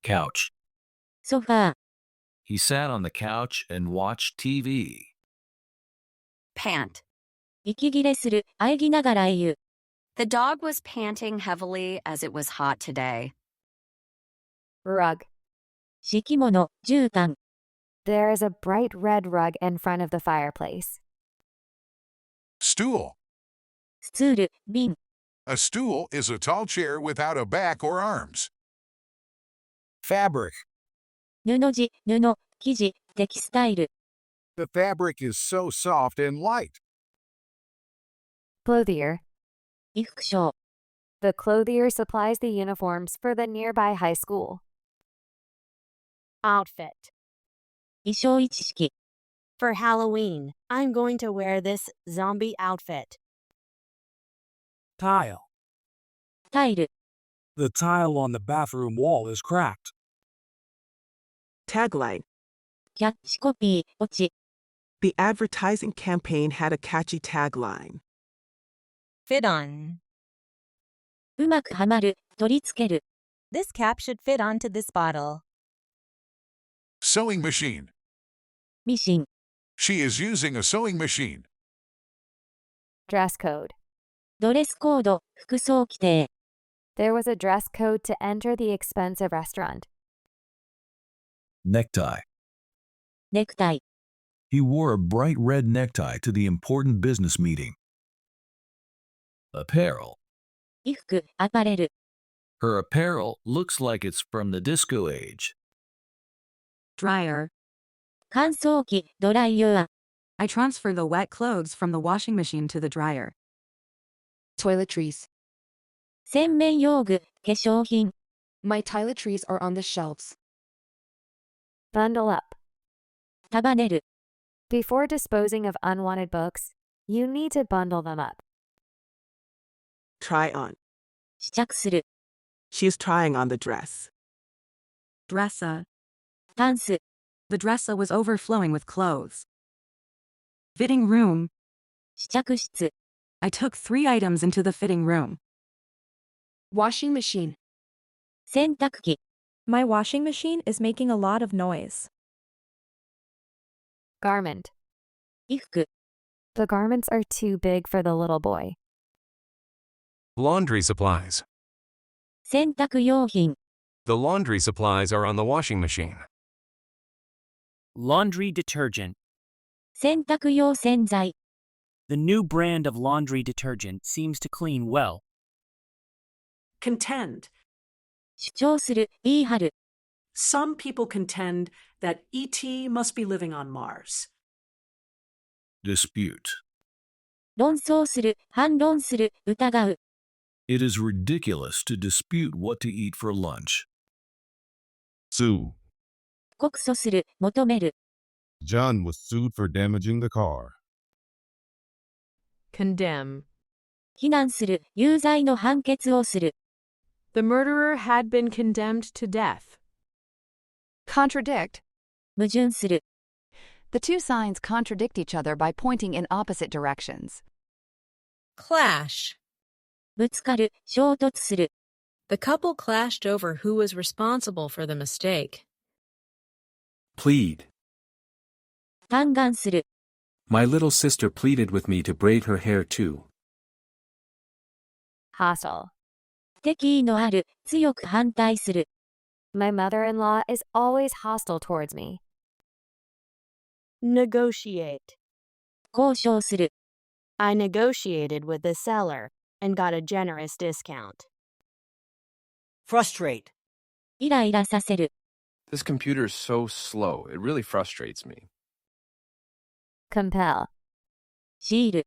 Couch. ソファー。 He sat on the couch and watched TV. Pant. 息切れする、喘ぎながら言う。The dog was panting heavily as it was hot today. Rug. 敷物、絨毯。 There is a bright red rug in front of the fireplace. Stool. スツール、瓶。 A stool is a tall chair without a back or arms. Fabric. 布地、布、生地、テキスタイル。 The fabric is so soft and light. Clothier. 衣服商。 The clothier supplies the uniforms for the nearby high school. Outfit. 衣装一式。 For Halloween, I'm going to wear this zombie outfit. Tile. タイル。 The tile on the bathroom wall is cracked. Tagline. キャッチコピー、オチ。 The advertising campaign had a catchy tagline. Fit on. うまくはまる、取り付ける。 This cap should fit onto this bottle. Sewing machine. ミシン。 She is using a sewing machine. Dress code. ドレスコード、服装規定。 There was a dress code to enter the expensive restaurant. Necktie. ネクタイ。 He wore a bright red necktie to the important business meeting. Apparel. 衣服、アパレル。 Her apparel looks like it's from the disco age. Dryer. 乾燥機、ドライヤー。 I transfer the wet clothes from the washing machine to the dryer. Toiletries. 洗面用具、化粧品。 My toiletries are on the shelves. Bundle up. 束ねる。 Before disposing of unwanted books, you need to bundle them up. Try on. 試着する。 She's trying on the dress. Dresser. タンス。 The dresser was overflowing with clothes. Fitting room. 試着室。 I took 3 items into the fitting room. Washing machine. 洗濯機。 My washing machine is making a lot of noise. Garment. 衣服。 The garments are too big for the little boy. Laundry supplies. 洗濯用品。 The laundry supplies are on the washing machine. Laundry detergent. 洗濯用洗剤。 The new brand of laundry detergent seems to clean well. Contend. 主張する、言い張る。 Some people contend that ET must be living on Mars. Dispute. 論争する、反論する、疑う。 It is ridiculous to dispute what to eat for lunch. Sue. 告訴する、求める。 John was sued for damaging the car. Condemn. 非難する、有罪の判決をする。 The murderer had been condemned to death. Contradict. 矛盾する。 The two signs contradict each other by pointing in opposite directions. Clash. ぶつかる、衝突する。 The couple clashed over who was responsible for the mistake. Plead. 嘆願する。 My little sister pleaded with me to braid her hair too. Hostile. 敵意のある、強く反対する。 My mother-in-law is always hostile towards me. Negotiate. 交渉する。 I negotiated with the seller and got a generous discount. Frustrate. イライラさせる。 This computer is so slow. It really frustrates me. Compel. 強いる。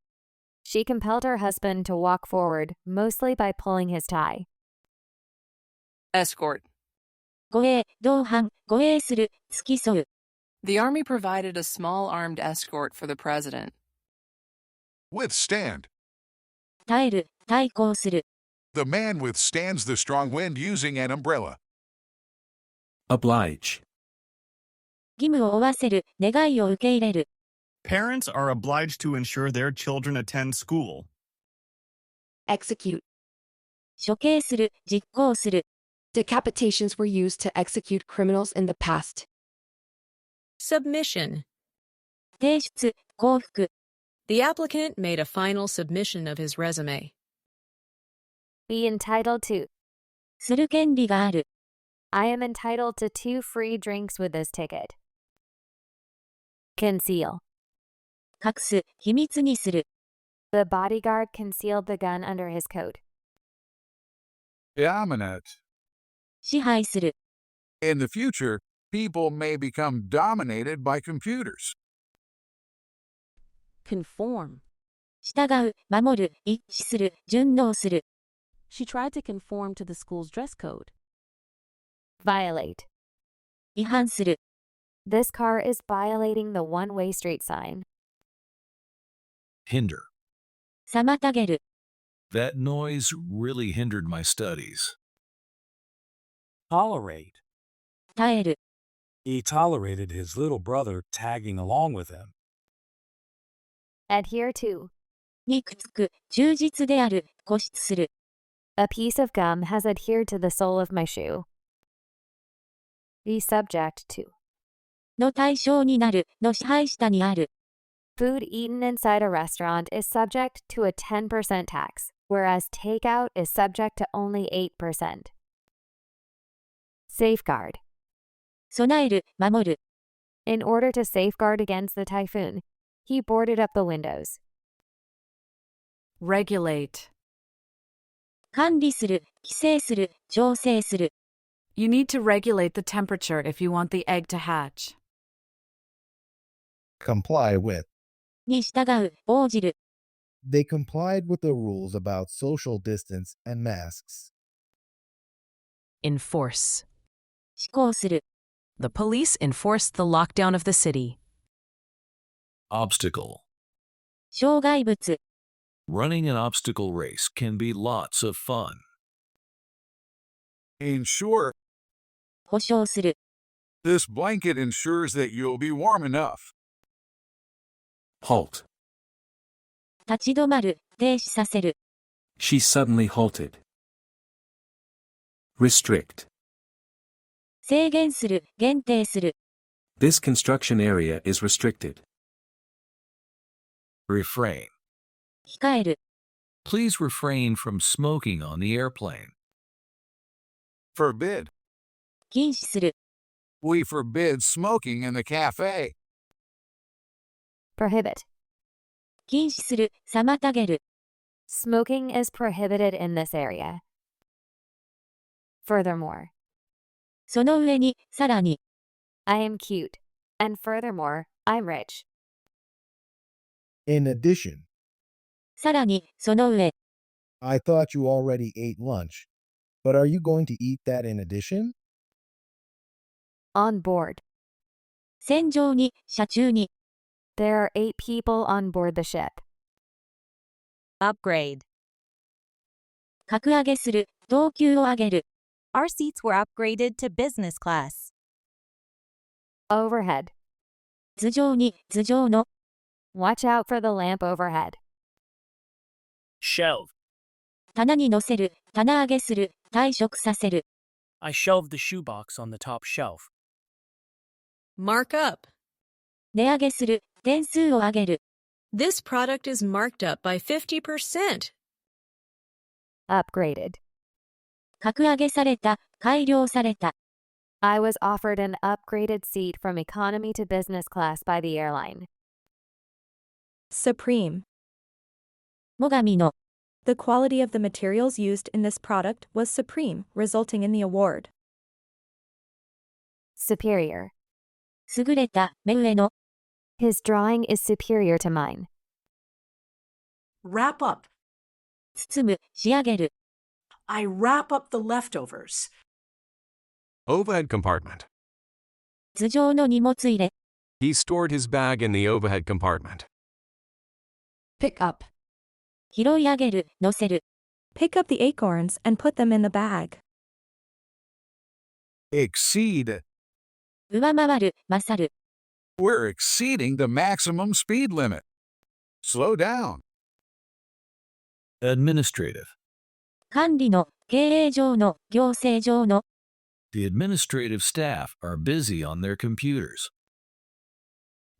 She compelled her husband to walk forward, mostly by pulling his tie. Escort. 護衛、同伴、護衛する、付き添う。 The army provided a small armed escort for the president. Withstand. 耐える、対抗する。 The man withstands the strong wind using an umbrella. Oblige. 義務を負わせる、願いを受け入れる。 Parents are obliged to ensure their children attend school. Execute. 処刑する、実行する。Decapitations were used to execute criminals in the past. Submission. 提出、降伏。The applicant made a final submission of his resume. Be entitled to. する権利がある。I am entitled to 2 free drinks with this ticket. Conceal. 隠す、秘密にする。The bodyguard concealed the gun under his coat. Dominate. 支配する。In the future, people may become dominated by computers. Conform. 従う、守る、一致する、順応する。She tried to conform to the school's dress code. Violate. 違反する。This car is violating the one-way street sign. Hinder. 妨げる。That noise really hindered my studies. Tolerate. 耐える。He tolerated his little brother tagging along with him. Adhere to. にくっつく、忠実である、固執する。A piece of gum has adhered to the sole of my shoe. Be subject to. の対象になる、の支配下にある。Food eaten inside a restaurant is subject to a 10% tax, whereas takeout is subject to only 8%. Safeguard. 備える、守る。In order to safeguard against the typhoon, he boarded up the windows. Regulate. 管理する、規制する、調整する。You need to regulate the temperature if you want the egg to hatch. Comply with. に従う、応じる。They complied with the rules about social distance and masks. Enforce. 施行する。The police enforced the lockdown of the city. Obstacle. 障害物。Running an obstacle race can be lots of fun. Ensure. 保証する。This blanket ensures that you'll be warm enough. Halt. 立ち止まる、停止させる。She suddenly halted. Restrict. 制限する、限定する。This construction area is restricted. Refrain. 控える。Please refrain from smoking on the airplane. Forbid. 禁止する。We forbid smoking in the cafe. Prohibit. 禁止する、妨げる。Smoking is prohibited in this area. Furthermore. その上に、さらに。I am cute. And furthermore, I'm rich. In addition. さらに、その上。I thought you already ate lunch. But are you going to eat that in addition? On board. 船上に、車中に。There are 8 people on board the ship. Upgrade. 格上げする、等級を上げる。Our seats were upgraded to business class. Overhead. 頭上に、頭上の。Watch out for the lamp overhead. Shelve. 棚に乗せる、棚上げする、退職させる。I shelved the shoebox on the top shelf. Mark up. 値上げする、点数を上げる。This product is marked up by 50%. Upgraded. 格上げされた、改良された。I was offered an upgraded seat from economy to business class by the airline. Supreme. 最上の。The quality of the materials used in this product was supreme, resulting in the award. Superior. 優れた、目上の。His drawing is superior to mine. Wrap up. 包む、仕上げる。I wrap up the leftovers. Overhead compartment. 頭上の荷物入れ。He stored his bag in the overhead compartment. Pick up. 拾い上げる、乗せる。Pick up the acorns and put them in the bag. Exceed. 上回る、勝る。We're exceeding the maximum speed limit. Slow down. Administrative. 管理の、経営上の、行政上の。 The administrative staff are busy on their computers.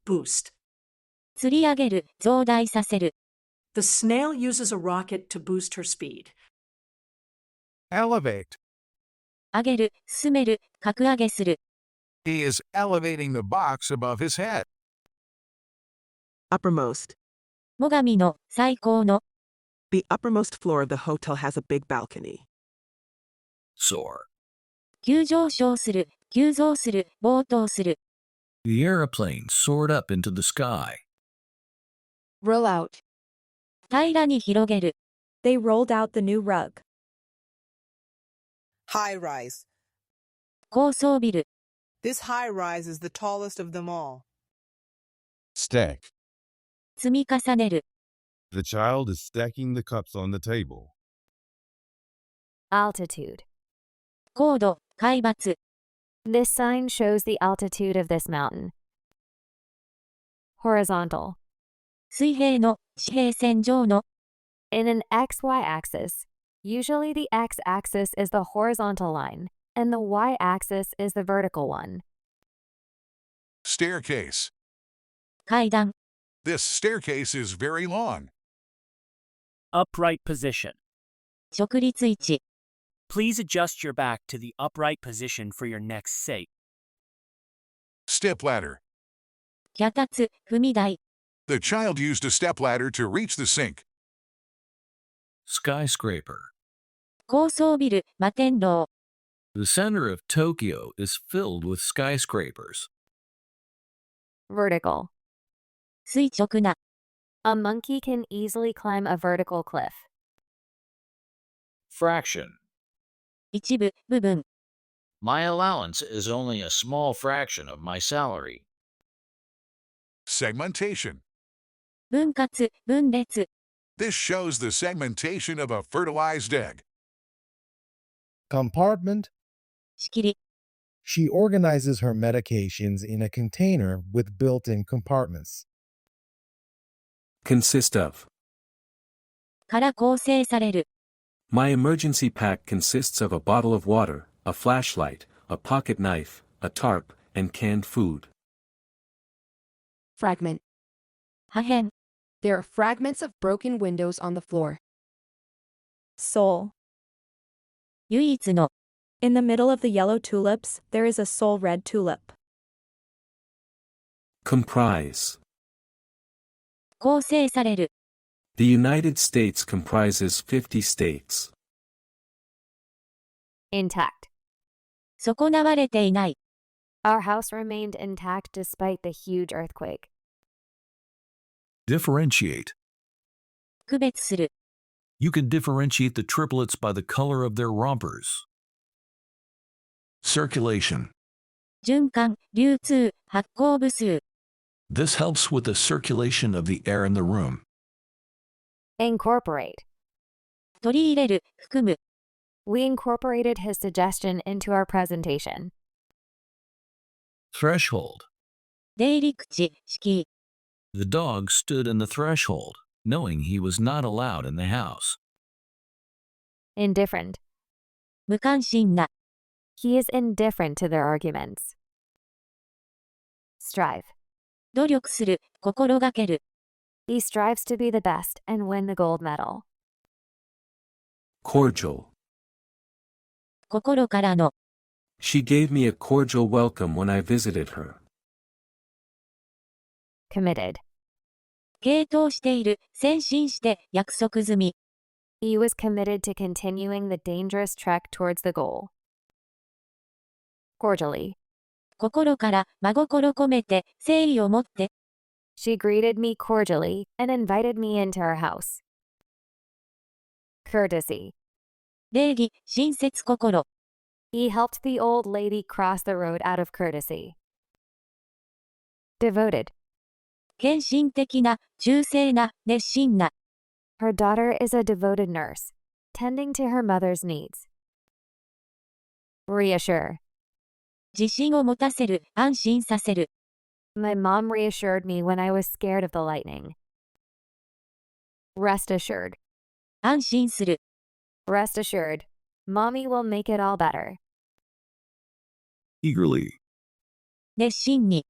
Boost. 吊り上げる、増大させる。 The snail uses a rocket to boost her speed. Elevate. 上げる、進める、格上げする。 He is elevating the box above his head. Uppermost. 最上の、最高の。 The uppermost floor of the hotel has a big balcony. Soar. 急上昇する、急増する、暴騰する。 The airplane soared up into the sky. Roll out. 平らに広げる。 They rolled out the new rug. High rise. 高層ビル。 This high rise is the tallest of them all. Stack. 積み重ねる。 The child is stacking the cups on the table. Altitude. 高度、海抜。 This sign shows the altitude of this mountain. Horizontal. 水平の、地平線上の。 In an XY axis, usually the x-axis is the horizontal line, and the y-axis is the vertical one. Staircase. 階段。 This staircase is very long. Upright position. 直立位置。 Please adjust your back to the upright position for your next say. Stepladder. 脚立、踏み台。 The child used a stepladder to reach the sink. Skyscraper. 高層ビル、摩天楼。 The center of Tokyo is filled with skyscrapers. Vertical. 垂直な。 A monkey can easily climb a vertical cliff. Fraction. 一部、部分。 My allowance is only a small fraction of my salary. Segmentation. 分割、分裂。 This shows the segmentation of a fertilized egg. Compartment. 仕切り。 She organizes her medications in a container with built-in compartments. Consist of. から構成される。 My emergency pack consists of a bottle of water, a flashlight, a pocket knife, a tarp, and canned food. Fragment. 破片。 There are fragments of broken windows on the floor. Soul. 唯一の。 In the middle of the yellow tulips, there is a soul red tulip. Comprise. 構成される。 The United States comprises 50 states. Intact. 損なわれていない。 Our house remained intact despite the huge earthquake. Differentiate. 区別する。 You can differentiate the triplets by the color of their rompers. Circulation. 循環、流通、発行部数。 This helps with the circulation of the air in the room. Incorporate. 取り入れる、含む。 We incorporated his suggestion into our presentation. Threshold. 出入り口、敷居。 The dog stood in the threshold, knowing he was not allowed in the house. Indifferent. 無関心な。 He is indifferent to their arguments. Strive. 努力する、心がける。 He strives to be the best and win the gold medal. Cordial. 心からの。 She gave me a cordial welcome when I visited her. Committed. 傾倒している、先進して、約束済み。 He was committed to continuing the dangerous trek towards the goal. Cordially. 心から、真心込めて、誠意を持って。 She greeted me cordially and invited me into her house. Courtesy. 礼儀、親切心。 He helped the old lady cross the road out of courtesy. Devoted. 献身的な、忠誠な、熱心な。 Her daughter is a devoted nurse, tending to her mother's needs. Reassure. 自信を持たせる、安心させる。 My mom reassured me when I was scared of the lightning. Rest assured. 安心する。 Rest assured. Mommy will make it all better. Eagerly. 熱心に。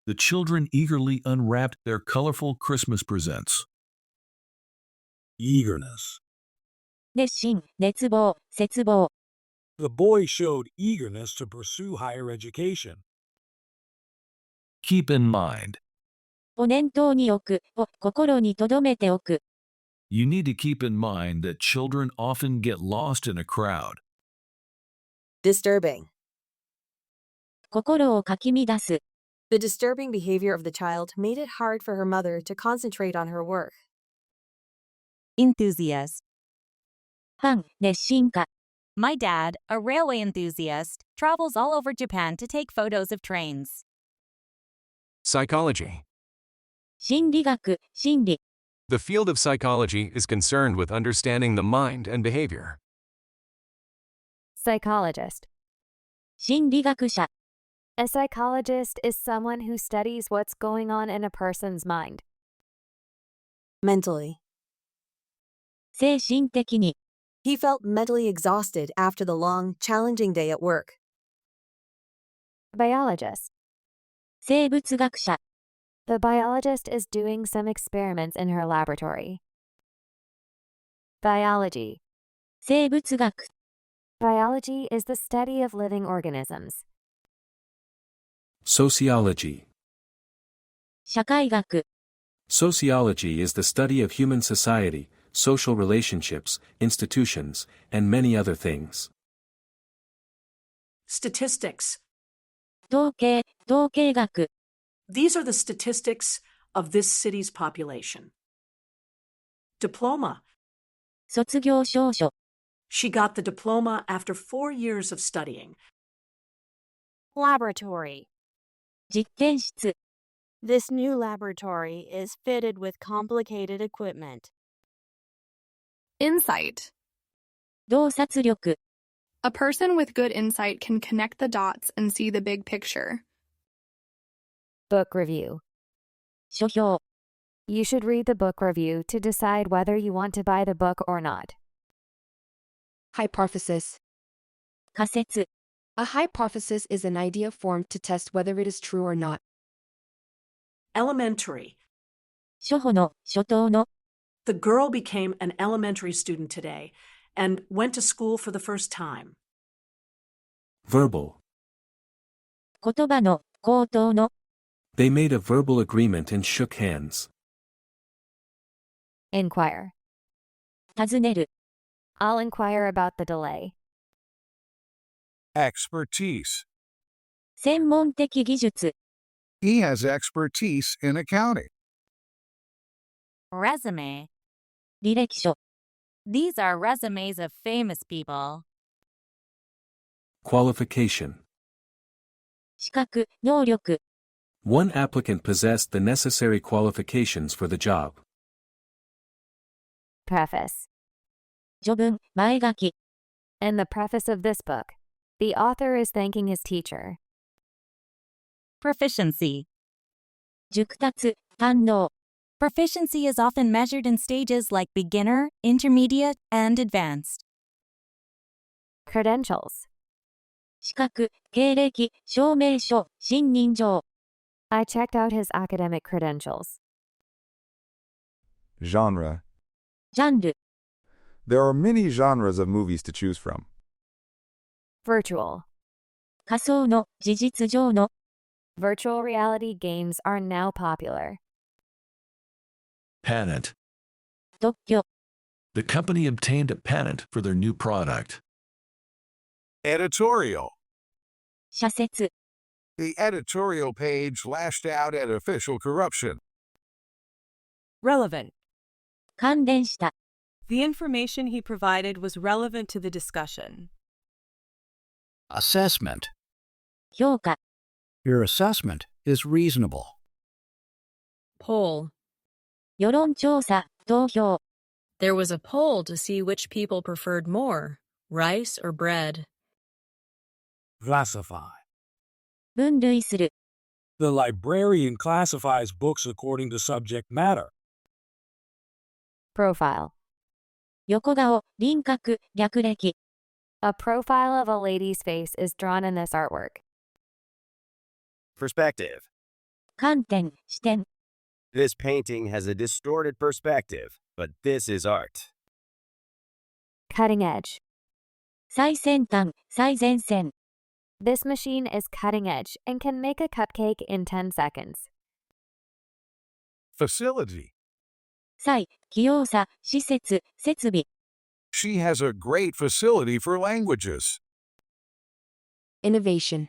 The children eagerly unwrapped their colorful Christmas presents. Eagerness. 熱心、熱望、切望。 The boy showed eagerness to pursue higher education. Keep in mind. を念頭に置く、を心に留めておく。 You need to keep in mind that children often get lost in a crowd. Disturbing. 心をかき乱す。 The disturbing behavior of the child made it hard for her mother to concentrate on her work. Enthusiast. ファン、熱心家。 My dad, a railway enthusiast, travels all over Japan to take photos of trains. Psychology. 心理学、心理。 The field of psychology is concerned with understanding the mind and behavior. Psychologist. 心理学者。 A psychologist is someone who studies what's going on in a person's mind. Mentally. 精神的に。 He felt mentally exhausted after the long, challenging day at work. Biologist. 生物学者。 The biologist is doing some experiments in her laboratory. Biology. 生物学。 Biology is the study of living organisms. Sociology. 社会学。 Sociology is the study of human society, social relationships, institutions, and many other things. Statistics. 統計、統計学。 These are the statistics of this city's population. Diploma. 卒業証書。 She got the diploma after 4 years of studying. Laboratory. 実験室。 This new laboratory is fitted with complicated equipment. Insight. 洞察力。 A person with good insight can connect the dots and see the big picture. Book review. 書評。 You should read the book review to decide whether you want to buy the book or not. Hypothesis. 仮説。 A hypothesis is an idea formed to test whether it is true or not. Elementary. 初歩の、初等の。 The girl became an elementary student today and went to school for the first time. Verbal. 言葉の、口頭の。 They made a verbal agreement and shook hands. Inquire. 尋ねる。 I'll inquire about the delay. Expertise. 専門的技術。 He has expertise in accounting. Resume. 履歴書。 These are resumes of famous people. Qualification. 資格、能力。 One applicant possessed the necessary qualifications for the job. Preface. 序文、前書き。 In the preface of this book, the author is thanking his teacher. Proficiency. 熟達、堪能。 Proficiency is often measured in stages like beginner, intermediate, and advanced. Credentials. 資格、経歴、証明書、信任状。 I checked out his academic credentials. Genre. ジャンル。 There are many genres of movies to choose from. Virtual. 仮想の、事実上の。 Virtual reality games are now popular. Patent. 特許。 The company obtained a patent for their new product. Editorial. 社説。 The editorial page lashed out at official corruption. Relevant. 関連した。 The information he provided was relevant to the discussion. Assessment. 評価。 Your assessment is reasonable. Poll. 世論調査、投票。 There was a poll to see which people preferred more, rice or bread. Classify. 分類する。 The librarian classifies books according to subject matter. Profile. 横顔、輪郭、略歴。A profile of a lady's face is drawn in this artwork. Perspective. 観点、視点。 This painting has a distorted perspective, but this is art. Cutting edge. 最先端、最前線。 This machine is cutting edge and can make a cupcake in 10 seconds. Facility. 際、器用さ、施設、設備。 She has a great facility for languages. Innovation.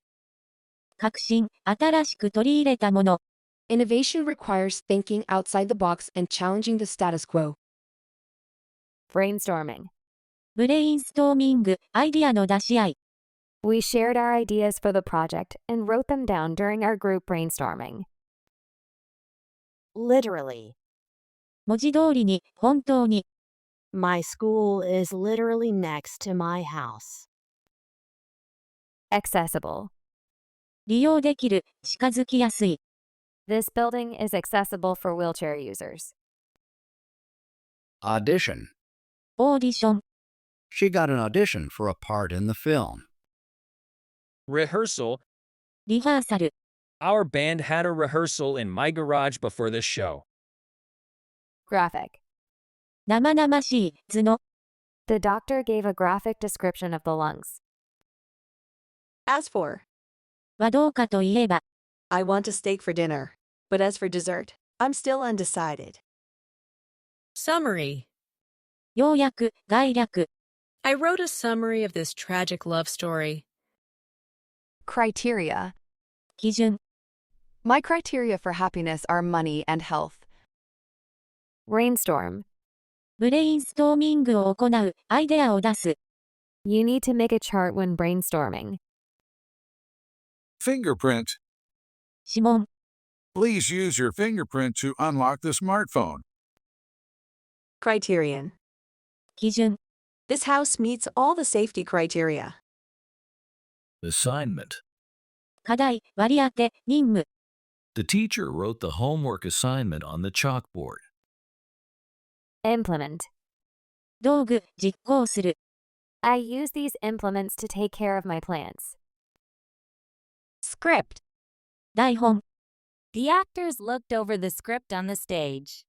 革新、新しく取り入れたもの。 Innovation requires thinking outside the box and challenging the status quo. Brainstorming. ブレインストーミング、アイディアの出し合い。 We shared our ideas for the project and wrote them down during our group brainstorming. Literally. 文字通りに、本当に。 My school is literally next to my house. Accessible. 利用できる、近づきやすい。 This building is accessible for wheelchair users. Audition. オーディション。 She got an audition for a part in the film. Rehearsal. リハーサル。 Our band had a rehearsal in my garage before the show. Graphic. 生々しい、図の。 The doctor gave a graphic description of the lungs. As for, はどうかといえば。 I want a steak for dinner, but as for dessert, I'm still undecided. Summary. 要約、概略。 I wrote a summary of this tragic love story. Criteria. 基準。 My criteria for happiness are money and health. Brainstorm. ブレインストーミングを行う、アイデアを出す。 You need to make a chart when brainstorming. Fingerprint. 指紋。 Please use your fingerprint to unlock the smartphone. Criterion. 基準。 This house meets all the safety criteria. Assignment. 課題、割り当て、任務。 The teacher wrote the homework assignment on the chalkboard. Implement. 道具、実行する。 I use these implements to take care of my plants. Script. 台本。 The actors looked over the script on the stage.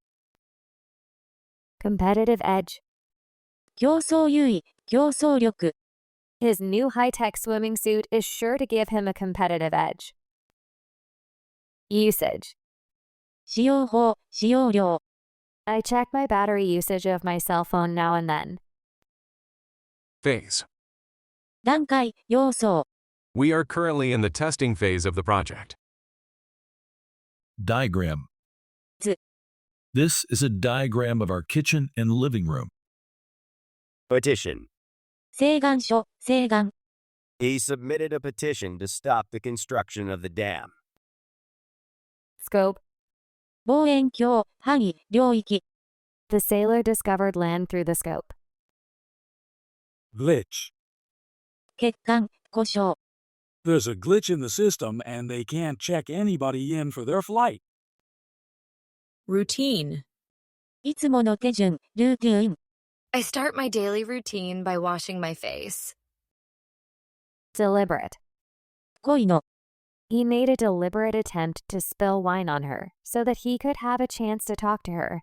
Competitive edge. 競争優位、競争力。 His new high-tech swimming suit is sure to give him a competitive edge. Usage. 使用法、使用量。 I check my battery usage of my cell phone now and then. Phase. 段階、要素。 We are currently in the testing phase of the project. Diagram. 図。 This is a diagram of our kitchen and living room. Petition. 請願書、請願。 He submitted a petition to stop the construction of the dam. Scope. 望遠鏡、範囲、領域。 The sailor discovered land through the scope. Glitch. 欠陥、故障。 There's a glitch in the system and they can't check anybody in for their flight. Routine. いつもの手順、ルーティーン。 I start my daily routine by washing my face. Deliberate. 恋の。 He made a deliberate attempt to spill wine on her so that he could have a chance to talk to her.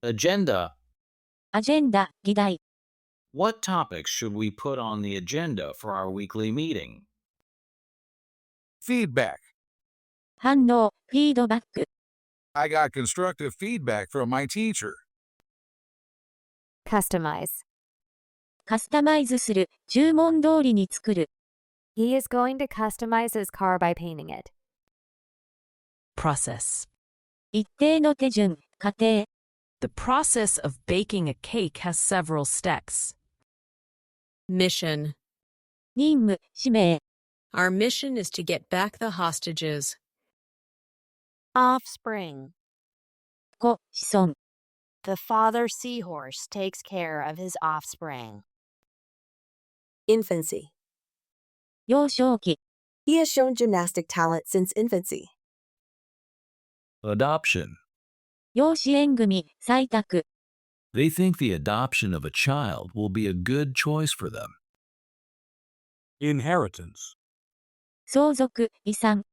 Agenda. アジェンダ、議題。 What topics should we put on the agenda for our weekly meeting? Feedback. 反応、フィードバック。 I got constructive feedback from my teacher. Customize. カスタマイズする、注文通りに作る。 He is going to customize his car by painting it. Process. 一定の手順、過程。 The process of baking a cake has several steps. Mission. 任務、使命。 Our mission is to get back the hostages. Offspring. 子、子孫。 The father seahorse takes care of his offspring. Infancy. 幼少期。 He has shown gymnastic talent since infancy. Adoption. 養子縁組、採択。They think the adoption of a child will be a good choice for them. Inheritance. 相続、遺産。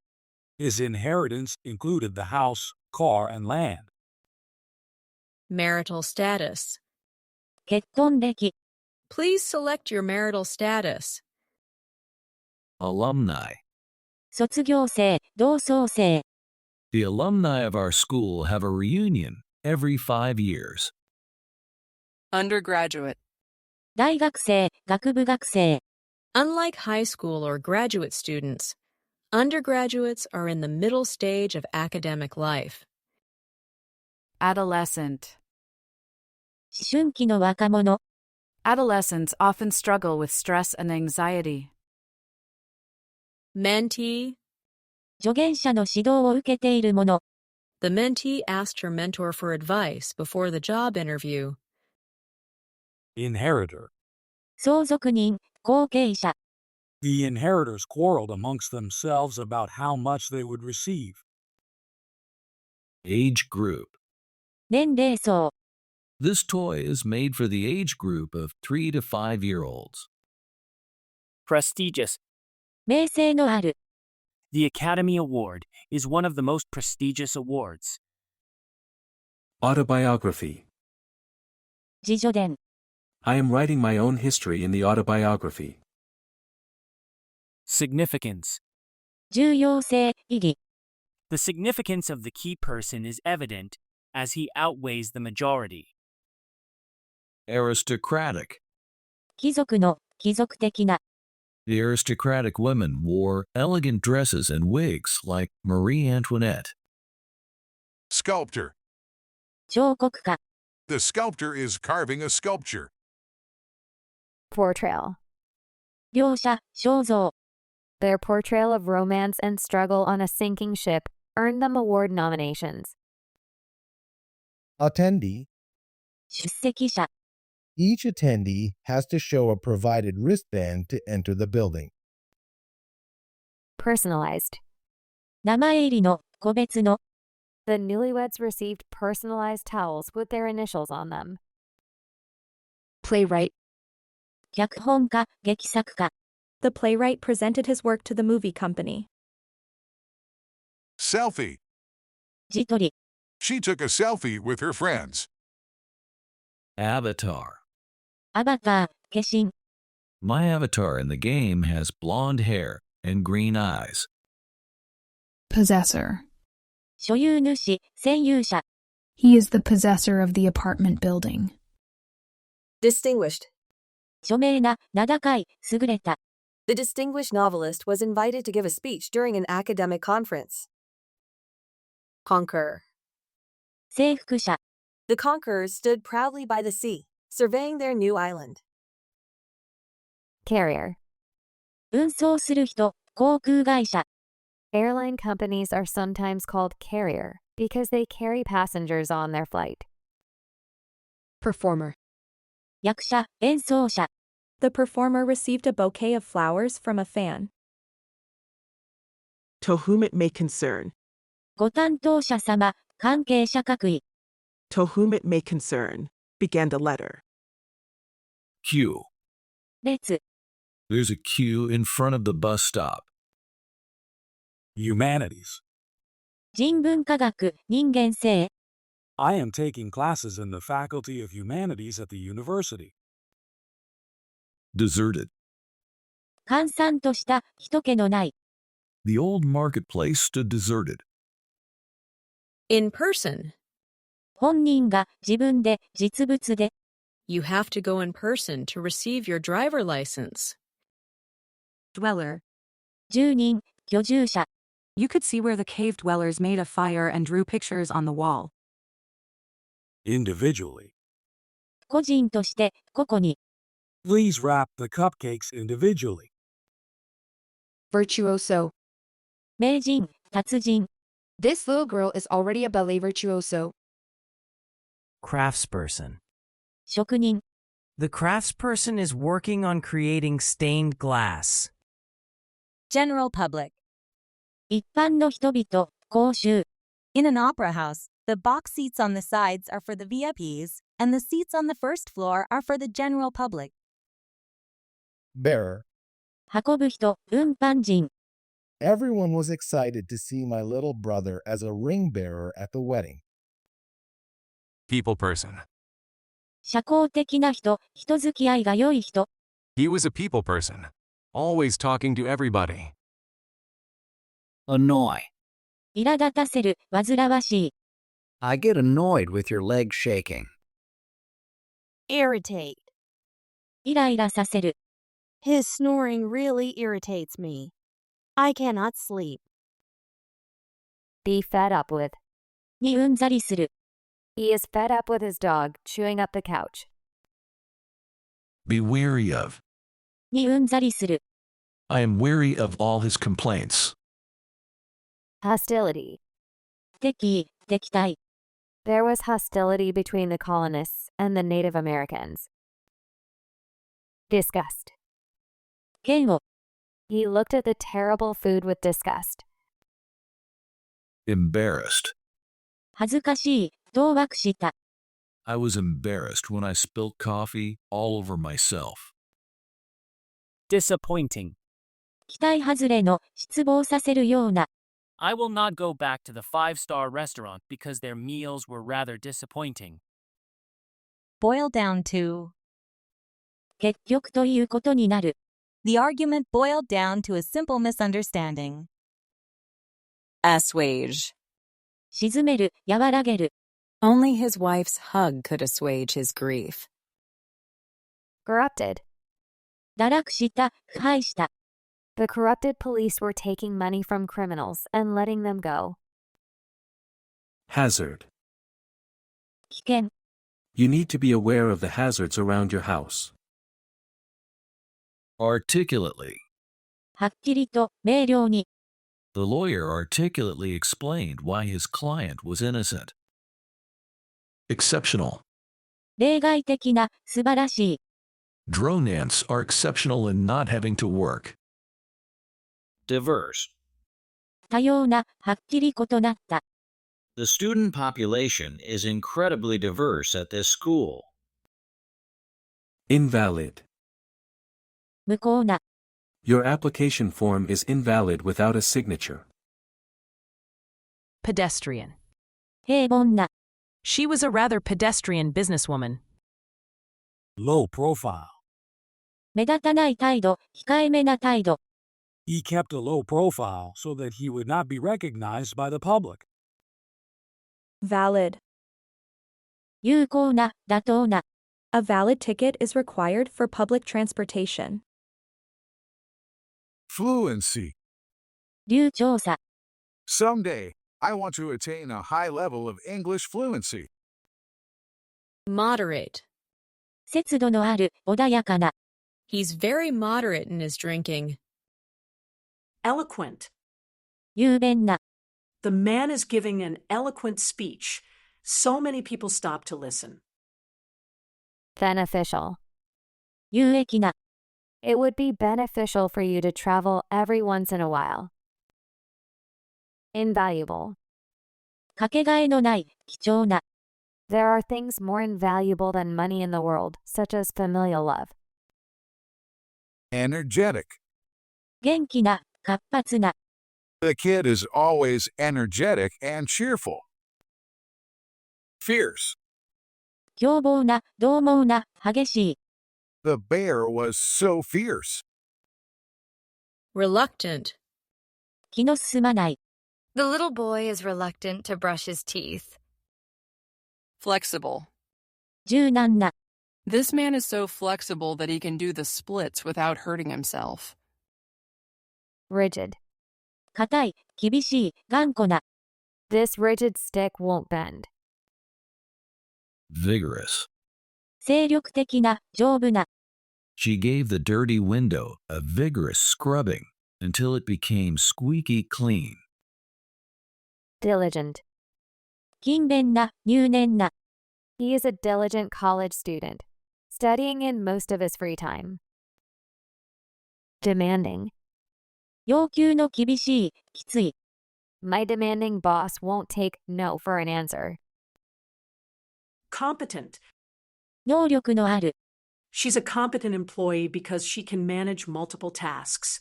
His inheritance included the house, car, and land. Marital status. 結婚歴。 Please select your marital status. Alumni. 卒業生、同窓生。 The alumni of our school have a reunion every 5 years. Undergraduate. 大学生、学部学生。 Unlike high school or graduate students, undergraduates are in the middle stage of academic life. Adolescent. 思春期の若者。 Adolescents often struggle with stress and anxiety. Mentee. 助言者の指導を受けている者。 The mentee asked her mentor for advice before the job interview. Inheritor. 相続人、後継者。 The inheritors quarreled amongst themselves about how much they would receive. Age group. 年齢層。 This toy is made for the age group of 3 to 5-year-olds. Prestigious. 名声のある。 The Academy Award is one of the most prestigious awards. Autobiography. 自叙伝。 I am writing my own history in the autobiography. Significance. 重要性、意義。 The significance of the key person is evident as he outweighs the majority. Aristocratic. 貴族の、貴族的な。 The aristocratic women wore elegant dresses and wigs like Marie Antoinette. Sculptor. 彫刻家。 The sculptor is carving a sculpture. Portrayal. 描写、肖像。 Their portrayal of romance and struggle on a sinking ship earned them award nominations. Attendee. 出席者。 Each attendee has to show a provided wristband to enter the building. Personalized. 名前入りの、個別の。 The newlyweds received personalized towels with their initials on them. Playwright. 脚本家、劇作家。 The playwright presented his work to the movie company. Selfie. 自撮り。 She took a selfie with her friends. Avatar. アバター、化身。 My avatar in the game has blonde hair and green eyes. Possessor. 所有主、占有者。 He is the possessor of the apartment building. Distinguished. 著名な、名高い、優れた。 The distinguished novelist was invited to give a speech during an academic conference. Conqueror. 征服者。 The conquerors stood proudly by the sea, surveying their new island. Carrier. 運送する人、航空会社。 Airline companies are sometimes called carrier because they carry passengers on their flight. Performer. 役者、演奏者。 The performer received a bouquet of flowers from a fan. To whom it may concern. ご担当者様、関係者各位。 To whom it may concern, began the letter. Queue. 列。 There's a queue in front of the bus stop. Humanities. 人文科学、人間性。 I am taking classes in the Faculty of Humanities at the university. Deserted. 閑散とした、人気のない。 The old marketplace stood deserted. In person. 本人が自分で、実物で。 You have to go in person to receive your driver license. Dweller. 住人、居住者。 You could see where the cave dwellers made a fire and drew pictures on the wall. Individually. 個人として、個々に。 Please wrap the cupcakes individually. Virtuoso. 名人、達人。 This little girl is already a ballet virtuoso. Craftsperson. 職人。 The craftsperson is working on creating stained glass. General public. 一般の人々、公衆。 In an opera house, The box seats on the sides are for the VIPs, and the seats on the first floor are for the general public. Bearer. 運ぶ人、運搬人。Everyone was excited to see my little brother as a ring bearer at the wedding. People person. 社交的な人、人付き合いが良い人。He was a people person. Always talking to everybody. Annoy. 苛立たせる、煩わしい。I get annoyed with your legs shaking. Irritate. イライラさせる。His snoring really irritates me. I cannot sleep. Be fed up with. にうんざりする。He is fed up with his dog chewing up the couch. Be wary of. にうんざりする。I am wary of all his complaints. Hostility. 敵意、敵対。There was hostility between the colonists and the Native Americans. Disgust. 嫌悪。He looked at the terrible food with disgust. Embarrassed. 恥ずかしい、当惑した。I was embarrassed when I spilled coffee all over myself. Disappointing. 期待外れの、失望させるような。I will not go back to the five-star restaurant because their meals were rather disappointing. Boil down to. 結局ということになる。The argument boiled down to a simple misunderstanding. Assuage. 沈める、和らげる。Only his wife's hug could assuage his grief. Corrupted. 堕落した、腐敗した。The corrupted police were taking money from criminals and letting them go. Hazard. 危険。You need to be aware of the hazards around your house. Articulately. はっきりと、明瞭に。The lawyer articulately explained why his client was innocent. Exceptional. 例外的な、素晴らしい。Drone ants are exceptional in not having to work. Diverse. 多様な、はっきり異なった。The student population is incredibly diverse at this school. Invalid. 無効な。Your application form is invalid without a signature. Pedestrian. 平凡な。She was a rather pedestrian businesswoman. Low profile. 目立たない態度、控えめな態度。He kept a low profile so that he would not be recognized by the public. Valid. 有効な、妥当な。A valid ticket is required for public transportation. Fluency. 流暢さ。Someday, I want to attain a high level of English fluency. Moderate. 節度のある、穏やかな。He's very moderate in his drinking. Eloquent. 雄弁な。The man is giving an eloquent speech. So many people stop to listen. Beneficial. 有益な。It would be beneficial for you to travel every once in a while. Invaluable. かけがえのない、貴重な。There are things more invaluable than money in the world, such as familial love. Energetic. 元気な、活発な。The kid is always energetic and cheerful. Fierce. 凶暴な、獰猛な、激しい。The bear was so fierce. Reluctant. 気の進まない。The little boy is reluctant to brush his teeth. Flexible. 柔軟な。This man is so flexible that he can do the splits without hurting himself. Rigid. 硬い、厳しい、頑固な。This rigid stick won't bend. Vigorous. 精力的な、丈夫な。She gave the dirty window a vigorous scrubbing until it became squeaky clean. Diligent. 勤勉な、入念な。He is a diligent college student, studying in most of his free time. Demanding. 要求の厳しい、きつい。My demanding boss won't take no for an answer. Competent. 能力のある。 She's a competent employee because she can manage multiple tasks.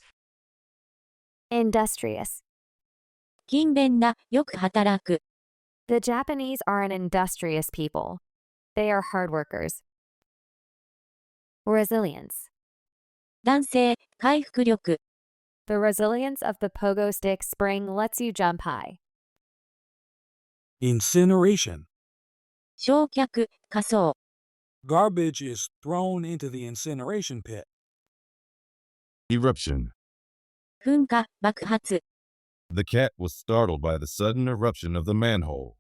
Industrious. 勤勉な、よく働く。 The Japanese are an industrious people. They are hard workers. Resilience. 男性、回復力。 The resilience of the pogo stick spring lets you jump high. Incineration. 焼却、火葬。 Garbage is thrown into the incineration pit. Eruption. 噴火、爆発。 The cat was startled by the sudden eruption of the manhole.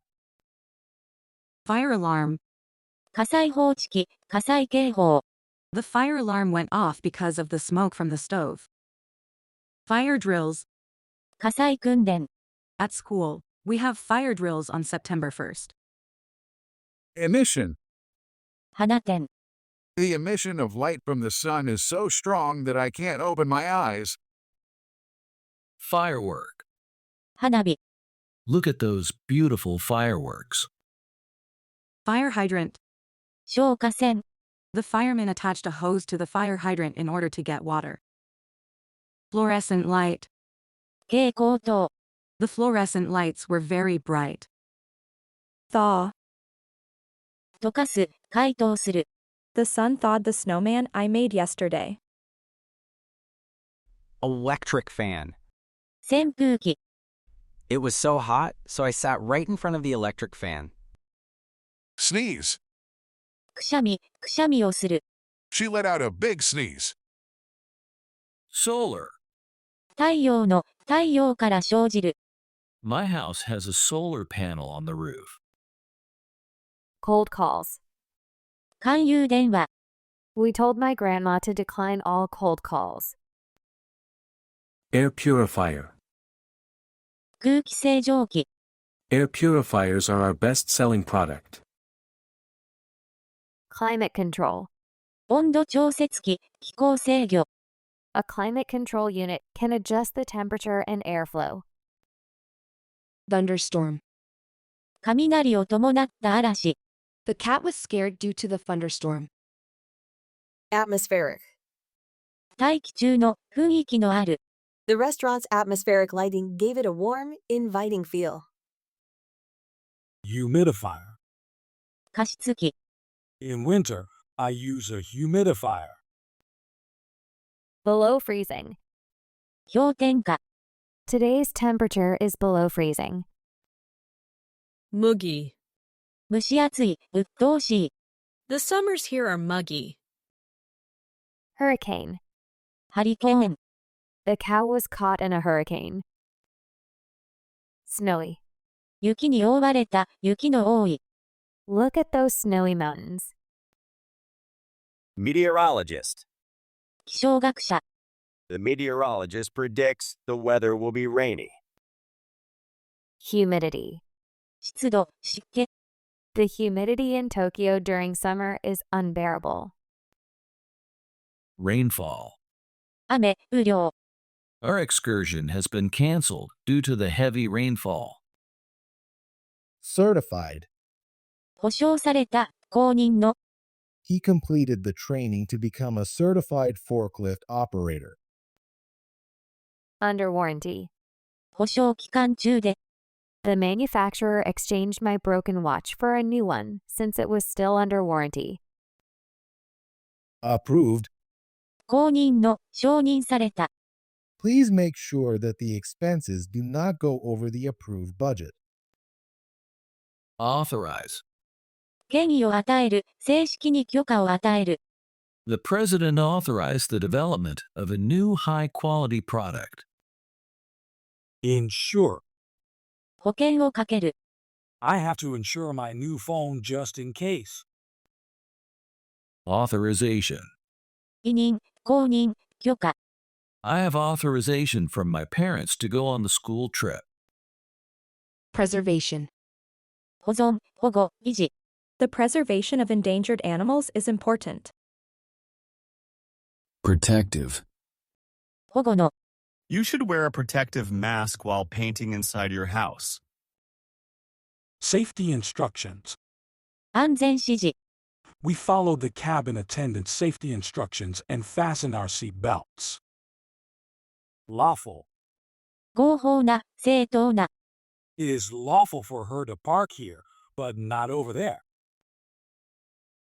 Fire alarm. 火災報知器、火災警報。 The fire alarm went off because of the smoke from the stove. Fire drills. 火災訓練。 At school, we have fire drills on September 1st. Emission. 花点。 The emission of light from the sun is so strong that I can't open my eyes. Firework. 花火。 Look at those beautiful fireworks. Fire hydrant. 消火栓。 The firemen attached a hose to the fire hydrant in order to get water. Fluorescent light. 蛍光灯。 The fluorescent lights were very bright. Thaw. 溶かす、解凍する。 The sun thawed the snowman I made yesterday. Electric fan. 扇風機。 It was so hot, so I sat right in front of the electric fan. Sneeze. くしゃみ、くしゃみをする。 She let out a big sneeze. Solar. 太陽の、太陽から生じる。 My house has a solar panel on the roof. Cold calls. 勧誘電話。 We told my grandma to decline all cold calls. Air purifier. 空気清浄機。 Air purifiers are our best-selling product. Climate control. 温度調節機、気候制御。 A climate control unit can adjust the temperature and airflow. Thunderstorm. 雷を伴った嵐。 The cat was scared due to the thunderstorm. Atmospheric. 大気中の雰囲気のある。 The restaurant's atmospheric lighting gave it a warm, inviting feel. Humidifier. 加湿器。 In winter, I use a humidifier. Below freezing. 氷点下。 Today's temperature is below freezing. Muggy. 蒸し暑い、鬱陶しい。 The summers here are muggy. Hurricane. ハリケーン。 The cow was caught in a hurricane. Snowy. 雪に覆われた、雪の多い。 Look at those snowy mountains. Meteorologist. 気象学者。 The meteorologist predicts the weather will be rainy. Humidity. 湿度、湿気。 The humidity in Tokyo during summer is unbearable. Rainfall. 雨、雨量。 Our excursion has been canceled due to the heavy rainfall. Certified. 保証された、公認の。 He completed the training to become a certified forklift operator. Under warranty. 保証期間中で。 The manufacturer exchanged my broken watch for a new one since it was still under warranty. Approved. 公認の、承認された。 Please make sure that the expenses do not go over the approved budget. Authorize. 権威を与える、正式に許可を与える。 The president authorized the development of a new high-quality product. Insure. 保険をかける。 I have to insure my new phone just in case. Authorization. 委任、公認、許可。 I have authorization from my parents to go on the school trip. Preservation. 保存、保護、維持。 The preservation of endangered animals is important. Protective. 保護の。 You should wear a protective mask while painting inside your house. Safety instructions. 安全指示。 We followed the cabin attendant's safety instructions and fastened our seat belts. Lawful. 合法な、正当な。 It is lawful for her to park here, but not over there.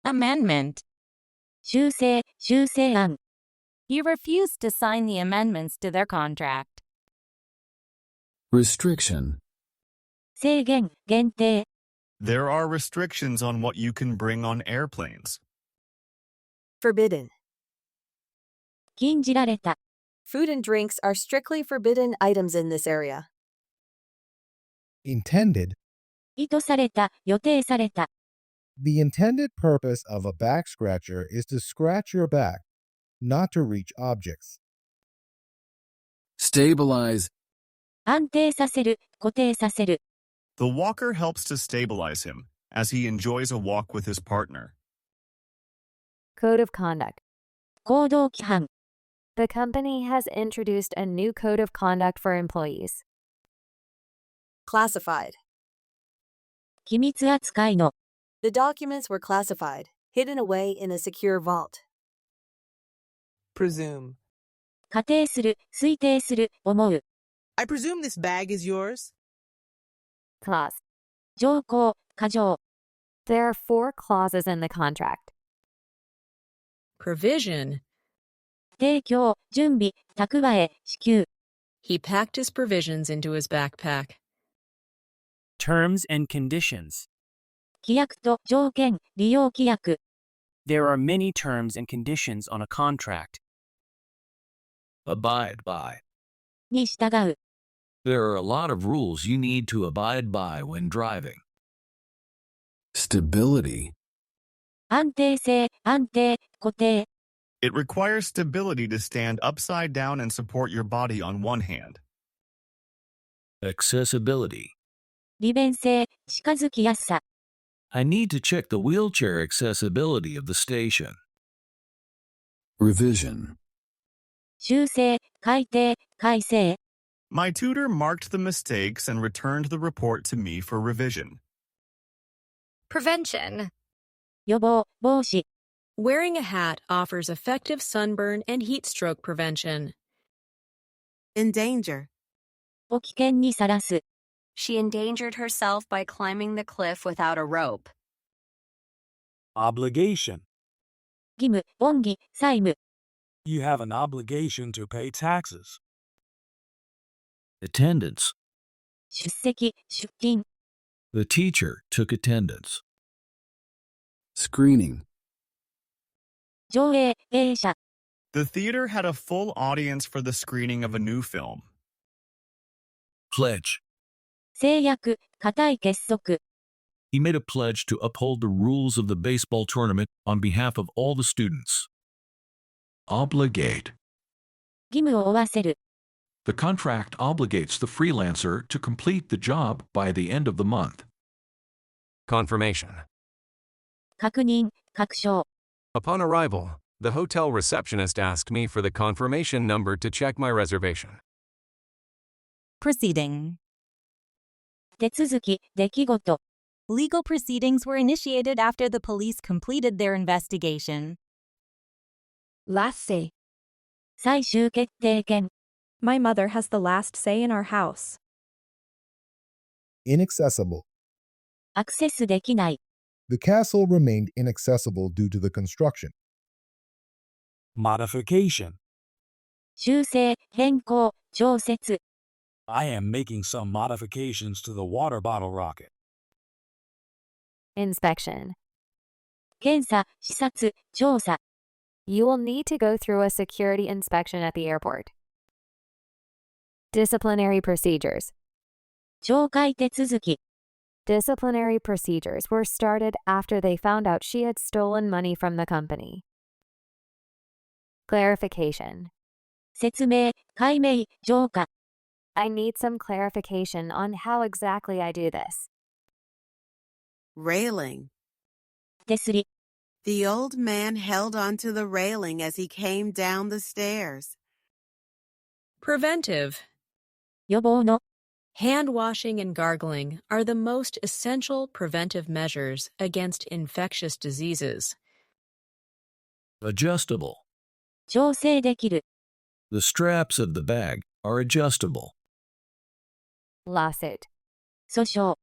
Amendment. 修正案。 He refused to sign the amendments to their contract. Restriction. 制限、限定。 There are restrictions on what you can bring on airplanes. Forbidden. 禁じられた。 Food and drinks are strictly forbidden items in this area. Intended. 意図された、予定された。 The intended purpose of a back scratcher is to scratch your back, not to reach objects. Stabilize. 安定させる、固定させる。 The walker helps to stabilize him as he enjoys a walk with his partner. Code of conduct. 行動規範。 The company has introduced a new code of conduct for employees. Classified. 機密扱いの。 The documents were classified, hidden away in a secure vault. Presume. 仮定する、推定する、思う。 I presume this bag is yours? Clause. 条項、過剰。 There are 4 clauses in the contract. Provision. 提供、準備、蓄え、支給。 He packed his provisions into his backpack. Terms and conditions. 規約と条件、利用規約。 There are many terms and conditions on a contract. Abide by. に従う。 There are a lot of rules you need to abide by when driving. Stability. 安定性、安定、固定。 It requires stability to stand upside down and support your body on one hand. Accessibility. 利便性、近づきやすさ。 I need to check the wheelchair accessibility of the station. Revision. 修正、改定、改正。 My tutor marked the mistakes and returned the report to me for revision. Prevention. 予防、防止。 Wearing a hat offers effective sunburn and heat stroke prevention. Endanger. を危険にさらす。 She endangered herself by climbing the cliff without a rope. Obligation. 義務、恩義、債務。 You have an obligation to pay taxes. Attendance. 出席、出勤。 The teacher took attendance. Screening. 上映、映写。 The theater had a full audience for the screening of a new film. Pledge. 制約、固い結束。 He made a pledge to uphold the rules of the baseball tournament on behalf of all the students. Obligate. 義務を負わせる。 The contract obligates the freelancer to complete the job by the end of the month. Confirmation. 確認、確証。 Upon arrival, the hotel receptionist asked me for the confirmation number to check my reservation. Proceeding. 手続き、出来事。 Legal proceedings were initiated after the police completed their investigation. Last say. 最終決定権。 My mother has the last say in our house. Inaccessible. アクセスできない。 The castle remained inaccessible due to the construction. Modification. 修正、変更、調節。 I am making some modifications to the water bottle rocket. Inspection. 検査、視察、調査。 You will need to go through a security inspection at the airport. Disciplinary procedures. 懲戒手続き。 Disciplinary procedures were started after they found out she had stolen money from the company. Clarification. 説明、解明、浄化。 I need some clarification on how exactly I do this. Railing. 手すり。 The old man held onto the railing as he came down the stairs. Preventive. 予防の。Hand washing and gargling are the most essential preventive measures against infectious diseases. Adjustable. 調整できる。The straps of the bag are adjustable. Lawsuit. 訴訟。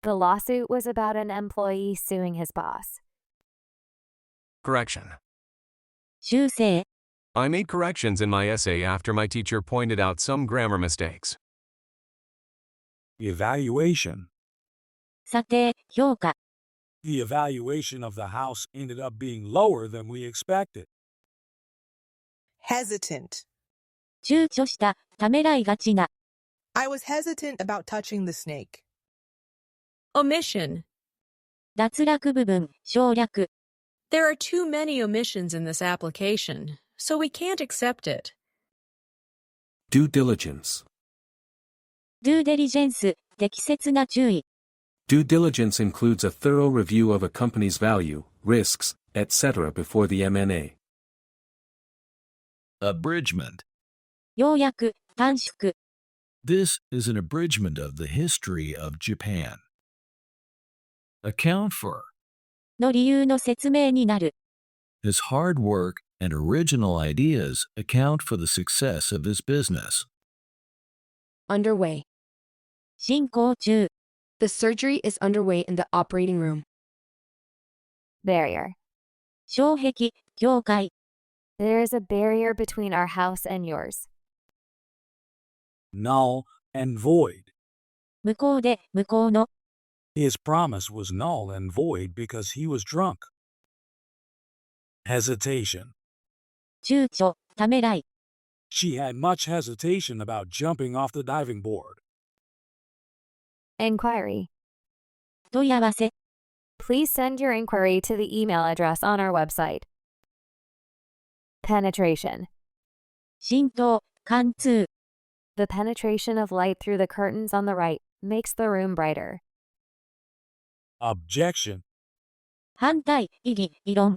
The lawsuit was about an employee suing his boss. Correction. 修正。I made corrections in my essay after my teacher pointed out some grammar mistakes. Evaluation. 査定、評価。The evaluation of the house ended up being lower than we expected. Hesitant. 躊躇した、ためらいがちな。I was hesitant about touching the snake. Omission. 脱落部分、省略。There are too many omissions in this application, so we can't accept it. Due diligence. due diligence、適切な注意。Due diligence includes a thorough review of a company's value, risks, etc. before the M&A. Abridgment. 要約、短縮。This is an abridgment of the history of Japan. Account for. の理由の説明になる。His hard work and original ideas account for the success of his business. Underway. 進行中。The surgery is underway in the operating room. Barrier. 障壁、境界。There is a barrier between our house and yours. Null and void. 向こうで、向こうの。His promise was null and void because he was drunk. Hesitation. 躊躇、ためらい。She had much hesitation about jumping off the diving board. Inquiry. 問い合わせ。Please send your inquiry to the email address on our website. Penetration. 浸透、貫通。The penetration of light through the curtains on the right makes the room brighter. Objection. 反対、異議、異論。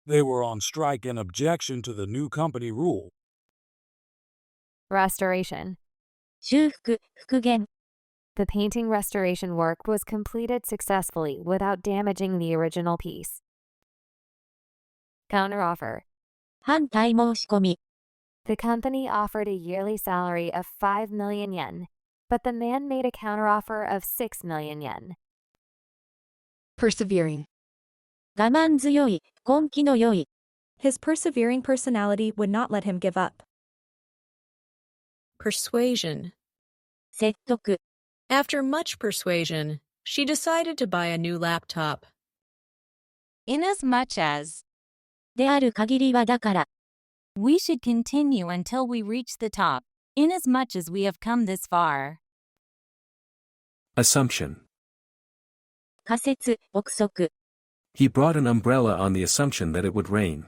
They were on strike in objection to the new company rule. Restoration. 修復、復元。The painting restoration work was completed successfully without damaging the original piece. Counteroffer. 反対申し込み。The company offered a yearly salary of 5 million yen, but the man made a counteroffer of 6 million yen. Persevering. 我慢強い、根気の良い。His persevering personality would not let him give up. Persuasion. 説得。After much persuasion, she decided to buy a new laptop. Inasmuch as である限りはだから。we should continue until we reach the top, inasmuch as we have come this far. Assumption. 仮説、憶測。He brought an umbrella on the assumption that it would rain.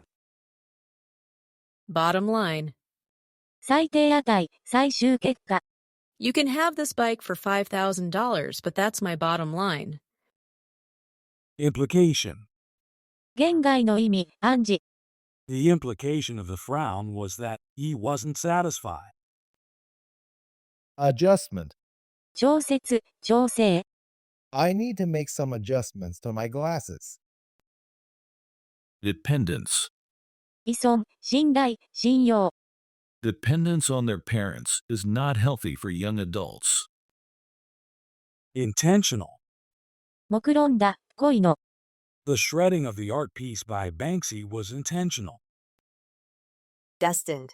Bottom line. 最低値、最終結果。You can have this bike for $5,000, but that's my bottom line. Implication. 言外の意味、暗示。The implication of the frown was that he wasn't satisfied. Adjustment. 調節、調整。I need to make some adjustments to my glasses. Dependence. 依存、信頼、信用。Dependence on their parents is not healthy for young adults. Intentional. 目論んだ、恋の。The shredding of the art piece by Banksy was intentional. Destined.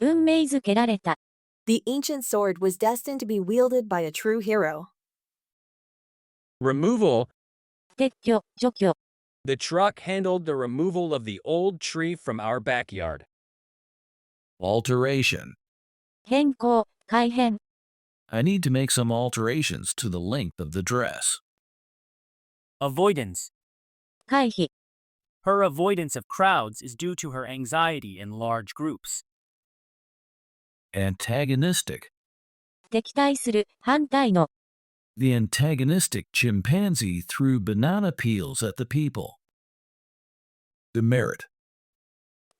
運命づけられた。The ancient sword was destined to be wielded by a true hero. Removal. 撤去、除去。The truck handled the removal of the old tree from our backyard. Alteration. 変更、改変。I need to make some alterations to the length of the dress. Avoidance. 回避。 Her avoidance of crowds is due to her anxiety in large groups. Antagonistic. 敵対する、反対の。The antagonistic chimpanzee threw banana peels at the people. Demerit.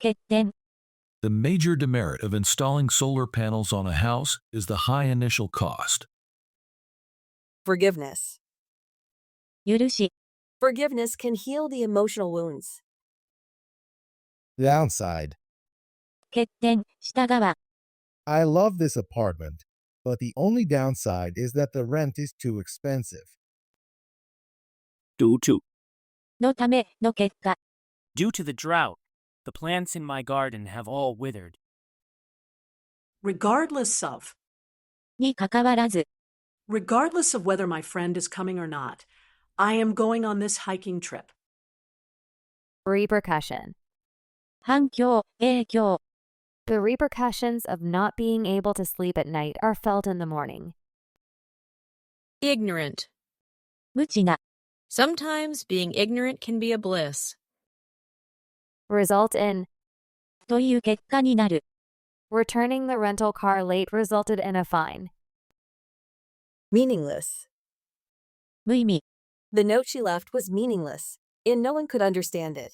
欠点。The major demerit of installing solar panels on a house is the high initial cost. Forgiveness. 許し、 Forgiveness can heal the emotional wounds. Downside. 欠点、下側、 I love this apartment, but the only downside is that the rent is too expensive. Due to. のための結果、 Due to the drought, the plants in my garden have all withered. Regardless of. にかかわらず、 Regardless of whether my friend is coming or not, I am going on this hiking trip. Repercussion. 反響、影響、 The repercussions of not being able to sleep at night are felt in the morning. Ignorant. 無知な、 Sometimes being ignorant can be a bliss. Result in. という結果になる。 Returning the rental car late resulted in a fine. Meaningless. 無意味、 The note she left was meaningless, and no one could understand it.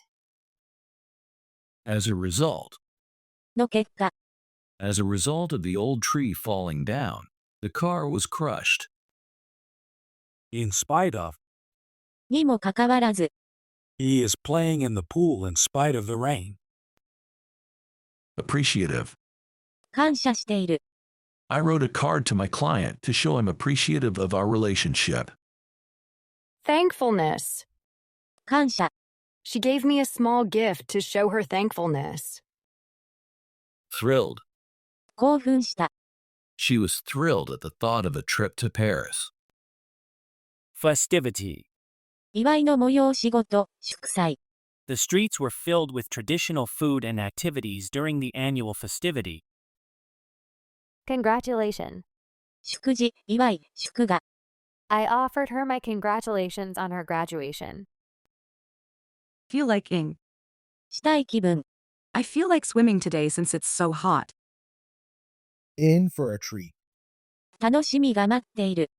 As a result, の結果、 as a result of the old tree falling down, the car was crushed. In spite of. にもかかわらず、 He is playing in the pool in spite of the rain. Appreciative. 感謝している。 I wrote a card to my client to show him appreciative of our relationship. Thankfulness. 感謝、 She gave me a small gift to show her thankfulness. Thrilled. 興奮した。 She was thrilled at the thought of a trip to Paris. Festivity. 祝いの催し事、祝祭。 The streets were filled with traditional food and activities during the annual festivity. Congratulations. 祝辞、祝い、祝賀。 I offered her my congratulations on her graduation. Feel like ing. したい気分。 I feel like swimming today since it's so hot. In for a treat. 楽しみが待っている。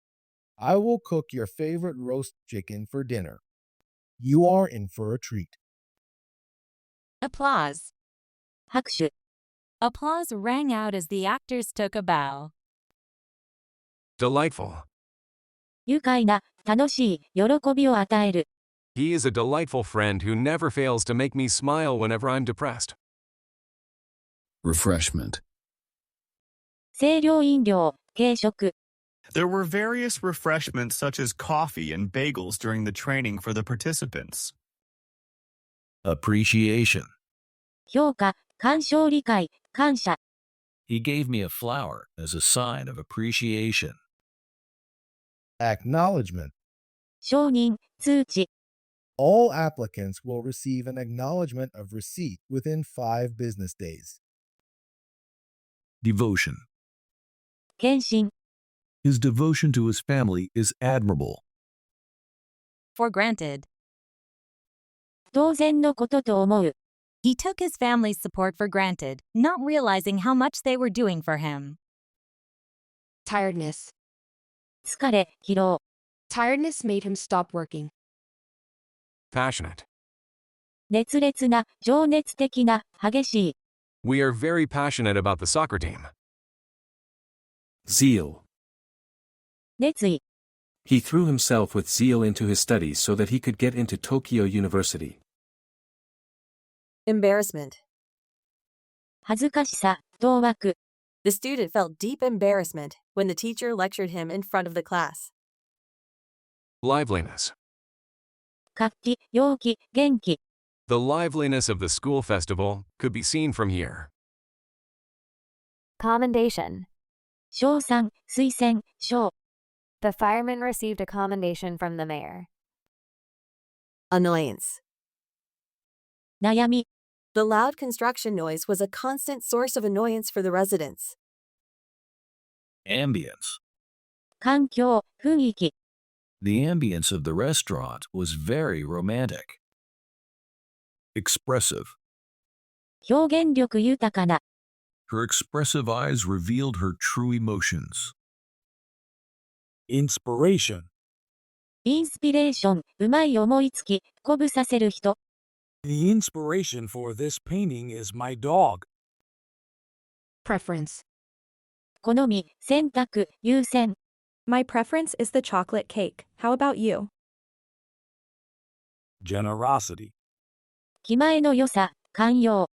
I will cook your favorite roast chicken for dinner. You are in for a treat. Applause. 拍手。 Applause rang out as the actors took a bow. Delightful. 愉快な、楽しい、喜びを与える。 He is a delightful friend who never fails to make me smile whenever I'm depressed. Refreshment. 清涼飲料、軽食。 There were various refreshments such as coffee and bagels during the training for the participants. Appreciation. 評価、鑑賞理解、感謝。 He gave me a flower as a sign of appreciation. Acknowledgement. 承認、通知。 All applicants will receive an acknowledgement of receipt within 5 business days. Devotion. 献身、 His devotion to his family is admirable. For granted. 当然のことと思う。 He took his family's support for granted, not realizing how much they were doing for him. Tiredness. 疲れ、疲労。 Tiredness made him stop working. Passionate. 熱烈な、情熱的な、激しい。 We are very passionate about the soccer team. Zeal. 熱意、 He threw himself with zeal into his studies so that he could get into Tokyo University. Embarrassment. 恥ずかしさ、当惑。 The student felt deep embarrassment when the teacher lectured him in front of the class. Liveliness. 活気、陽気、元気。 The liveliness of the school festival could be seen from here. Commendation. 賞賛、推薦、賞。 The fireman received a commendation from the mayor. Annoyance. 悩み、 The loud construction noise was a constant source of annoyance for the residents. Ambience. 環境、雰囲気。 The ambience of the restaurant was very romantic. Expressive. 表現力豊かな。 Her expressive eyes revealed her true emotions. Inspiration. インスピレーション、うまい思いつき、鼓舞させる人。 The inspiration for this painting is my dog. Preference. 好み、選択、優先。 My preference is the chocolate cake. How about you? Generosity. 気前の良さ、寛容。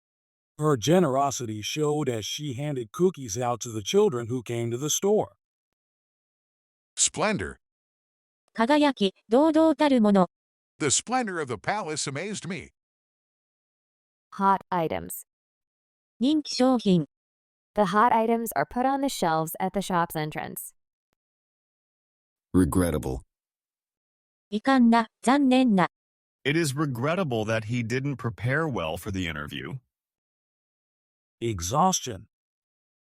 Her generosity showed as she handed cookies out to the children who came to the store. Splendor. 輝き、堂々たるもの。 The splendor of the palace amazed me. Hot items. 人気商品。 The hot items are put on the shelves at the shop's entrance. Regrettable. 遺憾な、残念な。 It is regrettable that he didn't prepare well for the interview. Exhaustion.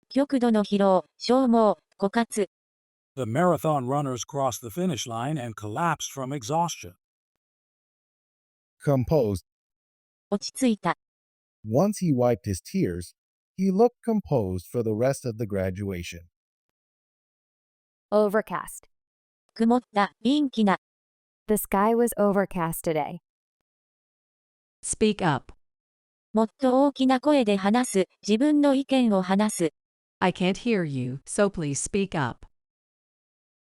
極度の疲労、消耗、枯渇。 The marathon runners crossed the finish line and collapsed from exhaustion. Composed. 落ち着いた。 Once he wiped his tears, he looked composed for the rest of the graduation. Overcast. 曇った、陰気な。 The sky was overcast today. Speak up. もっと大きな声で話す、自分の意見を話す。 I can't hear you, so please speak up.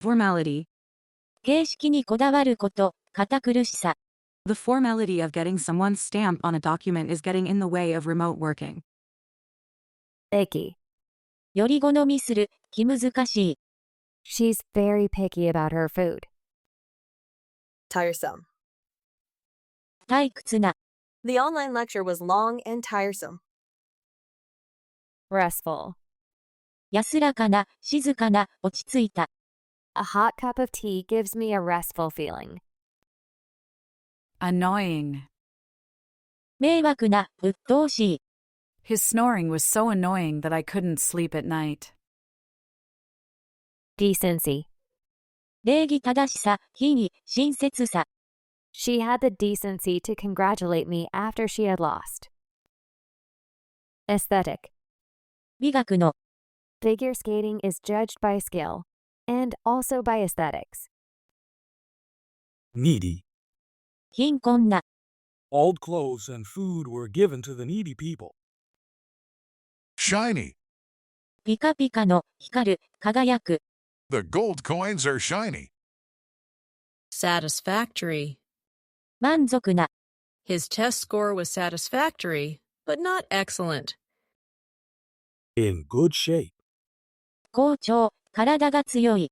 Formality. 形式にこだわること、堅苦しさ。 The formality of getting someone's stamp on a document is getting in the way of remote working. Icky. より好みする、気難しい。 She's very picky about her food. Tiresome. 退屈な。 The online lecture was long and tiresome. Restful. 安らかな、静かな、落ち着いた。 A hot cup of tea gives me a restful feeling. Annoying. 迷惑な、鬱陶しい。 His snoring was so annoying that I couldn't sleep at night. Decency. 礼儀正しさ、品位、親切さ。 She had the decency to congratulate me after she had lost. Aesthetic. 美学の。 Figure skating is judged by skill, and also by aesthetics. Needy. 貧困な。 Old clothes and food were given to the needy people. Shiny. ピカピカの、光る、輝く。 The gold coins are shiny. Satisfactory. 満足な。 His test score was satisfactory, but not excellent. In good shape. 好調、体が強い。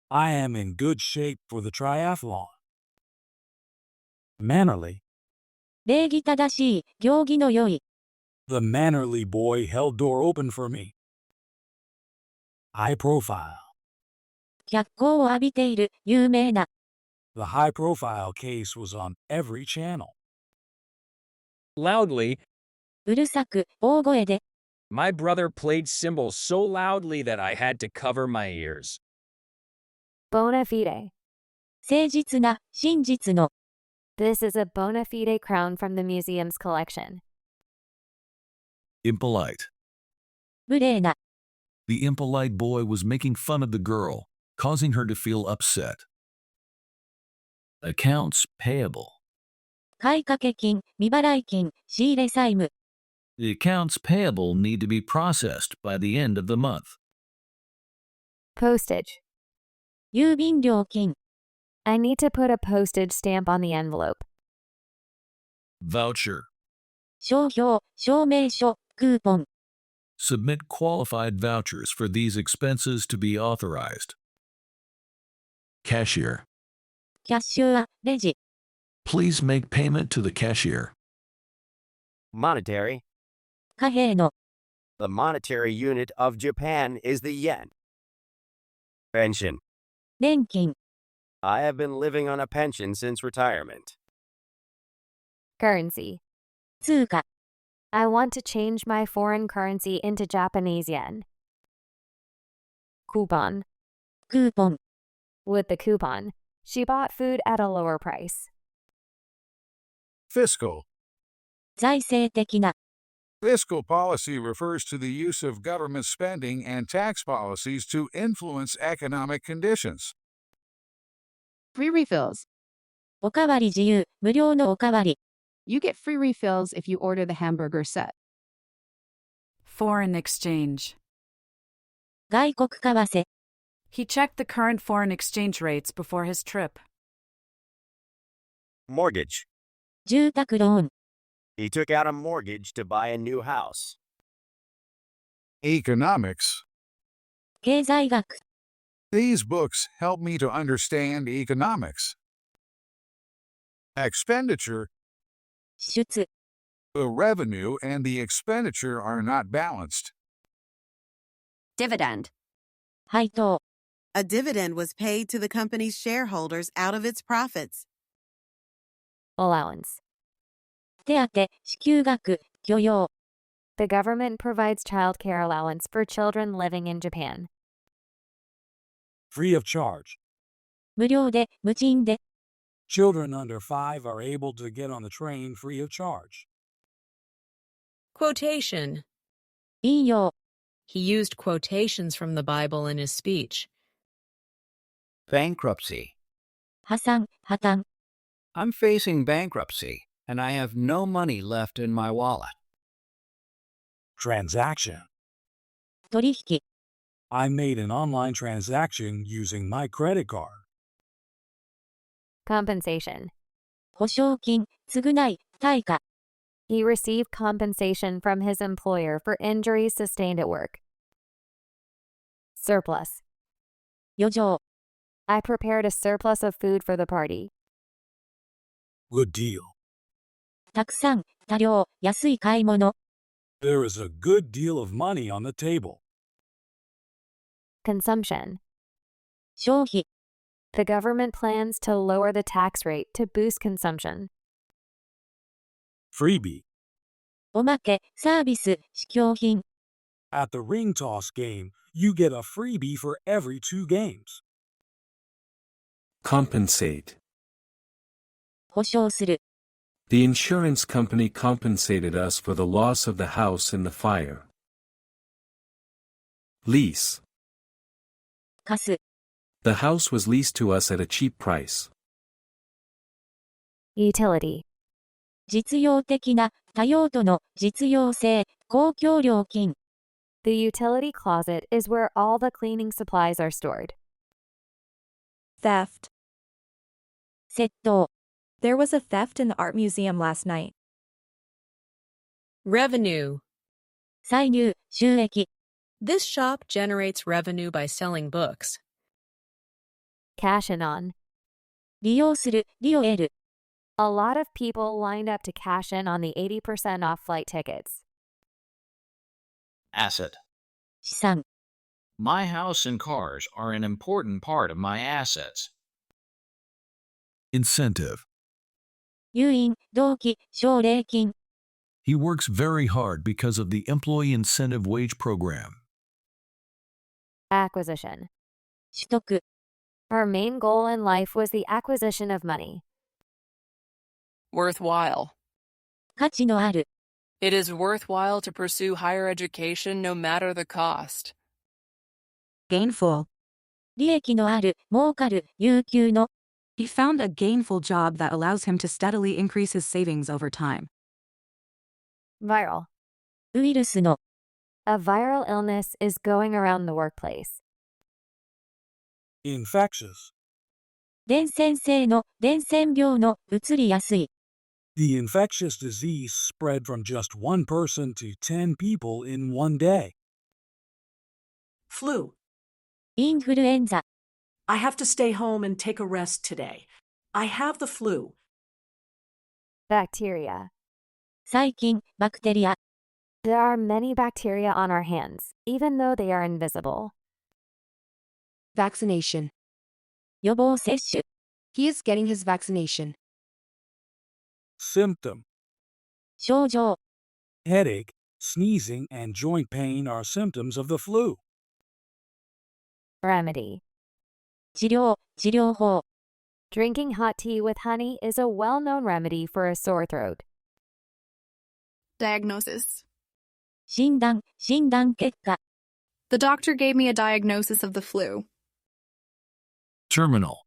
I am in good shape for the triathlon. Mannerly. 礼儀正しい、行儀の良い。 The mannerly boy held door open for me. High profile. 脚光を浴びている、有名な。 The high-profile case was on every channel. Loudly. うるさく、大声で。 My brother played cymbals so loudly that I had to cover my ears. Bona fide. 誠実な、真実の。 This is a bona fide crown from the museum's collection. Impolite. 無礼な。 The impolite boy was making fun of the girl, causing her to feel upset. Accounts payable. 買掛金、未払い金、仕入れ債務。 The accounts payable need to be processed by the end of the month. Postage. 郵便料金。 I need to put a postage stamp on the envelope. Voucher. 商標、証明書、クーポン。 Submit qualified vouchers for these expenses to be authorized. Cashier. キャッシュア、レジ。 Please make payment to the cashier. Monetary. 貨幣の。 The monetary unit of Japan is the yen. Pension. 年金。 I have been living on a pension since retirement. Currency. 通貨。 I want to change my foreign currency into Japanese yen. Coupon. クーポン。 With the coupon, she bought food at a lower price. Fiscal. 財政的な。 Fiscal policy refers to the use of government spending and tax policies to influence economic conditions. Free refills. おかわり自由、無料のおかわり。 You get free refills if you order the hamburger set. foreign exchange. 外国為替。 He checked the current foreign exchange rates before his trip. Mortgage. 住宅ローン。 He took out a mortgage to buy a new house. Economics. 経済学。 These books help me to understand economics. Expenditure. 支出。 The revenue and the expenditure are not balanced. Dividend. 配当。 A dividend was paid to the company's shareholders out of its profits. Allowance. 手当、支給額、許容。 The government provides childcare allowance for children living in Japan. Free of charge. 無料で、無賃で。 Children under 5 are able to get on the train free of charge. Quotation. 引用。 He used quotations from the Bible in his speech. Bankruptcy. 破産、破綻。 I'm facing bankruptcy, and I have no money left in my wallet. Transaction. 取引。 I made an online transaction using my credit card. Compensation. 保証金、償い、対価。 He received compensation from his employer for injuries sustained at work. Surplus. 余剰。 I prepared a surplus of food for the party. Good deal. たくさん、多量、安い買い物。 There is a good deal of money on the table. Consumption. 消費。 The government plans to lower the tax rate to boost consumption. Freebie. おまけ、サービス、試供品。 At the ring toss game, you get a freebie for every 2 games. Compensate. 保証する。 The insurance company compensated us for the loss of the house in the fire. Lease. 貸す。 The house was leased to us at a cheap price. Utility. 実用的な、多用途の、実用性、公共料金。 The utility closet is where all the cleaning supplies are stored. Theft. 窃盗。 There was a theft in the art museum last night. Revenue. 歳入、収益。 This shop generates revenue by selling books. Cash in on. 利用する、利を得る。 A lot of people lined up to cash in on the 80% off flight tickets. Asset. 資産。 My house and cars are an important part of my assets. Incentive. 誘引、動機、奨励金。 He works very hard because of the Employee Incentive Wage Program. Acquisition. 取得。 Our main goal in life was the acquisition of money. Worthwhile. 価値のある。 It is worthwhile to pursue higher education no matter the cost. Gainful. 利益のある、儲かる、有給の。 He found a gainful job that allows him to steadily increase his savings over time. Viral. ウイルスの。 A viral illness is going around the workplace. Infectious. 伝染性の、伝染病の、移りやすい。 The infectious disease spread from just 1 person to 10 people in 1 day. Flu. インフルエンザ。 I have to stay home and take a rest today. I have the flu. Bacteria. 細菌、バクテリア。 There are many bacteria on our hands, even though they are invisible. Vaccination. 予防接種。 He is getting his vaccination. Symptom. 症状。 Headache, sneezing, and joint pain are symptoms of the flu. Remedy. 治療、治療法。 Drinking hot tea with honey is a well-known remedy for a sore throat. Diagnosis. 診断、診断結果。 The doctor gave me a diagnosis of the flu. Terminal.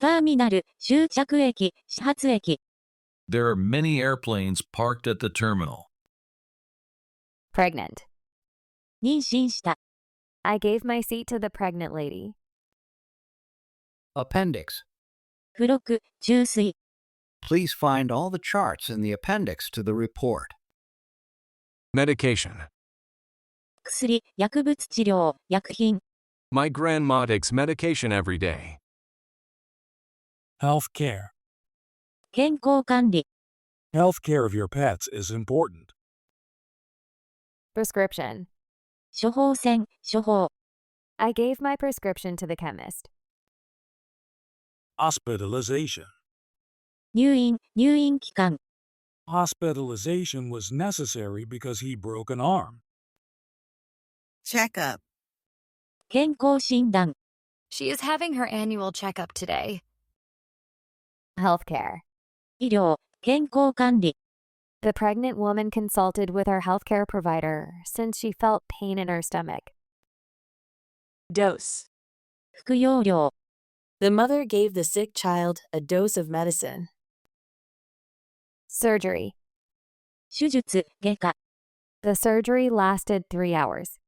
ターミナル、終着駅、始発駅。 There are many airplanes parked at the terminal. Pregnant. 妊娠した。I gave my seat to the pregnant lady. Appendix. 付録、注水。 Please find all the charts in the appendix to the report. Medication. 薬、薬物治療、薬品。 My grandma takes medication every day. Healthcare. 健康管理。 Healthcare of your pets is important. Prescription. 処方箋、処方。 I gave my prescription to the chemist. Hospitalization. 入院、入院期間。 Hospitalization was necessary because he broke an arm. Checkup. 健康診断。 She is having her annual checkup today. Healthcare. 医療、健康管理。 The pregnant woman consulted with her healthcare provider since she felt pain in her stomach. Dose. 服用量。 The mother gave the sick child a dose of medicine. Surgery. 手術、外科。 The surgery lasted 3 hours.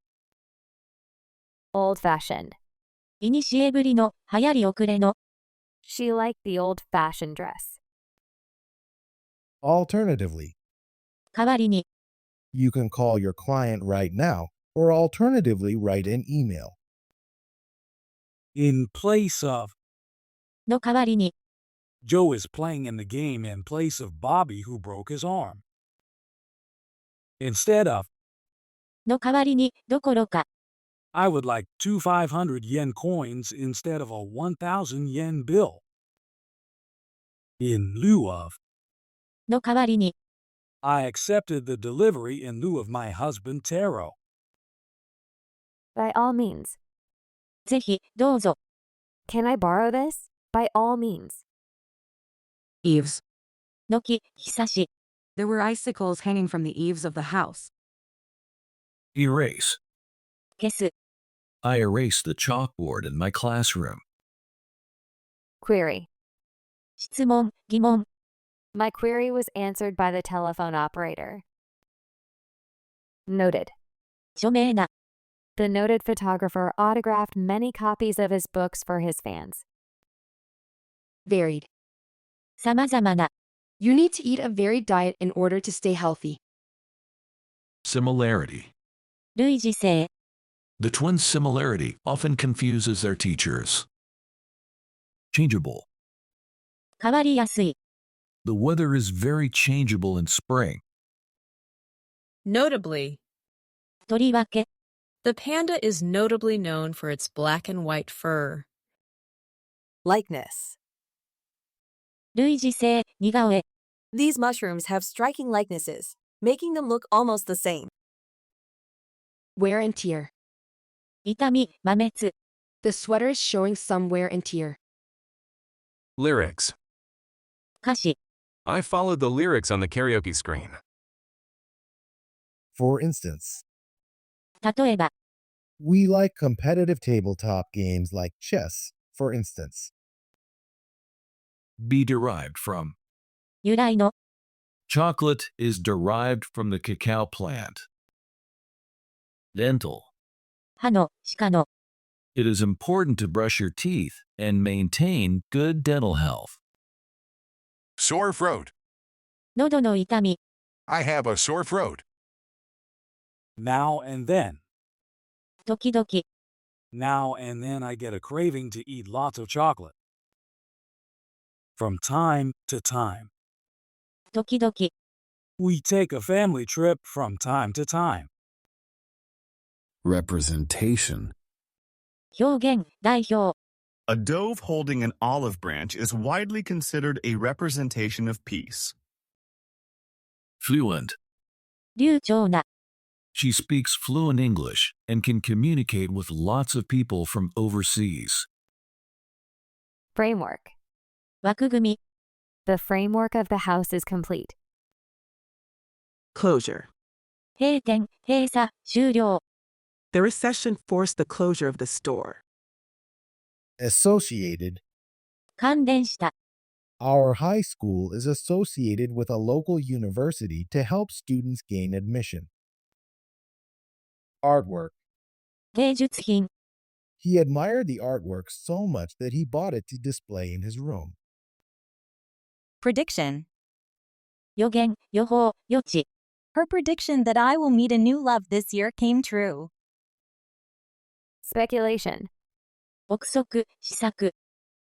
Old-fashioned. いにしえぶりの、流行り遅れの。 She liked the old-fashioned dress. Alternatively, 代わりに。 you can call your client right now, or alternatively write an email. In place of, の代わりに。 Joe is playing in the game in place of Bobby who broke his arm. Instead of, の代わりに、どころか。 I would like 2 500 yen coins instead of a 1,000 yen bill. In lieu of, の代わりに。 I accepted the delivery in lieu of my husband Taro. By all means. ぜひ、どうぞ。 Can I borrow this? By all means. Eaves. のき、ひさし。 There were icicles hanging from the eaves of the house. Erase. 消す。 I erased the chalkboard in my classroom. Query. 質問、疑問。 My query was answered by the telephone operator. Noted. 著名な。 The noted photographer autographed many copies of his books for his fans. Varied. さまざまな。 You need to eat a varied diet in order to stay healthy. Similarity. 類似性。 The twins' similarity often confuses their teachers. Changeable. 変わりやすい。 The weather is very changeable in spring. Notably, とりわけ。 the panda is notably known for its black and white fur. Likeness. 類似性、似顔絵。 These mushrooms have striking likenesses, making them look almost the same. Wear and tear. 痛み、摩滅。 The sweater is showing some wear and tear. Lyrics. 歌詞。 I followed the lyrics on the karaoke screen. For instance, 例えば。 we like competitive tabletop games like chess, for instance. Be derived from. 由来の。 Chocolate is derived from the cacao plant. Dental. 歯の、歯科の。 It is important to brush your teeth and maintain good dental health. Sore throat. 喉の痛み。 I have a sore throat. Now and then. 時々。 Now and then I get a craving to eat lots of chocolate. From time to time. 時々。 We take a family trip from time to time. Representation. 表現、代表。 A dove holding an olive branch is widely considered a representation of peace. Fluent. 流暢な。 She speaks fluent English and can communicate with lots of people from overseas. Framework. 枠組み。 The framework of the house is complete. Closure. 閉店、閉鎖、終了。 The recession forced the closure of the store. Associated. 関連した。 Our high school is associated with a local university to help students gain admission. Artwork. 芸術品。 He admired the artwork so much that he bought it to display in his room. Prediction. 予言、予報、予知。 Her prediction that I will meet a new love this year came true. Speculation. 憶測、試作。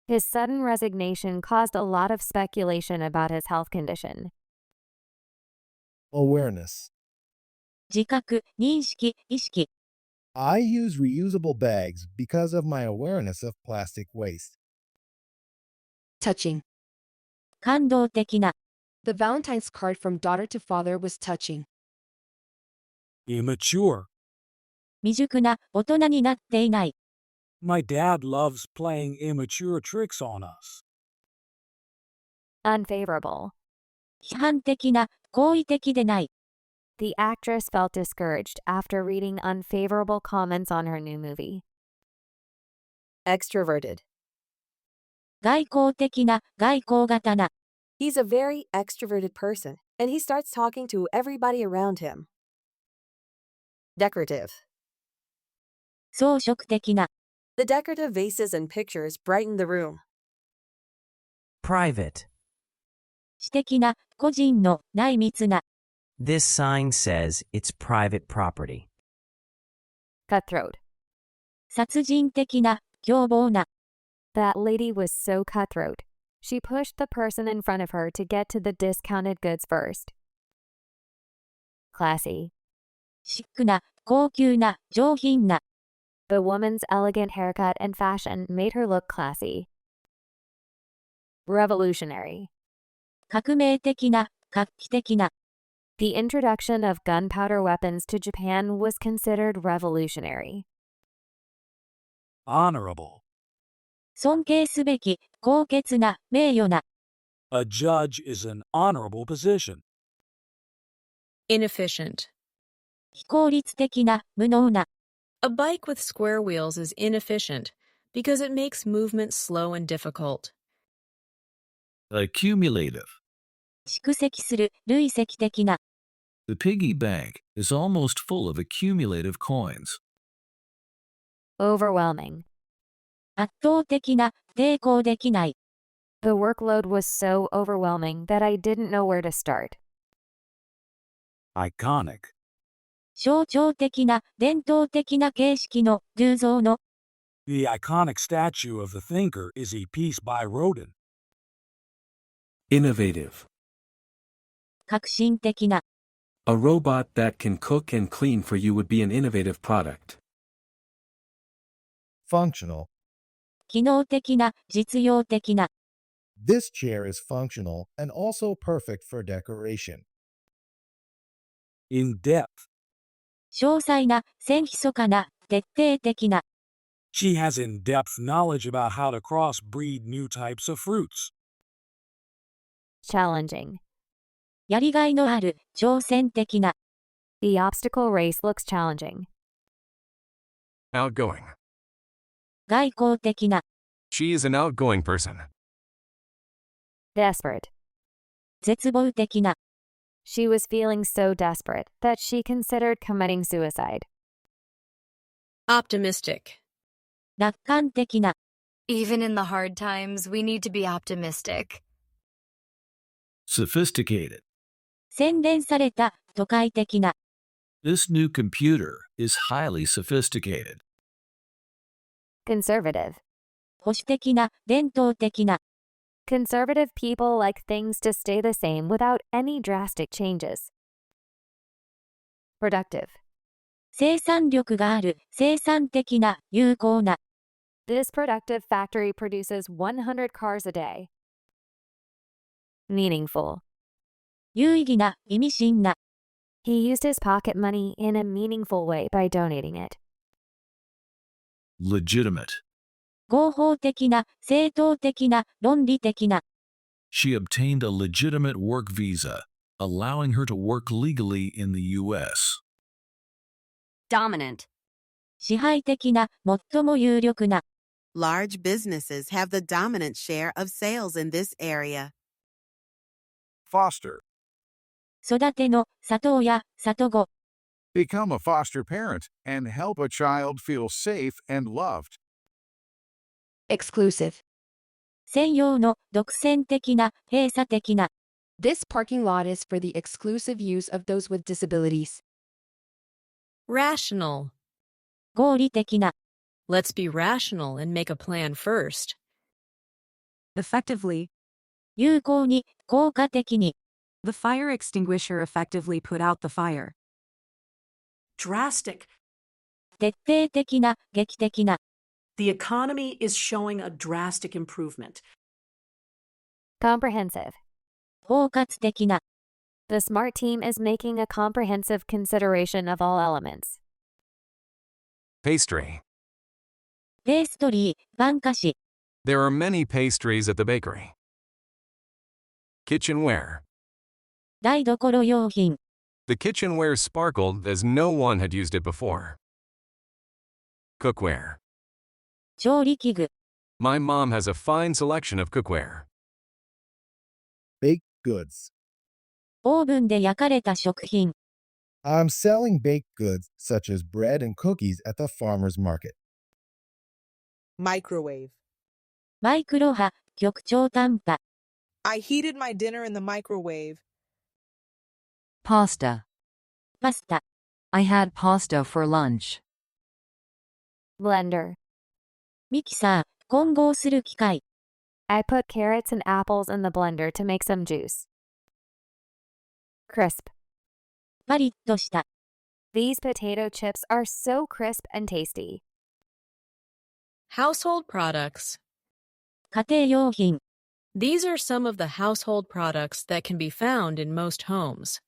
His sudden resignation caused a lot of speculation about his health condition. Awareness. 自覚、認識、意識。 I use reusable bags because of my awareness of plastic waste. Touching. 感動的な。 The Valentine's card from daughter to father was touching. Immature. 未熟な、大人になっていない。 My dad loves playing immature tricks on us. Unfavorable. 批判的な、好意的でない。 The actress felt discouraged after reading unfavorable comments on her new movie. Extroverted. 外交的な、外交型な。 He's a very extroverted person, and he starts talking to everybody around him. Decorative. 装飾的な。 The decorative vases and pictures brighten the room. Private. 私的な、個人の、内密な。 This sign says it's private property. Cutthroat. 殺人的な、凶暴な。 That lady was so cutthroat. She pushed the person in front of her to get to the discounted goods first. Classy. シックな、高級な、上品な。 The woman's elegant haircut and fashion made her look classy. Revolutionary. 革命的な、画期的な。 The introduction of gunpowder weapons to Japan was considered revolutionary. Honorable. 尊敬すべき、高潔な、名誉な。 A judge is an honorable position. Inefficient. 非効率的な、無能な。 A bike with square wheels is inefficient because it makes movement slow and difficult. Accumulative. 蓄積する、累積的な。 The piggy bank is almost full of accumulative coins. Overwhelming. 圧倒的な、抵抗できない。 The workload was so overwhelming that I didn't know where to start. Iconic. 象徴的な、伝統的な形式の、偶像の。 The iconic statue of the thinker is a piece by Rodin. Innovative. 革新的な。 A robot that can cook and clean for you would be an innovative product. Functional. 機能的な、実用的な。 This chair is functional and also perfect for decoration. In-depth. 詳細な、線ひそかな、徹底的な。 She has in-depth knowledge about how to crossbreed new types of fruits. Challenging. やりがいのある、挑戦的な。 The obstacle race looks challenging. Outgoing. 外交的な。 She is an outgoing person. Desperate. 絶望的な。 She was feeling so desperate that she considered committing suicide. Optimistic. 楽観的な。 Even in the hard times, we need to be optimistic. Sophisticated. 洗練された、都会的な。 This new computer is highly sophisticated. Conservative. 保守的な、伝統的な。 Conservative people like things to stay the same without any drastic changes. Productive. 生産力がある、生産的な、有効な。 This productive factory produces 100 cars a day. Meaningful. 有意義な、意味深な。 He used his pocket money in a meaningful way by donating it. Legitimate. 合法的な、正当的な、論理的な。 She obtained a legitimate work visa, allowing her to work legally in the U.S. Dominant. 支配的な、最も有力な。 Large businesses have the dominant share of sales in this area. Foster. 育ての、里親、里子。Become a foster parent and help a child feel safe and loved. Exclusive. 専用の、独占的な、閉鎖的な。 This parking lot is for the exclusive use of those with disabilities. Rational. 合理的な。 Let's be rational and make a plan first. Effectively. 有効に、効果的に。 The fire extinguisher effectively put out the fire. Drastic. 徹底的な、劇的な。 The economy is showing a drastic improvement. Comprehensive. 包括的な。 The SMART team is making a comprehensive consideration of all elements. Pastry. ペーストリー、パン菓子。 There are many pastries at the bakery. Kitchenware. 台所用品。 The kitchenware sparkled as no one had used it before. Cookware. 調理器具。 My mom has a fine selection of cookware. Baked goods. オーブンで焼かれた食品。 I'm selling baked goods such as bread and cookies at the farmer's market. Microwave. マイクロ波、極超短波。 I heated my dinner in the microwave. Pasta. パスタ。 I had pasta for lunch. Blender. ミキサー、混合する機械。 I put carrots and apples in the blender to make some juice. Crisp. パリッとした。 These potato chips are so crisp and tasty. Household products. 家庭用品。 These are some of the household products that can be found in most homes.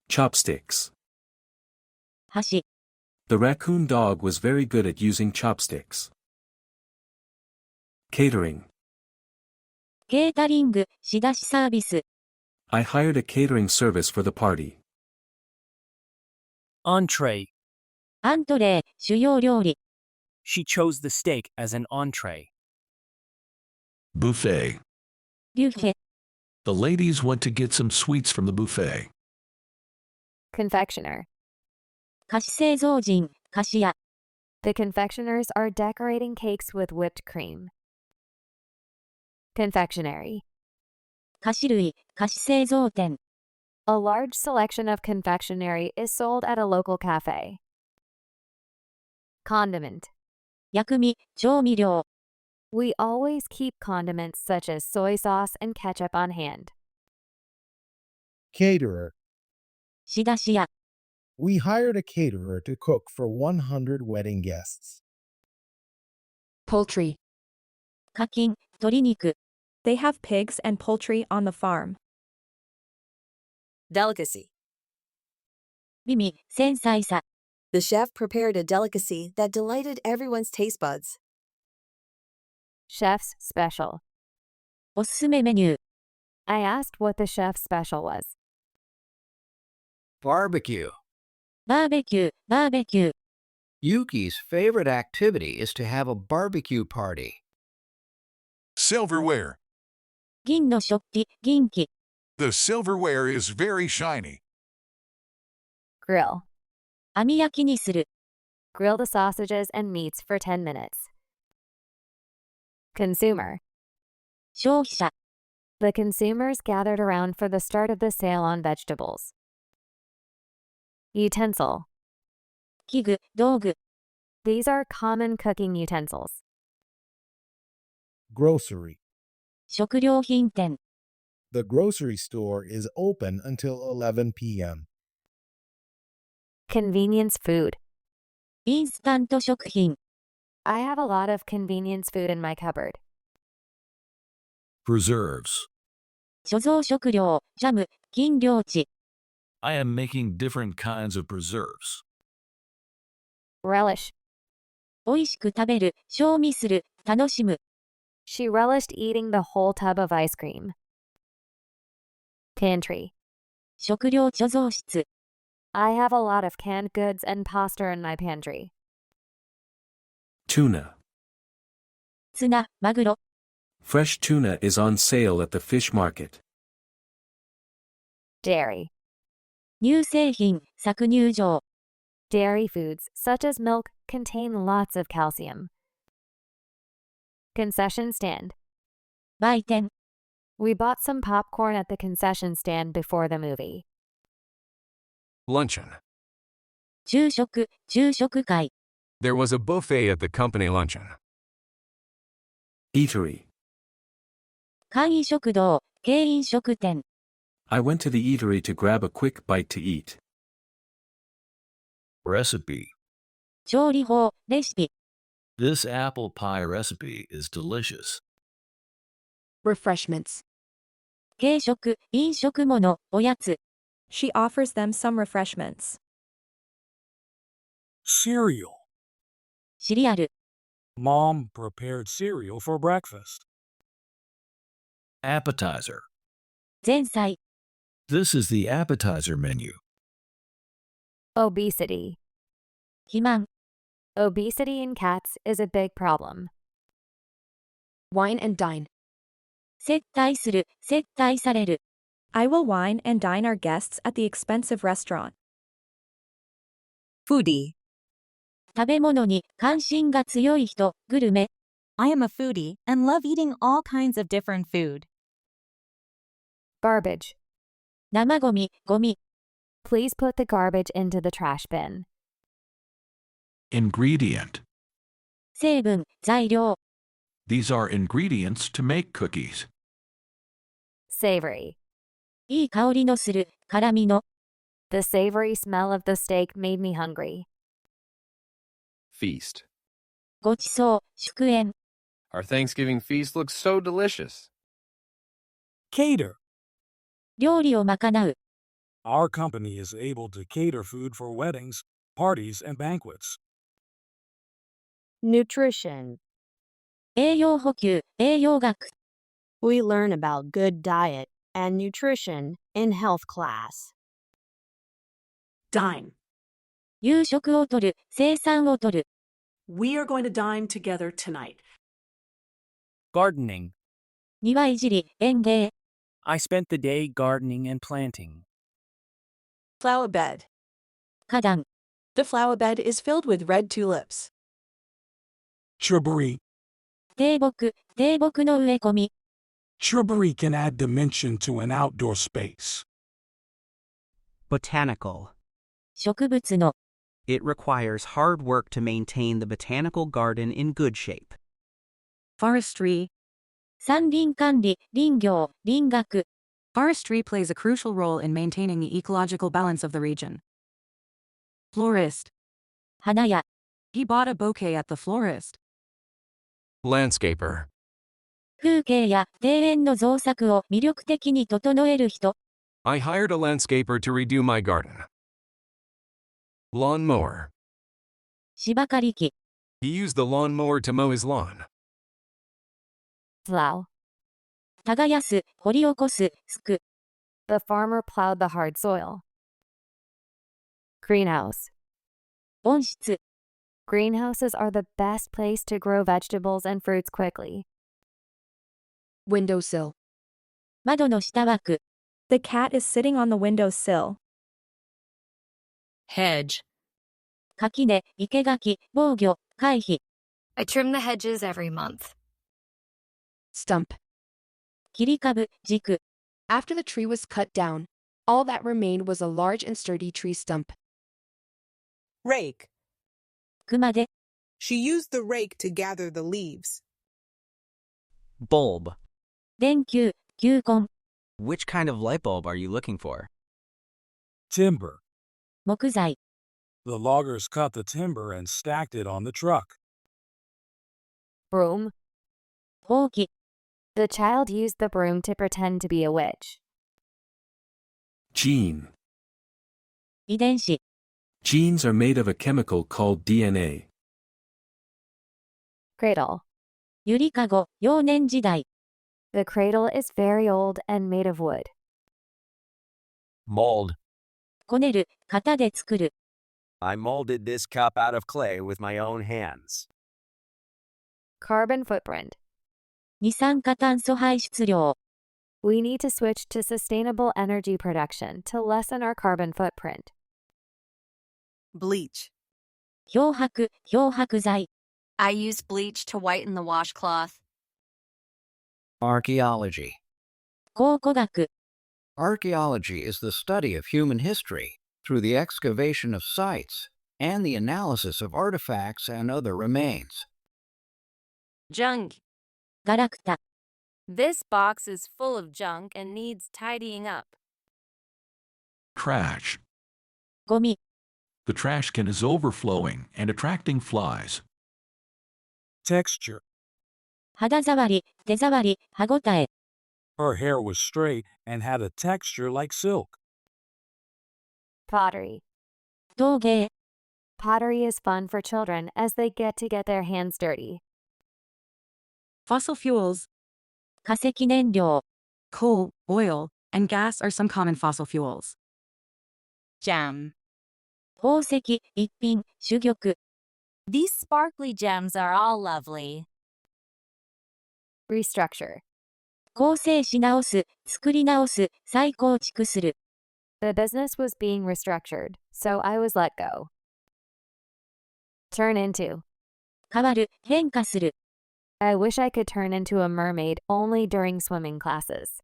Chopsticks. 箸。 The raccoon dog was very good at using chopsticks. Catering. ケータリング、仕出しサービス。 I hired a catering service for the party. Entree. アントレー、主要料理。 She chose the steak as an entree. Buffet. ビュッフェ。 The ladies went to get some sweets from the buffet. Confectioner. 菓子製造人、菓子屋。 The confectioners are decorating cakes with whipped cream. Confectionery. 菓子類、菓子製造店。 A large selection of confectionery is sold at a local cafe. Condiment. 薬味、調味料。 We always keep condiments such as soy sauce and ketchup on hand. Caterer. 仕出し屋。 We hired a caterer to cook for 100 wedding guests. Poultry. 課金、鶏肉。 They have pigs and poultry on the farm. Delicacy. 美味、繊細さ。 The chef prepared a delicacy that delighted everyone's taste buds. Chef's special. おすすめメニュー。 I asked what the chef's special was. Barbecue. バーベキュー、バーベキュー。 Yuki's favorite activity is to have a barbecue party. Silverware. 銀の食器、銀器。 The silverware is very shiny. Grill. 網焼きにする。 Grill the sausages and meats for 10 minutes. Consumer. 消費者。 The consumers gathered around for the start of the sale on vegetables. Utensil. 器具、道具。 These are common cooking utensils. Grocery. 食料品店。 The grocery store is open until 11 p.m. Convenience food. インスタント食品。 I have a lot of convenience food in my cupboard. Preserves. 貯蔵食料、ジャム、禁漁地。 I am making different kinds of preserves. Relish. 美味しく食べる、賞味する、楽しむ。 She relished eating the whole tub of ice cream. Pantry. 食料貯蔵室。 I have a lot of canned goods and pasta in my pantry. Tuna. ツナ、マグロ。 Fresh tuna is on sale at the fish market. Dairy. 乳製品、搾乳場。Dairy foods, such as milk, contain lots of calcium. Concession stand. 売店。We bought some popcorn at the concession stand before the movie. Luncheon. 昼食、昼食会。There was a buffet at the company luncheon. Eatery. 簡易食堂、軽飲食店。I went to the eatery to grab a quick bite to eat. Recipe. 調理法、レシピ。This apple pie recipe is delicious. Refreshments. 軽食、飲食物、おやつ。She offers them some refreshments. Cereal. シリアル。Mom prepared cereal for breakfast. Appetizer. 前菜。This is the appetizer menu. Obesity. 肥満。Obesity in cats is a big problem. Wine and dine. 接待する、接待される。I will wine and dine our guests at the expensive restaurant. Foodie. 食べ物に関心が強い人、グルメ。I am a foodie and love eating all kinds of different food. Garbage. 生ゴミ、ゴミ。Please put the garbage into the trash bin. Ingredient. 成分、材料。These are ingredients to make cookies. Savory. いい香りのする、辛みの。The savory smell of the steak made me hungry. Feast. ごちそう、祝宴。Our Thanksgiving feast looks so delicious. Cater. 料理を賄う。Our company is able to cater food for weddings, parties, and banquets. Nutrition. 栄養補給、栄養学。We learn about good diet and nutrition in health class. Dine. 夕食をとる、生産をとる。We are going to dine together tonight. Gardening. 庭いじり、園芸。I spent the day gardening and planting. Flower bed. 花壇。 The flower bed is filled with red tulips. Shrubbery. 低木、低木の植え込み。Shrubbery can add dimension to an outdoor space. Botanical. 植物の。It requires hard work to maintain the botanical garden in good shape. Forestry. 山林管理、林業、林学。Forestry plays a crucial role in maintaining the ecological balance of the region. Florist. 花屋。He bought a bouquet at the florist. Landscaper. 風景や庭園の造作を魅力的に整える人。I hired a landscaper to redo my garden. Lawnmower. 芝刈り機。He used the lawnmower to mow his lawn. Plow. 耕す、掘り起こす、すく。The farmer plowed the hard soil. Greenhouse. 温室。Greenhouses are the best place to grow vegetables and fruits quickly. Windowsill. 窓の下枠。 The cat is sitting on the windowsill. Hedge. 垣根、生垣、防御、回避。I trim the hedges every month. Stump. 切り株、軸。 After the tree was cut down, all that remained was a large and sturdy tree stump. Rake. 熊手。 She used the rake to gather the leaves. Bulb. 電球、球根。 Which kind of light bulb are you looking for? Timber. 木材。 The loggers cut the timber and stacked it on the truck. Broom. ほうき。 The child used the broom to pretend to be a witch. Gene. 遺伝子。 Genes are made of a chemical called DNA. Cradle. ゆりかご、幼年時代。 The cradle is very old and made of wood. Mold. こねる、型で作る。 I molded this cup out of clay with my own hands. Carbon footprint. 二酸化炭素排出量。We need to switch to sustainable energy production to lessen our carbon footprint. Bleach. 漂白、漂白剤。I use bleach to whiten the washcloth. Archaeology. 考古学。Archaeology is the study of human history through the excavation of sites and the analysis of artifacts and other remains. Junk. ガラクタ。This box is full of junk and needs tidying up. Trash. ゴミ。 The trash can is overflowing and attracting flies. Texture. 肌触り、手触り、歯ごたえ。 Her hair was straight and had a texture like silk. Pottery. 陶芸。 Pottery is fun for children as they get to get their hands dirty. Fossil fuels. 化石燃料。 Coal, oil, and gas are some common fossil fuels. Gem. 宝石、一品、珠玉。 These sparkly gems are all lovely. Restructure. 構成し直す、作り直す、再構築する。 The business was being restructured, so I was let go. Turn into. 変わる、変化する。 I wish I could turn into a mermaid only during swimming classes.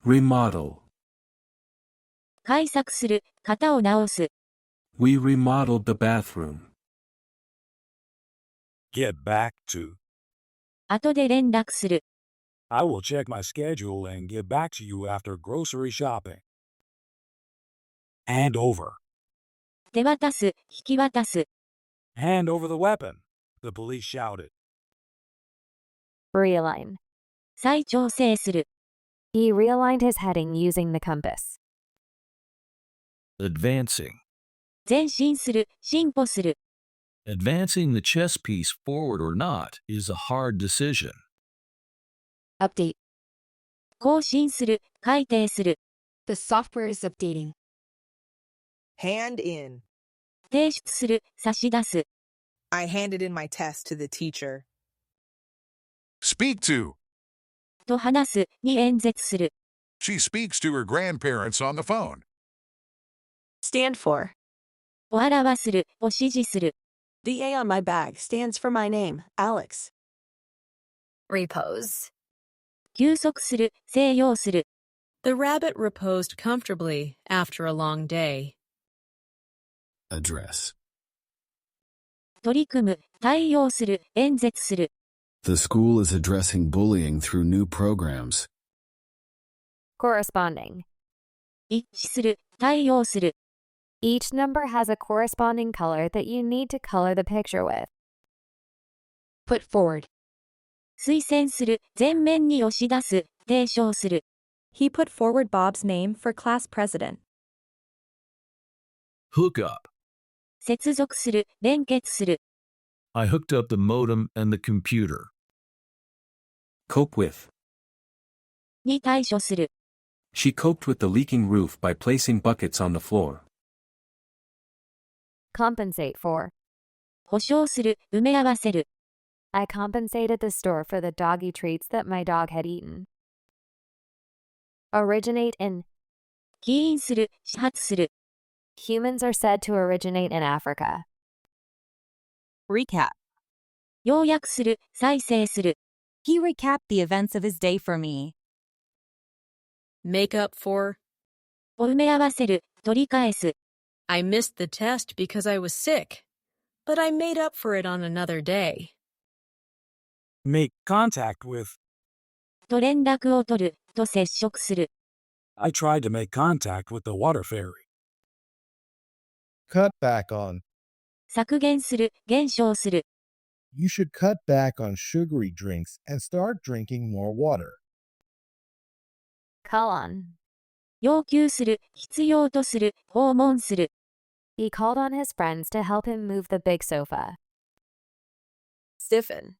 Remodel. 改作する、型を直す。 We remodeled the bathroom. Get back to. 後で連絡する。 I will check my schedule and get back to you after grocery shopping. Hand over. 手渡す、引き渡す。 Hand over the weapon, the police shouted. Realign. 再調整する。 He realigned his heading using the compass. Advancing. 前進する、進歩する。 Advancing the chess piece forward or not is a hard decision. Update. 更新する、改定する。 The software is updating. Hand in. 提出する、差し出す。 I handed in my test to the teacher. Speak to. と話す、に演説する。 She speaks to her grandparents on the phone. Stand for. を表する、を指示する。 The A on my bag stands for my name, Alex. Repose. 休息する、静養する。 The rabbit reposed comfortably after a long day. Address. 取り組む、対応する、演説する。 The school is addressing bullying through new programs. Corresponding. 一致する、対応する。 Each number has a corresponding color that you need to color the picture with. Put forward. 推薦する、前面に押し出す、提唱する。 He put forward Bob's name for class president. Hook up. 接続する、連結する。 I hooked up the modem and the computer. Cope with. に対処する。 She coped with the leaking roof by placing buckets on the floor. Compensate for. 保証する、埋め合わせる。 I compensated the store for the doggy treats that my dog had eaten. Originate in. 起因する、始発する。 Humans are said to originate in Africa. Recap. 要約する、再生する。 He recapped the events of his day for me. Make up for. を埋め合わせる、取り返す。 I missed the test because I was sick, but I made up for it on another day. Make contact with. と連絡を取る、と接触する。 I tried to make contact with the water fairy. Cut back on. 削減する、減少する。 You should cut back on sugary drinks and start drinking more water. Call on. 要求する、必要とする、訪問する。 He called on his friends to help him move the big sofa. Stiffen.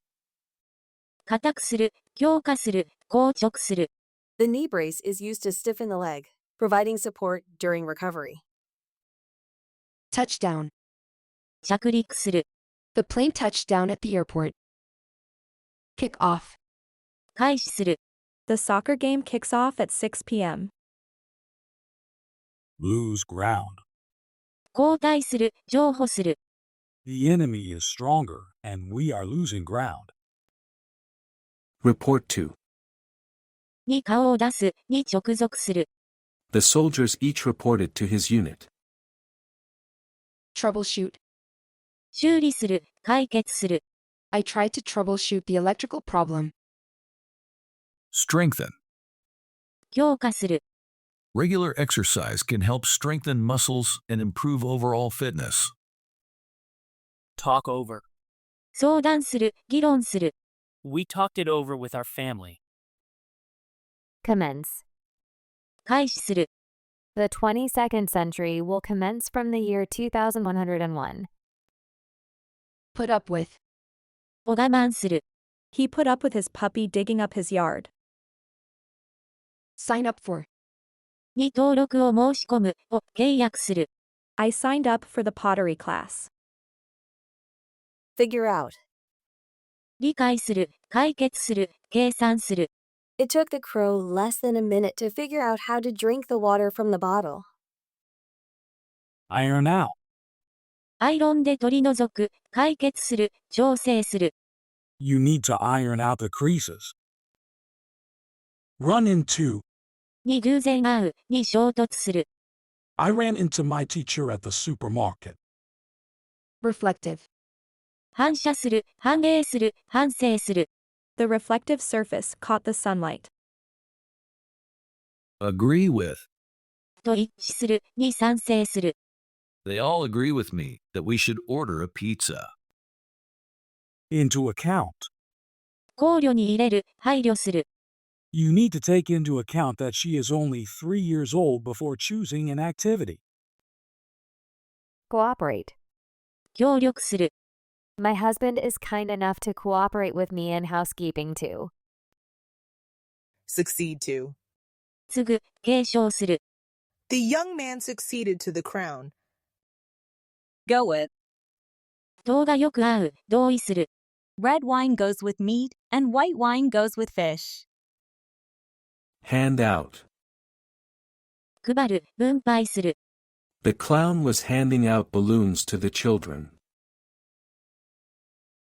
硬くする、強化する、硬直する。 The knee brace is used to stiffen the leg, providing support during recovery. Touchdown. 着陸する。 The plane touched down at the airport. Kick off. 開始する。The soccer game kicks off at 6 p.m. Lose ground. 後退する、譲歩する。The enemy is stronger, and we are losing ground. Report to. に顔を出す、に直属する。The soldiers each reported to his unit. Troubleshoot. 修理する、解決する。I tried to troubleshoot the electrical problem. Strengthen. 強化する。Regular exercise can help strengthen muscles and improve overall fitness. Talk over. 相談する、議論する。We talked it over with our family. Commence. 開始する。The 22nd century will commence from the year 2101. Put up with. を我慢する。He put up with his puppy digging up his yard. Sign up for. に登録を申し込む、を契約する。I signed up for the pottery class. Figure out. 理解する、解決する、計算する。It took the crow less than a minute to figure out how to drink the water from the bottle. Iron out. アイロンで取り除く、解決する、調整する。You need to iron out the creases. Run into. に偶然会う、に衝突する。I ran into my teacher at the supermarket. Reflective. 反射する、反映する、反省する。The reflective surface caught the sunlight. Agree with. と一致する、に賛成する。They all agree with me that we should order a pizza. Into account. 考慮に入れる、配慮する。You need to take into account that she is only 3 years old before choosing an activity. Cooperate. 協力する。My husband is kind enough to cooperate with me in housekeeping too. Succeed to. 継ぐ、継承する。The young man succeeded to the crown. Go with. 糖がよく合う、同意する。Red wine goes with meat, and white wine goes with fish. Hand out. 配る、分配する。The clown was handing out balloons to the children.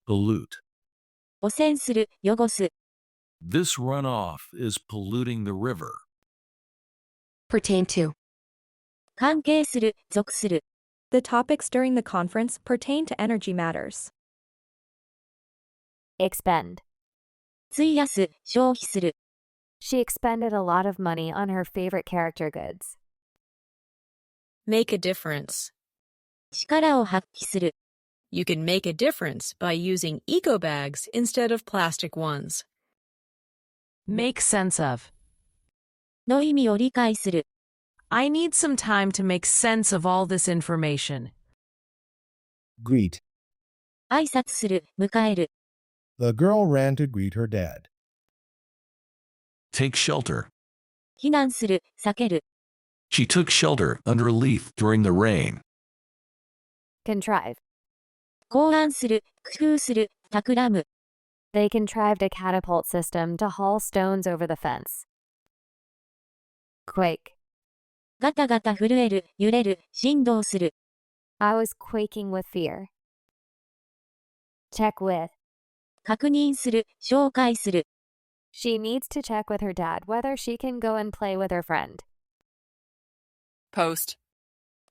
Pollute. 汚染する、汚す。This runoff is polluting the river. Pertain to. 関係する、属する。The topics during the conference pertain to energy matters. Expend. 費やす、消費する。She expended a lot of money on her favorite character goods. Make a difference. 力を発揮する。You can make a difference by using eco bags instead of plastic ones. Make sense of. の意味を理解する。I need some time to make sense of all this information. Greet. 挨拶する、迎える。The girl ran to greet her dad. Take shelter. 避難する、避ける。She took shelter under a leaf during the rain. Contrive. 考案する、工夫する、企む。They contrived a catapult system to haul stones over the fence. Quake. ガタガタ震える、揺れる、振動する。I was quaking with fear. Check with. 確認する、紹介する。She needs to check with her dad whether she can go and play with her friend. Post.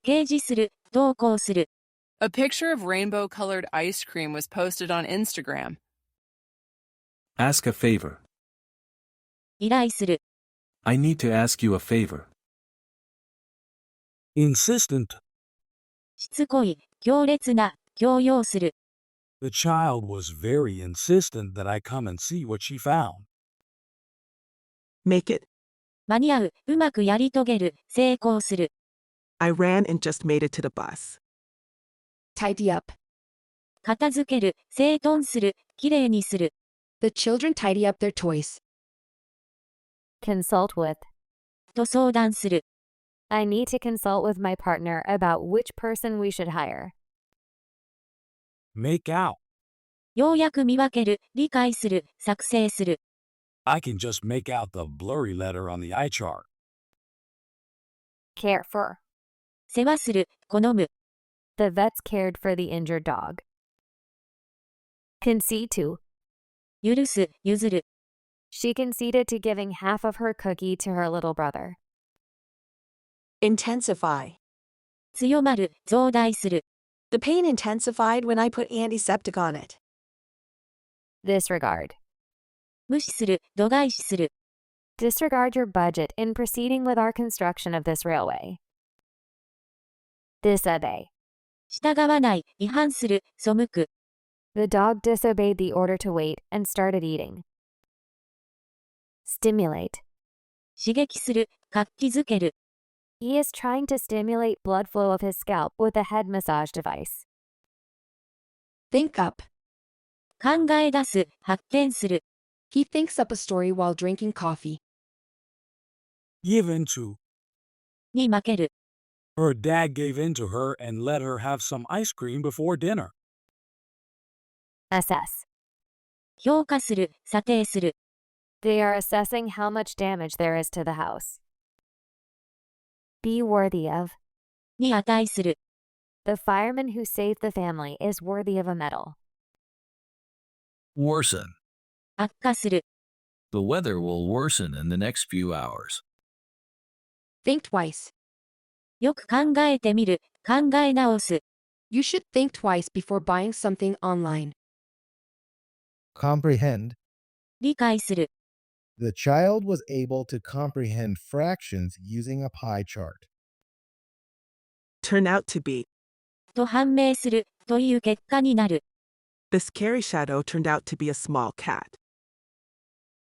掲示する、投稿する。A picture of rainbow-colored ice cream was posted on Instagram. Ask a favor. 依頼する。I need to ask you a favor. Insistent. しつこい、強烈な、強要する。The child was very insistent that I come and see what she found. Make it. 間に合う、うまくやり遂げる、成功する。I ran and just made it to the bus. Tidy up. 片付ける、整頓する、きれいにする。The children tidy up their toys. Consult with. と相談する。I need to consult with my partner about which person we should hire. Make out. ようやく見分ける、理解する、作成する。I can just make out the blurry letter on the eye chart. Care for. 世話する、好む。The vets cared for the injured dog. Concede to. 許す、譲る。She conceded to giving half of her cookie to her little brother. Intensify. 強まる、増大する。The pain intensified when I put antiseptic on it. Disregard. 無視する、度外視する。Disregard your budget in proceeding with our construction of this railway. Disobey. 従わない、違反する、背く。The dog disobeyed the order to wait and started eating. Stimulate. 刺激する、活気づける。He is trying to stimulate blood flow of his scalp with a head massage device. Think up. 考え出す、発見する。He thinks up a story while drinking coffee. Give into. に負ける。Her dad gave in to her and let her have some ice cream before dinner. Assess. 評価する、査定する。They are assessing how much damage there is to the house. Be worthy of. に値する。The fireman who saved the family is worthy of a medal. Worsen. 悪化する。The weather will worsen in the next few hours. Think twice. よく考えてみる、考え直す。You should think twice before buying something online. Comprehend. 理解する。The child was able to comprehend fractions using a pie chart. Turn out to be. と判明する、という結果になる。The scary shadow turned out to be a small cat.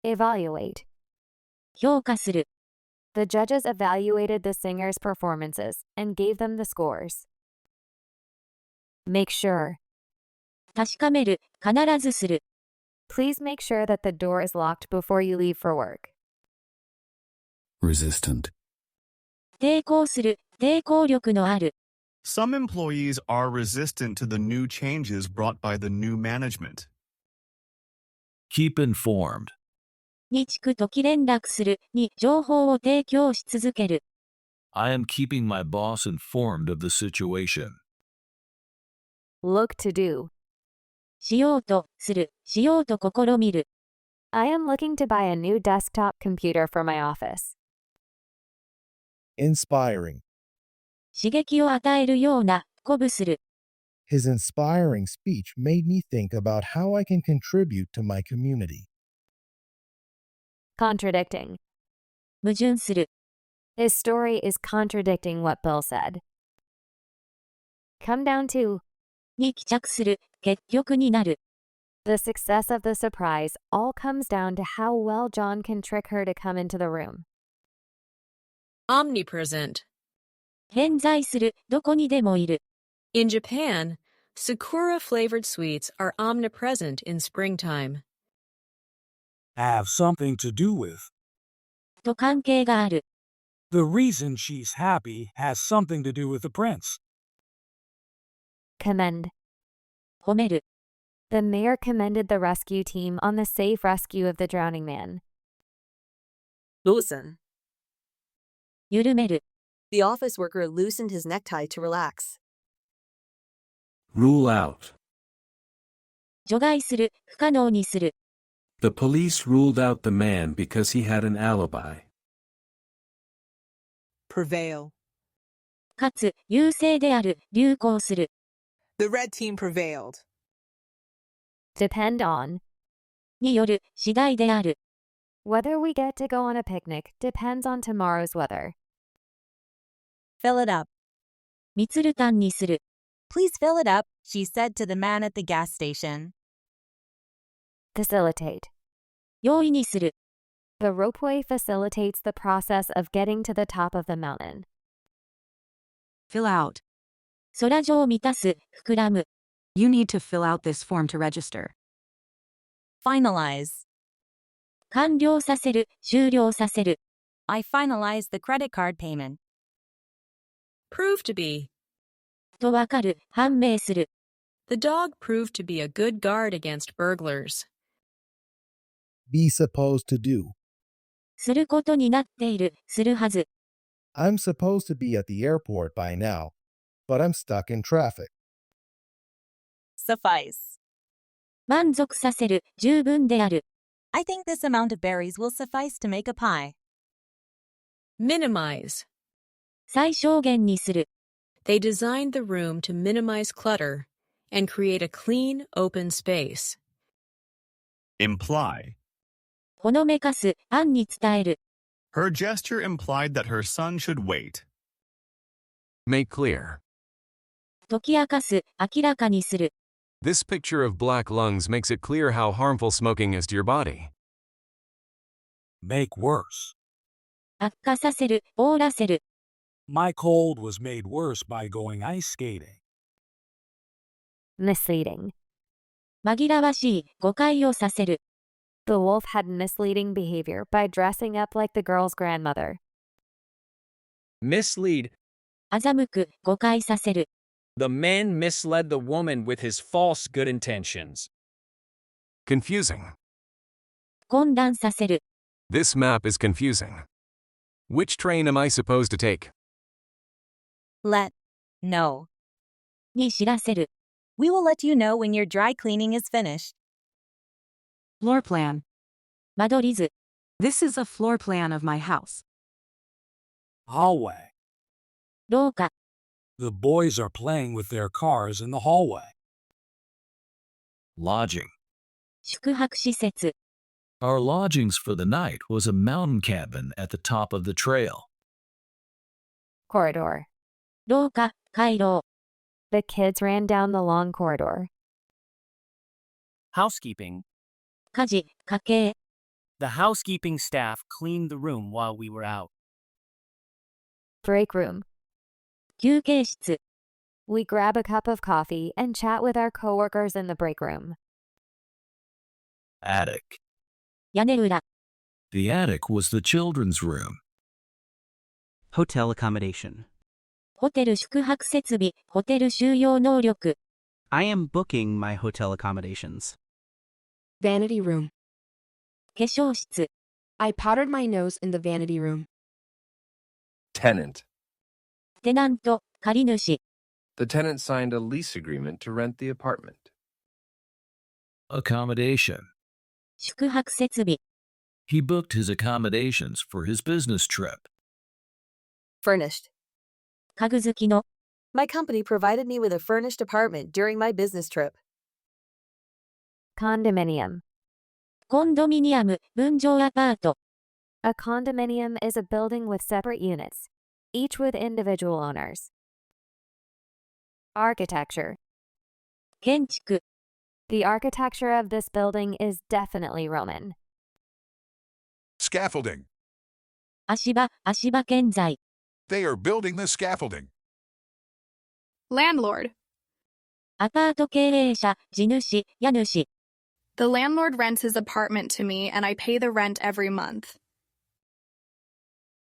Evaluate. 評価する。The judges evaluated the singers' performances and gave them the scores. Make sure. 確かめる、必ずする。Please make sure that the door is locked before you leave for work. Resistant. 抵抗する、抵抗力のある。Some employees are resistant to the new changes brought by the new management. Keep informed. に逐時連絡する、に情報を提供し続ける。I am keeping my boss informed of the situation. Look to do. しようとする、しようと試みる。I am looking to buy a new desktop computer for my office. Inspiring. 刺激を与えるような、鼓舞する。His inspiring speech made me think about how I can contribute to my community. Contradicting. 矛盾する。His story is contradicting what Bill said. Come down to. に帰着する、結局になる。The success of the surprise all comes down to how well John can trick her to come into the room. Omnipresent. 偏在する、どこにでもいる。In Japan, sakura-flavored sweets are omnipresent in springtime. Have something to do with. と関係がある。The reason she's happy has something to do with the prince. Commend. 褒める。The mayor commended the rescue team on the safe rescue of the drowning man. Loosen. 緩める。The office worker loosened his necktie to relax. Rule out. 除外する、不可能にする。The police ruled out the man because he had an alibi. Prevail. かつ、優勢である、流行する。The red team prevailed. Depend on. による、次第である。Whether we get to go on a picnic depends on tomorrow's weather. Fill it up. みつるたんにする。Please fill it up, she said to the man at the gas station. Facilitate. 容易にする。The ropeway facilitates the process of getting to the top of the mountain. Fill out. 空上満たす、膨らむ。You need to fill out this form to register. Finalize. 完了させる、終了させる。I finalized the credit card payment. Prove to be. とわかる、判明する。The dog proved to be a good guard against burglars. be supposed to do. することになっている、するはず。I'm supposed to be at the airport by now, but I'm stuck in traffic. Suffice. 満足させる、十分である。I think this amount of berries will suffice to make a pie. Minimize. 最小限にする。They designed the room to minimize clutter and create a clean, open space. Imply. ほのめかす、暗に伝える。Her gesture implied that her son should wait. Make clear. 解き明かす、明らかにする。This picture of black lungs makes it clear how harmful smoking is to your body. Make worse. 悪化させる、覆らせる。My cold was made worse by going ice skating. Misleading. 紛らわしい、誤解をさせる。The wolf had misleading behavior by dressing up like the girl's grandmother. Mislead. 欺く、誤解させる。The man misled the woman with his false good intentions. Confusing. 混乱させる。This map is confusing. Which train am I supposed to take? Let. Know. に知らせる。We will let you know when your dry cleaning is finished. Floor plan. 間取り図。This is a floor plan of my house. Hallway. 廊下。The boys are playing with their cars in the hallway. Lodging. 宿泊施設。Our lodgings for the night was a mountain cabin at the top of the trail. Corridor. 廊下、回廊。The kids ran down the long corridor. Housekeeping. 家事、家計。The housekeeping staff cleaned the room while we were out. Break room. 休憩室。We grab a cup of coffee and chat with our coworkers in the break room. Attic. 屋根裏。The attic was the children's room. Hotel accommodation. ホテル宿泊設備、ホテル収容能力。I am booking my hotel accommodations. Vanity room. 化粧室。I powdered my nose in the vanity room. Tenant. テナント、借り主。The tenant signed a lease agreement to rent the apartment. Accommodation. 宿泊設備。He booked his accommodations for his business trip. Furnished. 家具好きの。My company provided me with a furnished apartment during my business trip. Condominium. コンドミニアム、分譲アパート。A condominium is a building with separate units, each with individual owners. Architecture. 建築。The architecture of this building is definitely Roman. Scaffolding. 足場、足場建材。They are building the scaffolding. Landlord. アパート経営者、地主、家主。The landlord rents his apartment to me and I pay the rent every month.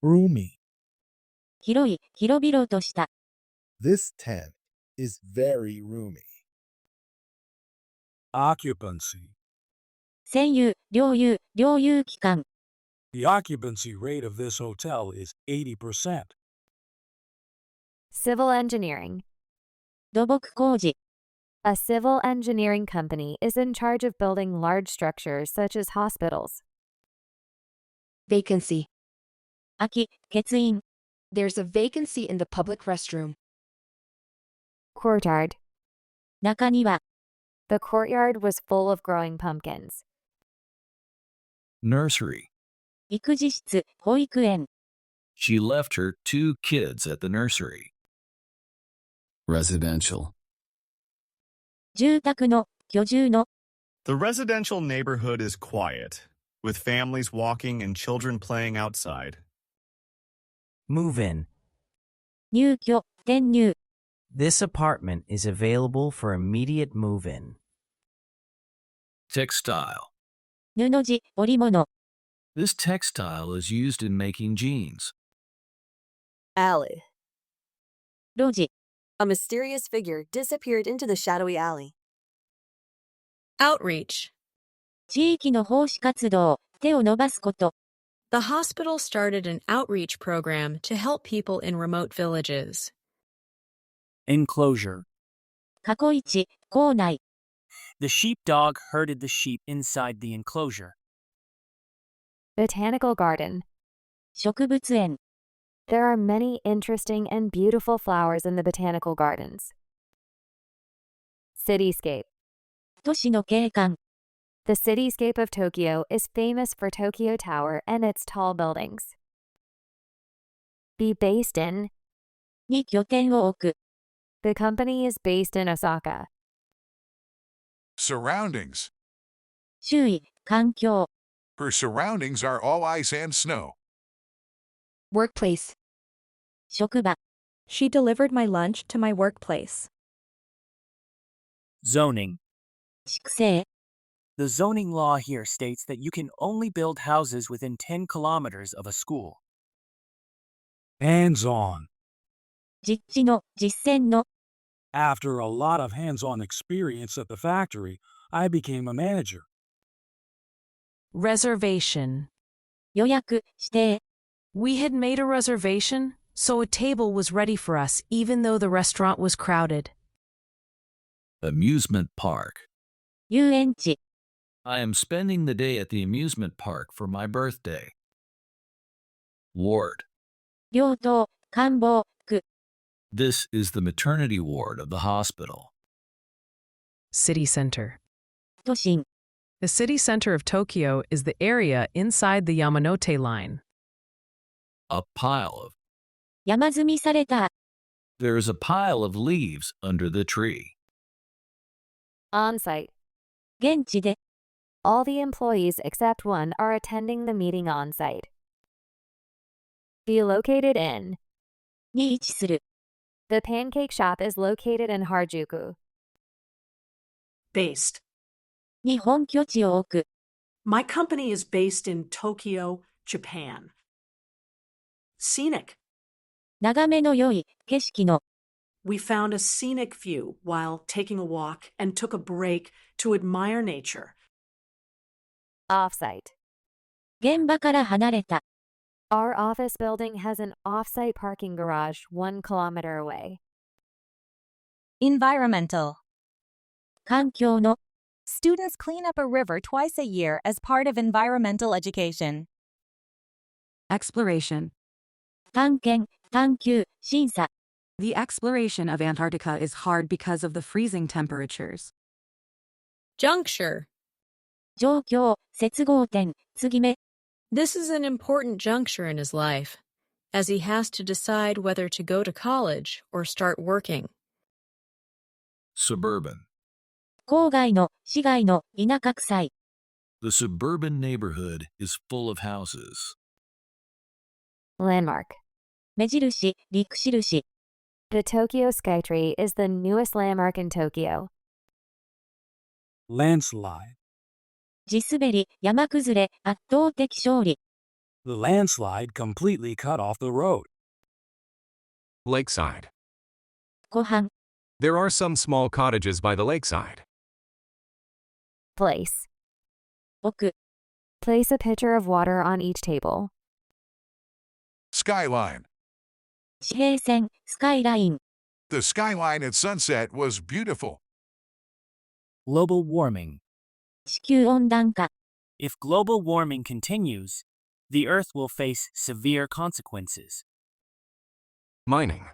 Roomy. 広い、広々とした。This tent is very roomy. Occupancy. 占有、領有、領有期間。The occupancy rate of this hotel is 80%. Civil engineering. 土木工事。A civil engineering company is in charge of building large structures such as hospitals. Vacancy. 空き、欠員。There's a vacancy in the public restroom. Courtyard. 中庭。The courtyard was full of growing pumpkins. Nursery. 育児室、保育園。She left her 2 kids at the nursery. Residential. 住宅の、居住の。The residential neighborhood is quiet, with families walking and children playing outside. Move in. 入居、転入。This apartment is available for immediate move-in. Textile. 布地、織物。This textile is used in making jeans. Alley. 路地。A mysterious figure disappeared into the shadowy alley. Outreach. 地域の奉仕活動、手を伸ばすこと。The hospital started an outreach program to help people in remote villages. Enclosure. 過去一、校内。The sheepdog herded the sheep inside the enclosure. Botanical garden. 植物園。There are many interesting and beautiful flowers in the botanical gardens. Cityscape. 都市の景観。The cityscape of Tokyo is famous for Tokyo Tower and its tall buildings. Be based in. に拠点を置く。The company is based in Osaka. Surroundings. 周囲、環境。Her surroundings are all ice and snow. Workplace. 職場。She delivered my lunch to my workplace. Zoning. 粛清。The zoning law here states that you can only build houses within 10 kilometers of a school. Hands-on. 実地の、実践の。After a lot of hands-on experience at the factory, I became a manager. Reservation. 予約、指定。We had made a reservation, so a table was ready for us even though the restaurant was crowded. Amusement park. 遊園地。I am spending the day at the amusement park for my birthday. Ward. 病棟、官房、区。This is the maternity ward of the hospital. City center. 都心。The city center of Tokyo is the area inside the Yamanote line. A pile of. 山積みされた。There is a pile of leaves under the tree. On-site. 現地で。All the employees except one are attending the meeting on-site. Be located in. に位置する。The pancake shop is located in Harajuku. Based. に本拠地を置く。My company is based in Tokyo, Japan. Scenic. 眺めの良い、景色の。We found a scenic view while taking a walk and took a break to admire nature. Off-site. 現場から離れた。Our office building has an off-site parking garage 1 kilometer away. Environmental. 環境の。Students clean up a river twice a year as part of environmental education. Exploration. 探検、探求、審査。The exploration of Antarctica is hard because of the freezing temperatures. Juncture. 状況、接合点、継ぎ目。This is an important juncture in his life, as he has to decide whether to go to college or start working. Suburban. 郊外の、市街の、田舎臭い。The suburban neighborhood is full of houses. Landmark. 目印、陸印。The Tokyo Skytree is the newest landmark in Tokyo. Landslide. 地滑り、山崩れ、圧倒的勝利。The landslide completely cut off the road. Lakeside. 湖畔。There are some small cottages by the lakeside. Place. 置く。Place a pitcher of water on each table. Skyline. 地平線、スカイライン。The skyline at sunset was beautiful. Global warming. 地球温暖化。If global warming continues, the Earth will face severe consequences. Mining.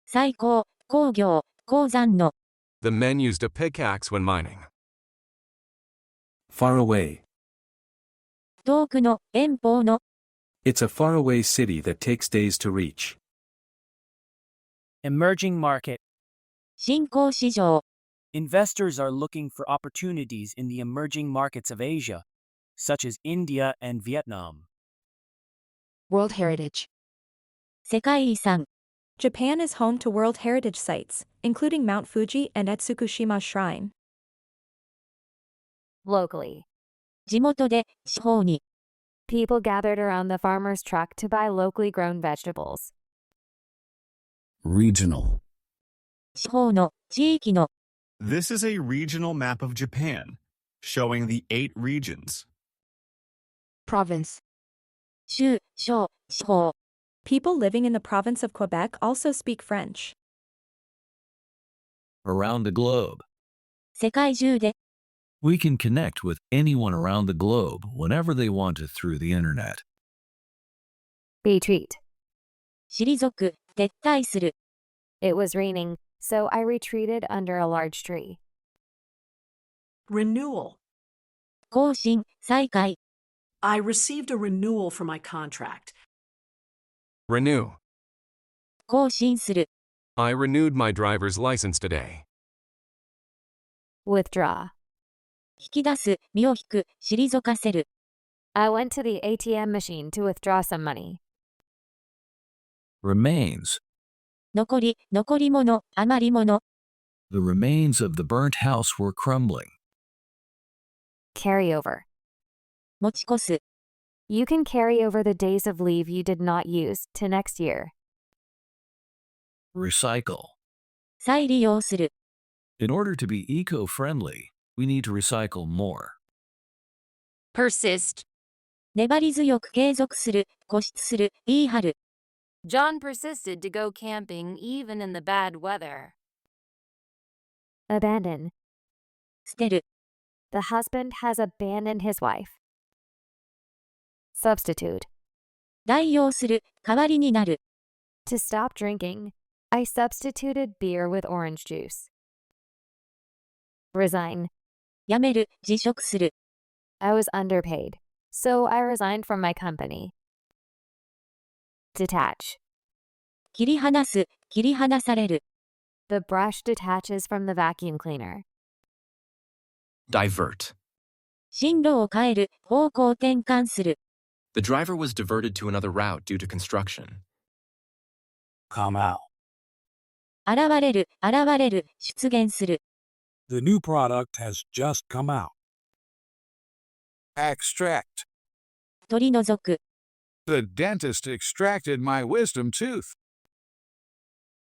採鉱、鉱業、鉱山の。The men used a pickaxe when mining. Far away. 遠くの、遠方の。It's a faraway city that takes days to reach. Emerging market. 新興市場。Investors are looking for opportunities in the emerging markets of Asia, such as India and Vietnam. World Heritage. 世界遺産。Japan is home to World Heritage sites, including Mount Fuji and Etsukushima Shrine. Locally. 地元で、地方に。People gathered around the farmer's truck to buy locally grown vegetables. Regional. 地方の、地域の。This is a regional map of Japan. showing the 8 regions. Province. 州、省、地方。 People living in the province of Quebec also speak French. Around the globe. 世界中で。 We can connect with anyone around the globe whenever they want to through the internet. Retreat. 退く、撤退する。 It was raining, so I retreated under a large tree. Renewal. 更新、再開。 I received a renewal for my contract. Renew. 更新する。 I renewed my driver's license today. Withdraw. 引き出す、身を引く、退かせる。 I went to the ATM machine to withdraw some money. Remains. 残り、残り物、余り物。 The remains of the burnt house were crumbling. Carry over. 持ち越す。 You can carry over the days of leave you did not use to next year. Recycle. 再利用する。 In order to be eco-friendly, we need to recycle more. Persist. 粘り強く継続する、固執する、言い張る。 John persisted to go camping even in the bad weather. Abandon. 捨てる。 The husband has abandoned his wife. Substitute. 代用する、代わりになる。 To stop drinking, I substituted beer with orange juice. Resign. 辞める、辞職する。 I was underpaid, so I resigned from my company. Detach. 切り離す、切り離される。 The brush detaches from the vacuum cleaner. Divert. 進路を変える、方向転換する。 The driver was diverted to another route due to construction. Come out. 現れる、現れる、出現する。 The new product has just come out. Extract. 取り除く。 The dentist extracted my wisdom tooth.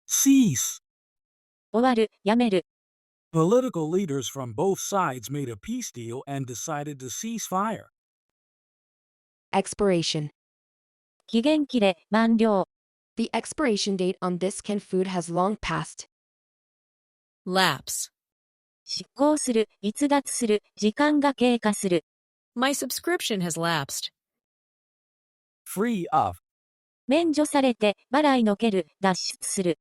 Cease. 終わる、やめる。 Political leaders from both sides made a peace deal and decided to cease fire. Expiration. 期限切れ、満了。 The expiration date on this canned food has long passed. Lapse. 失効する、逸脱する、時間が経過する。 My subscription has lapsed. Free of. 免除されて、払いのける、脱出する。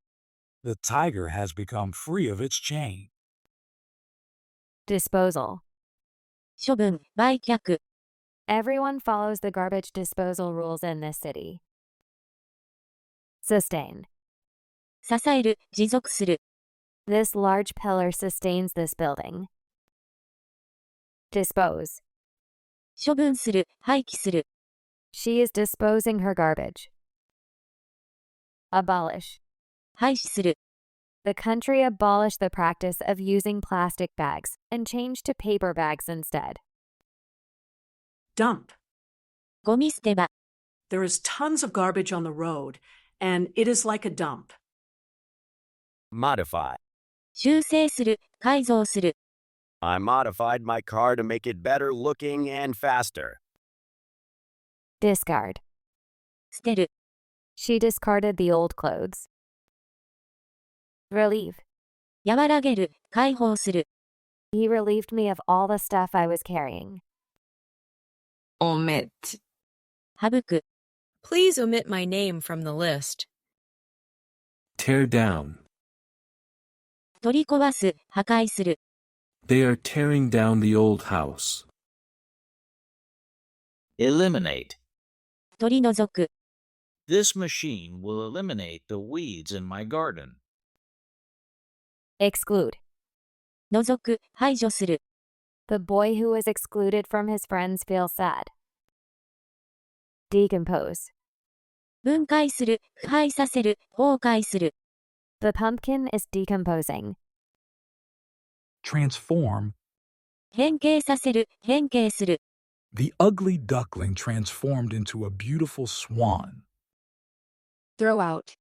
The tiger has become free of its chain. Disposal. 処分、売却。 Everyone follows the garbage disposal rules in this city. Sustain. 支える、持続する。 This large pillar sustains this building. Dispose. 処分する、廃棄する。 She is disposing her garbage. Abolish. 廃止する。 The country abolished the practice of using plastic bags and changed to paper bags instead. Dump. ゴミ捨て場。 There is tons of garbage on the road, and it is like a dump. Modify. 修正する、改造する。 I modified my car to make it better looking and faster. Discard. 捨てる。 She discarded the old clothes. Relieve. 和らげる、解放する。 He relieved me of all the stuff I was carrying. Omit. 省く。 Please omit my name from the list. Tear down. 取り壊す、破壊する。 They are tearing down the old house. Eliminate. 取り除く。 This machine will eliminate the weeds in my garden. Exclude. 除く、排除する。 The boy who was excluded from his friends feels sad. Decompose. 分解する、腐敗させる、崩壊する。 The pumpkin is decomposing. Transform. 変形させる、変形する。 The ugly duckling transformed into a beautiful swan. Throw out.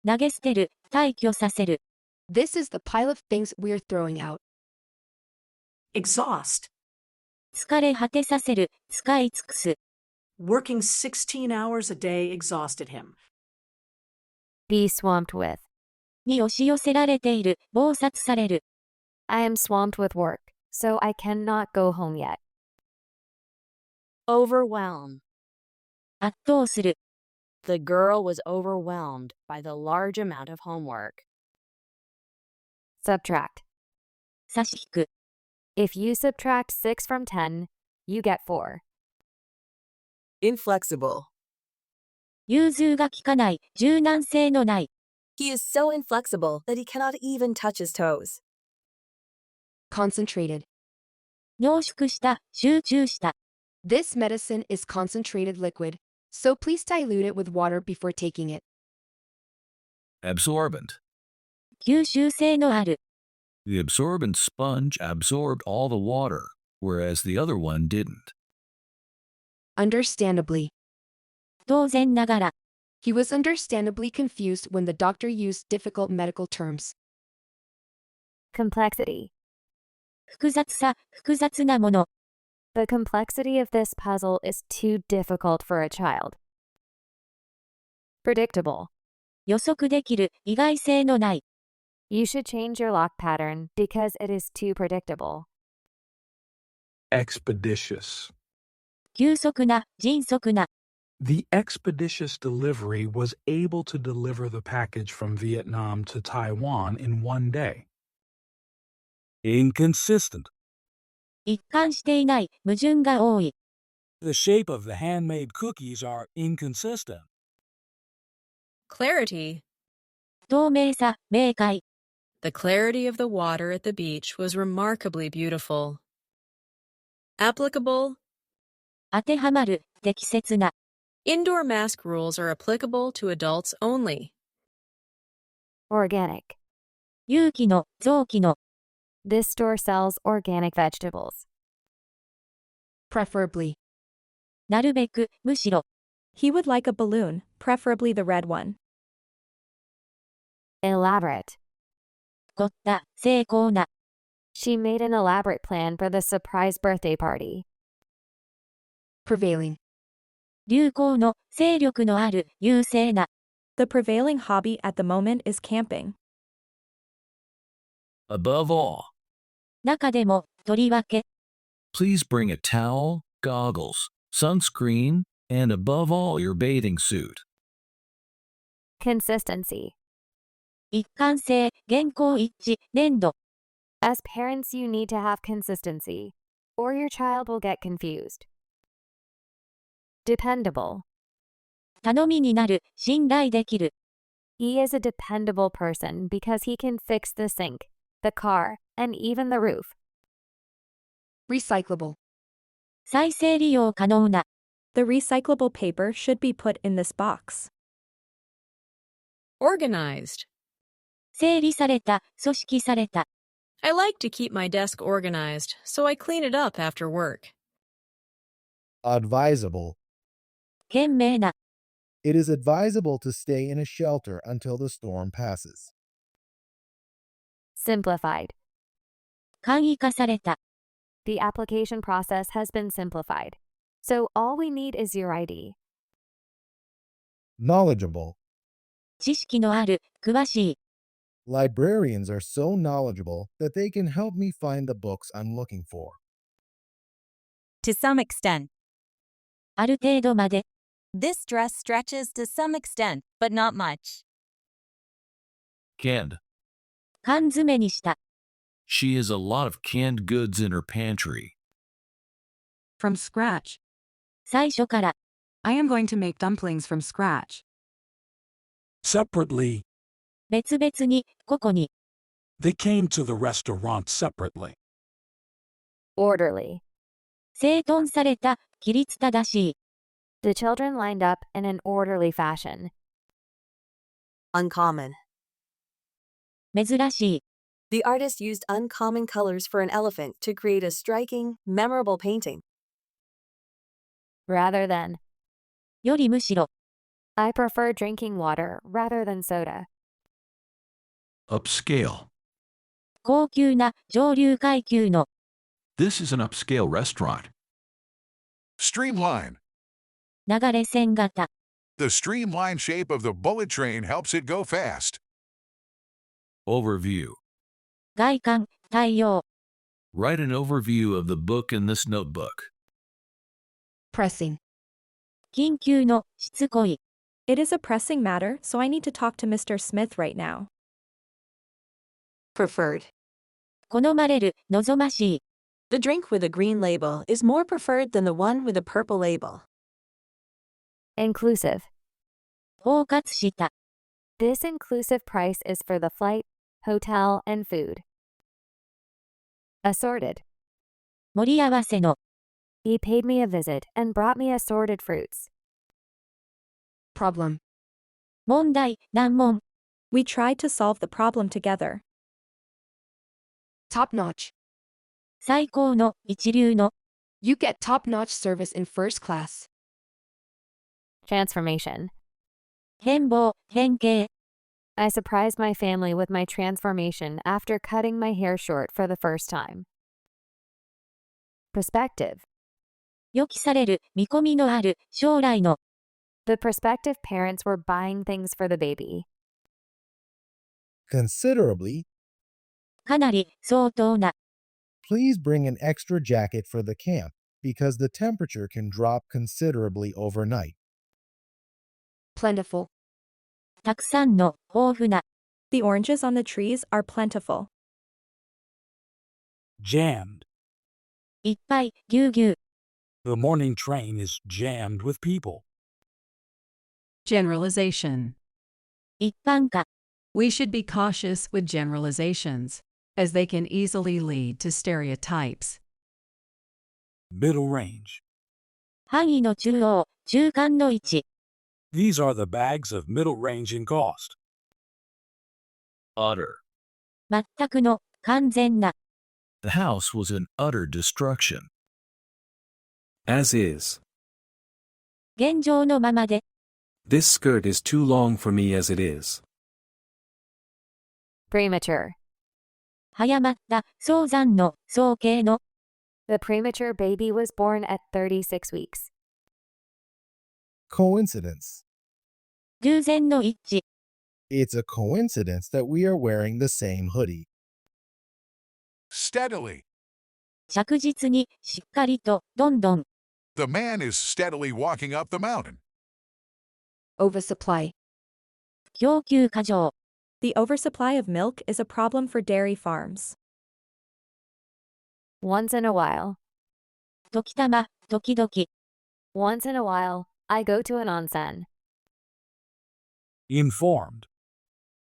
投げ捨てる、退去させる。 This is the pile of things we're throwing out. Exhaust. 疲れ果てさせる、使い尽くす。Working 16 hours a day exhausted him. Be swamped with. に押し寄せられている、忙殺される。I am swamped with work, so I cannot go home yet. Overwhelm. 圧倒する。The girl was overwhelmed by the large amount of homework. Subtract. 差し引く。If you subtract 6 from 10, you get 4. Inflexible. 融通が利かない、柔軟性のない。He is so inflexible that he cannot even touch his toes. Concentrated. 濃縮した、集中した。This medicine is concentrated liquid, so please dilute it with water before taking it. Absorbent. 吸収性のある。The absorbent sponge absorbed all the water, whereas the other one didn't. Understandably. 当然ながら。He was understandably confused when the doctor used difficult medical terms. Complexity. 複雑さ、複雑なもの。The complexity of this puzzle is too difficult for a child. Predictable. 予測できる、意外性のない。You should change your lock pattern because it is too predictable. Expeditious. 急速な、迅速な。The expeditious delivery was able to deliver the package from Vietnam to Taiwan in one day. Inconsistent. 一貫していない、矛盾が多い。The shape of the handmade cookies are inconsistent. Clarity. 透明さ、明快。The clarity of the water at the beach was remarkably beautiful. Applicable. 当てはまる、適切な。Indoor mask rules are applicable to adults only. Organic. 有機の、臓器の。This store sells organic vegetables. Preferably. なるべく、むしろ。He would like a balloon, preferably the red one. Elaborate. 凝った、精巧な。She made an elaborate plan for the surprise birthday party. Prevailing. 流行の、勢力のある、優勢な。The prevailing hobby at the moment is camping. Above all, 中でも、とりわけ。please bring a towel, goggles, sunscreen, and above all your bathing suit. Consistency. 一貫性、現行一致、粘度。As parents, you need to have consistency, or your child will get confused. Dependable. 頼みになる、信頼できる。He is a dependable person because he can fix the sink, the car, and even the roof. Recyclable. 再生利用可能な。The recyclable paper should be put in this box. Organized. 整理された、組織された。I like to keep my desk organized, so I clean it up after work. Advisable. 賢明な。It is advisable to stay in a shelter until the storm passes. Simplified. 簡易化された。The application process has been simplified. So all we need is your ID. Knowledgeable. 知識のある、詳しい。Librarians are so knowledgeable that they can help me find the books I'm looking for. To some extent. ある程度まで。This dress stretches to some extent, but not much. Canned. 缶詰にした。She has a lot of canned goods in her pantry. From scratch. 最初から。I am going to make dumplings from scratch. Separately. 別々に、個々に。They came to the restaurant separately. Orderly. 整頓された、規律正しい。The children lined up in an orderly fashion. Uncommon. 珍しい。The artist used uncommon colors for an elephant to create a striking, memorable painting. Rather than. よりむしろ。I prefer drinking water rather than soda. Upscale. 高級な、上流階級の。This is an upscale restaurant. Streamline. 流れ線型。 The streamlined shape of the bullet train helps it go fast. Overview. 外観、対応。 Write an overview of the book in this notebook. Pressing. 緊急の、しつこい。 It is a pressing matter, so I need to talk to Mr. Smith right now. Preferred. 好まれる、望ましい。 The drink with a green label is more preferred than the one with a purple label. Inclusive. 包括した。 This inclusive price is for the flight, hotel, and food. Assorted. 盛り合わせの。 He paid me a visit and brought me assorted fruits. Problem. 問題、難問。 We tried to solve the problem together. Top notch. 最高の、一流の。 You get top-notch service in first class. Transformation. 変貌、変形。 I surprised my family with my transformation after cutting my hair short for the first time. Perspective. 予期される、見込みのある、将来の。 The prospective parents were buying things for the baby. Considerably. かなり、相当な。 Please bring an extra jacket for the camp, because the temperature can drop considerably overnight. Plentiful. たくさんの、豊富な。 The oranges on the trees are plentiful. Jammed. いっぱい、ぎゅうぎゅう。 The morning train is jammed with people. Generalization. 一般化。 We should be cautious with generalizations, as they can easily lead to stereotypes. Middle range. 範囲の中央、中間の位置。 These are the bags of middle range in cost. Utter. 全くの、完全な。 The house was in utter destruction. As is. 現状のままで。 This skirt is too long for me as it is. Premature. 早まった、早産の、早計の。 The premature baby was born at 36 weeks. Coincidence. 偶然の一致。 It's a coincidence that we are wearing the same hoodie. Steadily. 着実に、しっかりと、どんどん。 The man is steadily walking up the mountain. Oversupply. 供給過剰。 The oversupply of milk is a problem for dairy farms. Once in a while. 時たま、時々。 Once in a while, I go to an onsen. Informed.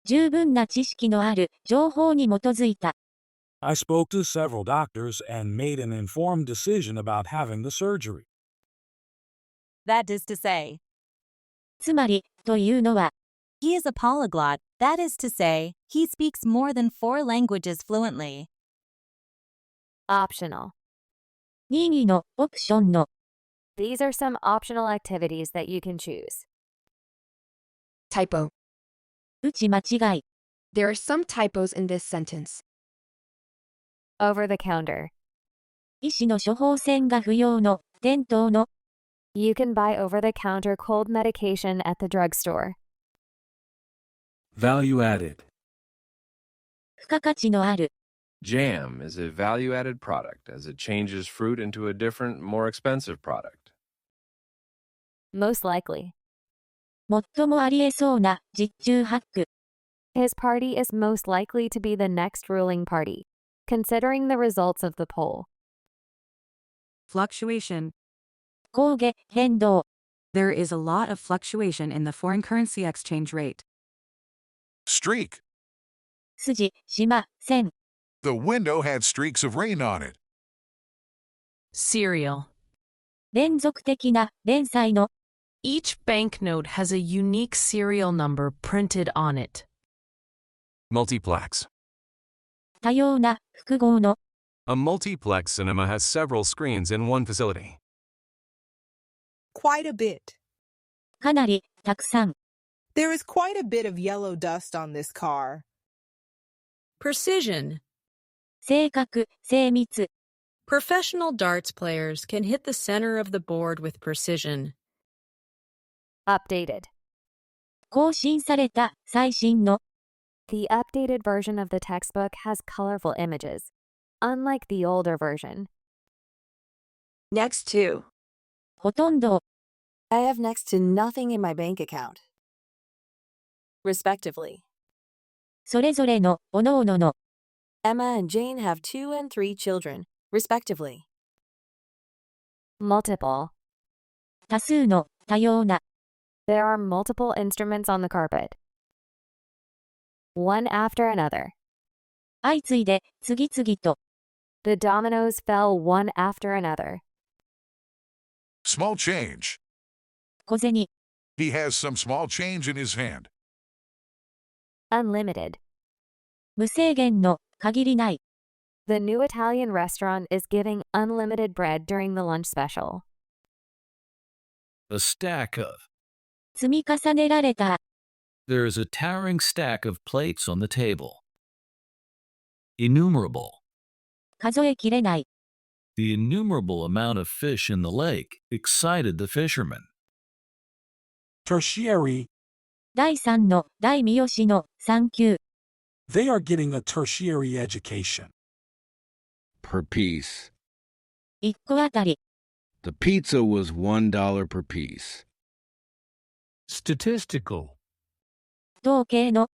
十分な知識のある、情報に基づいた。 I spoke to several doctors and made an informed decision about having the surgery. That is to say. つまり、というのは。 He is a polyglot. That is to say, he speaks more than 4 languages fluently. Optional. 任意の、オプションの。 These are some optional activities that you can choose. Typo. 打ち間違い。 There are some typos in this sentence. Over the counter. 医師の処方箋が不要の、店頭の。 You can buy over-the-counter cold medication at the drugstore. Value added. 付加価値のある。 Jam is a value-added product as it changes fruit into a different, more expensive product. Most likely. 最もありえそうな、実中ハック。 His party is most likely to be the next ruling party, considering the results of the poll. Fluctuation. 高下、変動。 There is a lot of fluctuation in the foreign currency exchange rate. Streak. 筋、島、線。 The window had streaks of rain on it. Serial. 連続的な、連載の。 Each banknote has a unique serial number printed on it. Multiplex. 多様な、複合の。 A multiplex cinema has several screens in one facility. Quite a bit. かなり、たくさん。 There is quite a bit of yellow dust on this car. Precision. 正確、精密。Professional darts players can hit the center of the board with precision. Updated. 更新された、最新の。The updated version of the textbook has colorful images, unlike the older version. Next to. ほとんど。I have next to nothing in my bank account. Respectively. それぞれの、おのおのの。Emma and Jane have 2 and 3 children, respectively. Multiple. 多数の、多様な。There are multiple instruments on the carpet. One after another. 相次いで、次々と。The dominoes fell one after another. Small change. 小銭。He has some small change in his hand. Unlimited. 無制限の、限りない。The new Italian restaurant is giving unlimited bread during the lunch special. A stack of. 積み重ねられた。There is a towering stack of plates on the table. Innumerable. 数えきれない。The innumerable amount of fish in the lake excited the fishermen. Tertiary. 第3の、第三好の、3級。They are getting a tertiary education. Per piece. 1個あたり。The pizza was $1 per piece. Statistical. 統計の。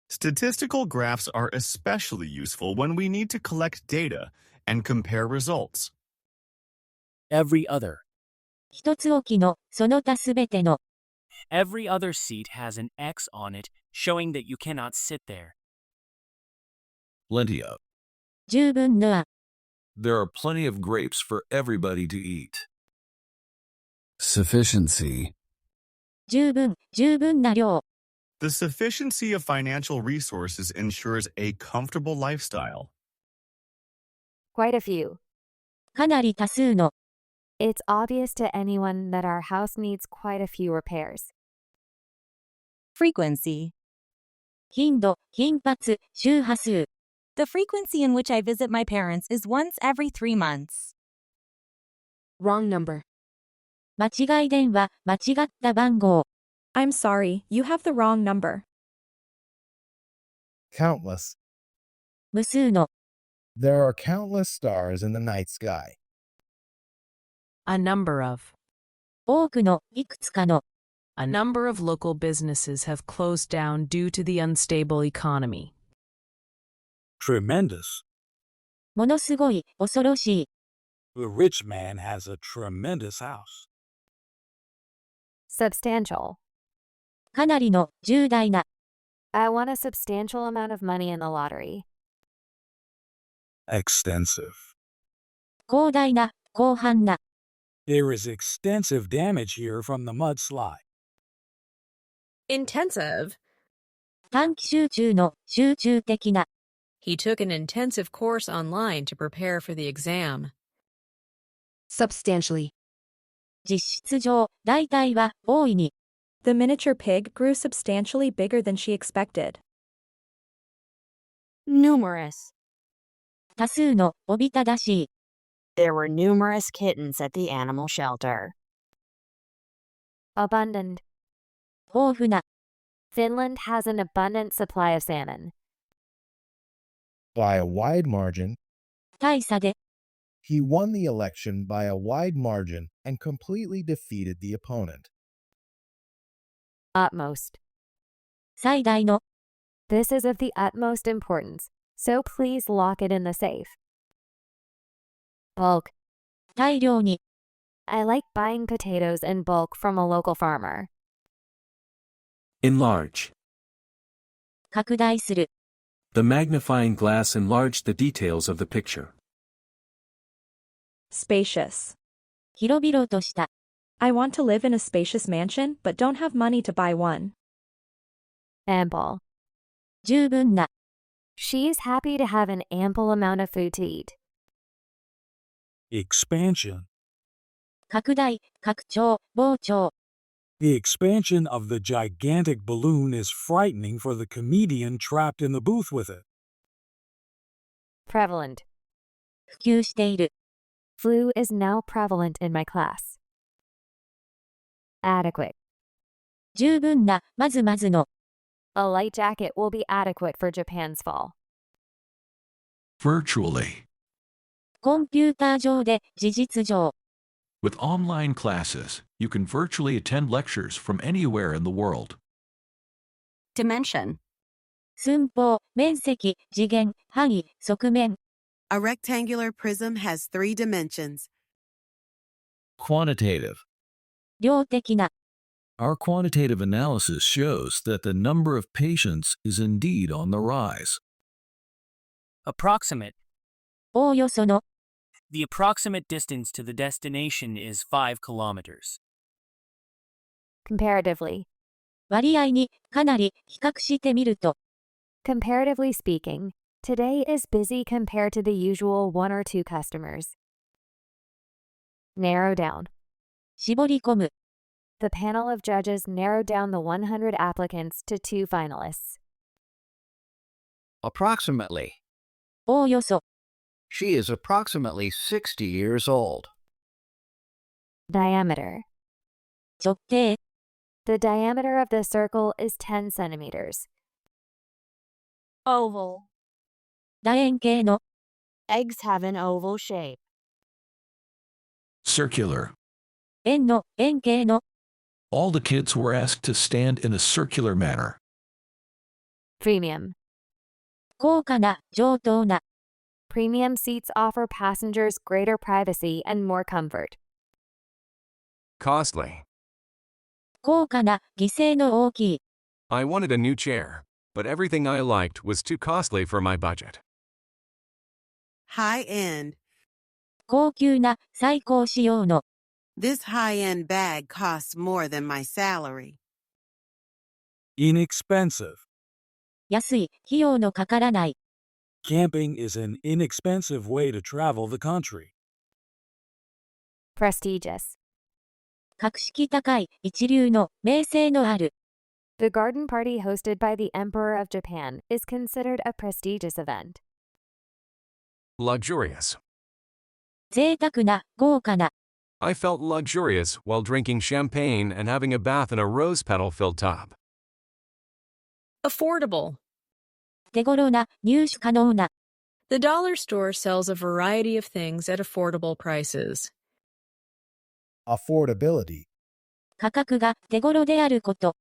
Statistical graphs are especially useful when we need to collect data and compare results. Every other. 一つ置きの、その他すべての。Every other seat has an X on it, showing that you cannot sit there. Plenty of. 十分のあ。There are plenty of grapes for everybody to eat. Sufficiency. 十分、十分な量。The sufficiency of financial resources ensures a comfortable lifestyle. Quite a few. かなり多数の。It's obvious to anyone that our house needs quite a few repairs. Frequency. 頻度、頻発、周波数。The frequency in which I visit my parents is once every 3 months. Wrong number. 間違い電話、間違った番号。I'm sorry, you have the wrong number. Countless. 無数の。There are countless stars in the night sky. A number of. 多くの、いくつかの。A number of local businesses have closed down due to the unstable economy. Tremendous. ものすごい、恐ろしい。 The rich man has a tremendous house. Substantial. かなりの、重大な。I won a substantial amount of money in the lottery. Extensive. 広大な、広範な。There is extensive damage here from the mudslide. Intensive. 短期集中の、集中的な。He took an intensive course online to prepare for the exam. Substantially. 実質上、大体は、大いに。The miniature pig grew substantially bigger than she expected. Numerous. 多数の、おびただしい。There were numerous kittens at the animal shelter. Abundant. 豊富な。Finland has an abundant supply of salmon. By a wide margin, 大差で。he won the election by a wide margin and completely defeated the opponent. Utmost. 最大の。This is of the utmost importance, so please lock it in the safe. Bulk. 大量に。I like buying potatoes in bulk from a local farmer. Enlarge. 拡大する。The magnifying glass enlarged the details of the picture. Spacious. 広々とした。I want to live in a spacious mansion, but don't have money to buy one. Ample. 十分な。She is happy to have an ample amount of food to eat. Expansion. 拡大、拡張、膨張。The expansion of the gigantic balloon is frightening for the comedian trapped in the booth with it. Prevalent. 普及している。Flu is now prevalent in my class. Adequate. 十分な、まずまずの。A light jacket will be adequate for Japan's fall. Virtually. コンピューター上で、事実上。With online classes, you can virtually attend lectures from anywhere in the world. Dimension. 寸法、面積、次元、範囲、側面。A rectangular prism has 3 dimensions. Quantitative. 量的な。Our quantitative analysis shows that the number of patients is indeed on the rise. Approximate. おおよその。The approximate distance to the destination is 5 kilometers. Comparatively. 割合に、かなり、比較してみると。Comparatively speaking, today is busy compared to the usual 1 or 2 customers. Narrow down. 絞り込む。The panel of judges narrowed down the 100 applicants to 2 finalists. Approximately. おおよそ。She is approximately 60 years old. Diameter. 直径。The diameter of the circle is 10 centimeters. Oval. 楕円形の。Eggs have an oval shape. Circular. 円の、円形の。All the kids were asked to stand in a circular manner. Premium. 高価な、上等な。Premium seats offer passengers greater privacy and more comfort. Costly. 高価な、犠牲の大きい。I wanted a new chair, but everything I liked was too costly for my budget. High end. 高級な、最高仕様の。This high-end bag costs more than my salary. Inexpensive. 安い、費用のかからない。Camping is an inexpensive way to travel the country. Prestigious. 格式高い、一流の、名声のある。The garden party hosted by the Emperor of Japan is considered a prestigious event. Luxurious. 贅沢な、豪華な。I felt luxurious while drinking champagne and having a bath in a rose petal-filled tub. Affordable. 手頃な、入手可能な。The dollar store sells a variety of things at affordable prices. Affordability. 価格が手頃であること。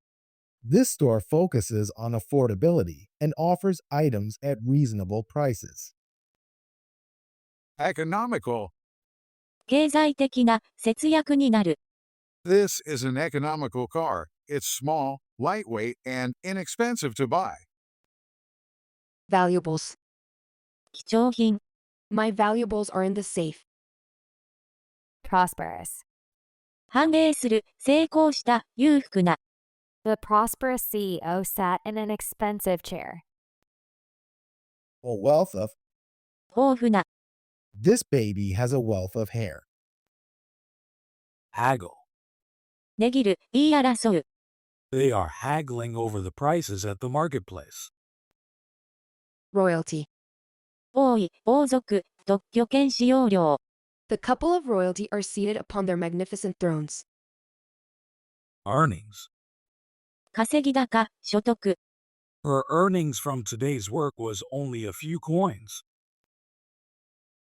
This store focuses on affordability and offers items at reasonable prices. Economical. 経済的な、節約になる。This is an economical car. It's small, lightweight, and inexpensive to buy. Valuables. 貴重品。My valuables are in the safe. Prosperous. 繁栄する、成功した、裕福な。The prosperous CEO sat in an expensive chair. A wealth of. 豊富な。This baby has a wealth of hair. Haggle. 値切る、言い争う。They are haggling over the prices at the marketplace. Royalty. 王位、王族、特許権使用料。The couple of royalty are seated upon their magnificent thrones. Earnings. 稼ぎ高、所得。Her earnings from today's work was only a few coins.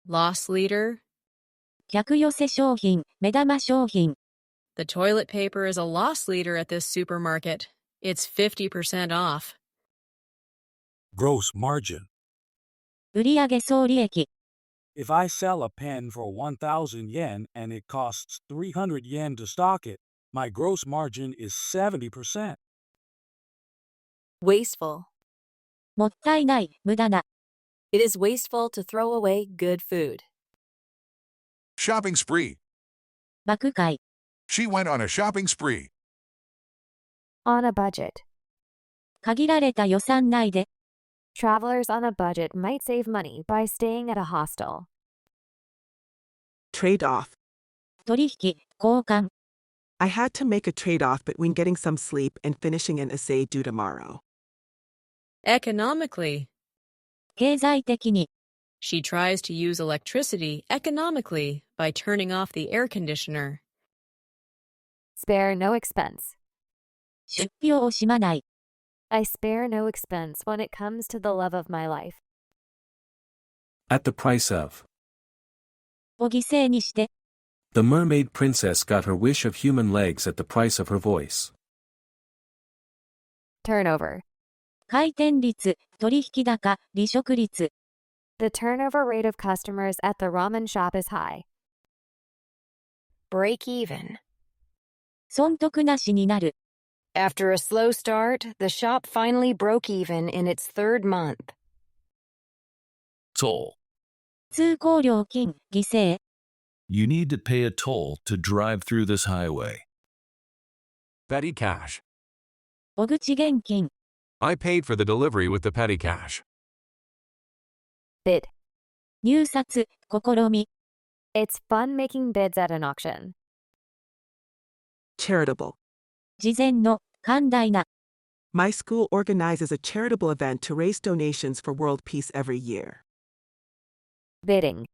Loss leader. 客寄せ商品、目玉商品。The toilet paper is a loss leader at this supermarket. It's 50% off. Gross margin. 売上総利益。If I sell a pen for 1,000 yen and it costs 300 yen to stock it, my gross margin is 70%. Wasteful. もったいない、無駄な。It is wasteful to throw away good food. Shopping spree. 爆買い。 She went on a shopping spree. On a budget. 限られた予算内で。Travelers on a budget might save money by staying at a hostel. Trade-off. 取引、交換。I had to make a trade-off between getting some sleep and finishing an essay due tomorrow. Economically. 経済的に。She tries to use electricity economically by turning off the air conditioner. Spare no expense. 出費を惜しまない。I spare no expense when it comes to the love of my life. At the price of. を犠牲にして。The mermaid princess got her wish of human legs at the price of her voice. Turnover. 回転率、取引高、離職率。The turnover rate of customers at the ramen shop is high. Break even. 損得なしになる。After a slow start, the shop finally broke even in its third month. Toll. 通行料金、犠牲。You need to pay a toll to drive through this highway. Petty cash. 小口現金。I paid for the delivery with the petty cash. Bid. 入札、試み。It's fun making bids at an auction. Charitable. 事前の、寛大な。My school organizes a charitable event to raise donations for world peace every year. Bidding.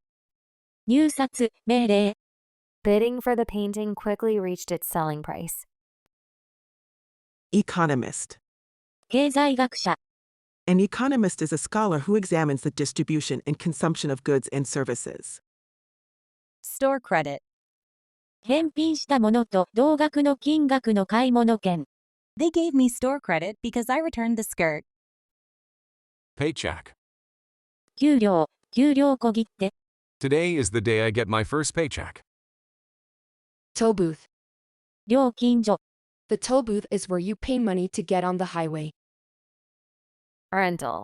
入札、命令。Bidding for the painting quickly reached its selling price. Economist. 経済学者。An economist is a scholar who examines the distribution and consumption of goods and services. Store credit. 返品したものと同額の金額の買い物券。They gave me store credit because I returned the skirt. Paycheck. 給料小切手。Today is the day I get my first paycheck. Toll booth. 料金所。The toll booth is where you pay money to get on the highway. Rental.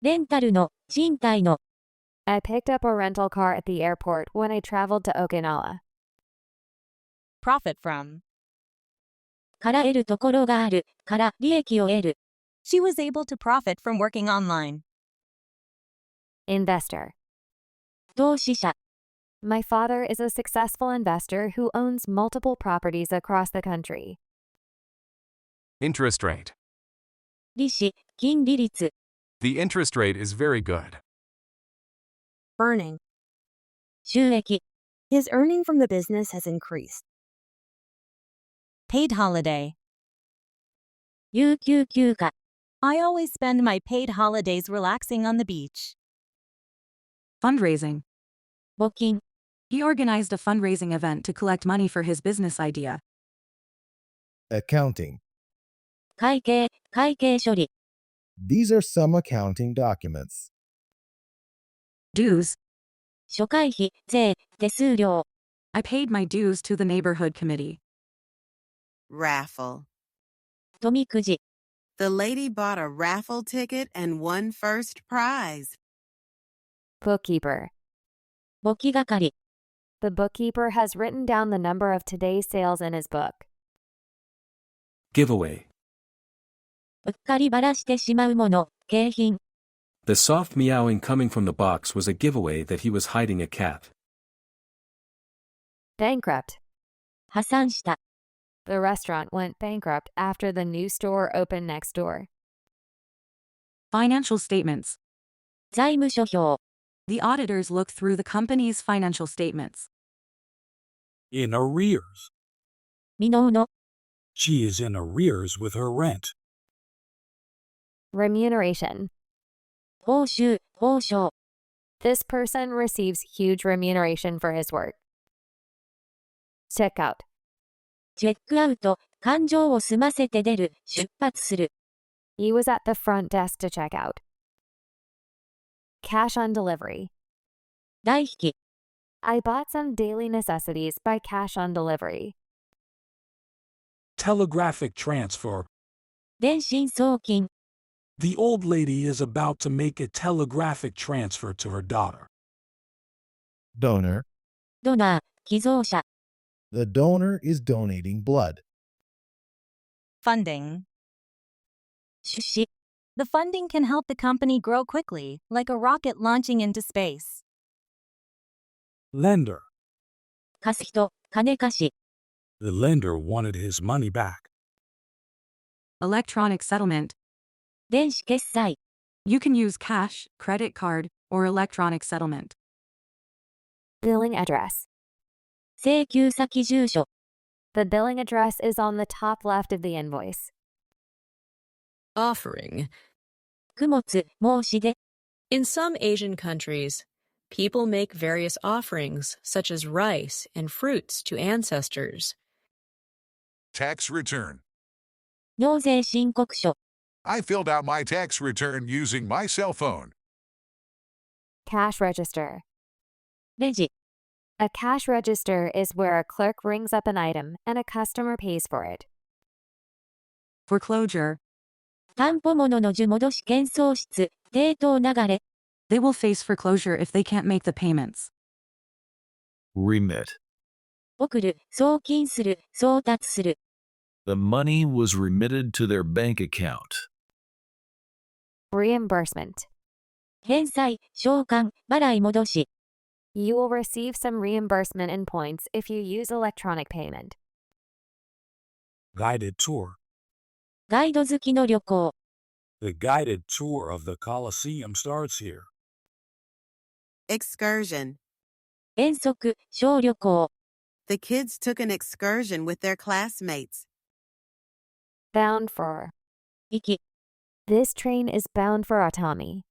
レンタルの、賃貸の。I picked up a rental car at the airport when I traveled to Okinawa. Profit from. から得るところがある、から利益を得る。She was able to profit from working online. Investor. 投資者。My father is a successful investor who owns multiple properties across the country. Interest rate. 利子、金利率。The interest rate is very good. Earning. 収益。His earning from the business has increased. Paid holiday. 有給休暇。I always spend my paid holidays relaxing on the beach. Fundraising. 募金。He organized a fundraising event to collect money for his business idea. Accounting. 会計処理。These are some accounting documents. Dues. 諸会費、税、手数料。I paid my dues to the neighborhood committee. Raffle. 富くじ。The lady bought a raffle ticket and won first prize. Bookkeeper. 簿記係。The bookkeeper has written down the number of today's sales in his book. Giveaway. うっかりばらしてしまうもの、景品。The soft meowing coming from the box was a giveaway that he was hiding a cat. Bankrupt. 破産した。The restaurant went bankrupt after the new store opened next door. Financial statements. 財務諸表。The auditors look through the company's financial statements. In arrears. 未納の。She is in arrears with her rent. Remuneration. 報酬、報奨。This person receives huge remuneration for his work. Checkout. チェックアウト、勘定を済ませて出る、出発する。He was at the front desk to check out. Cash on delivery. 代引き。I bought some daily necessities by cash on delivery. Telegraphic transfer. 電信送金。The old lady is about to make a telegraphic transfer to her daughter. Donor. ドナー、寄贈者。The donor is donating blood. Funding. 出資。The funding can help the company grow quickly, like a rocket launching into space. Lender. 貸す人、金貸し。The lender wanted his money back. Electronic settlement. 電子決済。You can use cash, credit card, or electronic settlement. Billing address. 請求先住所。 The billing address is on the top left of the invoice. Offering. 供物、申し出。 In some Asian countries, people make various offerings, such as rice and fruits, to ancestors. Tax return. 納税申告書。 I filled out my tax return using my cell phone. Cash register. レジ。 A cash register is where a clerk rings up an item and a customer pays for it. Foreclosure. 担保物の受戻し権喪失、抵当流れ。 They will face foreclosure if they can't make the payments. Remit. 送る、送金する、送達する。 The money was remitted to their bank account. Reimbursement. 返済、償還、払い戻し。 You will receive some reimbursement in points if you use electronic payment. Guided tour. ガイド付きの旅行。 The guided tour of the Colosseum starts here. Excursion. 遠足、小旅行。 The kids took an excursion with their classmates. Bound for. 行き。 This train is bound for Atami.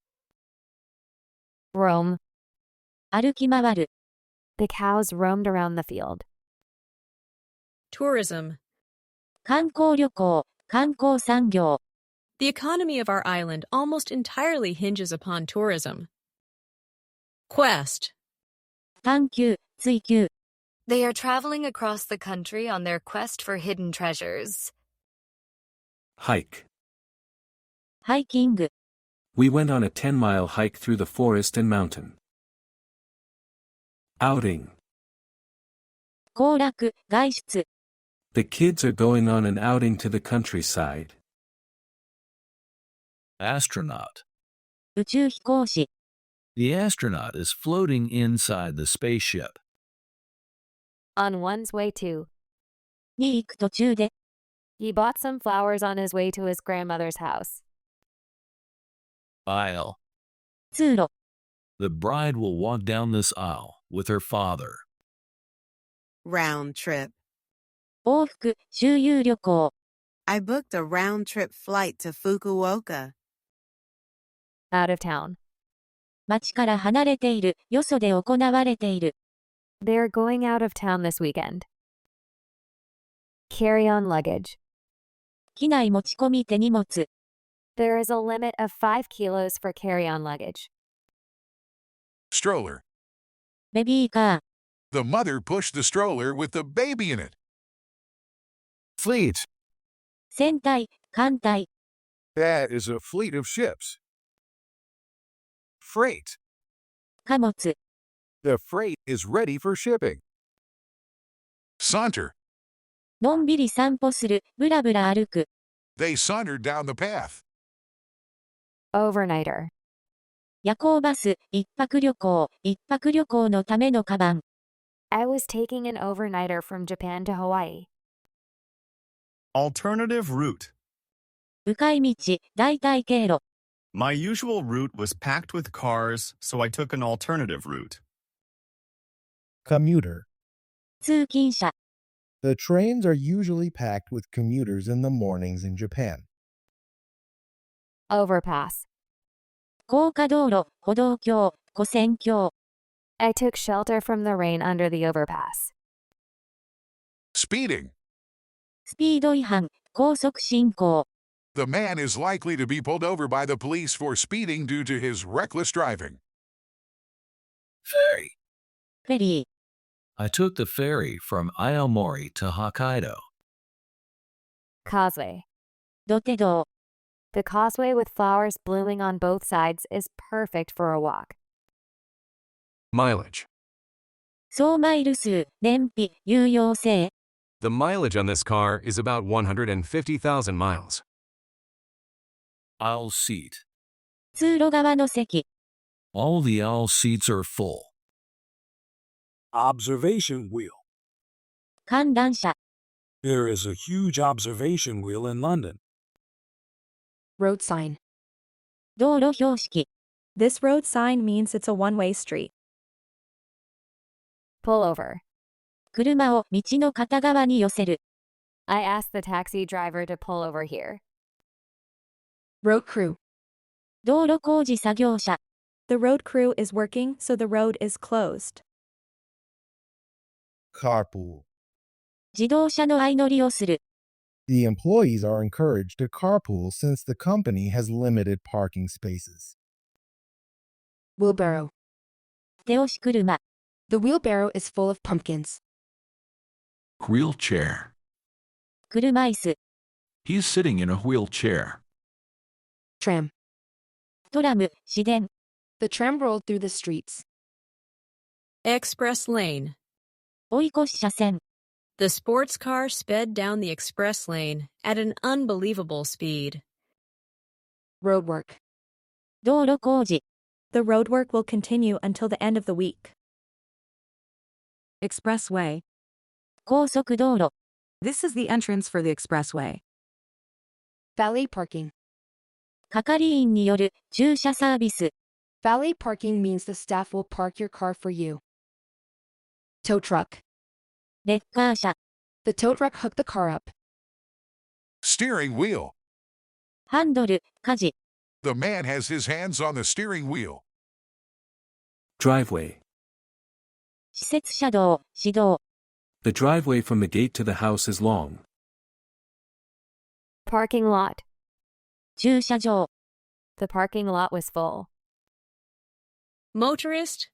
Roam. 歩き回る。 The cows roamed around the field. Tourism. 観光旅行、観光産業。 The economy of our island almost entirely hinges upon tourism. Quest. 探求、追求。 They are traveling across the country on their quest for hidden treasures. Hike. ハイキング。 We went on a 10-mile hike through the forest and mountain. Outing. 行楽、外出。 The kids are going on an outing to the countryside. Astronaut. 宇宙飛行士。 The astronaut is floating inside the spaceship. On one's way to. に行く途中で。 He bought some flowers on his way to his grandmother's house. Aisle. 通路。 The bride will walk down this aisle with her father. Round trip. 往復、周遊旅行。 I booked a round-trip flight to Fukuoka. Out of town. 町から離れている、よそで行われている。 They're going out of town this weekend. Carry-on luggage. 機内持ち込み手荷物。 There is a limit of 5 kilos for carry-on luggage. Stroller. ベビーカー。 The mother pushed the stroller with the baby in it. Fleet. 船体、艦隊。 That is a fleet of ships. Freight. 貨物。 The freight is ready for shipping. Saunter. のんびり散歩する、ぶらぶら歩く。 They sauntered down the path. Overnighter. 夜行バス、一泊旅行、一泊旅行のためのカバン。 I was taking an overnighter from Japan to Hawaii. Alternative route. 迂回道、代替経路。 My usual route was packed with cars, so I took an alternative route. Commuter. 通勤者。 The trains are usually packed with commuters in the mornings in Japan. Overpass. 高架道路、歩道橋、跨線橋。 I took shelter from the rain under the overpass. Speeding. スピード違反、高速進行。 The man is likely to be pulled over by the police for speeding due to his reckless driving. Ferry. フェリー。 I took the ferry from Aomori to Hokkaido. Causeway. 土手道。 The causeway with flowers blooming on both sides is perfect for a walk. Mileage. 総マイル数、燃費、有用性。 The mileage on this car is about 150,000 miles. Aisle seat. 通路側の席。 All the aisle seats are full. Observation wheel. 観覧車。 There is a huge observation wheel in London. Road sign. 道路標識。This road sign means it's a one-way street. Pull over. 車を道の片側に寄せる。I asked the taxi driver to pull over here. Road crew. 道路工事作業者。The road crew is working, so the road is closed. Carpool. 自動車の相乗りをする。The employees are encouraged to carpool since the company has limited parking spaces. Wheelbarrow. 手押し車。The wheelbarrow is full of pumpkins. Wheelchair. 車椅子。He's sitting in a wheelchair. Tram. トラム、市電。The tram rolled through the streets. Express lane. 追い越し車線。The sports car sped down the express lane at an unbelievable speed. Roadwork. 道路工事。The roadwork will continue until the end of the week. Expressway. 高速道路。This is the entrance for the expressway. Valet parking. 係員による駐車サービス。Valet parking means the staff will park your car for you. Tow truck. レッカー車。The tow truck hooked the car up. Steering wheel. ハンドル、舵。The man has his hands on the steering wheel. Driveway. 施設車道、市道。The driveway from the gate to the house is long. Parking lot. 駐車場。The parking lot was full. Motorist.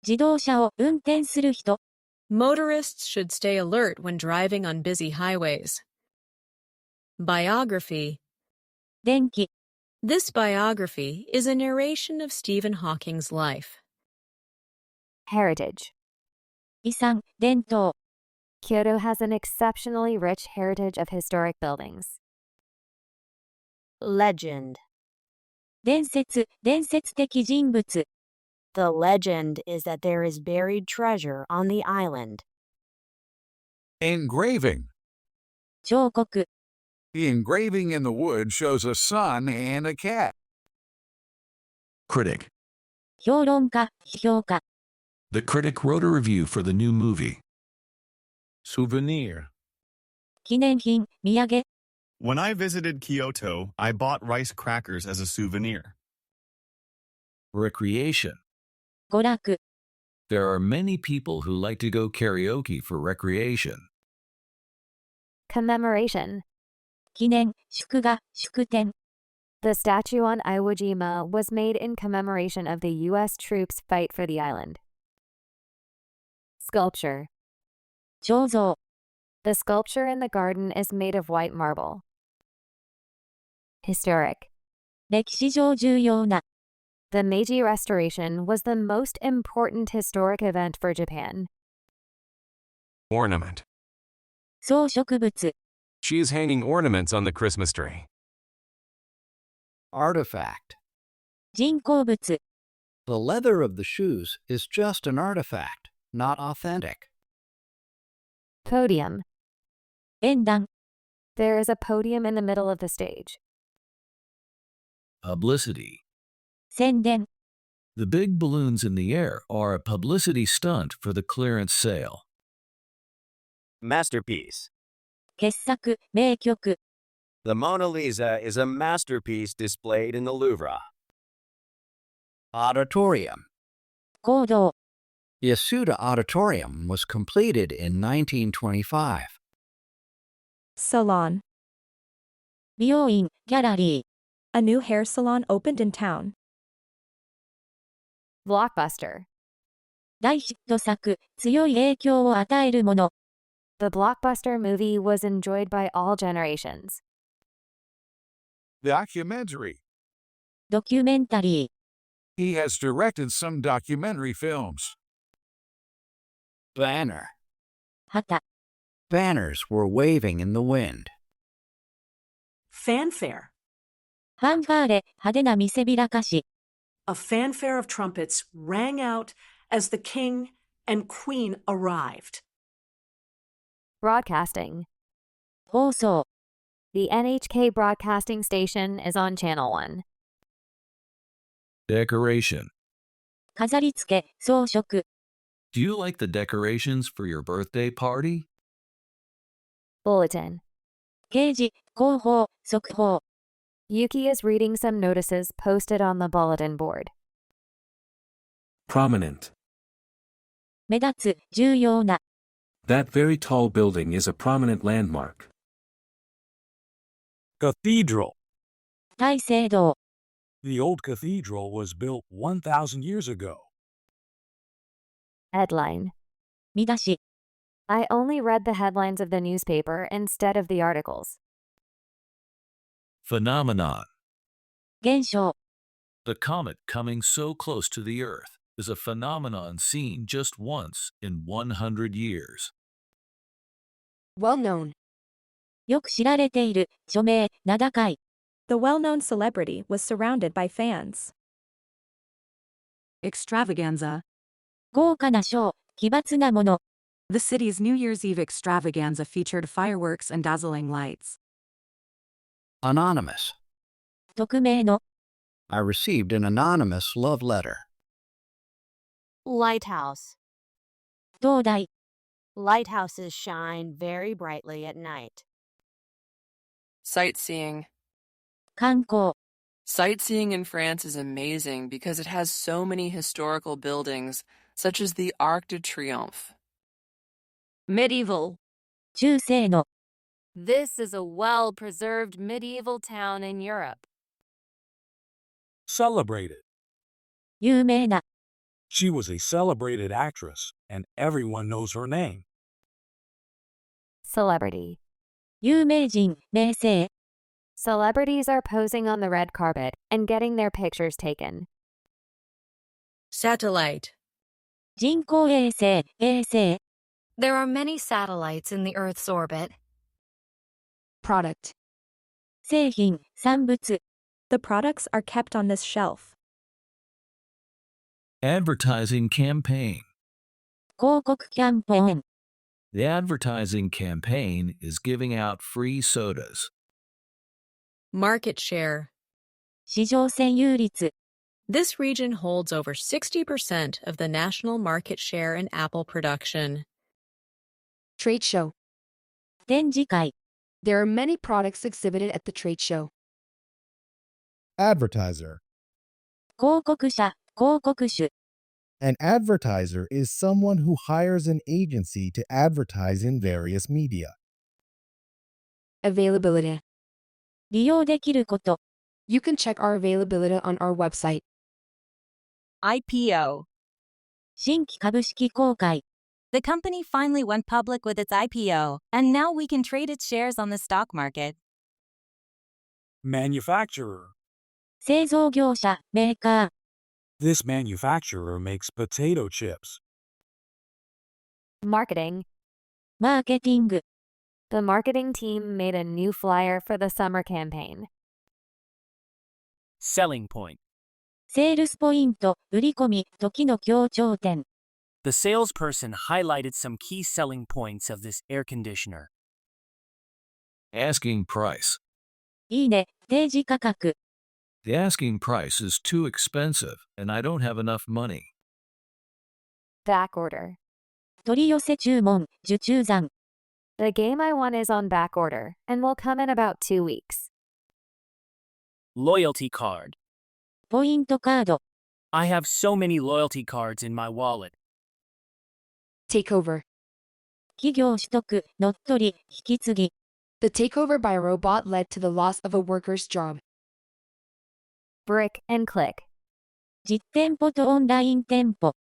自動車を運転する人。Motorists should stay alert when driving on busy highways. Biography. 電気。This biography is a narration of Stephen Hawking's life. Heritage. 遺産、伝統。Kyoto has an exceptionally rich heritage of historic buildings. Legend. 伝説、伝説的人物。The legend is that there is buried treasure on the island. Engraving. 彫刻。The engraving in the wood shows a sun and a cat. Critic. 評論家、批評家。The critic wrote a review for the new movie. Souvenir. 記念品、土産。When I visited Kyoto, I bought rice crackers as a souvenir. Recreation. 娯楽。There are many people who like to go karaoke for recreation. Commemoration. 記念、祝賀、祝典。The statue on Iwo Jima was made in commemoration of the U.S. troops' fight for the island. Sculpture. 彫像。The sculpture in the garden is made of white marble. Historic. 歴史上重要な。The Meiji Restoration was the most important historic event for Japan. Ornament. 装飾物。 She is hanging ornaments on the Christmas tree. Artifact. 人工物。 The leather of the shoes is just an artifact, not authentic. Podium. 演壇。 There is a podium in the middle of the stage. Publicity. 宣伝。 The big balloons in the air are a publicity stunt for the clearance sale. Masterpiece. 傑作、名曲。 The Mona Lisa is a masterpiece displayed in the Louvre. Auditorium. 講堂。 The Yasuda Auditorium was completed in 1925. Salon. 美容院、ギャラリー。 A new hair salon opened in town. Blockbuster. 大ヒット作、強い影響を与えるもの。 The blockbuster movie was enjoyed by all generations. Documentary. ドキュメンタリー。 He has directed some documentary films. Banner. 旗。 Banners were waving in the wind. Fanfare. ファンファーレ、派手な見せびらかし。 A fanfare of trumpets rang out as the king and queen arrived. Broadcasting. 放送。 The NHK broadcasting station is on Channel 1. Decoration. 飾り付け、装飾。 Do you like the decorations for your birthday party? Bulletin. 掲示、広報、速報。 Yuki is reading some notices posted on the bulletin board. Prominent. 目立つ、重要な。 That very tall building is a prominent landmark. Cathedral. 大聖堂。 The old cathedral was built 1,000 years ago. Headline. 見出し。 I only read the headlines of the newspaper instead of the articles. Phenomenon. 現象。 The comet coming so close to the Earth is a phenomenon seen just once in 100 years. Well known. よく知られている、著名、名高い。 The well-known celebrity was surrounded by fans. Extravaganza. 豪華なショー、奇抜なもの。 The city's New Year's Eve extravaganza featured fireworks and dazzling lights. Anonymous. 匿名の。 I received an anonymous love letter. Lighthouse. 灯台。 Lighthouses shine very brightly at night. Sightseeing. 観光。 Sightseeing in France is amazing because it has so many historical buildings, such as the Arc de Triomphe. Medieval. 中世の。 This is a well-preserved medieval town in Europe. Celebrated. 有名な。 She was a celebrated actress, and everyone knows her name. Celebrity. 有名人、名声。 Celebrities are posing on the red carpet and getting their pictures taken. Satellite. 人工衛星、衛星。 There are many satellites in the Earth's orbit. Product. 製品、産物。 The products are kept on this shelf. Advertising campaign. 広告キャンペーン。 The advertising campaign is giving out free sodas. Market share. 市場占有率。 This region holds over 60% of the national market share in apple production. Trade show. 展示会。 There are many products exhibited at the trade show. Advertiser. 広告者、広告主。 An advertiser is someone who hires an agency to advertise in various media. Availability. 利用できること。 You can check our availability on our website. IPO. 新規株式公開。 The company finally went public with its IPO, and now we can trade its shares on the stock market. Manufacturer. 製造業者、メーカー。 This manufacturer makes potato chips. Marketing. マーケティング。 The marketing team made a new flyer for the summer campaign. Selling point. セールスポイント、売り込み、時の強調点。 The salesperson highlighted some key selling points of this air conditioner. Asking price. いいね、提示価格。 The asking price is too expensive, and I don't have enough money. Back order. 取り寄せ注文、受注残。 The game I want is on back order and will come in about 2 weeks. Loyalty card. ポイントカード。 I have so many loyalty cards in my wallet. Takeover. 企業取得、乗っ取り、引き継ぎ。 The takeover by a robot led to the loss of a worker's job. Brick and click. 実店舗とオンライン店舗。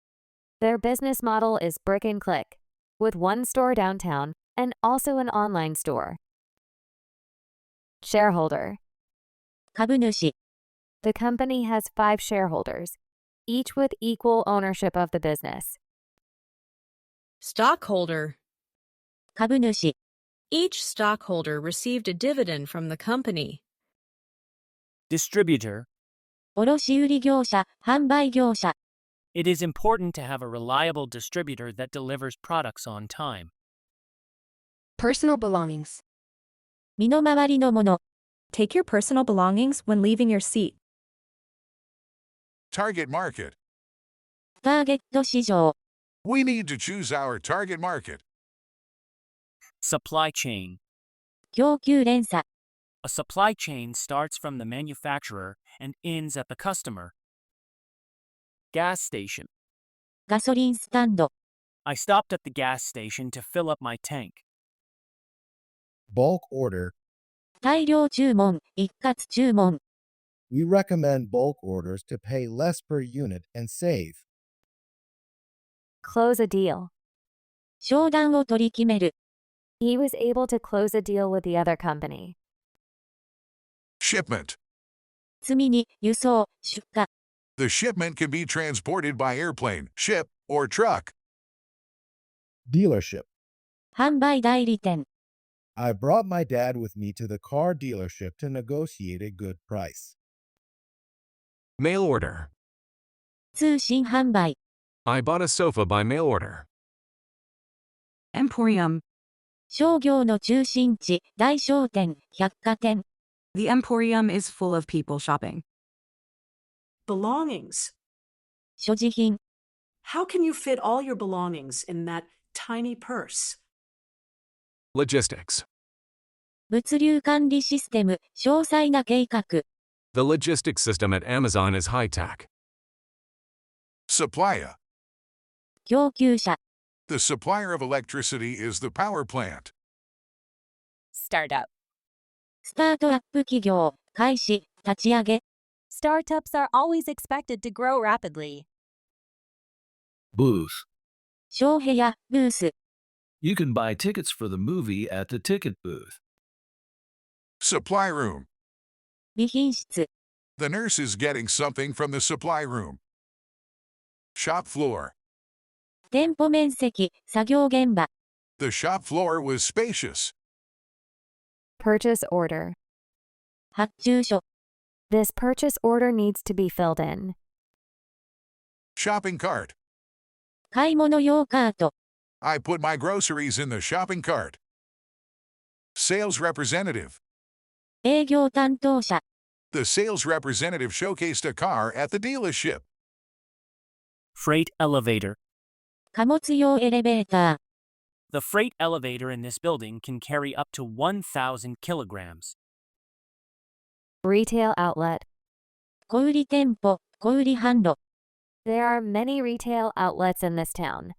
Their business model is brick and click, with one store downtown and also an online store. Shareholder. 株主。 The company has 5 shareholders, each with equal ownership of the business. Stockholder. 株主。 Each stockholder received a dividend from the company. Distributor. 卸売業者、販売業者。 It is important to have a reliable distributor that delivers products on time. Personal belongings. 身の回りのもの。 Take your personal belongings when leaving your seat. Target market. ターゲット市場。 We need to choose our target market. Supply chain. 供給連鎖。 A supply chain starts from the manufacturer and ends at the customer. Gas station. ガソリンスタンド。 I stopped at the gas station to fill up my tank. Bulk order. 大量注文、一括注文。 We recommend bulk orders to pay less per unit and save. Close a deal. 商談を取り決める。 He was able to close a deal with the other company. Shipment. 積み荷、輸送、出荷。 The shipment can be transported by airplane, ship, or truck. Dealership. 販売代理店。 I brought my dad with me to the car dealership to negotiate a good price. Mail order. 通信販売。 I bought a sofa by mail order. Emporium. 商業の中心地、大商店、百貨店。 The Emporium is full of people shopping. Belongings. 所持品。 How can you fit all your belongings in that tiny purse? Logistics. 物流管理システム、詳細な計画。 The logistics system at Amazon is high-tech. Supplier. 供給者。 The supplier of electricity is the power plant. Startup. スタートアップ企業、開始、立ち上げ。 Startups are always expected to grow rapidly. Booth. ショーヘア、ブース。 You can buy tickets for the movie at the ticket booth. Supply room. 備品室。 The nurse is getting something from the supply room. Shop floor. 店舗面積、作業現場。 The shop floor was spacious. Purchase order. 発注書。 This purchase order needs to be filled in. Shopping cart. 買い物用カート。 I put my groceries in the shopping cart. Sales representative. 営業担当者。 The sales representative showcased a car at the dealership. Freight elevator. 貨物用エレベーター。 The freight elevator in this building can carry up to 1,000 kilograms. Retail outlet. 小売店舗、小売販路。 There are many retail outlets in this town.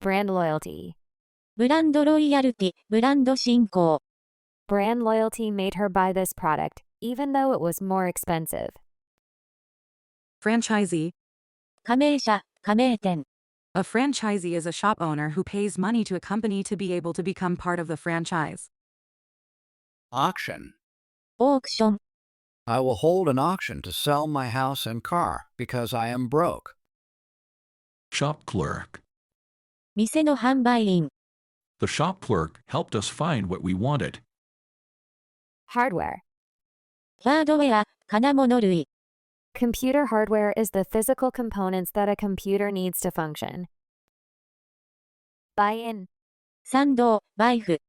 Brand loyalty. ブランドロイヤルティ、ブランド信仰。 Brand loyalty made her buy this product, even though it was more expensive. Franchisee. 加盟者、加盟店。 A franchisee is a shop owner who pays money to a company to be able to become part of the franchise. Auction. オークション。 I will hold an auction to sell my house and car because I am broke. Shop clerk. 店の販売員。 The shop clerk helped us find what we wanted. Hardware. ハードウェア、金物類。 Computer hardware is the physical components that a computer needs to function. Buy-in. 賛同、バイフ。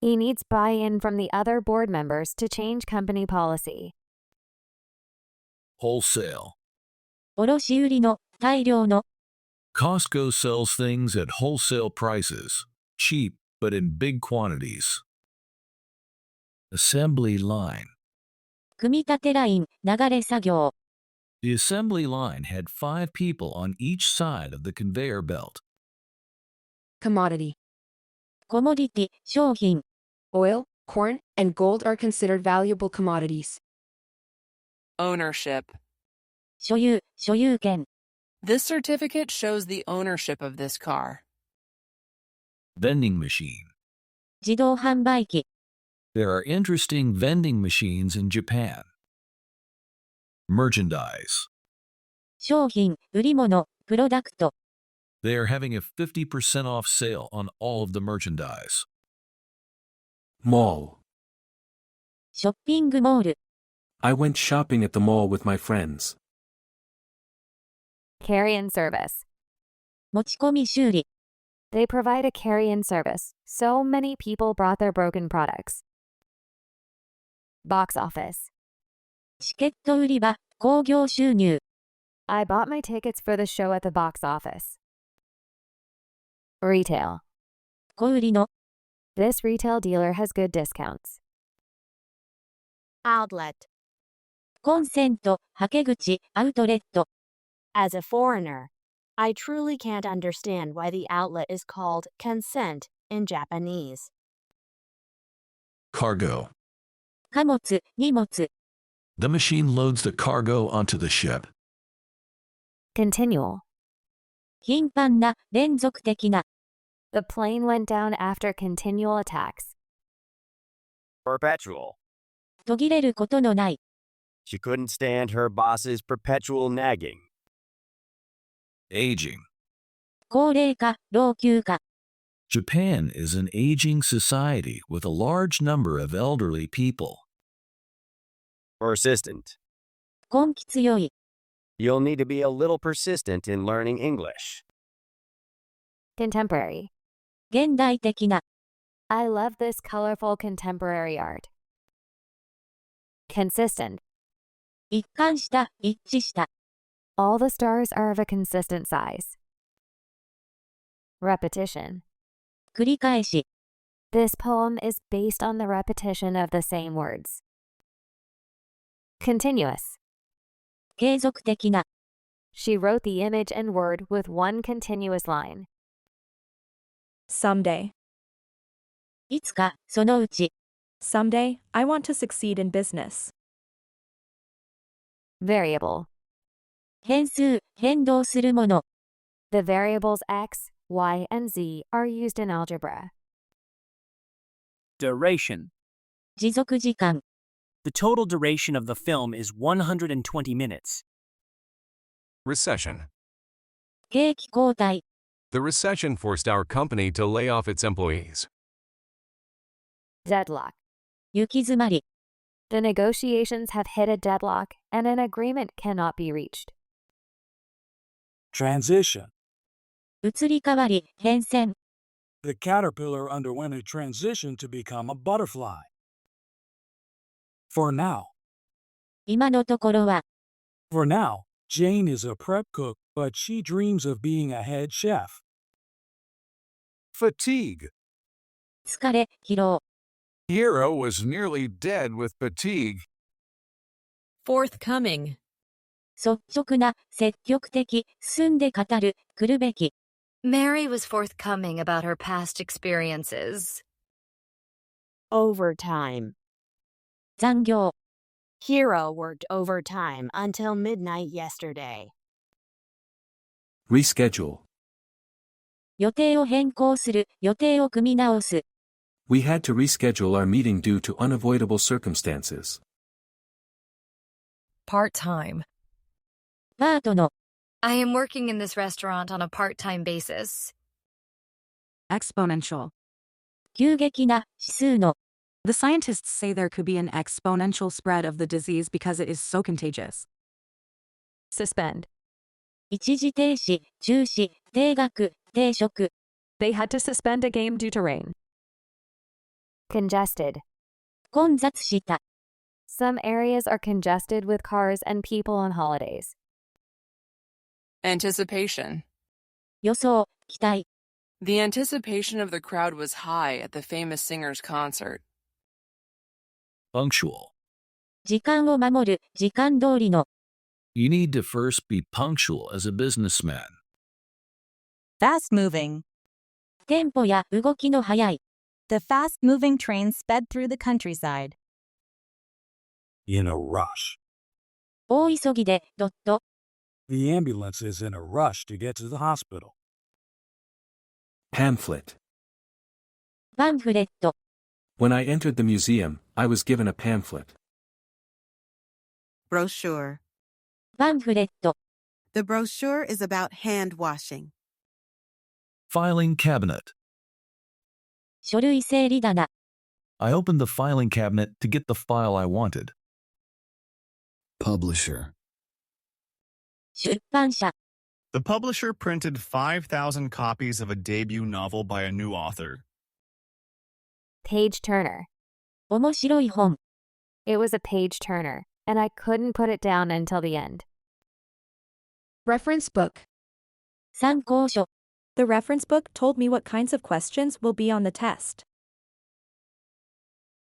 He needs buy-in from the other board members to change company policy. Wholesale. 卸売の、大量の。 Costco sells things at wholesale prices, cheap but in big quantities. Assembly line. 組み立てライン、流れ作業。 The assembly line had 5 people on each side of the conveyor belt. Commodity. コモディティ、商品。 Oil, corn, and gold are considered valuable commodities. Ownership. 所有、所有権。 This certificate shows the ownership of this car. Vending machine. 自動販売機。 There are interesting vending machines in Japan. Merchandise. 商品、売り物、プロダクト。 They are having a 50% off sale on all of the merchandise. Mall. ショッピングモール。 I went shopping at the mall with my friends. Carry-in service. 持ち込み修理。 They provide a carry-in service, so many people brought their broken products. Box office. チケット売り場、興行収入。 I bought my tickets for the show at the box office. Retail. 小売りの。 This retail dealer has good discounts. Outlet. コンセント、はけ口、アウトレット。 As a foreigner, I truly can't understand why the outlet is called consent in Japanese. Cargo. 貨物、荷物。 The machine loads the cargo onto the ship. Continual. 頻繁な、連続的な。 The plane went down after continual attacks. Perpetual. 途切れることのない。 She couldn't stand her boss's perpetual nagging. Aging. 高齢化、老朽化。 Japan is an aging society with a large number of elderly people. Persistent. 根気強い。 You'll need to be a little persistent in learning English. Contemporary. 現代的な。 I love this colorful contemporary art. Consistent. 一貫した、一致した。 All the stars are of a consistent size. Repetition. 繰り返し。 This poem is based on the repetition of the same words. Continuous. 継続的な。 She wrote the image and word with one continuous line. Someday. いつか、そのうち。 Someday, I want to succeed in business. Variable. 変数、変動するもの。 The variables x, y, and z are used in algebra. Duration. 持続時間。 The total duration of the film is 120 minutes. Recession. 景気後退。 The recession forced our company to lay off its employees. Deadlock. 行き詰まり。 The negotiations have hit a deadlock and an agreement cannot be reached. Transition. 移り変わり、変遷。 The caterpillar underwent a transition to become a butterfly. For now. 今のところは。 For now, Jane is a prep cook, but she dreams of being a head chef. Fatigue. 疲れ、疲労。 Hero was nearly dead with fatigue. Forthcoming. 率直な、積極的、進んで語る、来るべき。 Mary was forthcoming about her past experiences. Overtime. 残業。 Hero worked overtime until midnight yesterday. Reschedule. 予定を変更する、予定を組み直す。 We had to reschedule our meeting due to unavoidable circumstances. Part-time. パートの。 I am working in this restaurant on a part-time basis. Exponential. 急激な、指数の。 The scientists say there could be an exponential spread of the disease because it is so contagious. Suspend. 一時停止、中止、停学、停職。 They had to suspend a game due to rain. Congested. 混雑した。 Some areas are congested with cars and people on holidays. Anticipation. 予想、期待。 The anticipation of the crowd was high at the famous singer's concert. Punctual. 時間を守る、時間通りの。 You need to first be punctual as a businessman. Fast moving. テンポや動きの速い。 The fast moving train sped through the countryside. In a rush. 大急ぎで、ドット。 The ambulance is in a rush to get to the hospital. Pamphlet. パンフレット。 When I entered the museum, I was given a pamphlet. Brochure. パンフレット。 The brochure is about hand washing. Filing cabinet. 書類整理棚。 I opened the filing cabinet to get the file I wanted. Publisher. 出版社。 The publisher printed 5,000 copies of a debut novel by a new author. Page turner. 面白い本。 It was a page turner. and I couldn't put it down until the end. Reference book. 参考書。 The reference book told me what kinds of questions will be on the test.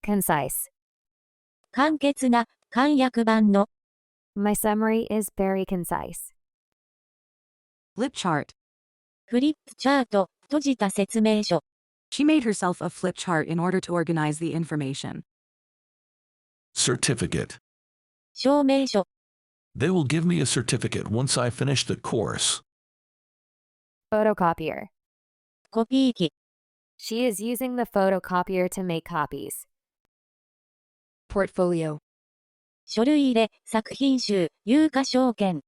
Concise. 簡潔な、簡約版の。 My summary is very concise. Flip chart. フリップチャート、閉じた説明書。 She made herself a flip chart in order to organize the information. Certificate. 証明書。 They will give me a certificate once I finish the course. Photocopier. コピー機。 She is using the photocopier to make copies. Portfolio. 書類入れ、作品集、有価証券。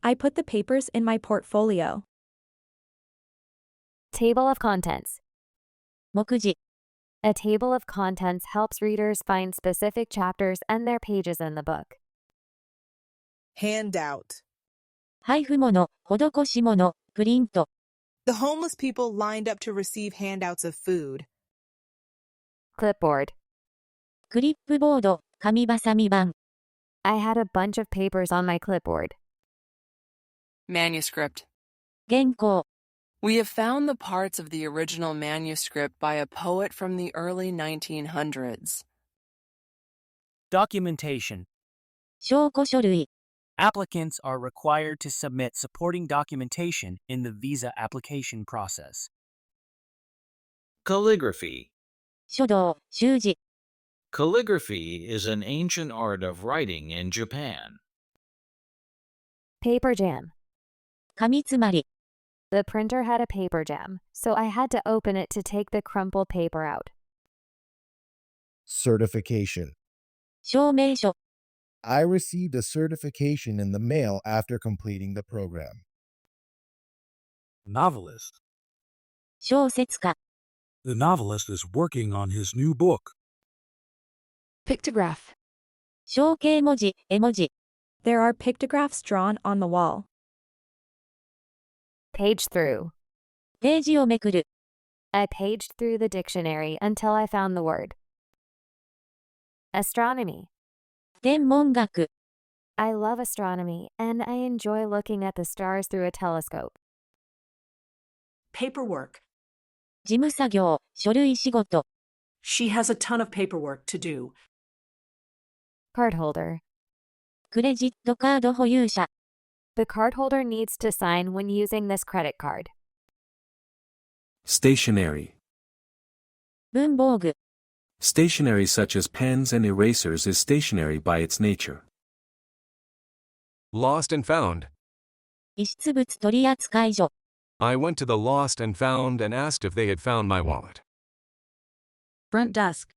I put the papers in my portfolio. Table of contents. 目次。 A table of contents helps readers find specific chapters and their pages in the book. Handout. 配布物、施し物、プリント。 The homeless people lined up to receive handouts of food. Clipboard. クリップボード、紙ばさみ版。 I had a bunch of papers on my clipboard. Manuscript. 原稿。 We have found the parts of the original manuscript by a poet from the early 1900s. Documentation. 証拠書類。 Applicants are required to submit supporting documentation in the visa application process. Calligraphy. 書道、習字。 Calligraphy is an ancient art of writing in Japan. Paper jam. 紙詰まり。 The printer had a paper jam, so I had to open it to take the crumpled paper out. Certification. 証明書。 I received a certification in the mail after completing the program. Novelist. 小説家。 The novelist is working on his new book. Pictograph. 象形文字、絵文字。 There are pictographs drawn on the wall. Page through. ページをめくる。 I paged through the dictionary until I found the word. Astronomy. 天文学。 I love astronomy, and I enjoy looking at the stars through a telescope. Paperwork. 事務作業、書類仕事。 She has a ton of paperwork to do. Cardholder. クレジットカード保有者。 The cardholder needs to sign when using this credit card. Stationery. 文房具。 Stationery such as pens and erasers is stationary by its nature. Lost and found. 遺失物取扱所。 I went to the lost and found and asked if they had found my wallet. Front desk.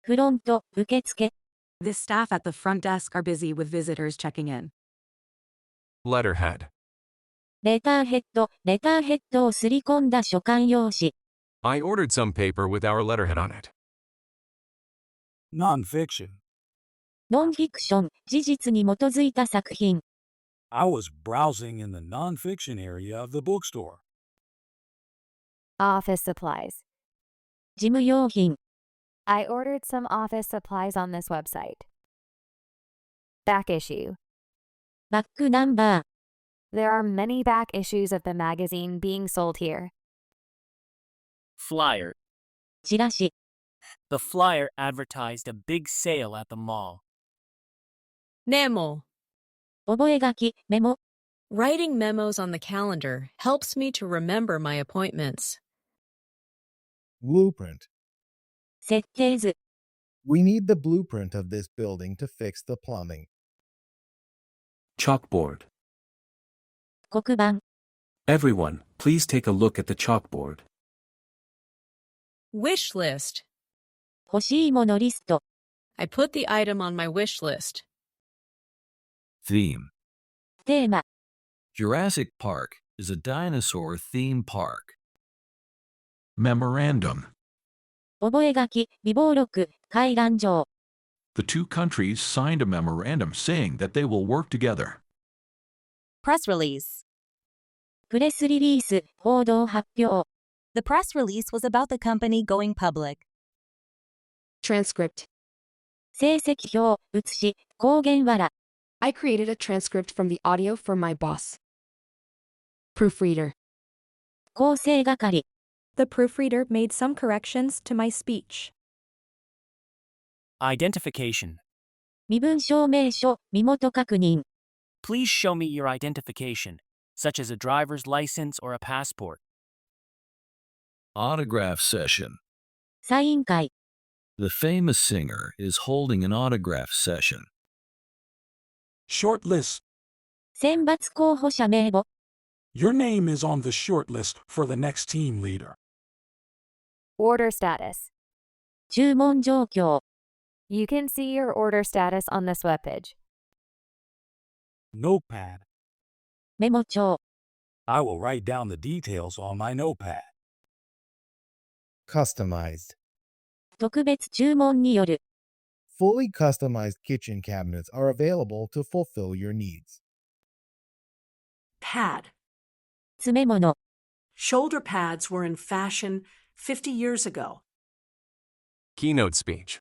フロント、受付。 The staff at the front desk are busy with visitors checking in. Letterhead. レターヘッドをすり込んだ書簡用紙。 I ordered some paper with our letterhead on it. Nonfiction. ノンフィクション、事実に基づいた作品。 I was browsing in the nonfiction area of the bookstore. Office supplies. 事務用品。 I ordered some office supplies on this website. Back issue. バックナンバー。 There are many back issues of the magazine being sold here. Flyer. チラシ。 The flyer advertised a big sale at the mall. Memo. 覚書、メモ。 Writing memos on the calendar helps me to remember my appointments. Blueprint. 設計図。 We need the blueprint of this building to fix the plumbing. Chalkboard. 黒板。 Everyone, please take a look at the chalkboard. Wish list. 欲しいものリスト。 I put the item on my wish list. Theme. テーマ。 Jurassic Park is a dinosaur theme park. Memorandum. 覚書、備忘録、回覧状。 The two countries signed a memorandum saying that they will work together. Press release. プレスリリース、報道発表。 The press release was about the company going public. Transcript. 成績表、写し、高原わら。 I created a transcript from the audio for my boss. Proofreader. 構成係。 The proofreader made some corrections to my speech. Identification. 身分証明書、身元確認。 Please show me your identification, such as a driver's license or a passport. Autograph session. サイン会。 The famous singer is holding an autograph session. Short list. 選抜候補者名簿。 Your name is on the short list for the next team leader. Order status. 注文状況。 You can see your order status on this webpage. Notepad. メモ帳。 I will write down the details on my notepad. Customized. 特別注文による。 Fully customized kitchen cabinets are available to fulfill your needs. Pad. 詰め物。 Shoulder pads were in fashion 50 years ago. Keynote speech.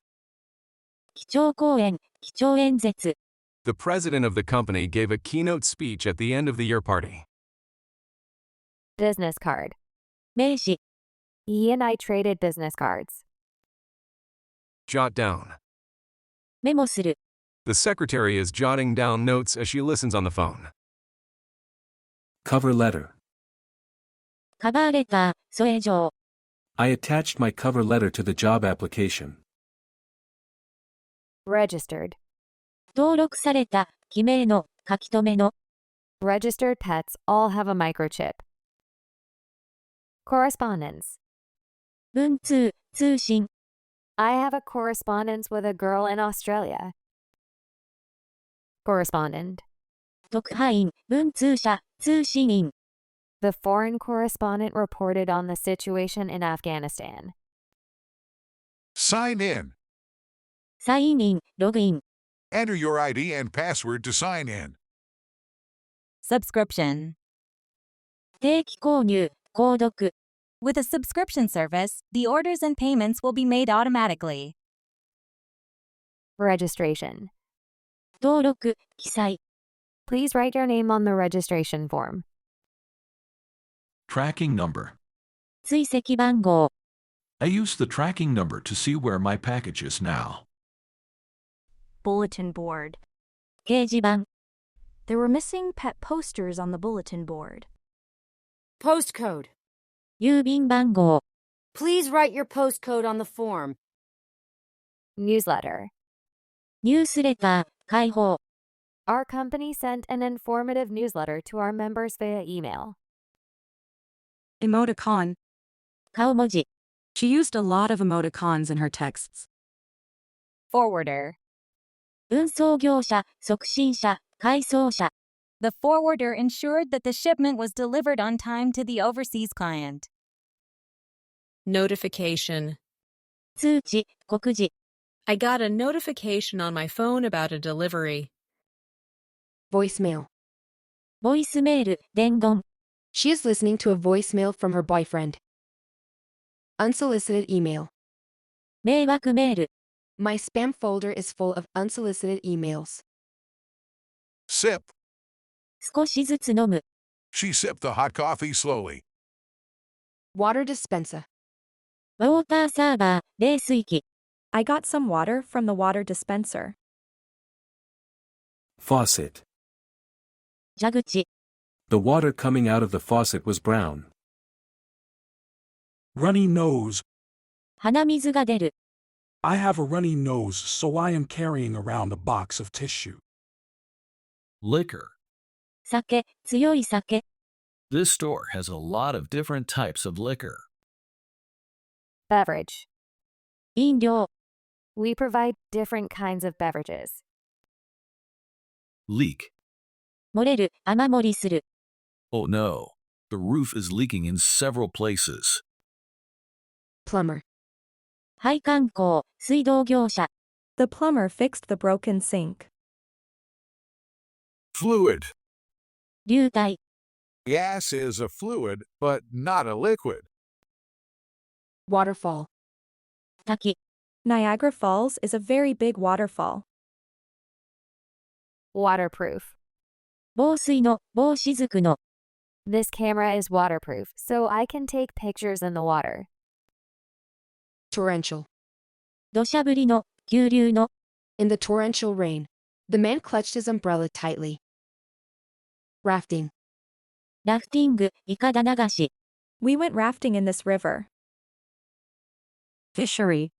基調講演、基調演説。 The president of the company gave a keynote speech at the end of the year party. Business card. 名刺。 He and I traded business cards. Jot down. メモする。 The secretary is jotting down notes as she listens on the phone. Cover letter. カバーレター、添え状。 I attached my cover letter to the job application. Registered. 登録された、記名の、書き留めの。 Registered pets all have a microchip. Correspondence. 文通、通信。 I have a correspondence with a girl in Australia. Correspondent. 特派員、文通者、通信員。 The foreign correspondent reported on the situation in Afghanistan. Sign in. サインイン、ログイン。 Enter your ID and password to sign in. Subscription. 定期購入、購読。 With a subscription service, the orders and payments will be made automatically. Registration. 登録、記載。 Please write your name on the registration form. Tracking number. 追跡番号。 I use the tracking number to see where my package is now. Bulletin board. 掲示板。 There were missing pet posters on the bulletin board. Postcode. 郵便番号。 Please write your postcode on the form. Newsletter. ニュースレター、開放。 Our company sent an informative newsletter to our members via email. Emoticon. 顔文字。 She used a lot of emoticons in her texts. Forwarder. 運送業者、促進者、配送者。 The forwarder ensured that the shipment was delivered on time to the overseas client. Notification. 通知、告示。 I got a notification on my phone about a delivery. Voicemail. ボイスメール、伝言。 She is listening to a voicemail from her boyfriend. Unsolicited email. 迷惑メール。 My spam folder is full of unsolicited emails. Sip. 少しずつ飲む。 She sipped the hot coffee slowly. Water dispenser. ウォーターサーバー、冷水器。 I got some water from the water dispenser. Faucet. 蛇口。 The water coming out of the faucet was brown. Runny nose. 鼻水が出る。 I have a runny nose, so I am carrying around a box of tissue. Liquor. 酒、強い酒。 This store has a lot of different types of liquor. Beverage. 飲料。 We provide different kinds of beverages. Leak. 漏れる、雨漏りする。 Oh no. The roof is leaking in several places. Plumber. 配管工、水道業者。 The plumber fixed the broken sink. Fluid. 流体。 Gas is a fluid, but not a liquid. Waterfall. 滝。 Niagara Falls is a very big waterfall. Waterproof. 防水の、防雫の。This camera is waterproof, so I can take pictures in the water. Torrential. 土砂降りの、急流の。In the torrential rain, the man clutched his umbrella tightly. Rafting. ラフティング、いかだ流し。We went rafting in this river. Fishery.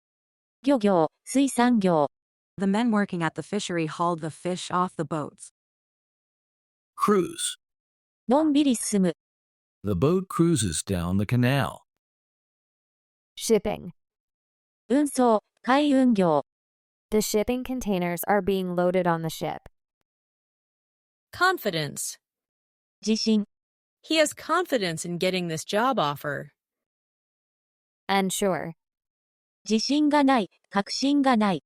漁業、水産業。The men working at the fishery hauled the fish off the boats. Cruise. のんびり進む。The boat cruises down the canal. Shipping. 運送、海運業。The shipping containers are being loaded on the ship. Confidence. 自信。He has confidence in getting this job offer. Unsure. 自信がない、確信がない。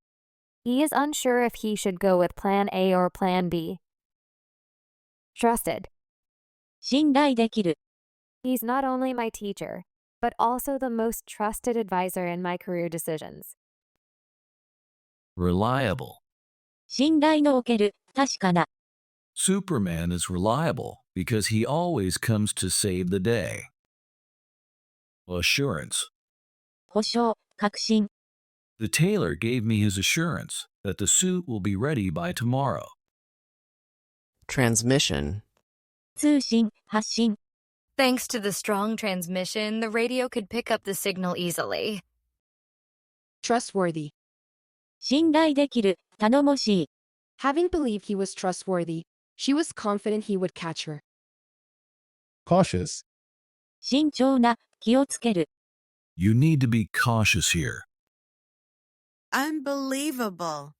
He is unsure if he should go with Plan A or Plan B. Trusted. 信頼できる。He's not only my teacher, but also the most trusted advisor in my career decisions. Reliable. 信頼のおける、確かな。Superman is reliable because he always comes to save the day. Assurance. 保証、確信。The tailor gave me his assurance that the suit will be ready by tomorrow. Transmission. 通信、発信。Thanks to the strong transmission, the radio could pick up the signal easily. Trustworthy. 信頼できる、頼もしい。Having believed he was trustworthy, she was confident he would catch her. Cautious. 慎重な、気をつける。You need to be cautious here. Unbelievable.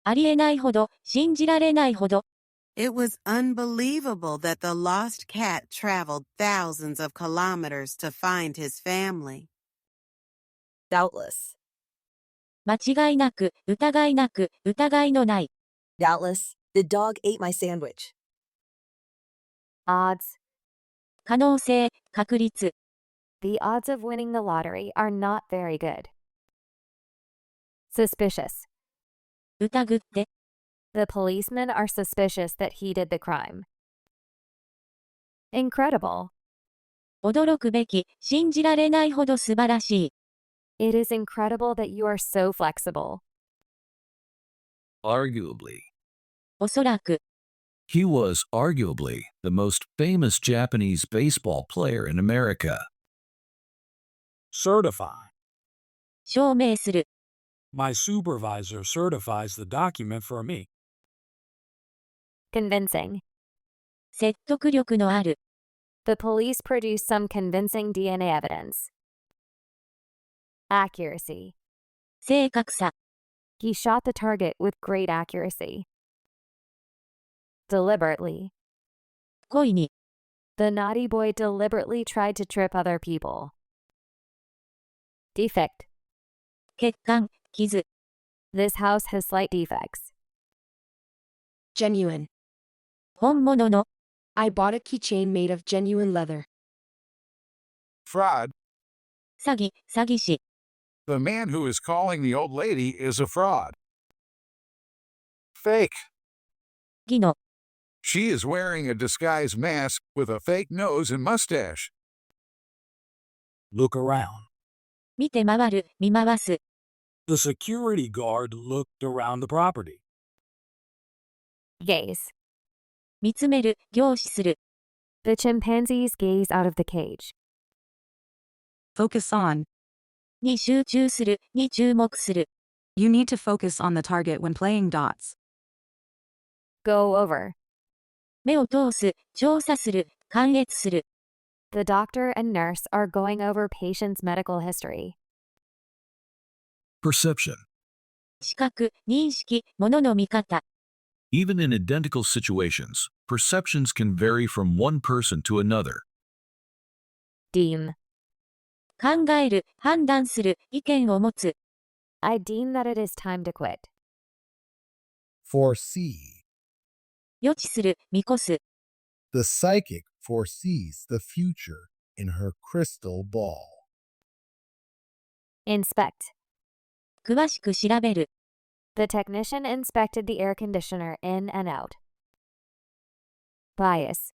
ありえないほど、信じられないほど。It was unbelievable that the lost cat traveled thousands of kilometers to find his family. Doubtless. 間違いなく、疑いなく、疑いのない。Doubtless, the dog ate my sandwich. Odds. 可能性、確率。The odds of winning the lottery are not very good. Suspicious. 疑って。The policemen are suspicious that he did the crime. Incredible. 驚くべき、信じられないほど素晴らしい。It is incredible that you are so flexible. Arguably. おそらく。He was arguably the most famous Japanese baseball player in America. Certify. 証明する。My supervisor certifies the document for me. Convincing. 説得力のある。The police produced some convincing DNA evidence. Accuracy. 正確さ。He shot the target with great accuracy. Deliberately. 故意に。The naughty boy deliberately tried to trip other people. Defect. 欠陥、傷。This house has slight defects. Genuine. 本物の。I bought a keychain made of genuine leather. Fraud. 詐欺、詐欺師。The man who is calling the old lady is a fraud. Fake. 偽の。She is wearing a disguise mask with a fake nose and mustache. Look around. 見て回る、見回す。The security guard looked around the property. Gaze. 見つめる、凝視する。The chimpanzees gaze out of the cage. Focus on. に集中する、に注目する。You need to focus on the target when playing dots. Go over. 目を通す、調査する、観閲する。The doctor and nurse are going over patient's medical history. Perception. 視覚、認識、物の見方。Even in identical situations, perceptions can vary from one person to another. Deem. 考える、判断する、意見を持つ。I deem that it is time to quit. Foresee. 予知する、見越す。The psychic foresees the future in her crystal ball. Inspect. 詳しく調べる。The technician inspected the air conditioner in and out. Bias.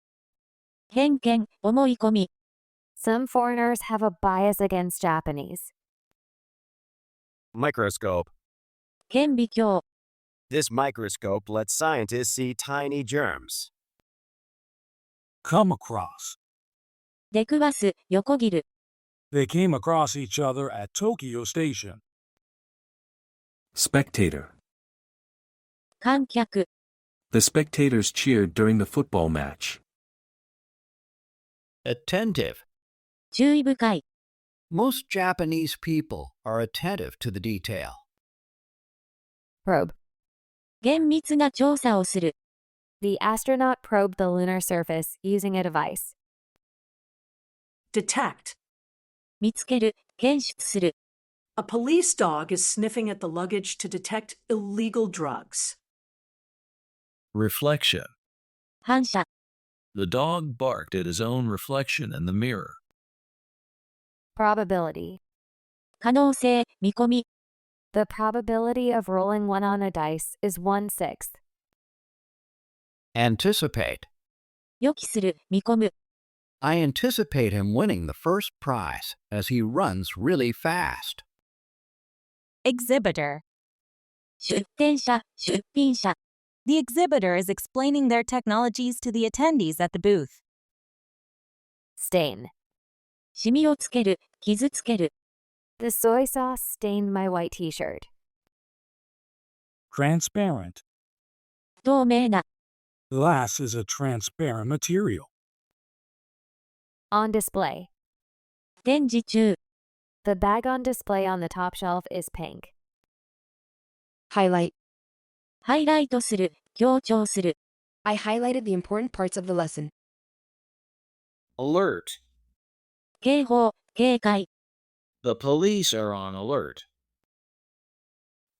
偏見、思い込み。 Some foreigners have a bias against Japanese. Microscope. 顕微鏡。 This microscope lets scientists see tiny germs. Come across. 出くわす、横切る。 They came across each other at Tokyo Station. Spectator. 観客。 The spectators cheered during the football match. Attentive. 注意深い。 Most Japanese people are attentive to the detail. Probe. 厳密な調査をする。 The astronaut probed the lunar surface using a device. Detect. 見つける、検出する。 A police dog is sniffing at the luggage to detect illegal drugs. Reflection. 反射。 The dog barked at his own reflection in the mirror. Probability. 可能性、見込み。 The probability of rolling one on a dice is 1/6. Anticipate. 予期する、見込む。 I anticipate him winning the first prize as he runs really fast. Exhibitor. 出展者、出品者。 The exhibitor is explaining their technologies to the attendees at the booth. Stain. シミをつける、傷つける。 The soy sauce stained my white t-shirt. Transparent. 透明な。 Glass is a transparent material. On display. 展示中。 The bag on display on the top shelf is pink. Highlight. ハイライトする、強調する。 I highlighted the important parts of the lesson. Alert. 警報、警戒。 The police are on alert.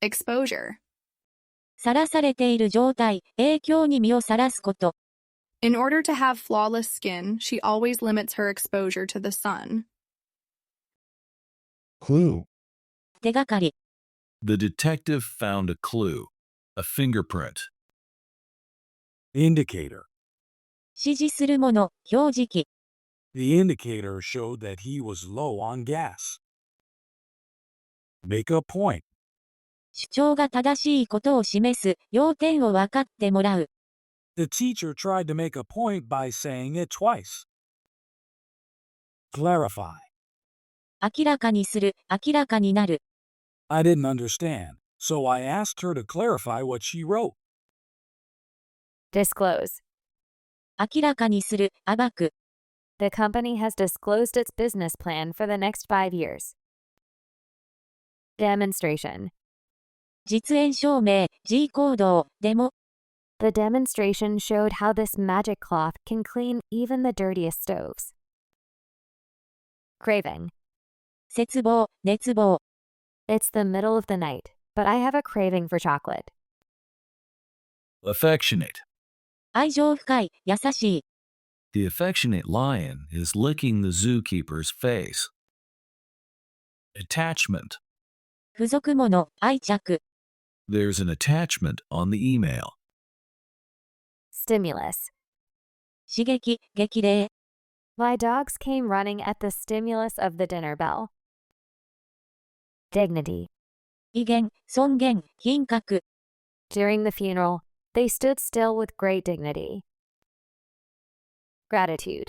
Exposure. さらされている状態、影響に身をさらすこと。 In order to have flawless skin, she always limits her exposure to the sun. Clue. 手がかり。 The detective found a clue, a fingerprint. Indicator. 指示するもの、表示器。 The indicator showed that he was low on gas. Make a point. 主張が正しいことを示す、要点を分かってもらう。 The teacher tried to make a point by saying it twice. Clarify. 明らかにする、明らかになる。 I didn't understand, so I asked her to clarify what she wrote. Disclose. 明らかにする、暴く。 The company has disclosed its business plan for the next 5 years. Demonstration. 実演証明、G 行動、デモ。 The demonstration showed how this magic cloth can clean even the dirtiest stoves. Craving. 絶望、熱望。 It's the middle of the night, but I have a craving for chocolate. Affectionate. 愛情深い、優しい。 The affectionate lion is licking the zookeeper's face. Attachment. 付属物、愛着。 There's an attachment on the email. Stimulus. 刺激、激励。 My dogs came running at the stimulus of the dinner bell. Dignity. 威厳、尊厳、品格。 During the funeral, they stood still with great dignity. Gratitude.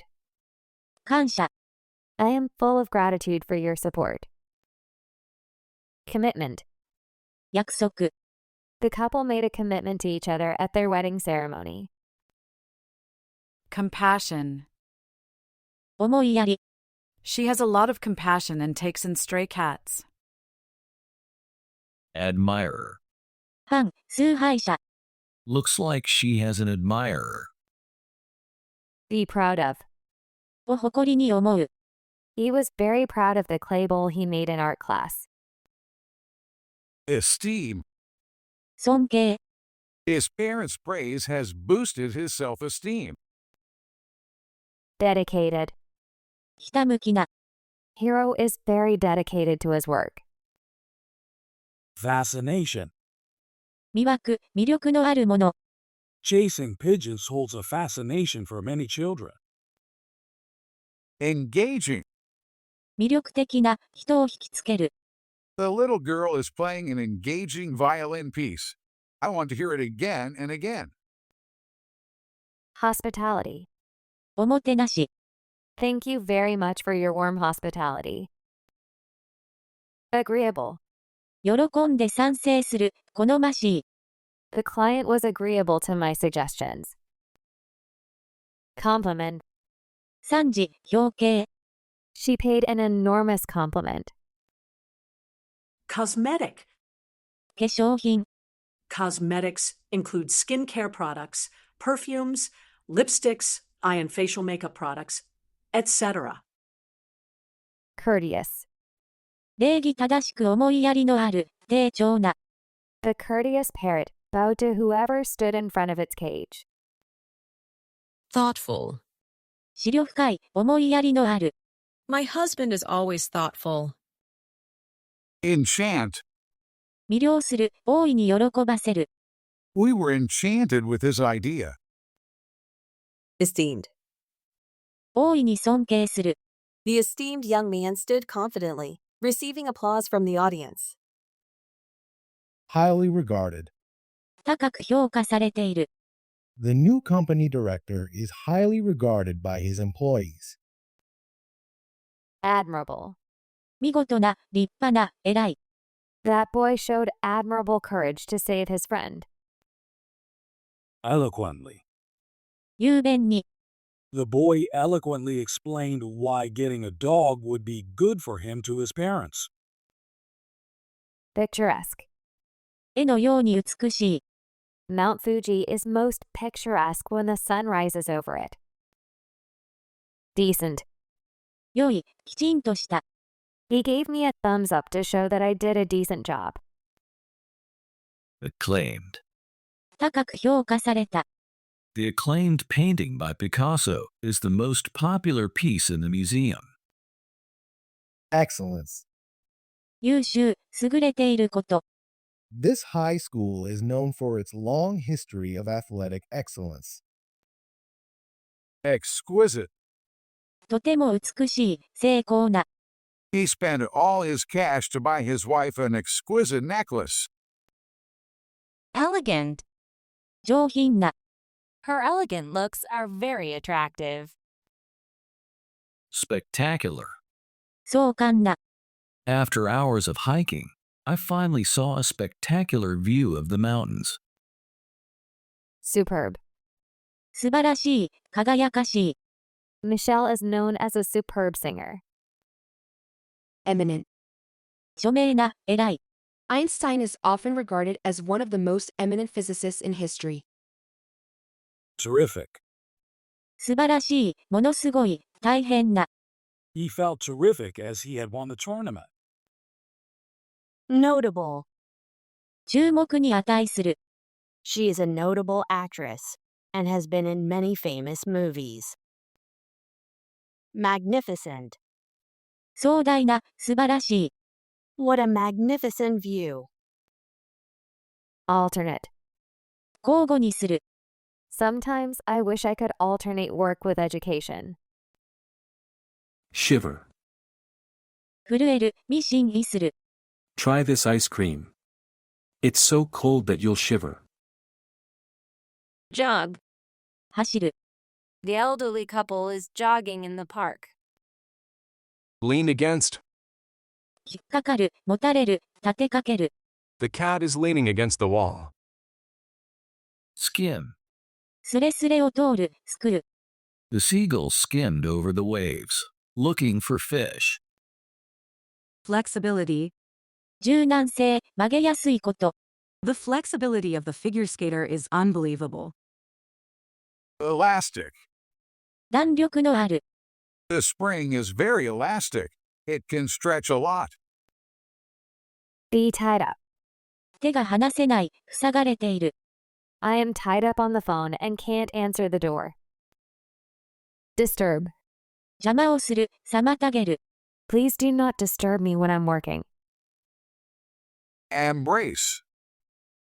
感謝。 I am full of gratitude for your support. Commitment. 約束。 The couple made a commitment to each other at their wedding ceremony. Compassion. 思いやり。 She has a lot of compassion and takes in stray cats. Admirer. ファン、崇拝者。 Looks like she has an admirer. Be proud of. を誇りに思う。 He was very proud of the clay bowl he made in art class. Esteem. 尊敬。 His parents' praise has boosted his self-esteem. Dedicated. ひたむきな。 Hero is very dedicated to his work. Fascination. 魅惑、魅力のあるもの。 Chasing pigeons holds a fascination for many children. Engaging. 魅力的な、人を引きつける。 The little girl is playing an engaging violin piece. I want to hear it again and again. Hospitality. おもてなし。 Thank you very much for your warm hospitality. Agreeable. 喜んで賛成する、好ましい。 The client was agreeable to my suggestions. Compliment. 賛辞、表敬。 She paid an enormous compliment. Cosmetic. 化粧品。 Cosmetics include skincare products, perfumes, lipsticks, eye and facial makeup products, etc. Courteous. 礼儀正しく思いやりのある、丁重な。 The courteous parrot bowed to whoever stood in front of its cage. Thoughtful. 思慮深い、思いやりのある。 My husband is always thoughtful. Enchant. 魅了する、大いに喜ばせる。 We were enchanted with his idea. Esteemed. 大いに尊敬する。 The esteemed young man stood confidently, receiving applause from the audience. Highly regarded. 高く評価されている。 The new company director is highly regarded by his employees. Admirable. 見事な、立派な、偉い。 That boy showed admirable courage to save his friend. Eloquently. 雄弁に。 The boy eloquently explained why getting a dog would be good for him to his parents. Picturesque. 絵のように美しい。 Mount Fuji is most picturesque when the sun rises over it. Decent. 良い、きちんとした。 He gave me a thumbs up to show that I did a decent job. Acclaimed. 高く評価された。 The acclaimed painting by Picasso is the most popular piece in the museum. Excellence. 優秀、優れていること。 This high school is known for its long history of athletic excellence. Exquisite. とても美しい、精巧な。 He spent all his cash to buy his wife an exquisite necklace. Elegant. 上品な。 Her elegant looks are very attractive. Spectacular. 壮観な。 After hours of hiking, I finally saw a spectacular view of the mountains. Superb. 素晴らしい、輝かしい。 Michelle is known as a superb singer. Eminent. 著名な、偉い。 Einstein is often regarded as one of the most eminent physicists in history. Terrific. 素晴らしい、ものすごい、大変な。 He felt terrific as he had won the tournament. Notable. 注目に値する。 She is a notable actress and has been in many famous movies. Magnificent. 壮大な、素晴らしい。 What a magnificent view. Alternate. 交互にする。 Sometimes I wish I could alternate work with education. Shiver. 震える、ミシン意する。 Try this ice cream. It's so cold that you'll shiver. Jog. 走る。 The elderly couple is jogging in the park. Lean against. 引っかかる、もたれる、立てかける。 The cat is leaning against the wall. Skim. スレスレを通る、すくる。 The seagull skimmed over the waves, looking for fish. Flexibility. 柔軟性、曲げやすいこと。 The flexibility of the figure skater is unbelievable. Elastic. 弾力のある。 The spring is very elastic. It can stretch a lot. Be tied up. 手が離せない、塞がれている。 I am tied up on the phone and can't answer the door. Disturb. 邪魔をする、妨げる。 Please do not disturb me when I'm working. Embrace.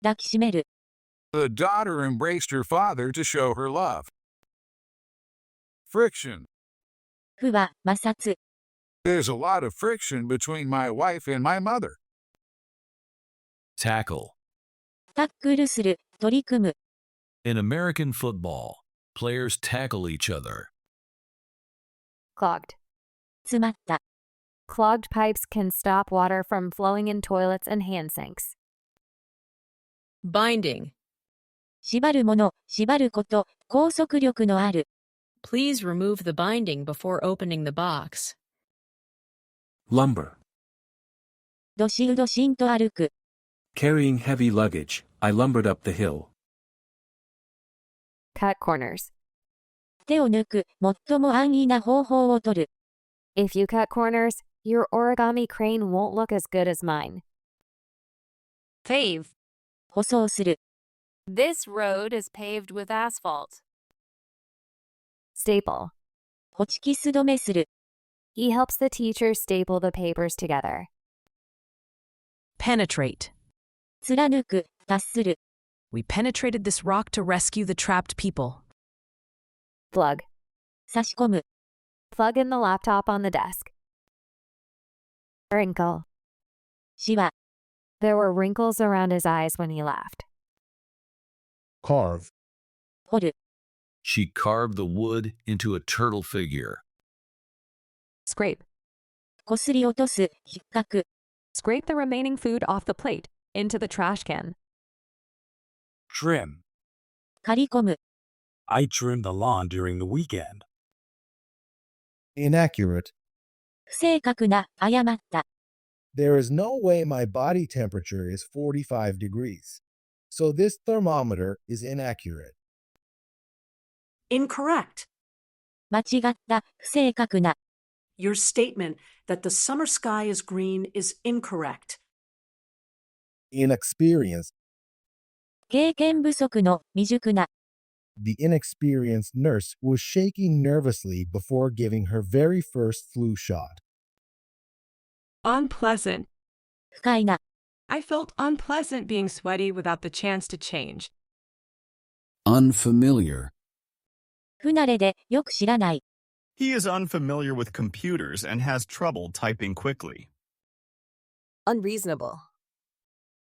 抱きしめる。The daughter embraced her father to show her love. Friction. 負は摩擦。There's a lot of friction between my wife and my mother. Tackle. タックルする、取り組む。In American football, players tackle each other. Clogged. 詰まった。Clogged pipes can stop water from flowing in toilets and hand sinks. Binding. 縛るもの、縛ること、拘束力のある。Please remove the binding before opening the box. Lumber. どしんどしんと歩く。Carrying heavy luggage, I lumbered up the hill. Cut corners. 手を抜く、最も安易な方法を取る。If you cut corners, your origami crane won't look as good as mine. Pave. 舗装する。This road is paved with asphalt. Staple. ホチキス止めする。He helps the teacher staple the papers together. Penetrate. 貫く、達する。We penetrated this rock to rescue the trapped people. Plug. 差し込む。Plug in the laptop on the desk. Wrinkle. しわ。There were wrinkles around his eyes when he laughed. Carve. 掘る。She carved the wood into a turtle figure. Scrape. こすり落とす、引っかく。Scrape the remaining food off the plate into the trash can. Trim. 刈り込む。I trimmed the lawn during the weekend. Inaccurate. 不正確な、誤った。There is no way my body temperature is 45 degrees. So this thermometer is inaccurate. Incorrect. 間違った、不正確な。Your statement that the summer sky is green is incorrect. Inexperienced. 経験不足の、未熟な。The inexperienced nurse was shaking nervously before giving her very first flu shot. Unpleasant. 不快な。I felt unpleasant being sweaty without the chance to change. Unfamiliar. 不慣れで、よく知らない。He is unfamiliar with computers and has trouble typing quickly. Unreasonable.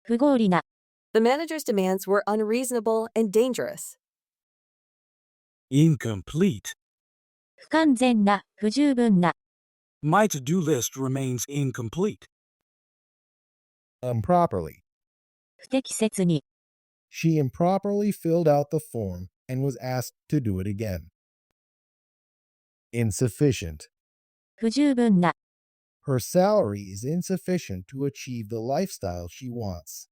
不合理な。The manager's demands were unreasonable and dangerous. Incomplete. 不完全な、不十分な。My to-do list remains incomplete. Improperly. 不適切に。She improperly filled out the form and was asked to do it again. Insufficient. 不十分な。Her salary is insufficient to achieve the lifestyle she wants.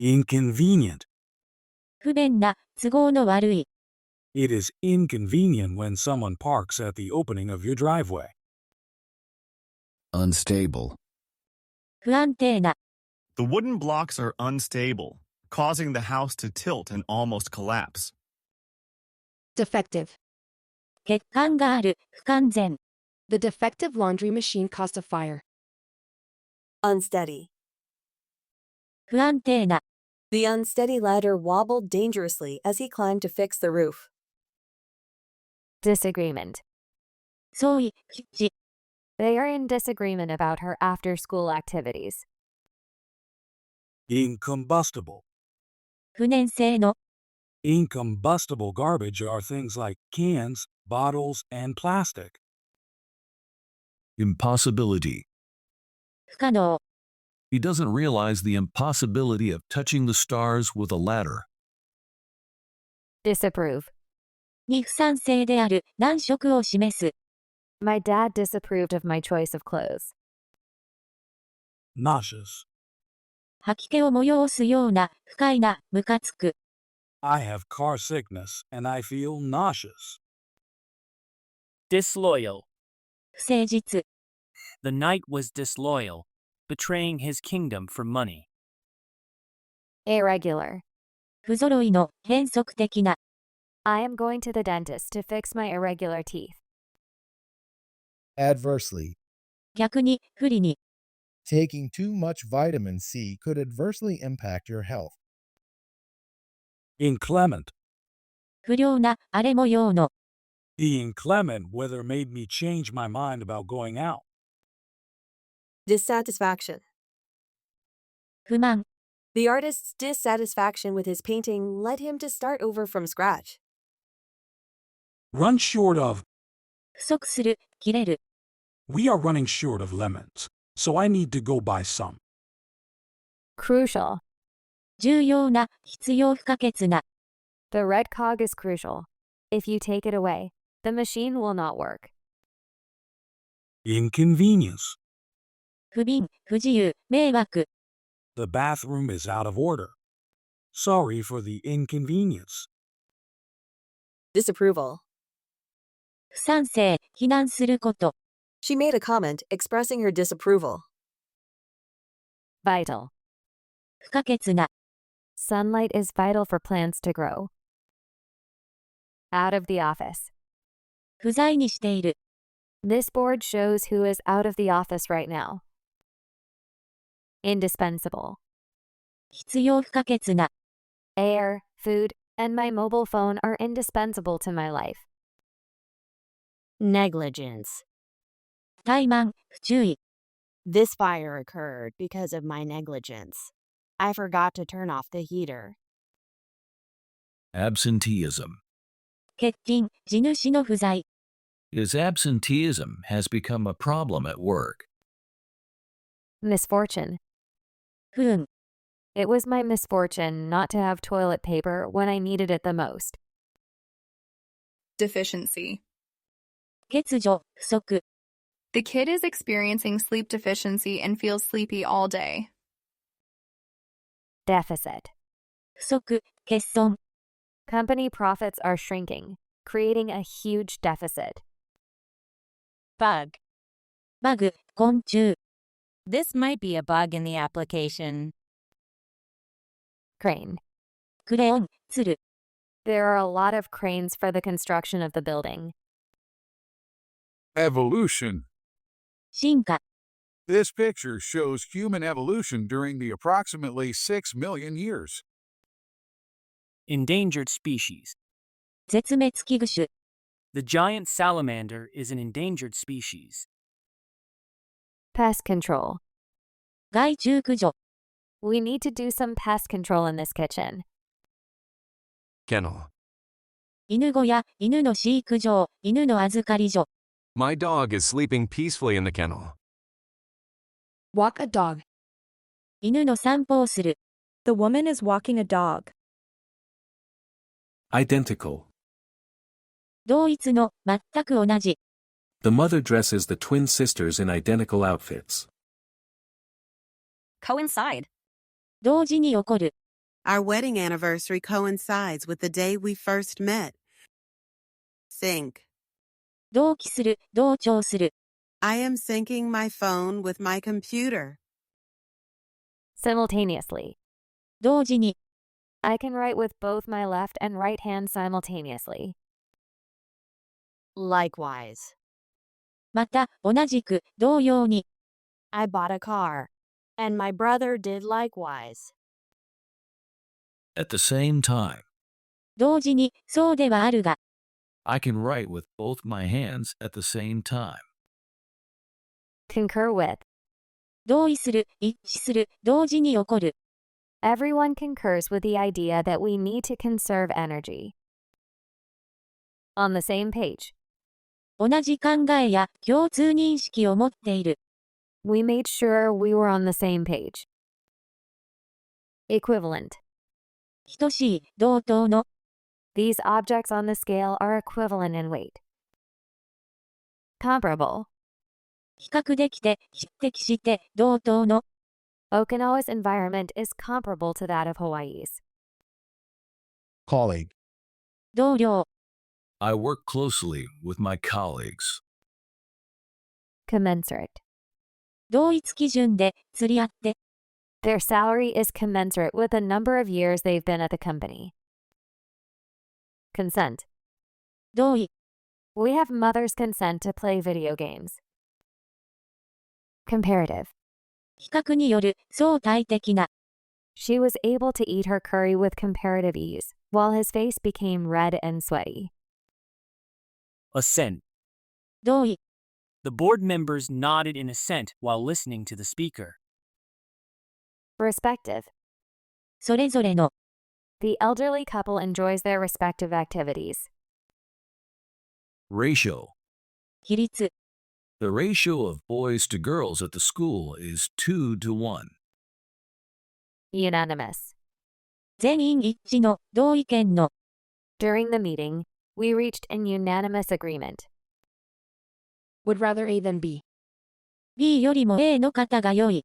Inconvenient. 不便な、都合の悪い。It is inconvenient when someone parks at the opening of your driveway. Unstable. 不安定な。The wooden blocks are unstable, causing the house to tilt and almost collapse. Defective. 欠陥がある、不完全。The defective laundry machine caused a fire. Unsteady. 不安定な。The unsteady ladder wobbled dangerously as he climbed to fix the roof. Disagreement. 相違、一致。They are in disagreement about her after-school activities. Incombustible. 不燃性の。Incombustible garbage are things like cans, bottles, and plastic. Impossibility. 不可能。He doesn't realize the impossibility of touching the stars with a ladder. Disapprove. に不賛成である、難色を示す。My dad disapproved of my choice of clothes. Nauseous. 吐き気を催すような、不快な、ムカつく。I have car sickness and I feel nauseous. Disloyal. 不誠実。The knight was disloyal, betraying his kingdom for money. Irregular. 不揃いの、変則的な。I am going to the dentist to fix my irregular teeth. Adversely. 逆に、不利に。Taking too much vitamin C could adversely impact your health. Inclement. 不良な、荒れ模様の。 The inclement weather made me change my mind about going out. Dissatisfaction. 不満。 The artist's dissatisfaction with his painting led him to start over from scratch. Run short of. 不足する、切れる。 We are running short of lemons, so I need to go buy some. Crucial. 重要な、必要不可欠な。 The red cog is crucial. If you take it away, the machine will not work. Inconvenience. 不憫、不自由、迷惑。 The bathroom is out of order. Sorry for the inconvenience. Disapproval. 不賛成、非難すること。 She made a comment expressing her disapproval. Vital. 不可欠な。 Sunlight is vital for plants to grow. Out of the office. 不在にしている。 This board shows who is out of the office right now. Indispensable. 必要不可欠な。 Air, food, and my mobile phone are indispensable to my life. Negligence. 怠慢、不注意。 This fire occurred because of my negligence. I forgot to turn off the heater. Absenteeism. 欠勤、地主の不在。 His absenteeism has become a problem at work. Misfortune. 不運。 It was my misfortune not to have toilet paper when I needed it the most. Deficiency. 欠如、不足。 The kid is experiencing sleep deficiency and feels sleepy all day. Deficit. 不足、欠損。 Company profits are shrinking, creating a huge deficit. Bug. バグ、昆虫。 This might be a bug in the application. Crane. クレヨン、鶴。 There are a lot of cranes for the construction of the building. Evolution. 進化。 This picture shows human evolution during the approximately 6 million years. Endangered species. 絶滅危惧種。 The giant salamander is an endangered species. Pest control. 害虫駆除。 We need to do some pest control in this kitchen. Kennel. 犬小屋、犬の飼育場、犬の預かり所。 My dog is sleeping peacefully in the kennel. Walk a dog. 犬の散歩をする。 The woman is walking a dog. Identical. 同一の、全く同じ。 The mother dresses the twin sisters in identical outfits. Coincide. 同時に起こる。 Our wedding anniversary coincides with the day we first met. Sync. 同期する、同調する。 I am syncing my phone with my computer. Simultaneously. 同時に。 I can write with both my left and right hands simultaneously. Likewise. また、同じく、同様に。 I bought a car, and my brother did likewise. At the same time, 同時に、そうではあるが。 I can write with both my hands at the same time. Concur with. 同意する、一致する、同時に起こる。 Everyone concurs with the idea that we need to conserve energy. On the same page. 同じ考えや共通認識を持っている。 We made sure we were on the same page. Equivalent. 等しい、同等の。 These objects on the scale are equivalent in weight. Comparable. 比較できて、匹敵して、同等の。 Okinawa's environment is comparable to that of Hawaii's. Colleague. 同僚。 I work closely with my colleagues. Commensurate. 同一基準で、釣り合って。 Their salary is commensurate with the number of years they've been at the company. Consent. 同意。 We have mother's consent to play video games. Comparative. 比較による相対的な。She was able to eat her curry with comparative ease, while his face became red and sweaty. Assent. 同意。The board members nodded in assent while listening to the speaker. Respective. それぞれの。The elderly couple enjoys their respective activities. Ratio. 比率。The ratio of boys to girls at the school is 2 to 1. Unanimous. 全員一致の同意見の。During the meeting, we reached an unanimous agreement. Would rather A than B. B よりも A の方が良い。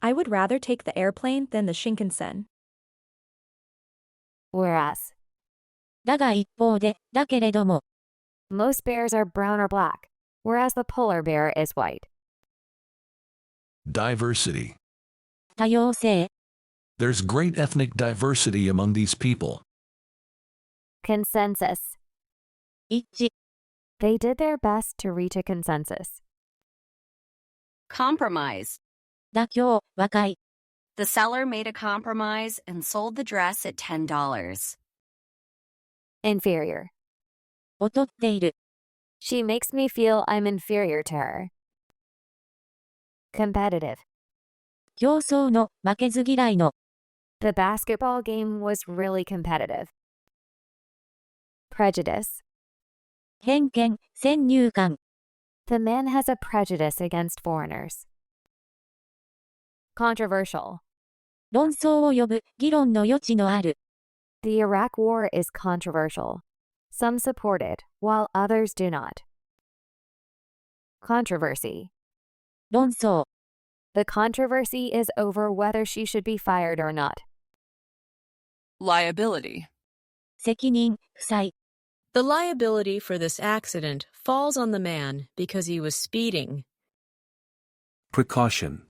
I would rather take the airplane than the Shinkansen. Whereas. だが一方で、だけれども。Most bears are brown or black, whereas the polar bear is white. Diversity. 多様性。There's great ethnic diversity among these people. Consensus. 一致。They did their best to reach a consensus. Compromise. 妥協、和解。The seller made a compromise and sold the dress at $10. Inferior. 劣っている。She makes me feel I'm inferior to her. Competitive. 競争の、負けず嫌いの。The basketball game was really competitive. Prejudice. 偏見、先入観。The man has a prejudice against foreigners. Controversial. 論争を呼ぶ、議論の余地のある。The Iraq War is controversial. Some support it, while others do not. Controversy. 論争。The controversy is over whether she should be fired or not. Liability. 責任、負債。The liability for this accident falls on the man because he was speeding. Precaution.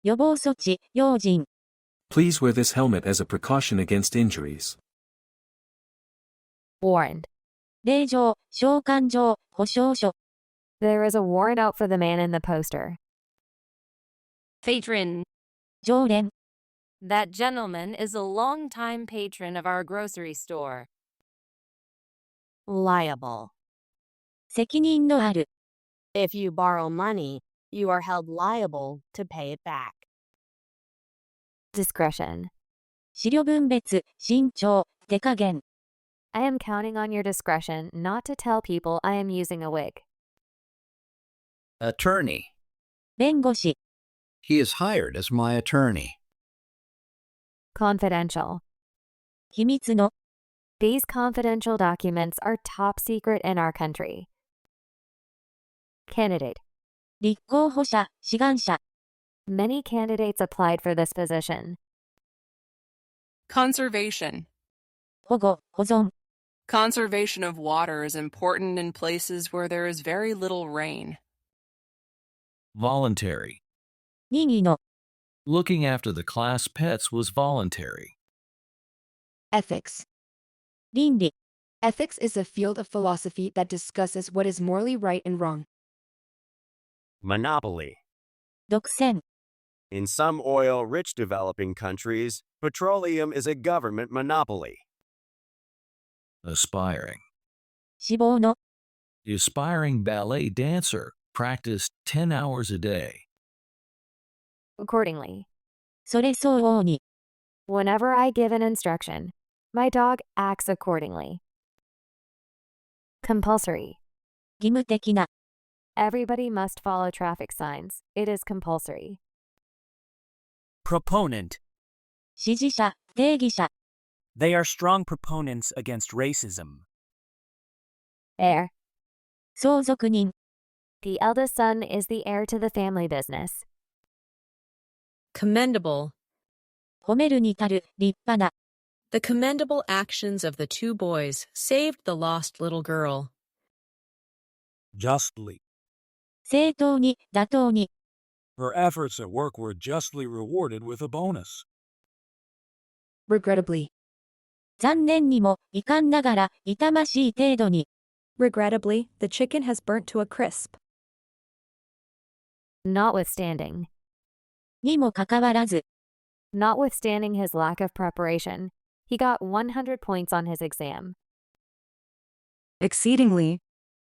予防措置、用心。Please wear this helmet as a precaution against injuries. Warrant. 令状、召喚状、保証書。There is a warrant out for the man in the poster. Patron. 常連。That gentleman is a longtime patron of our grocery store. Liable. 責任のある。If you borrow money, you are held liable to pay it back. Discretion. 資料分別、慎重、手加減。I am counting on your discretion not to tell people I am using a wig. Attorney. 弁護士。He is hired as my attorney. Confidential. 秘密の。These confidential documents are top secret in our country. Candidate. 立候補者、志願者。Many candidates applied for this position. Conservation. 保護、保存。Conservation of water is important in places where there is very little rain. Voluntary. 任意の。Looking after the class pets was voluntary. Ethics. 倫理。Ethics is a field of philosophy that discusses what is morally right and wrong. Monopoly. 独占。In some oil-rich developing countries, petroleum is a government monopoly. Aspiring. 志望の。The aspiring ballet dancer practiced 10 hours a day. Accordingly. それ相応に。Whenever I give an instruction, my dog acts accordingly. Compulsory. 義務的な。Everybody must follow traffic signs. It is compulsory. Proponent. 支持者、定義者。They are strong proponents against racism. Heir. 相続人。The eldest son is the heir to the family business. Commendable. 褒めるに足る、立派な。The commendable actions of the two boys saved the lost little girl. Justly. 正当に、妥当に。Her efforts at work were justly rewarded with a bonus. Regrettably. 残念にも、遺憾ながら、痛ましい程度に。Regrettably, the chicken has burnt to a crisp. Notwithstanding. にもかかわらず、Notwithstanding his lack of preparation, he got 100 points on his exam. Exceedingly.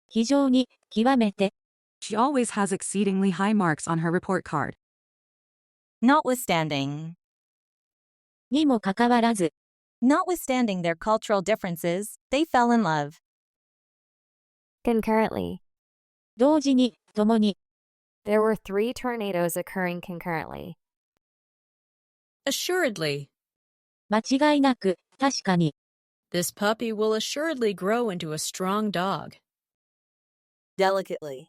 非常に、極めて、She always has exceedingly high marks on her report card. Notwithstanding. にもかかわらず、Notwithstanding their cultural differences, they fell in love. Concurrently. 同時に、共に、There were 3 tornadoes occurring concurrently. Assuredly. 間違いなく、確かに、This puppy will assuredly grow into a strong dog. Delicately.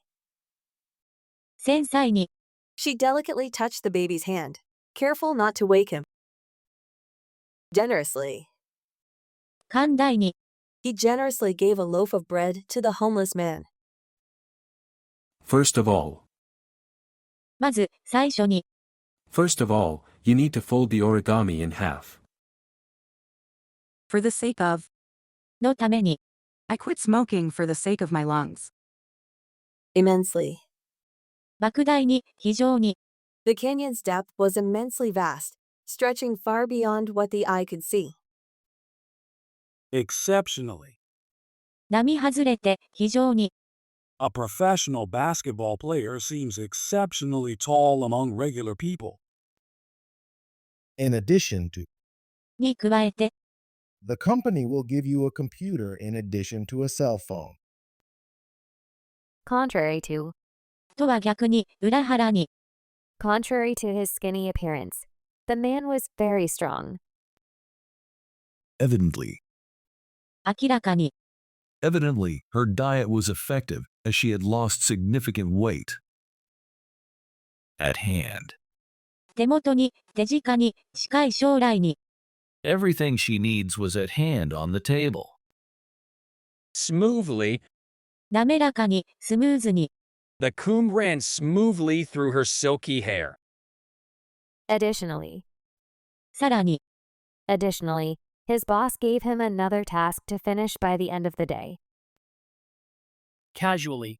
繊細に、She delicately touched the baby's hand, careful not to wake him. Generously. 寛大に、He generously gave a loaf of bread to the homeless man. First of all. まず、最初に、First of all, you need to fold the origami in half. For the sake of. のために、I quit smoking for the sake of my lungs. Immensely. 莫大に、非常に、The canyon's depth was immensely vast, stretching far beyond what the eye could see. Exceptionally. 並外れて、非常に、A professional basketball player seems exceptionally tall among regular people. In addition to, に加えて、the company will give you a computer in addition to a cell phone. Contrary to. とは逆に、裏腹に、Contrary to his skinny appearance, the man was very strong. Evidently. 明らかに、Evidently, her diet was effective as she had lost significant weight. At hand. 手元に、手近に、近い将来に、Everything she needs was at hand on the table. Smoothly. 滑らかに、スムーズに、The comb ran smoothly through her silky hair. Additionally. さらに、Additionally, his boss gave him another task to finish by the end of the day. Casually.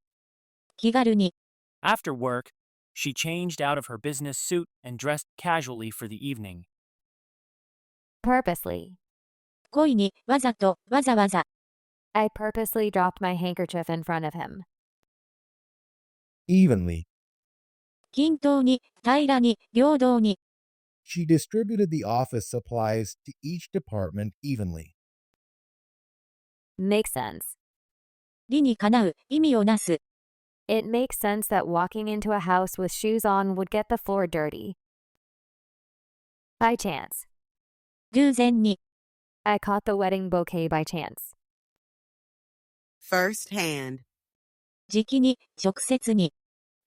気軽に、After work, she changed out of her business suit and dressed casually for the evening. Purposely. 故意に、わざと、わざわざ、I purposely dropped my handkerchief in front of him. Evenly. 均等に、平らに、平等に、She distributed the office supplies to each department evenly. Makes sense. 理にかなう、意味をなす。It makes sense that walking into a house with shoes on would get the floor dirty. By chance. 偶然に、I caught the wedding bouquet by chance. First hand. 直に、直接に。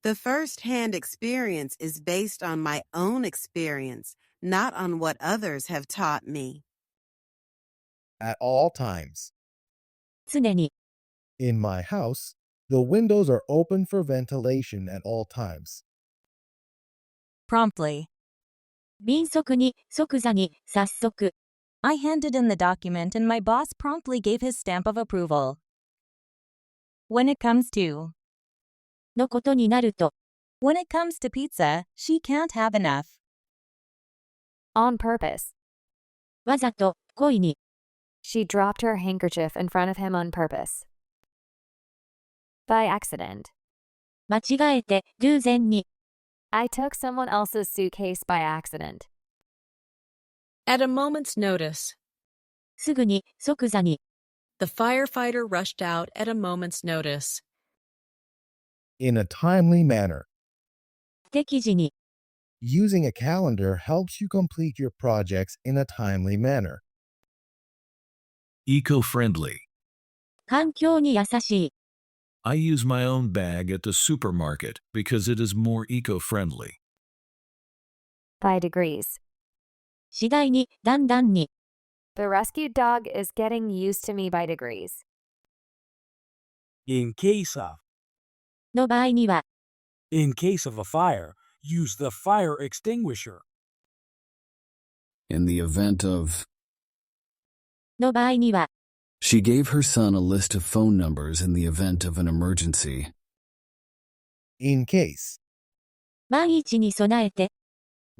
The first-hand experience is based on my own experience, not on what others have taught me. At all times. 常に、In my house, the windows are open for ventilation at all times. Promptly. 敏速に、即座に、早速。I handed in the document and my boss promptly gave his stamp of approval. When it comes to. のことになると。When it comes to pizza, she can't have enough. On purpose. わざと、故意に。She dropped her handkerchief in front of him on purpose. By accident. 間違えて、偶然に。I took someone else's suitcase by accident. At a moment's notice. すぐに、即座に。The firefighter rushed out at a moment's notice. In a timely manner. 適時に。Using a calendar helps you complete your projects in a timely manner. Eco-friendly. 環境に優しい。I use my own bag at the supermarket because it is more eco-friendly. By degrees. 次第に、だんだんに。The rescued dog is getting used to me by degrees. In case of. の場合には。In case of a fire, use the fire extinguisher. In the event of. の場合には。She gave her son a list of phone numbers in the event of an emergency. In case. 万一に備えて。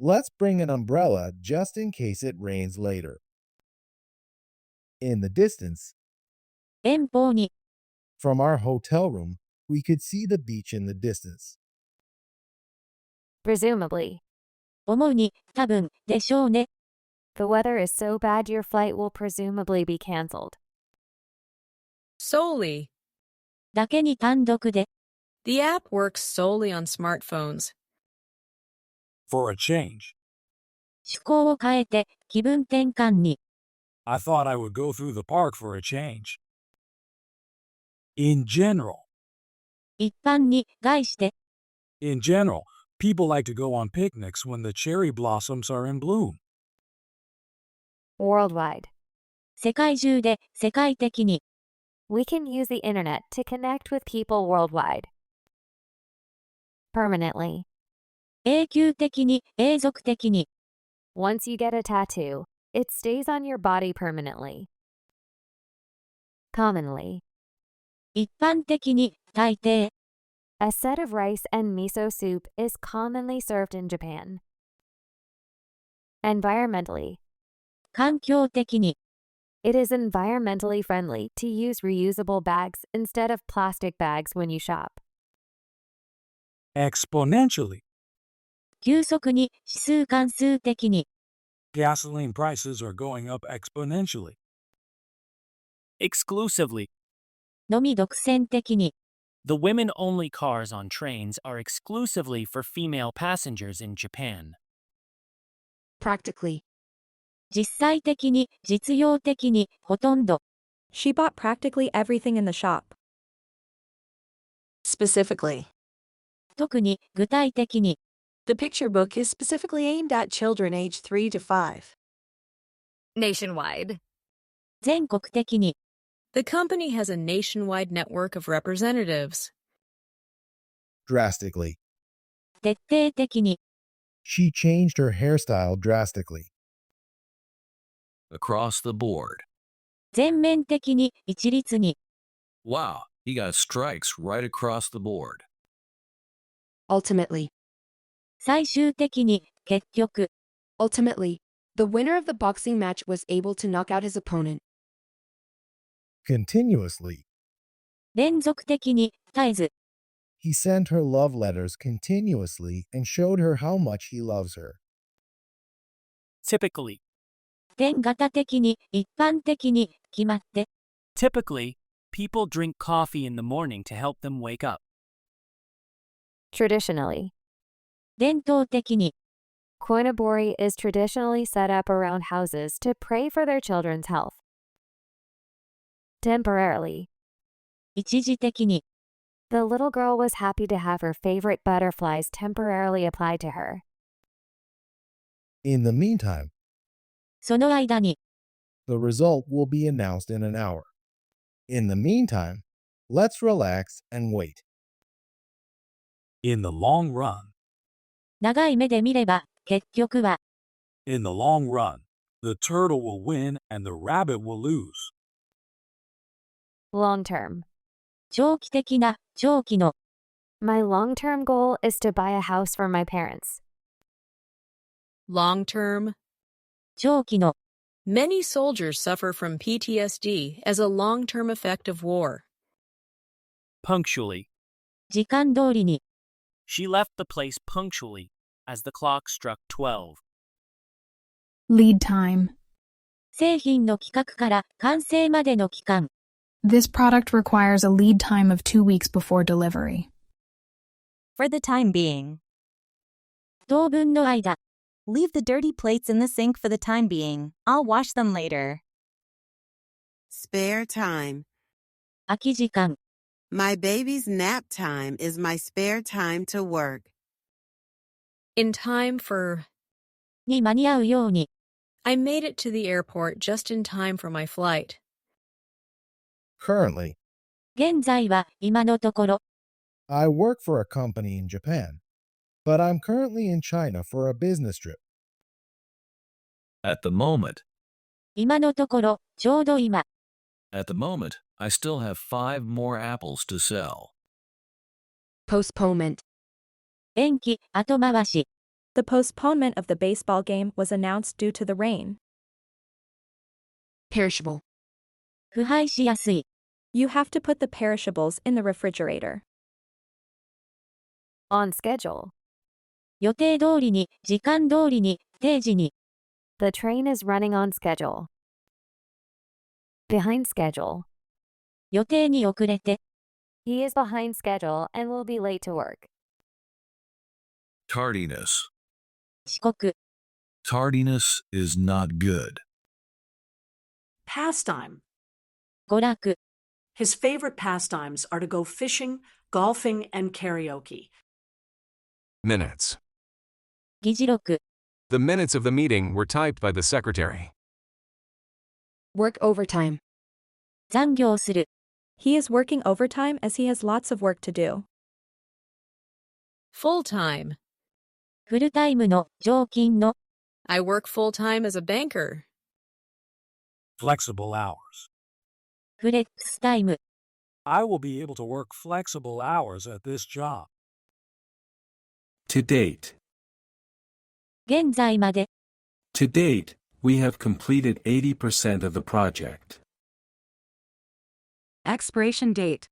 Let's bring an umbrella just in case it rains later. In the distance, 遠方に、 from our hotel room, we could see the beach in the distance. Presumably. 主に、多分、でしょうね。 The weather is so bad your flight will presumably be cancelled. Solely. だけに単独で。 The app works solely on smartphones. For a change, 趣向を変えて、気分転換に。 I thought I would go through the park for a change. In general, 一般に、概して。 in general, people like to go on picnics when the cherry blossoms are in bloom. Worldwide. 世界中で、世界的に。 We can use the internet to connect with people worldwide. Permanently. 永久的に、永続的に。 Once you get a tattoo, it stays on your body permanently. Commonly. 一般的に、大抵。 A set of rice and miso soup is commonly served in Japan. Environmentally. 環境的に。 It is environmentally friendly to use reusable bags instead of plastic bags when you shop. Exponentially, 急速に、指数関数的に。 gasoline prices are going up exponentially. Exclusively. のみ独占的に。 The women-only cars on trains are exclusively for female passengers in Japan. Practically. 実際的に、実用的に、ほとんど。 She bought practically everything in the shop. Specifically. 特に、具体的に。 The picture book is specifically aimed at children aged 3 to 5. Nationwide. 全国的に。 The company has a nationwide network of representatives. Drastically. 徹底的に。 She changed her hairstyle drastically. Across the board. 全面的に、一律に。 Wow, he got strikes right across the board. Ultimately. 最終的に、結局。 Ultimately, the winner of the boxing match was able to knock out his opponent. Continuously. 連続的に、絶えず。 He sent her love letters continuously and showed her how much he loves her. Typically. 典型的に、一般的に、決まって。 Typically, people drink coffee in the morning to help them wake up. Traditionally. 伝統的に。 Koinobori is traditionally set up around houses to pray for their children's health. Temporarily. 一時的に。 The little girl was happy to have her favorite butterflies temporarily applied to her. In the meantime, その間に。 the result will be announced in an hour. In the meantime, let's relax and wait. In the long run, 長い目で見れば、結局は。 in the long run, the turtle will win and the rabbit will lose. Long term. 長期的な、長期の。 My long-term goal is to buy a house for my parents. Long term. 長期の。 Many soldiers suffer from PTSD as a long-term effect of war. Punctually. 時間通りに。 She left the place punctually as the clock struck 12. Lead time. 製品の企画から完成までの期間。 This product requires a lead time of 2 weeks before delivery. For the time being. 当分の間。 Leave the dirty plates in the sink for the time being. I'll wash them later. Spare time. 空き時間。 My baby's nap time is my spare time to work. In time for. に間に合うように。 I made it to the airport just in time for my flight. Currently, 現在は、今のところ。 I work for a company in Japan, but I'm currently in China for a business trip. At the moment. 今のところ、ちょうど今。 At the moment, I still have 5 more apples to sell. Postponement. 延期、後回し。The postponement of the baseball game was announced due to the rain. Perishable. 腐敗しやすい。You have to put the perishables in the refrigerator. On schedule. 予定通りに、時間通りに、定時に。The train is running on schedule. Behind schedule. 予定に遅れて。He is behind schedule and will be late to work. Tardiness. 遅刻。Tardiness is not good. Pastime. 娯楽。His favorite pastimes are to go fishing, golfing, and karaoke. Minutes. 議事録。The minutes of the meeting were typed by the secretary. Work overtime. 残業する。He is working overtime as he has lots of work to do. Full-time. フルタイムの、常勤の。I work full-time as a banker. Flexible hours. フレックスタイム。I will be able to work flexible hours at this job. To date. 現在まで。To date, we have completed 80% of the project. Expiration date.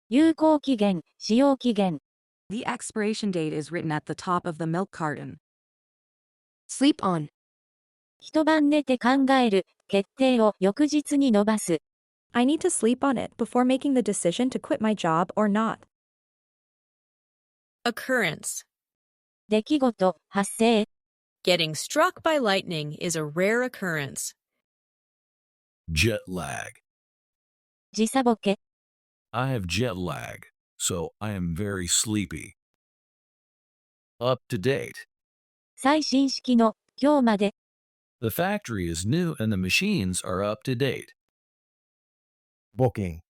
有効期限、使用期限。The expiration date is written at the top of the milk carton. Sleep on. 一晩寝て考える、決定を翌日に伸ばす。I need to sleep on it before making the decision to quit my job or not. Occurrence. 出来事、発生。Getting struck by lightning is a rare occurrence. Jet lag. 時差ボケ。I have jet lag, so I am very sleepy. Up to date. 最新式の、今日まで。The factory is new and the machines are up to date. Booking.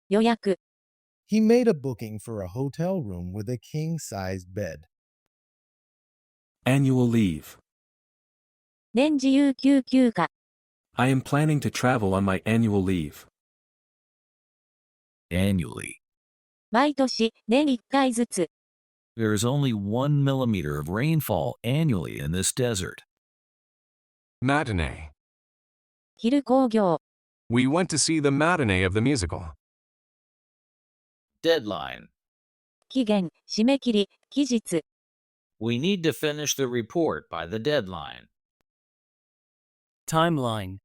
予約。He made a booking for a hotel room with a king-sized bed. Annual leave. 年次有給休暇。I am planning to travel on my annual leave. Annually. 毎年、年1回ずつ。There is only 1 millimeter of rainfall annually in this desert. Matinee. 昼興行。We went to see the matinee of the musical. Deadline. 期限、締め切り、期日。We need to finish the report by the deadline. Timeline.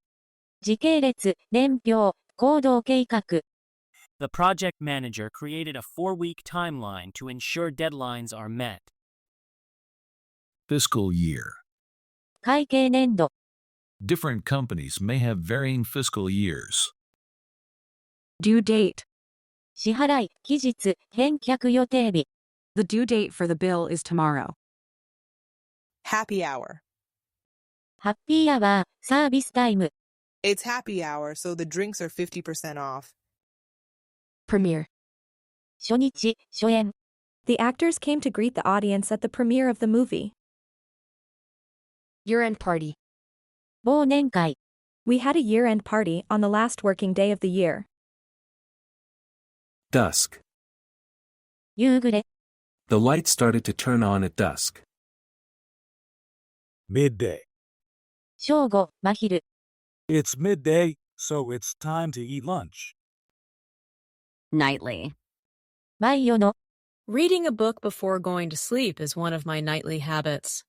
時系列、年表、行動計画。The project manager created a 4-week timeline to ensure deadlines are met. Fiscal year. 会計年度。Different companies may have varying fiscal years. Due date. 支払い、期日、返却予定日。The due date for the bill is tomorrow. Happy hour. ハッピーアワー、サービスタイム。 It's happy hour, so the drinks are 50% off. Premiere. 初日、初演。The actors came to greet the audience at the premiere of the movie. Year-end party. 忘年会。We had a year-end party on the last working day of the year. Dusk. 夕暮れ。The lights started to turn on at dusk. Midday. 正午、真昼。It's midday, so it's time to eat lunch. Nightly. 毎夜の。Reading a book before going to sleep is one of my nightly habits.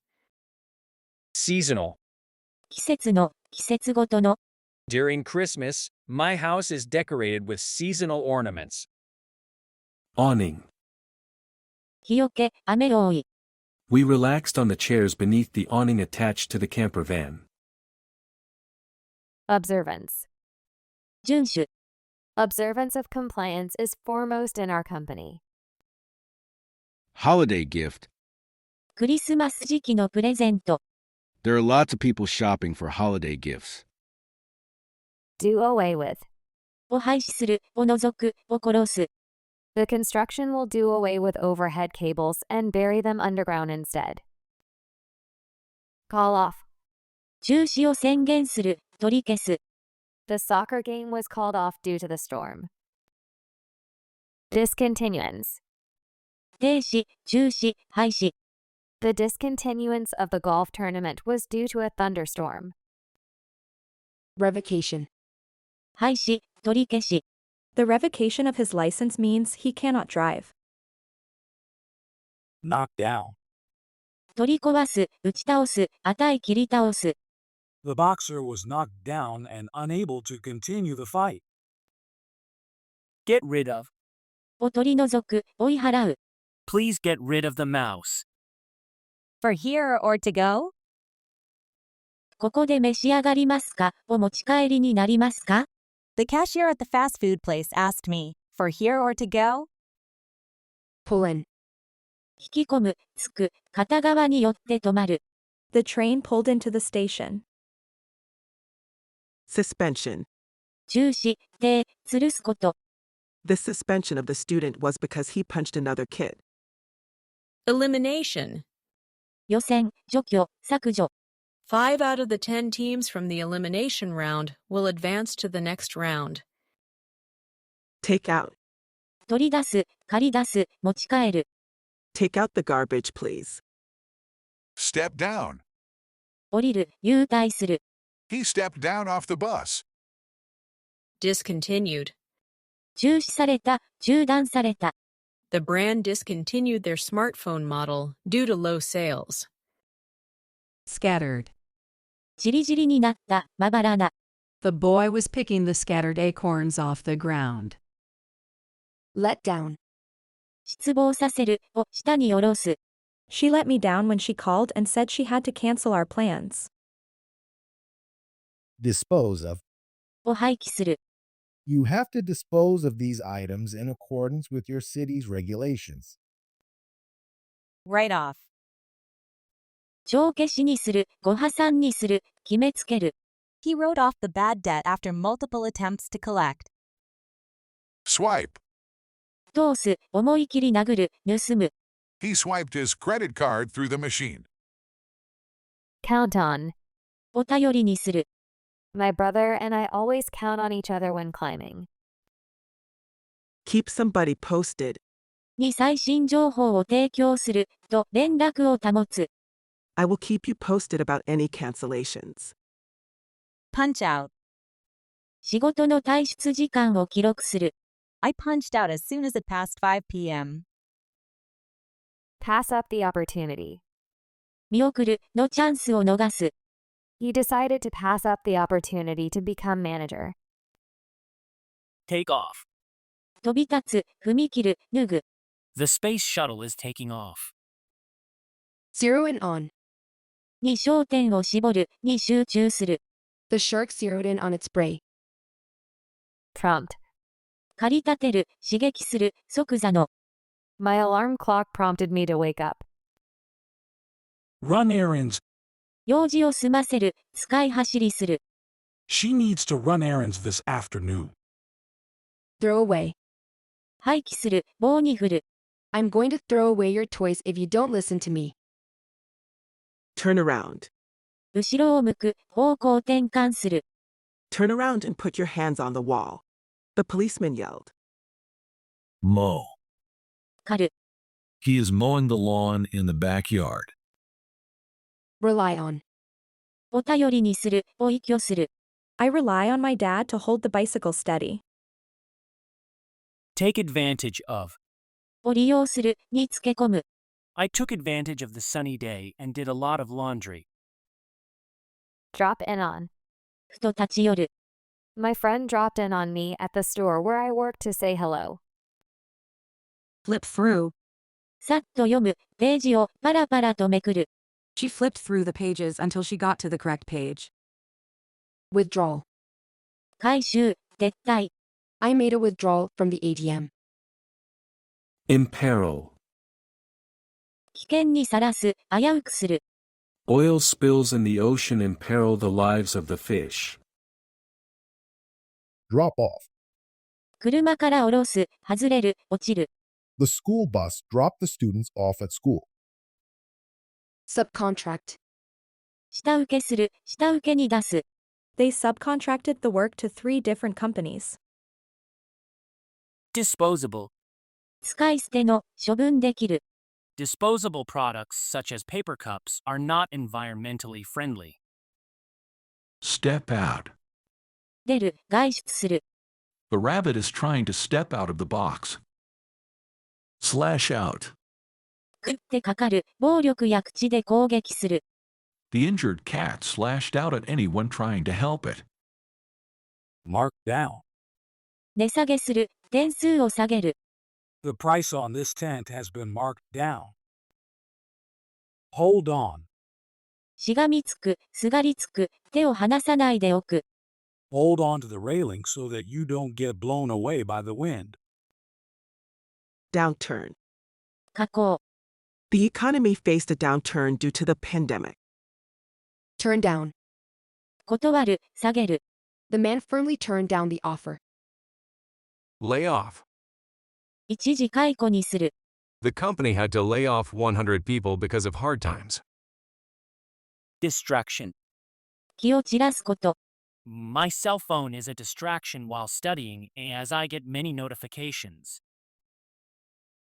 Seasonal. 季節の、季節ごとの。During Christmas, my house is decorated with seasonal ornaments. Awning. 日よけ、雨覆い。We relaxed on the chairs beneath the awning attached to the camper van. Observance. 遵守。Observance of compliance is foremost in our company. Holiday gift. クリスマス時期のプレゼント。There are lots of people shopping for holiday gifts. Do away with. を廃止する、を除く、を殺す。The construction will do away with overhead cables and bury them underground instead. Call off. 中止を宣言する、取り消す。The soccer game was called off due to the storm. Discontinuance. 停止、中止、廃止。The discontinuance of the golf tournament was due to a thunderstorm. Revocation. 廃止、取り消し。The revocation of his license means he cannot drive. Knock down. 取り壊す、打ち倒す、値切り倒す。The boxer was knocked down and unable to continue the fight. Get rid of. を取り除く、追い払う。Please get rid of the mouse. For here or to go? ここで召し上がりますかお持ち帰りになりますか The cashier at the fast food place asked me, for here or to go? Pull in. 引き込む、つく、片側によって止まる。The train pulled into the station. Suspension. 中止、停、吊るすこと。The suspension of the student was because he punched another kid. Elimination. 予選、除去、削除。 5 out of the 10 teams from the elimination round will advance to the next round. Take out. 取り出す、借り出す、持ち帰る。Take out the garbage, please. Step down. 降りる、優待する。 He stepped down off the bus. Discontinued. 中止された、中断された。 The brand discontinued their smartphone model due to low sales. Scattered. ちりぢりになった、まばらな。 The boy was picking the scattered acorns off the ground. Let down. 失望させる、を下に下ろす。 She let me down when she called and said she had to cancel our plans. Dispose of. を廃棄する。 You have to dispose of these items in accordance with your city's regulations. Write off. 帳消しにする、ご破産にする、決めつける。 He wrote off the bad debt after multiple attempts to collect. Swipe. 通す、思い切り殴る、盗む。 He swiped his credit card through the machine. Count on. を頼りにする。 My brother and I always count on each other when climbing. Keep somebody posted. に最新情報を提供する、と連絡を保つ。 I will keep you posted about any cancellations. Punch out. 仕事の退出時間を記録する。 I punched out as soon as it passed 5 p.m. Pass up the opportunity. 見送る、のチャンスを逃す。 He decided to pass up the opportunity to become manager. Take off. 飛び立つ、踏み切る、脱ぐ。 The space shuttle is taking off. Zero in on. に焦点を絞る、に集中する。 The shark zeroed in on its prey. Prompt. 駆り立てる、刺激する、即座の。 My alarm clock prompted me to wake up. Run errands. 用事を済ませる、使い走りする。 She needs to run errands this afternoon. Throw away. 廃棄する、棒に振る。 I'm going to throw away your toys if you don't listen to me. Turn around. 後ろを向く、方向転換する。 Turn around and put your hands on the wall. The policeman yelled. Mow. 刈る。 He is mowing the lawn in the backyard. Rely on. を頼りにする、を依拠する。 I rely on my dad to hold the bicycle steady. Take advantage of. を利用する、につけ込む。 I took advantage of the sunny day and did a lot of laundry. Drop in on. ふと立ち寄る。 My friend dropped in on me at the store where I work to say hello. Flip through. さっと読む、ページをパラパラとめくる。 She flipped through the pages until she got to the correct page. Withdrawal. 回収、撤退。 I made a withdrawal from the ATM. Imperil. 危険にさらす、危うくする。 Oil spills in the ocean imperil the lives of the fish. Drop off. 車から降ろす、外れる、落ちる。 The school bus dropped the students off at school. Subcontract. 下請けする、下請けに出す。 They subcontracted the work to 3 different companies. Disposable. 使い捨ての、処分できる。Disposable products such as paper cups are not environmentally friendly. Step out. 出る、外出する。 The rabbit is trying to step out of the box. Slash out. 食ってかかる、暴力や口で攻撃する。 The injured cat slashed out at anyone trying to help it. Mark down. 値下げする、点数を下げる。 The price on this tent has been marked down. Hold on. しがみつく、すがりつく、手を離さないでおく。 Hold on to the railing so that you don't get blown away by the wind. Downturn. 下降。 The economy faced a downturn due to the pandemic. Turn down. 断る、下げる。 The man firmly turned down the offer. Lay off. 一時解雇にする。 The company had to lay off 100 people because of hard times. Distraction. 気を散らすこと。 My cell phone is a distraction while studying as I get many notifications.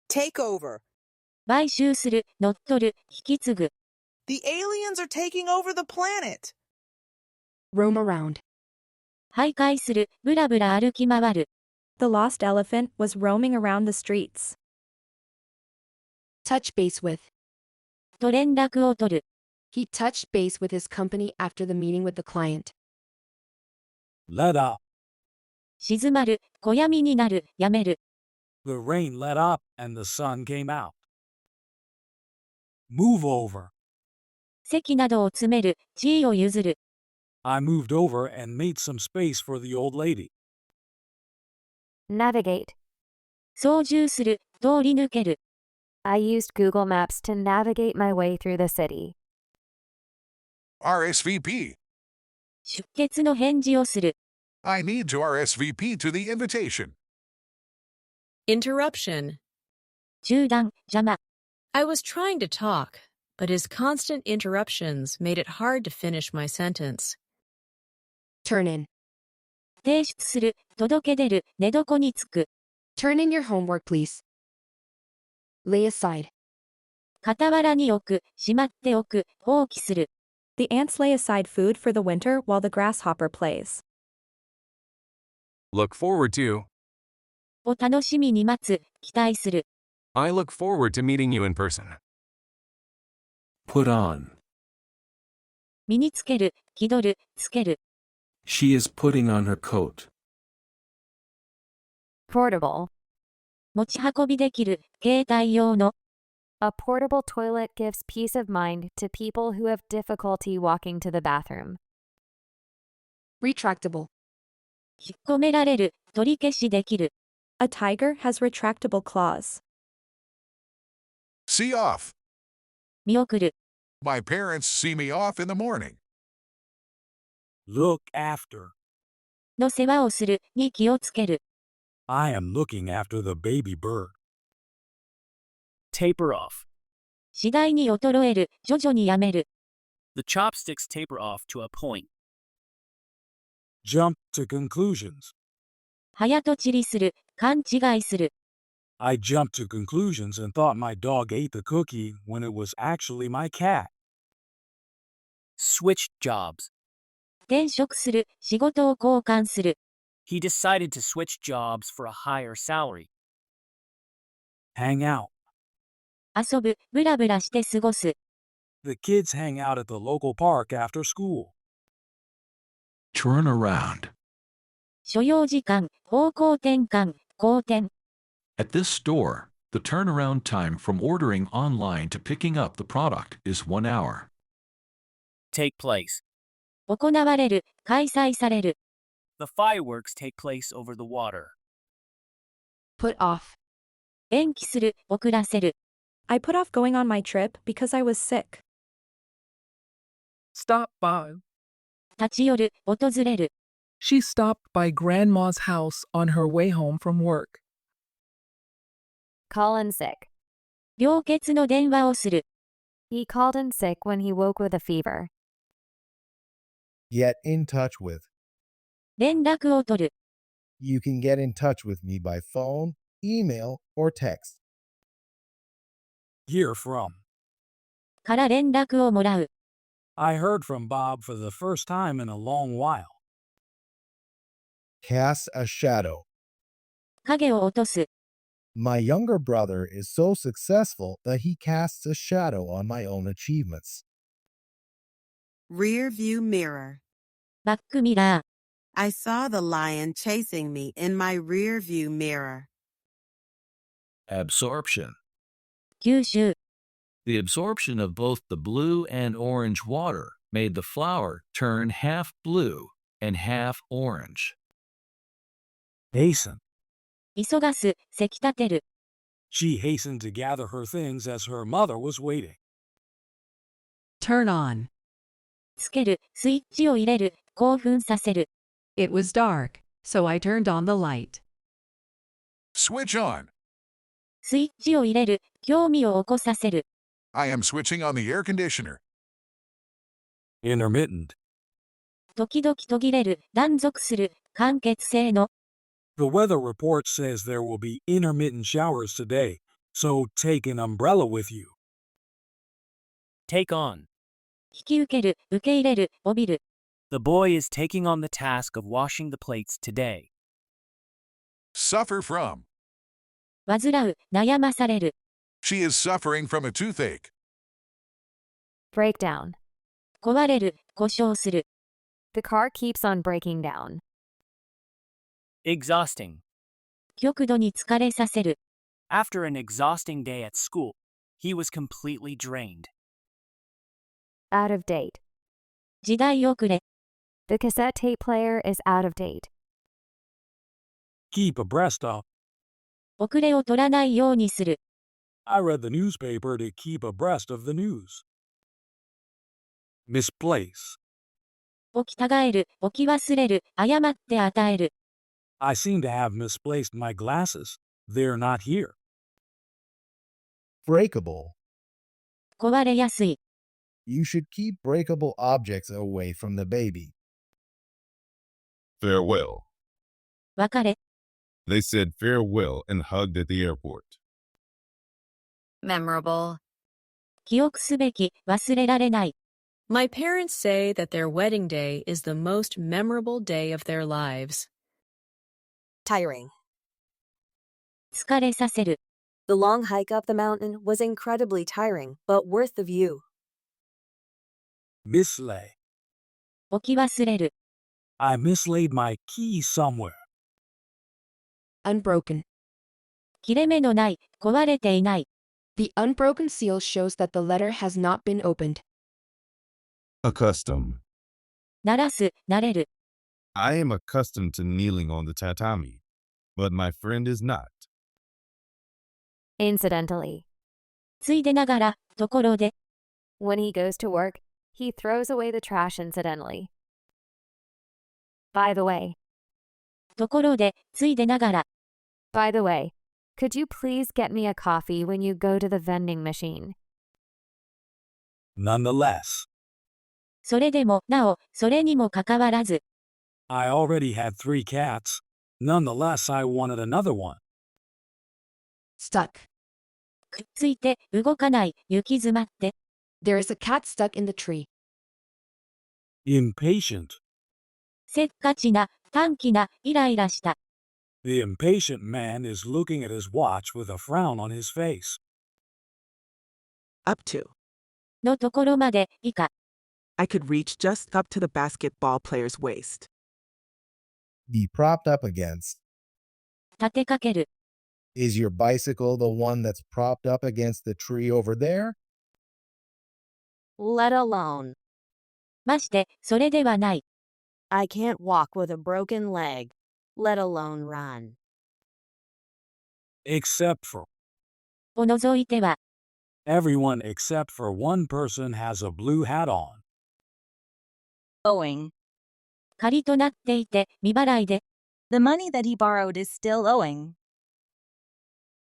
Take over. 買収する、乗っ取る、引き継ぐ。 The aliens are taking over the planet. Roam around. 徘徊する、ぶらぶら歩き回る。 The lost elephant was roaming around the streets. Touch base with. と連絡を取る。 He touched base with his company after the meeting with the client. Let up. 静まる、小闇になる、やめる。 The rain let up and the sun came out. Move over. 席などを詰める、地位を譲る。 I moved over and made some space for the old lady. Navigate. 操縦する、通り抜ける。 I used Google Maps to navigate my way through the city. RSVP. 出欠の返事をする。 I need to RSVP to the invitation. Interruption. 中断、邪魔。 I was trying to talk, but his constant interruptions made it hard to finish my sentence. Turn in. 提出する、届け出る、寝床につく。 Turn in your homework, please. Lay aside. 傍らに置く、しまっておく、放棄する。 The ants lay aside food for the winter while the grasshopper plays. Look forward to. を楽しみに待つ、期待する。 I look forward to meeting you in person. Put on. 身につける、気取る、つける。 She is putting on her coat. Portable. 持ち運びできる、携帯用の。 A portable toilet gives peace of mind to people who have difficulty walking to the bathroom. Retractable. 引っ込められる、取り消しできる。 A tiger has retractable claws. See off. 見送る。 My parents see me off in the morning. Look after. の世話をする、に気をつける。 I am looking after the baby bird. Taper off. 次第に衰える、徐々にやめる。 The chopsticks taper off to a point. Jump to conclusions. 早とちりする、勘違いする。 I jumped to conclusions and thought my dog ate the cookie when it was actually my cat. Switch jobs. 転職する、仕事を交換する。 He decided to switch jobs for a higher salary. Hang out. 遊ぶ、ぶらぶらして過ごす。 The kids hang out at the local park after school. Turn around. 所要時間、方向転換、後転。 At this store, the turnaround time from ordering online to picking up the product is 1 hour. Take place. 行われる、開催される。 The fireworks take place over the water. Put off. 延期する、遅らせる。 I put off going on my trip because I was sick. Stop by. 立ち寄る、訪れる。 She stopped by Grandma's house on her way home from work. Call in sick. 病欠の電話をする。 He called in sick when he woke with a fever. Get in touch with. 連絡を取る。 You can get in touch with me by phone, email, or text. Hear from. から連絡をもらう。 I heard from Bob for the first time in a long while. Cast a shadow. 影を落とす。 My younger brother is so successful that he casts a shadow on my own achievements. Rear view mirror. バックミラー。 I saw the lion chasing me in my rear view mirror. Absorption. 吸収。 The absorption of both the blue and orange water made the flower turn half blue and half orange. Hasten. 急がす、せき立てる。 She hastened to gather her things as her mother was waiting. Turn on. つける、スイッチを入れる、興奮させる。 It was dark, so I turned on the light. Switch on. スイッチを入れる、興味を起こさせる。 I am switching on the air conditioner. Intermittent. 時々途切れる、断続する、間欠性の。 The weather report says there will be intermittent showers today, so take an umbrella with you. Take on. 引き受ける、受け入れる、帯びる。 The boy is taking on the task of washing the plates today. Suffer from. 患う、悩まされる。 She is suffering from a toothache. Breakdown. 壊れる、故障する。 The car keeps on breaking down. Exhausting. 極度に疲れさせる。 After an exhausting day at school, he was completely drained. Out of date. 時代遅れ。 The cassette tape player is out of date. Keep abreast of. 遅れを取らないようにする。 I read the newspaper to keep abreast of the news. Misplace. 置きたがえる、置き忘れる、誤って与える。 I seem to have misplaced my glasses. They're not here. Breakable. 壊れやすい。 You should keep breakable objects away from the baby. Farewell. 別れ。 They said farewell and hugged at the airport. Memorable. 記憶すべき、忘れられない。 My parents say that their wedding day is the most memorable day of their lives. Tiring. 疲れさせる。 The long hike up the mountain was incredibly tiring, but worth the view. Mislay. 置き忘れる。 I mislaid my key somewhere. Unbroken. 切れ目のない、壊れていない。 The unbroken seal shows that the letter has not been opened. Accustom. 鳴らす、慣れる。 I am accustomed to kneeling on the tatami, but my friend is not. Incidentally. ついでながら、ところで。 When he goes to work, he throws away the trash incidentally. By the way. ところで、ついでながら。 By the way, could you please get me a coffee when you go to the vending machine? Nonetheless. それでも、なお、それにもかかわらず。 I already had 3 cats. Nonetheless, I wanted another one. Stuck. くっついて、動かない、行き詰まって。 There is a cat stuck in the tree. Impatient. せっかちな、短気な、イライラした。 The impatient man is looking at his watch with a frown on his face. Up to. のところまで、以下。 I could reach just up to the basketball player's waist. Be propped up against. 立てかける。 Is your bicycle the one that's propped up against the tree over there? Let alone. まして、それではない。 I can't walk with a broken leg, let alone run. Except for. を除いては。 Everyone except for one person has a blue hat on. Owing. 仮となっていて、未払いで。 The money that he borrowed is still owing.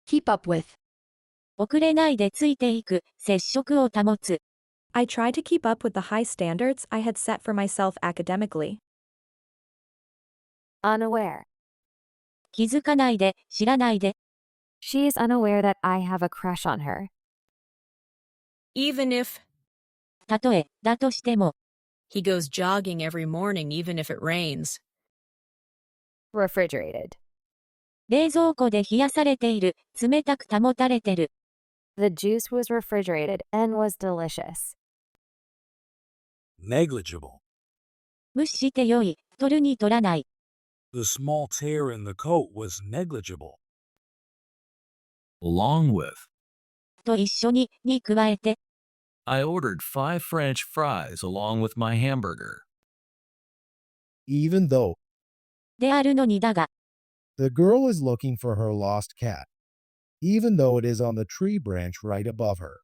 Keep up with. 遅れないでついていく、接触を保つ。 I tried to keep up with the high standards I had set for myself academically. Unaware. 気づかないで、知らないで。 She is unaware that I have a crush on her. Even if たとえ、だとしても。he goes jogging every morning even if it rains. Refrigerated. 冷蔵庫で冷やされている、冷たく保たれてる。The juice was refrigerated and was delicious. Negligible. 無視してよい、取るに取らない。The small tear in the coat was negligible. Along with. と一緒に、に加えて。I ordered 5 French fries along with my hamburger. Even though. であるのにだが。The girl is looking for her lost cat, even though it is on the tree branch right above her.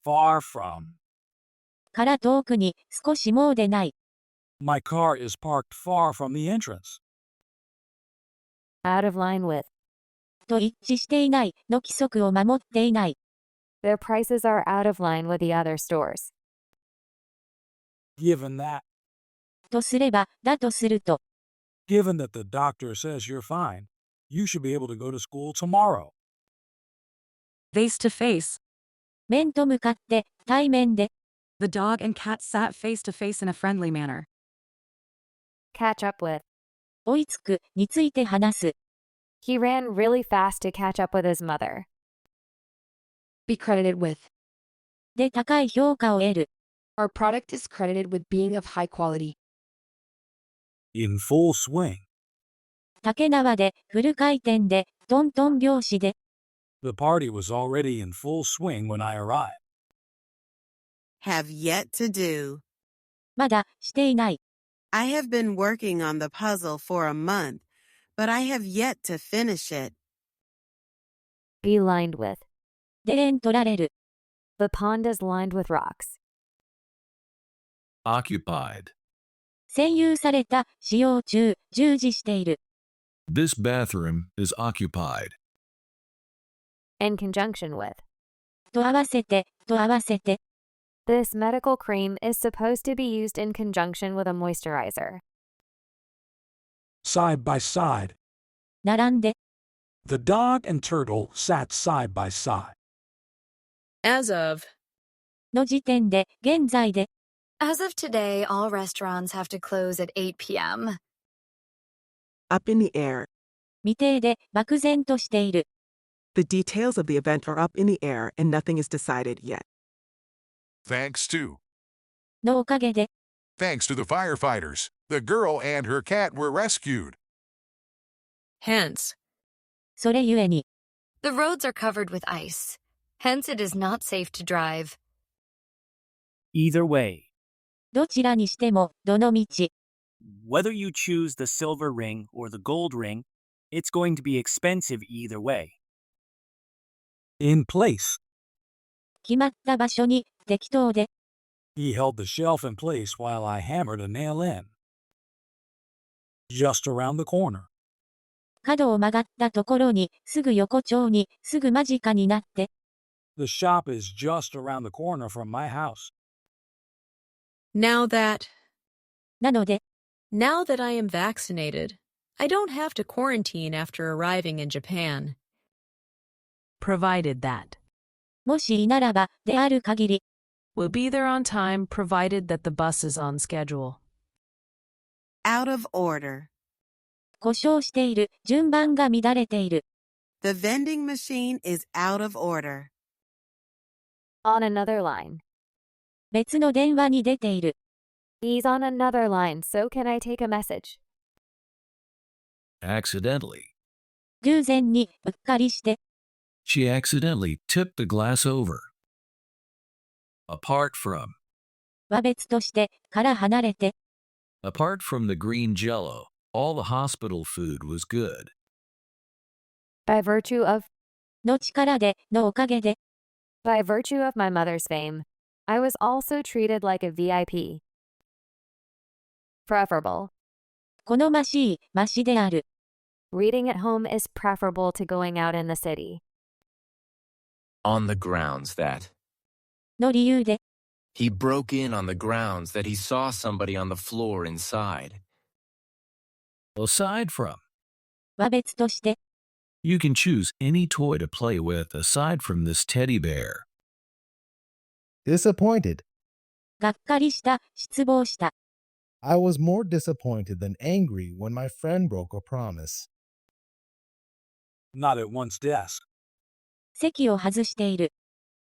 Far from. から遠くに、少しもうでない。My car is parked far from the entrance. Out of line with. と一致していないの規則を守っていない。Their prices are out of line with the other stores. Given that. とすれば、だとすると。Given that the doctor says you're fine, you should be able to go to school tomorrow. Face to face. 面と向かって、対面で。The dog and cat sat face to face in a friendly manner. Catch up with. 追いつく、について話す。He ran really fast to catch up with his mother. Be credited with. で高い評価を得る。Our product is credited with being of high quality. In full swing. 竹縄で、フル回転で、トントン拍子で。The party was already in full swing when I arrived. Have yet to do. まだ、していない。I have been working on the puzzle for a month, but I have yet to finish it. Be lined with. で縁取られる。The pond is lined with rocks. Occupied. 占有された、使用中、従事している。This bathroom is occupied. In conjunction with. と合わせて、と合わせて。This medical cream is supposed to be used in conjunction with a moisturizer. Side by side. 並んで。The dog and turtle sat side by side. As of. の時点で、現在で。As of today, all restaurants have to close at 8 p.m. Up in the air. 未定で、漠然としている。The details of the event are up in the air and nothing is decided yet. Thanks to. のおかげで。Thanks to the firefighters, the girl and her cat were rescued. Hence. それゆえに。The roads are covered with ice. Hence it is not safe to drive. Either way. どちらにしても、どの道。Whether you choose the silver ring or the gold ring, it's going to be expensive either way. In place. 決まった場所に、適当で。He held the shelf in place while I hammered a nail in. Just around the corner. 角を曲がったところに、すぐ横丁に、すぐ間近になって。The shop is just around the corner from my house. Now that. なので。Now that I am vaccinated, I don't have to quarantine after arriving in Japan. Provided that. もしいならば、である限り。We'll be there on time provided that the bus is on schedule. Out of order. 故障している、順番が乱れている。The vending machine is out of order. On another line. 別の電話に出ている。He's on another line, so can I take a message? Accidentally. 偶然に、うっかりして。She accidentally tipped the glass over. Apart from. は別として、から離れて。Apart from the green jello, all the hospital food was good. By virtue of. の力で、のおかげで。By virtue of my mother's fame, I was also treated like a VIP. Preferable. 好ましい、ましである。Reading at home is preferable to going out in the city. On the grounds that. の理由で。He broke in on the grounds that he saw somebody on the floor inside. Aside from. は別として。You can choose any toy to play with aside from this teddy bear. disappointed. がっかりした、失望した。I was more disappointed than angry when my friend broke a promise. Not at one's desk. 席を外している。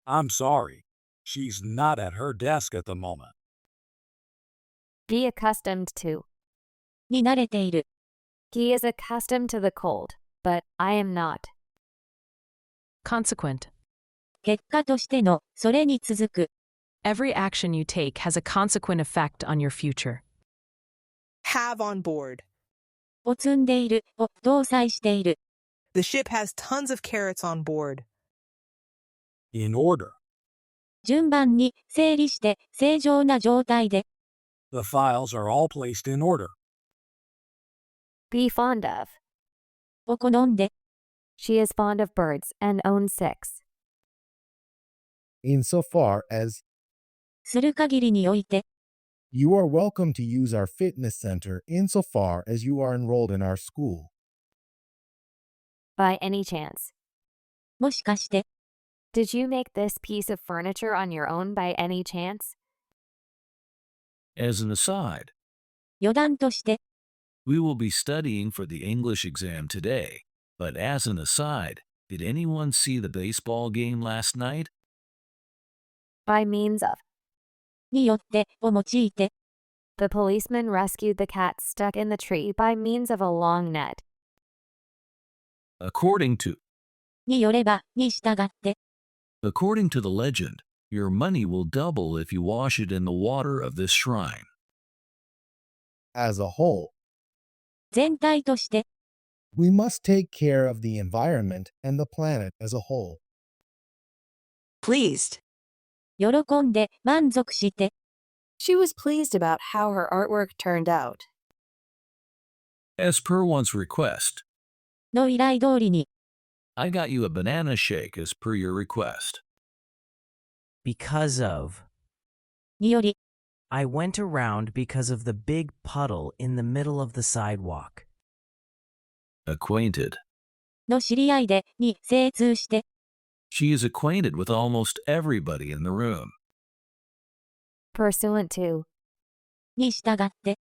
I'm sorry. She's not at her desk at the moment. Be accustomed to. に慣れている。He is accustomed to the cold, but I am not. Consequent. 結果としての、それに続く。Every action you take has a consequent effect on your future. Have on board. を積んでいる、を搭載している。The ship has tons of carrots on board. In order. 順番に、整理して、正常な状態で。The files are all placed in order. Be fond of. を好んで。She is fond of birds and owns 6. Insofar as する限りにおいて。you are welcome to use our fitness center insofar as you are enrolled in our school. By any chance. もしかして。Did you make this piece of furniture on your own by any chance? As an aside, 余談として。we will be studying for the English exam today, but as an aside, did anyone see the baseball game last night? By means of. によって、を用いて。The policeman rescued the cat stuck in the tree by means of a long net. According to. によれば、に従って。According to the legend, your money will double if you wash it in the water of this shrine. As a whole. 全体として。We must take care of the environment and the planet as a whole. Pleased. 喜んで、満足して。She was pleased about how her artwork turned out. As per one's request. の依頼通りに。I got you a banana shake as per your request. Because of. により。I went around because of the big puddle in the middle of the sidewalk. Acquainted. の知り合いで、に精通して。She is acquainted with almost everybody in the room. Pursuant to. に従って。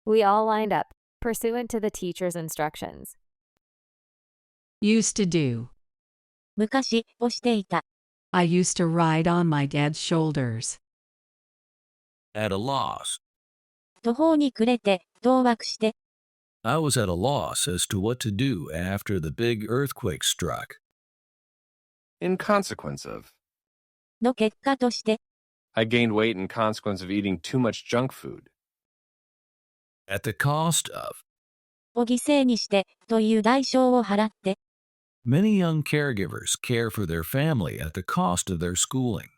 We all lined up, pursuant to the teacher's instructions. Used to do. 昔、をしていた。I used to ride on my dad's shoulders. At a loss. 途方に暮れて、当惑して。I was at a loss as to what to do after the big earthquake struck. In consequence of. の結果として。I gained weight in consequence of eating too much junk food. At the cost of. を犠牲にして、という代償を払って。Many young caregivers care for their family at the cost of their schooling.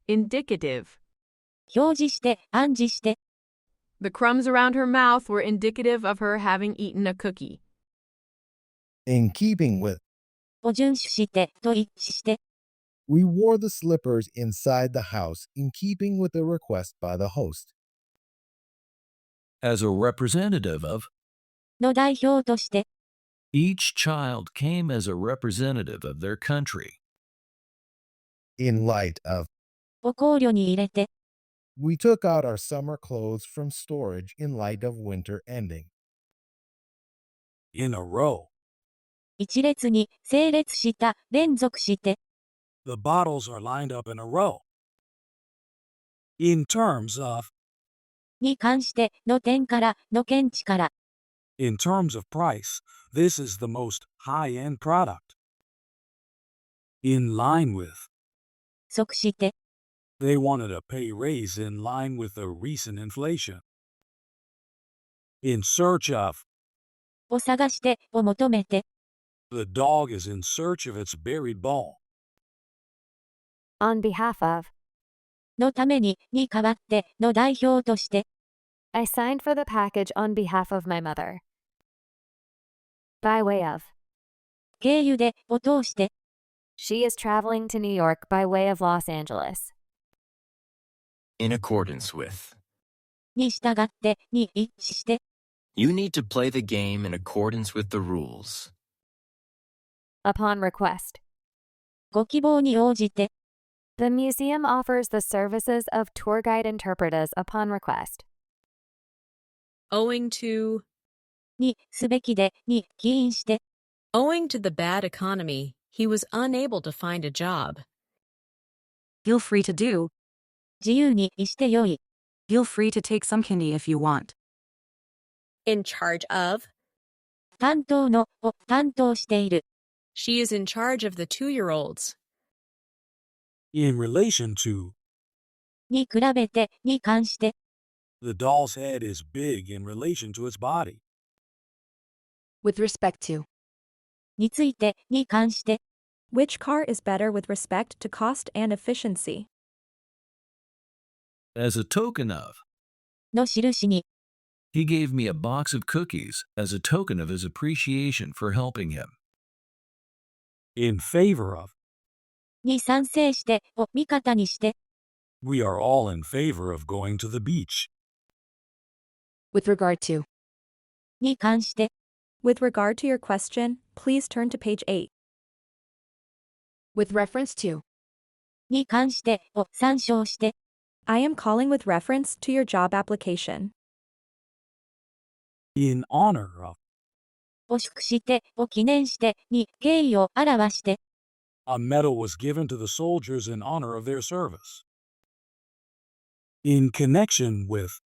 Indicative. 表示して、暗示して。The crumbs around her mouth were indicative of her having eaten a cookie. In keeping with. を遵守して、と一致して。We wore the slippers inside the house in keeping with the request by the host. As a representative of. の代表として。Each child came as a representative of their country. In light of. を考慮に入れて。We took out our summer clothes from storage in light of winter ending. In a row. 一列に、整列した、連続して。The bottles are lined up in a row. In terms of. に関して、の点から、の見地から。In terms of price, this is the most high-end product. In line with. 即して。They wanted a pay raise in line with the recent inflation. In search of. を探して、を求めて。The dog is in search of its buried ball. On behalf of. のために、に代わって、の代表として。I signed for the package on behalf of my mother. By way of. 経由で、を通して。She is traveling to New York by way of Los Angeles. In accordance with. に従って、に一致して。You need to play the game in accordance with the rules. Upon request. ご希望に応じて。The museum offers the services of tour guide interpreters upon request. Owing to に、すべきで、に、起因して。Owing to the bad economy, he was unable to find a job. Feel free to do. 自由にしてよい。Feel free to take some candy if you want. In charge of 担当の、を担当している。She is in charge of the 2-year-olds. In relation to に比べて、に関して。the doll's head is big in relation to its body. With respect to. について、に関して。Which car is better with respect to cost and efficiency? As a token of, の印に。he gave me a box of cookies as a token of his appreciation for helping him. In favor of に賛成して、を味方にして。we are all in favor of going to the beach. With regard to. に関して。With regard to your question, please turn to page 8. With reference to. に関して、を参照して。I am calling with reference to your job application. In honor of を祝して、を記念して、に敬意を表して。a medal was given to the soldiers in honor of their service. In connection with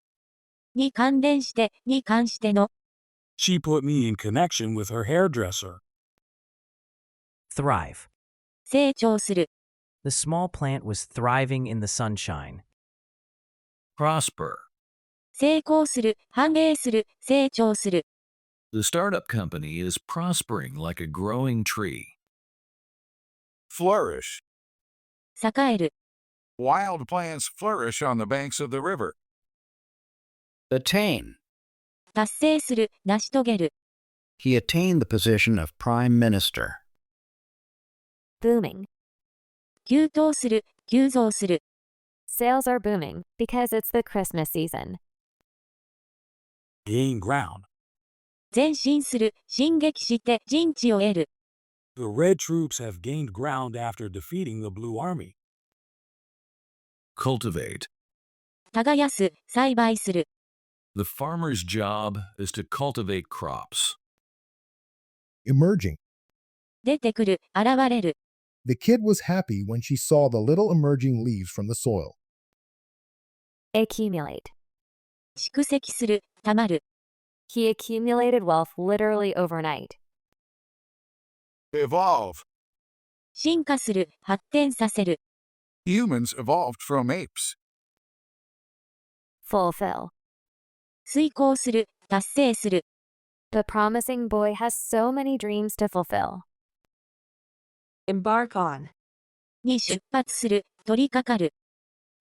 に関連して、に関しての。she put me in connection with her hairdresser. Thrive. 成長する。The small plant was thriving in the sunshine. Prosper. 成功する、繁栄する、成長する。The startup company is prospering like a growing tree. Flourish. 栄える。Wild plants flourish on the banks of the river. Attain. 達成する、成し遂げる。He attained the position of Prime Minister. Booming. 急騰する、急増する。Sales are booming because it's the Christmas season. Gain ground. 前進する、進撃して陣地を得る。The red troops have gained ground after defeating the blue army. Cultivate. 耕す、栽培する。The farmer's job is to cultivate crops. Emerging. 出てくる、現れる。The kid was happy when she saw the little emerging leaves from the soil. Accumulate. 蓄積する、たまる。He accumulated wealth literally overnight. Evolve. 進化する、発展させる。Humans evolved from apes. Fulfill. 遂行する、達成する。The promising boy has so many dreams to fulfill. Embark on. に出発する、取り掛かる。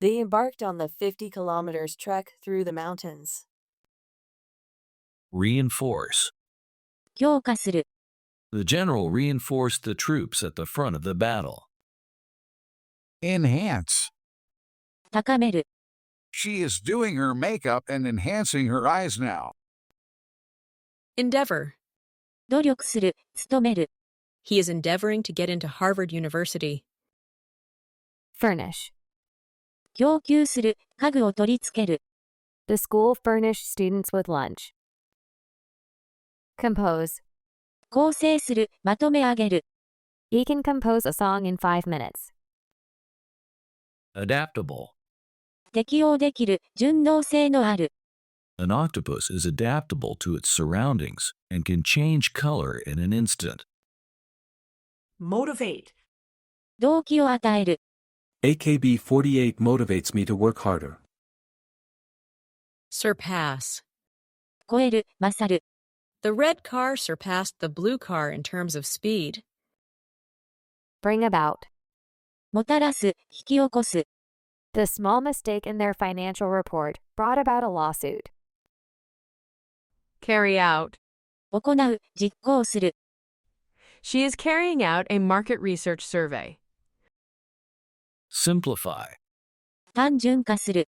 They embarked on the 50 kilometers trek through the mountains. Reinforce. 強化する。The general reinforced the troops at the front of the battle. Enhance. 高める。She is doing her makeup and enhancing her eyes now. Endeavor. 努力する、努める。He is endeavoring to get into Harvard University. Furnish. 供給する、家具を取り付ける。The school furnished students with lunch. Compose. 構成する、まとめ上げる。He can compose a song in 5 minutes. Adaptable. 適応できる、順応性のある。An octopus is adaptable to its surroundings and can change color in an instant. Motivate. 動機を与える。AKB48 motivates me to work harder. Surpass. 超える、勝る。The red car surpassed the blue car in terms of speed. Bring about. もたらす、引き起こす。The small mistake in their financial report brought about a lawsuit. Carry out. 行う、実行する。She is carrying out a market research survey. Simplify. 単純化する。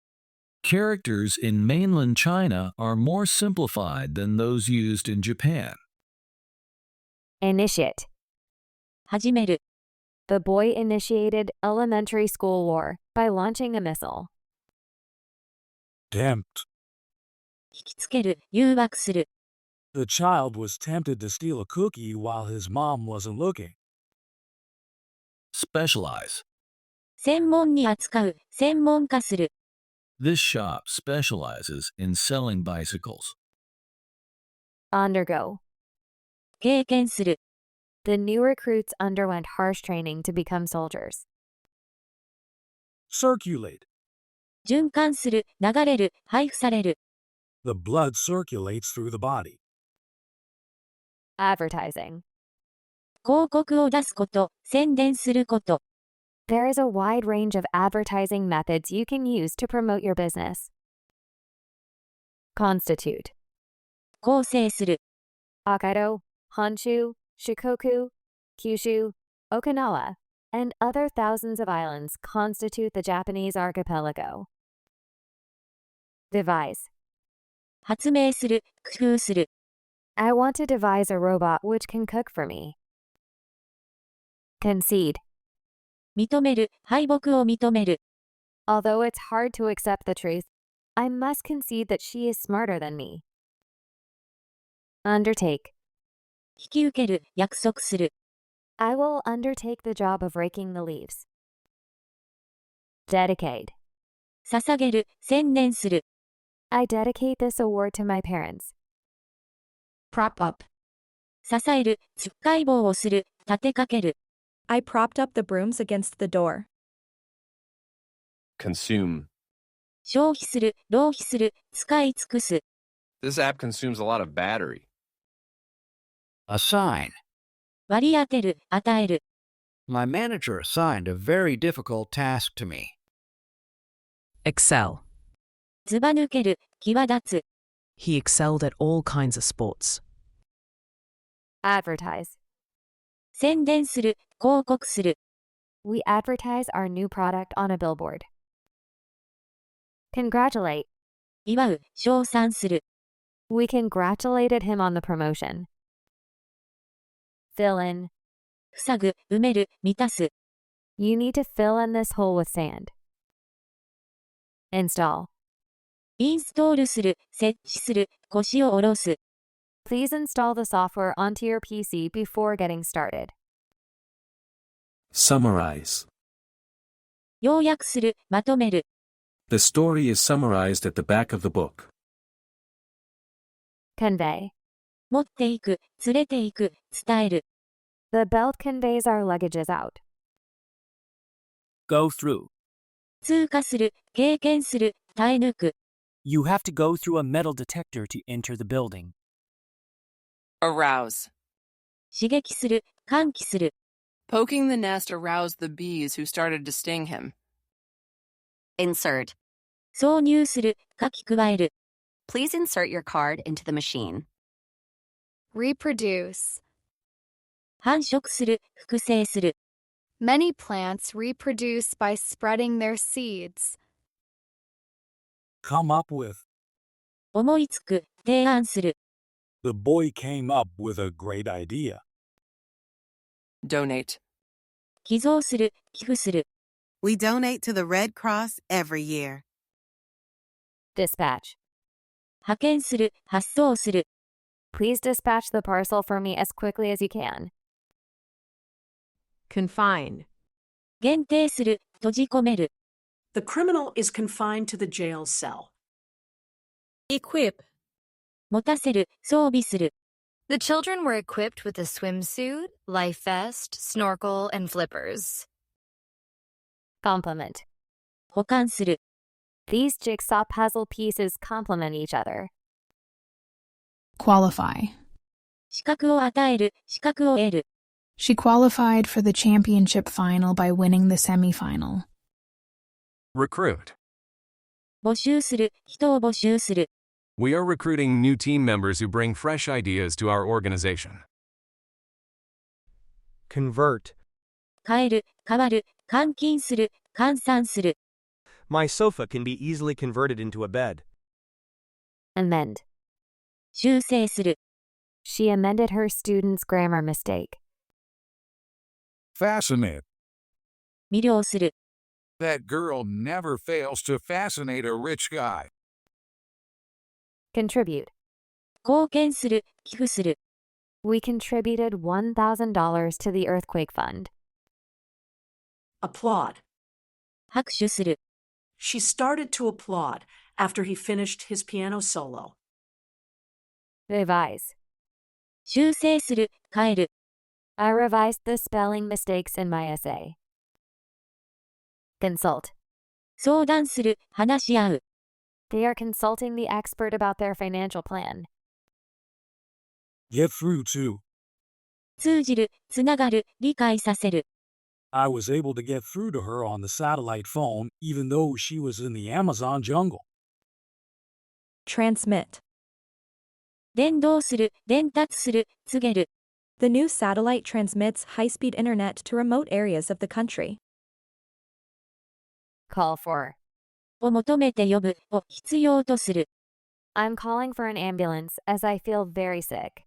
Characters in mainland China are more simplified than those used in Japan. Initiate. 始める。The boy initiated elementary school war by launching a missile. Tempt. 引きつける、誘惑する。 The child was tempted to steal a cookie while his mom wasn't looking. Specialize. 専門に扱う、専門化する。 This shop specializes in selling bicycles. Undergo. 経験する。 The new recruits underwent harsh training to become soldiers. Circulate. 循環する、流れる、配布される。 The blood circulates through the body. Advertising. 広告を出すこと、宣伝すること。 There is a wide range of advertising methods you can use to promote your business. Constitute. 構成する。 Hokkaido, Honshu, Shikoku, Kyushu, Okinawa, and other thousands of islands constitute the Japanese archipelago. Devise. 発明する、工夫する。 I want to devise a robot which can cook for me. Concede. 認める、敗北を認める。 Although it's hard to accept the truth, I must concede that she is smarter than me. Undertake. 引き受ける、約束する。 I will undertake the job of raking the leaves. Dedicate. 捧げる、専念する。 I dedicate this award to my parents. Prop up. 支える、つっかい棒をする、立てかける。 I propped up the brooms against the door. Consume. 消費する、浪費する、使い尽くす。 This app consumes a lot of battery. Assign. 割り当てる、与える。 My manager assigned a very difficult task to me. Excel. ずば抜ける、際立つ。 He excelled at all kinds of sports. Advertise. 宣伝する、広告する。 We advertise our new product on a billboard. Congratulate. 祝う、称賛する。 We congratulated him on the promotion. Fill in. 塞ぐ、埋める、満たす。 You need to fill in this hole with sand. Install. インストールする、設置する、腰を下ろす。 Please install the software onto your PC before getting started. Summarize. 要約する、まとめる。 The story is summarized at the back of the book. Convey. 持っていく、連れていく、伝える。 The belt conveys our luggages out. Go through. 通過する、経験する、耐え抜く。 You have to go through a metal detector to enter the building. Arouse. 刺激する、喚起する。 Poking the nest aroused the bees who started to sting him. Insert. 挿入する、書き加える。 Please insert your card into the machine. Reproduce. 繁殖する、複製する。 Many plants reproduce by spreading their seeds. Come up with. 思いつく、提案する。 The boy came up with a great idea. Donate. 寄贈する、寄付する。 We donate to the Red Cross every year. Dispatch. 派遣する、発送する。 Please dispatch the parcel for me as quickly as you can. Confine. 限定する、閉じ込める。 The criminal is confined to the jail cell. Equip. 持たせる、装備する。 The children were equipped with a swimsuit, life vest, snorkel, and flippers. Complement. 補完する。 These jigsaw puzzle pieces complement each other. Qualify. 資格を与える、資格を得る。 She qualified for the championship final by winning the semifinal. Recruit. 募集する、人を募集する。 We are recruiting new team members who bring fresh ideas to our organization. Convert. 変える、変わる、換金する、換算する。 My sofa can be easily converted into a bed. Amend. 修正する。 She amended her student's grammar mistake. Fascinate. 魅了する。That girl never fails to fascinate a rich guy. Contribute. 貢献する、寄付する。We contributed $1,000 to the earthquake fund. Applaud. 拍手する。She started to applaud after he finished his piano solo. Revise. 修正する、変える。I revised the spelling mistakes in my essay. Consult. 相談する、話し合う。They are consulting the expert about their financial plan. Get through to. 通じる、つながる、理解させる。I was able to get through to her on the satellite phone, even though she was in the Amazon jungle. Transmit. 伝導する、伝達する、告げる。The new satellite transmits high-speed internet to remote areas of the country. Call for. を求めて呼ぶ、を必要とする。I'm calling for an ambulance as I feel very sick.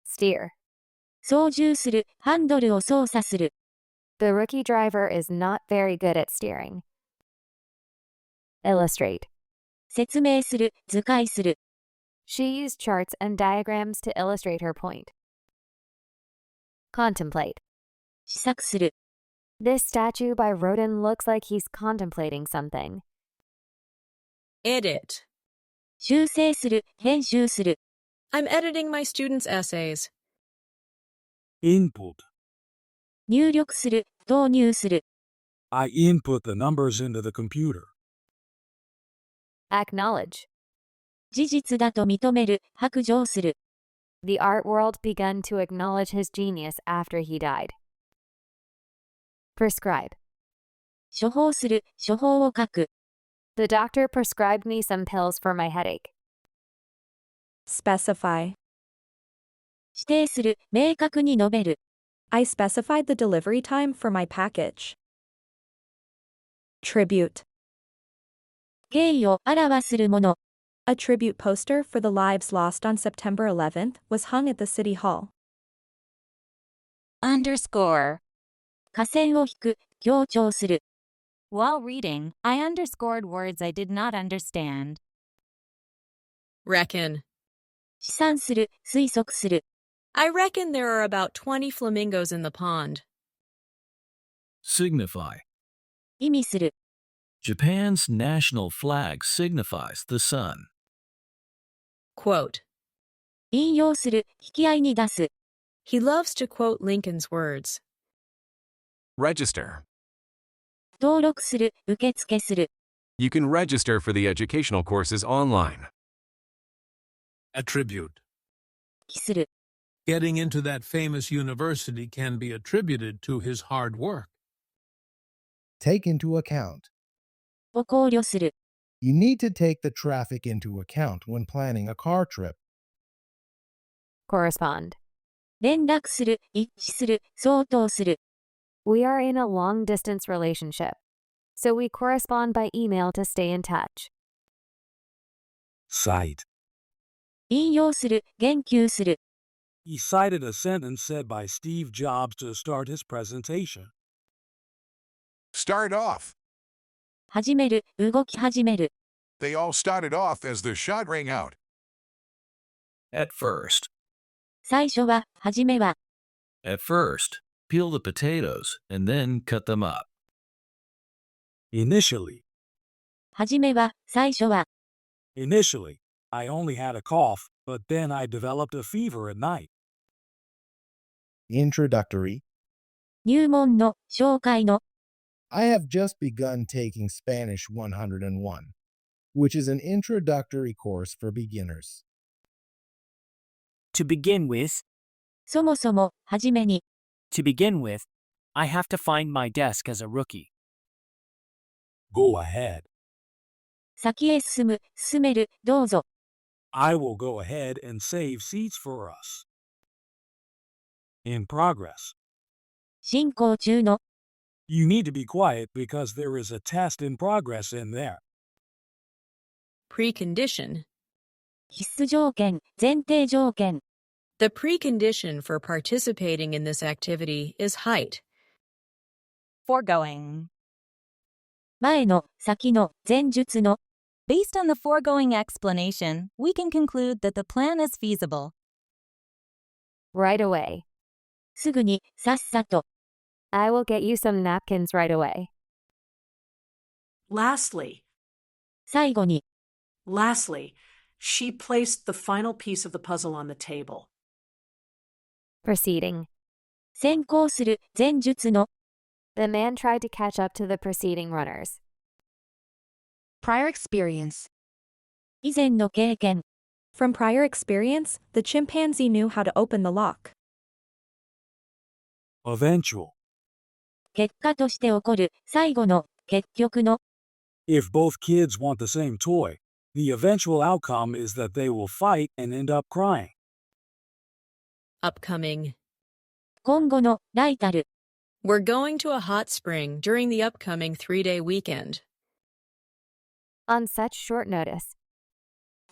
Steer. 操縦する、ハンドルを操作する。The rookie driver is not very good at steering. Illustrate. 説明する、図解する。She used charts and diagrams to illustrate her point. Contemplate. 試作する。This statue by Rodin looks like he's contemplating something. Edit. 修正する、編集する。I'm editing my students' essays. Input. 入力する、導入する。I input the numbers into the computer. Acknowledge. 事実だと認める、白状する。The art world began to acknowledge his genius after he died. Prescribe. 処方する、処方を書く。The doctor prescribed me some pills for my headache. Specify. 指定する、明確に述べる。I specified the delivery time for my package. Tribute. 敬意を表するもの。A tribute poster for the lives lost on September 11th was hung at the City Hall. Underscore. 下線を引く、強調する。While reading, I underscored words I did not understand. Reckon. 試算する、推測する。I reckon there are about 20 flamingos in the pond. Signify. 意味する。Japan's national flag signifies the sun. Quote. 引用する、引き合いに出す。He loves to quote Lincoln's words. Register. 登録する、受付する。You can register for the educational courses online. Attribute. 記する。Getting into that famous university can be attributed to his hard work. Take into account. を考慮する。You need to take the traffic into account when planning a car trip. Correspond. 連絡する、一致する、相当する。We are in a long-distance relationship, so we correspond by email to stay in touch. Cite. 引用する、言及する。He cited a sentence said by Steve Jobs to start his presentation. Start off. 始める、動き始める。They all started off as the shot rang out. At first. 最初は、初めは。At first, peel the potatoes and then cut them up. Initially. 初めは、最初は。Initially, I only had a cough, but then I developed a fever at night. Introductory. 入門の、紹介の。I have just begun taking Spanish 101, which is an introductory course for beginners. To begin with, そもそも、はじめに。to begin with, I have to find my desk as a rookie. Go ahead. 先へ進む、進める、どうぞ。I will go ahead and save seats for us. In progress. 進行中の。You need to be quiet because there is a test in progress in there. Precondition. 必須条件、前提条件。The precondition for participating in this activity is height. Foregoing. 前の、先の、前述の。 Based on the foregoing explanation, we can conclude that the plan is feasible. Right away. すぐに、さっさと。 I will get you some napkins right away. Lastly, 最後に。 lastly, she placed the final piece of the puzzle on the table. Proceeding. 先行する、前述の。 The man tried to catch up to the preceding runners. Prior experience. 以前の経験。 From prior experience, the chimpanzee knew how to open the lock. Eventual. 結果として起こる、最後の、結局の。 If both kids want the same toy, the eventual outcome is that they will fight and end up crying. Upcoming. 今後の、ライタル。 We're going to a hot spring during the upcoming 3-day weekend. On such short notice.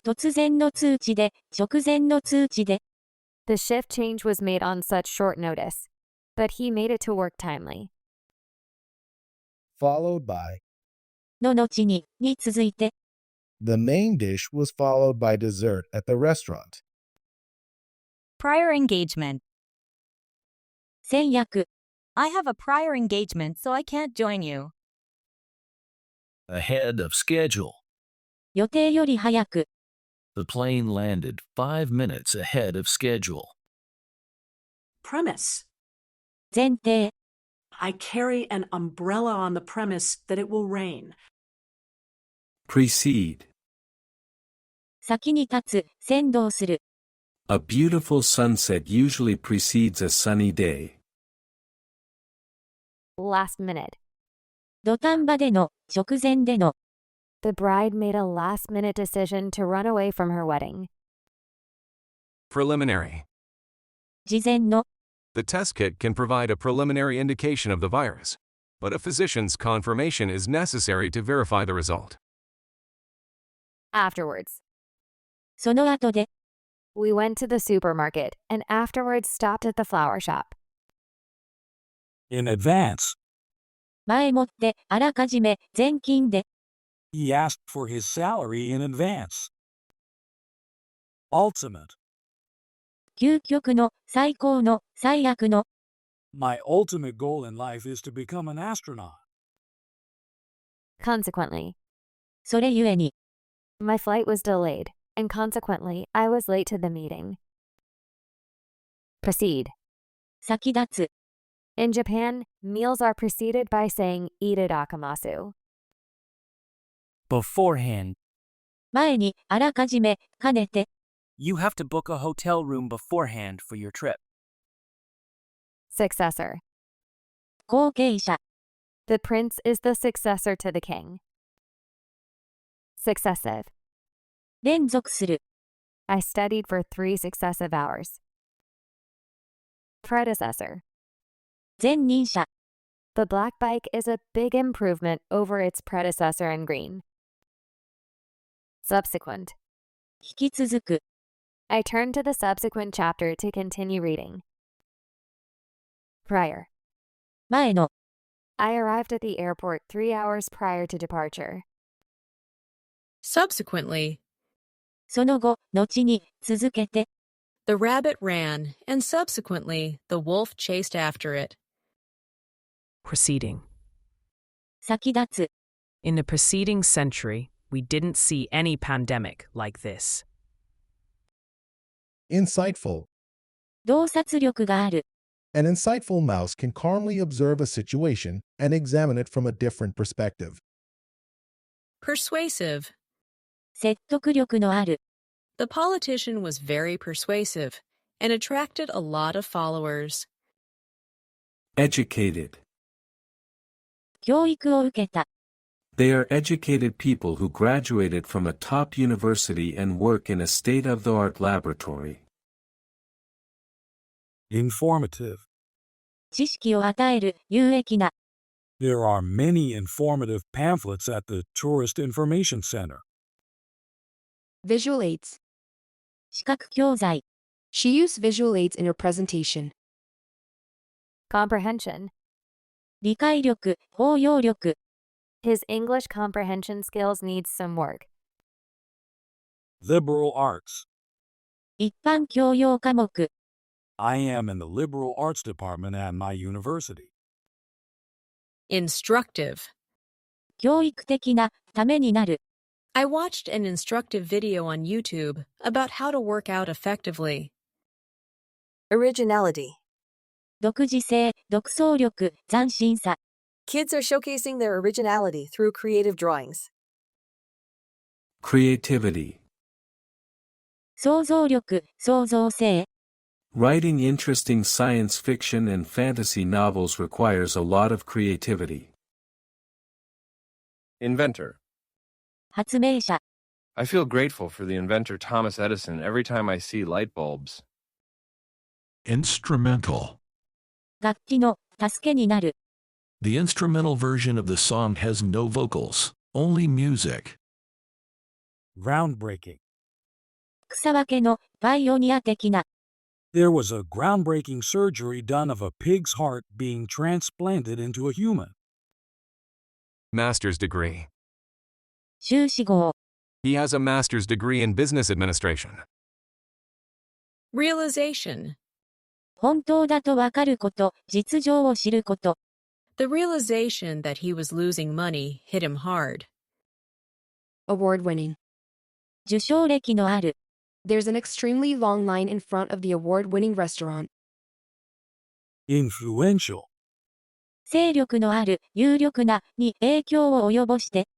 突然の通知で、直前の通知で。 The shift change was made on such short notice. But he made it to work timely. Followed by. の後に、に続いて。 The main dish was followed by dessert at the restaurant. Prior engagement. 先約。 I have a prior engagement, so I can't join you. Ahead of schedule. 予定より早く。 The plane landed 5 minutes ahead of schedule. Premise. 前提。 I carry an umbrella on the premise that it will rain. Precede. 先に立つ、先導する。 A beautiful sunset usually precedes a sunny day. Last minute. 土壇場での、直前での。 The bride made a last-minute decision to run away from her wedding. Preliminary. 事前の。 The test kit can provide a preliminary indication of the virus, but a physician's confirmation is necessary to verify the result. Afterwards. その後で。 We went to the supermarket and afterwards stopped at the flower shop. In advance. 前もって、あらかじめ、前金で。 He asked for his salary in advance. Ultimate. 究極の、最高の、最悪の。 My ultimate goal in life is to become an astronaut. Consequently. それゆえに。 My flight was delayed, and consequently, I was late to the meeting. Proceed. 先立つ。 In Japan, meals are preceded by saying itadakamasu. Beforehand. 前に、あらかじめ、かねて。 You have to book a hotel room beforehand for your trip. Successor. 後継者。 The prince is the successor to the king. Successive. 連続する。 I studied for 3 successive hours. Predecessor. 前任者。 The black bike is a big improvement over its predecessor in green. Subsequent. 引き続く。 I turned to the subsequent chapter to continue reading. Prior. 前の。 I arrived at the airport 3 hours prior to departure. Subsequently. その後、後に、続けて。 The rabbit ran, and subsequently, the wolf chased after it. Proceeding. 先立つ。 In the preceding century, we didn't see any pandemic like this. Insightful. 洞察力がある。 An insightful mouse can calmly observe a situation and examine it from a different perspective. Persuasive. 説得力のある。 The politician was very persuasive and attracted a lot of followers. Educated. 教育を受けた。 They are educated people who graduated from a top university and work in a state-of-the-art laboratory. Informative. 知識を与える、有益な。 There are many informative pamphlets at the Tourist Information Center. Visual aids. 視覚教材。 She used visual aids in her presentation. Comprehension. 理解力、応用力。 His English comprehension skills needs some work. Liberal arts. 一般教養科目。 I am in the liberal arts department at my university. Instructive. 教育的な、ためになる。 I watched an instructive video on YouTube about how to work out effectively. Originality. 独自性、独創力、斬新さ。 Kids are showcasing their originality through creative drawings. Creativity. 想像力、創造性。 Writing interesting science fiction and fantasy novels requires a lot of creativity. Inventor. 発明者。 I feel grateful for the inventor Thomas Edison every time I see light bulbs. Instrumental. 楽器の、助けになる。 The instrumental version of the song has no vocals, only music. Groundbreaking. 草分けの、パイオニア的な。 There was a groundbreaking surgery done of a pig's heart being transplanted into a human. Master's degree. 修士号。 He has a master's degree in business administration. Realization. 本当だとわかること、実情を知ること。 The realization that he was losing money hit him hard. Award-winning. 受賞歴のある。 There's an extremely long line in front of the award-winning restaurant. Influential. 勢力のある、有力な、に影響を及ぼして。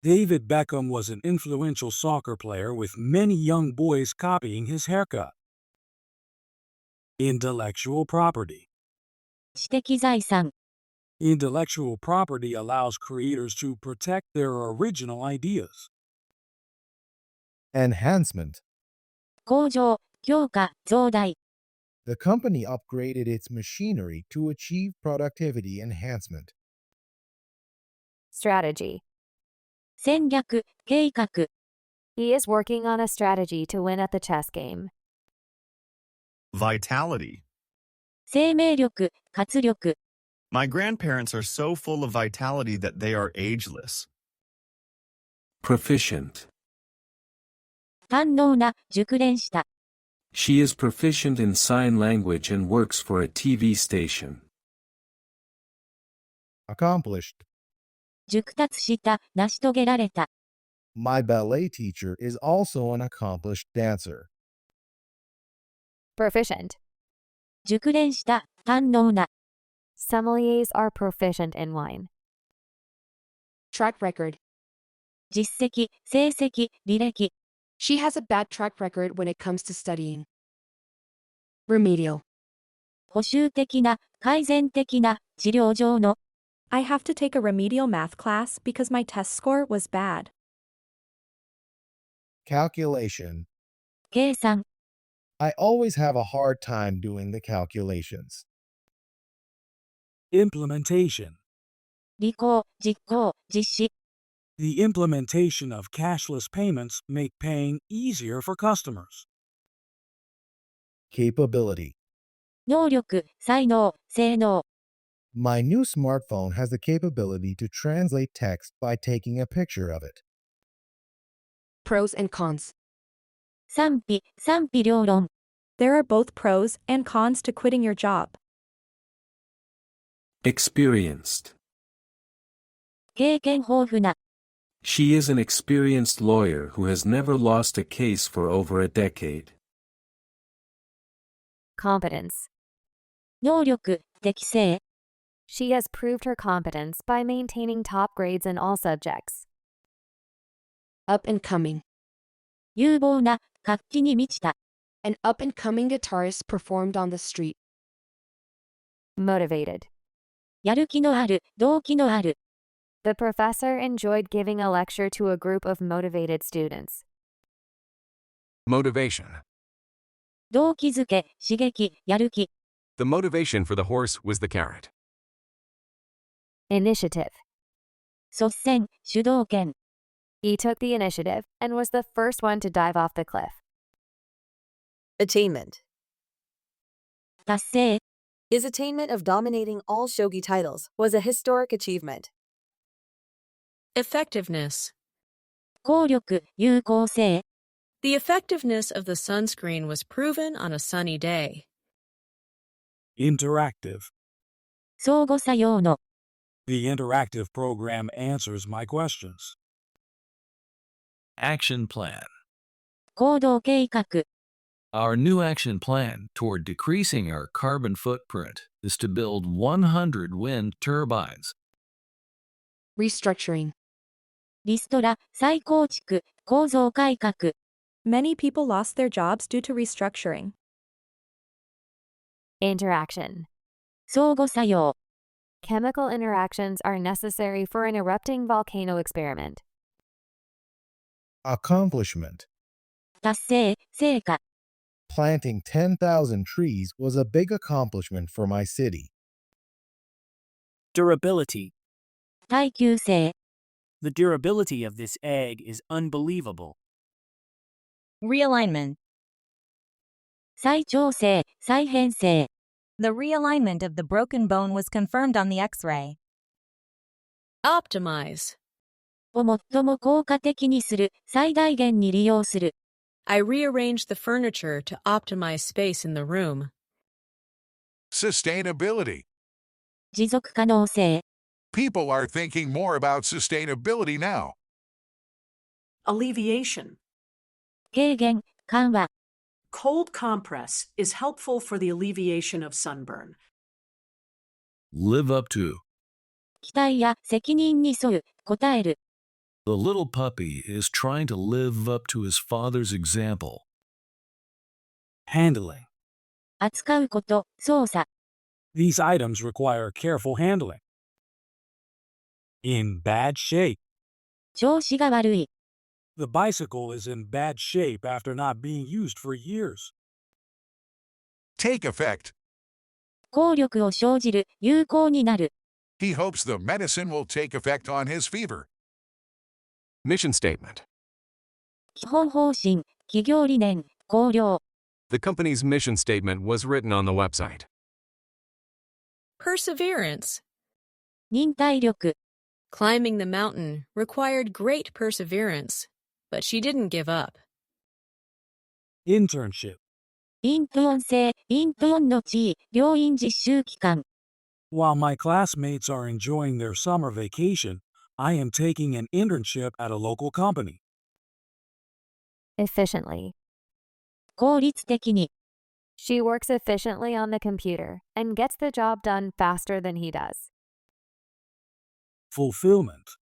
David Beckham was an influential soccer player with many young boys copying his haircut. Intellectual property. 知的財産。 Intellectual property allows creators to protect their original ideas. Enhancement. 向上、強化、増大。 The company upgraded its machinery to achieve productivity enhancement. Strategy. 戦略、計画。 He is working on a strategy to win at the chess game. Vitality. 生命力、活力。 My grandparents are so full of vitality that they are ageless. Proficient. 堪能な、熟練した。 She is proficient in sign language and works for a TV station. Accomplished. 熟達した、成し遂げられた。 My ballet teacher is also an accomplished dancer. Proficient. 熟練した、堪能な。 Sommeliers are proficient in wine. Track record. 実績、成績、履歴。 She has a bad track record when it comes to studying. Remedial. 補修的な、改善的な、治療上の。 I have to take a remedial math class because my test score was bad. Calculation. 計算。 I always have a hard time doing the calculations. Implementation. 履行、実行、実施。 The implementation of cashless payments make paying easier for customers. Capability. 能力、才能、性能。 My new smartphone has the capability to translate text by taking a picture of it. Pros and cons. 賛否両論。 There are both pros and cons to quitting your job. Experienced. 経験豊富な。 She is an experienced lawyer who has never lost a case for over a decade. Competence. 能力、適性。 She has proved her competence by maintaining top grades in all subjects. Up and coming. 有望な、活気に満ちた。 An up-and-coming guitarist performed on the street. Motivated. やる気のある、動機のある。 The professor enjoyed giving a lecture to a group of motivated students. Motivation. 動機づけ、刺激、やる気。 The motivation for the horse was the carrot. Initiative. 率先、主導権。 He took the initiative and was the first one to dive off the cliff. Attainment. 達成。His attainment of dominating all shogi titles was a historic achievement. Effectiveness. 効力、有効性。 The effectiveness of the sunscreen was proven on a sunny day. Interactive. 相互作用の。 The interactive program answers my questions. Action plan. 行動計画。 Our new action plan toward decreasing our carbon footprint is to build 100 wind turbines. Restructuring. リストラ、再構築、構造改革。 Many people lost their jobs due to restructuring. Interaction. 相互作用。 Chemical interactions are necessary for an erupting volcano experiment. Accomplishment. 達成、成果。 Planting 10,000 trees was a big accomplishment for my city. Durability. 耐久性。 The durability of this egg is unbelievable. Realignment. 再調整、再編成。 The realignment of the broken bone was confirmed on the X-ray. Optimize. を最も効果的にする、最大限に利用する。 I rearranged the furniture to optimize space in the room. Sustainability. 持続可能性。 People are thinking more about sustainability now. Alleviation. 軽減、緩和。 Cold compress is helpful for the alleviation of sunburn. Live up to. 期待や責任に沿う、応える。 The little puppy is trying to live up to his father's example. Handling. 扱うこと、操作。 These items require careful handling. In bad shape. 調子が悪い。 The bicycle is in bad shape after not being used for years. Take effect. 効力を生じる、有効になる。 He hopes the medicine will take effect on his fever. Mission statement. 基本方針、企業理念、綱領。 The company's mission statement was written on the website. Perseverance. 忍耐力。 Climbing the mountain required great perseverance, but she didn't give up. Internship. イントゥオン制、イントゥオンの地位、病院実習期間。 While my classmates are enjoying their summer vacation, I am taking an internship at a local company. Efficiently. 効率的に。 She works efficiently on the computer and gets the job done faster than he does. Fulfillment.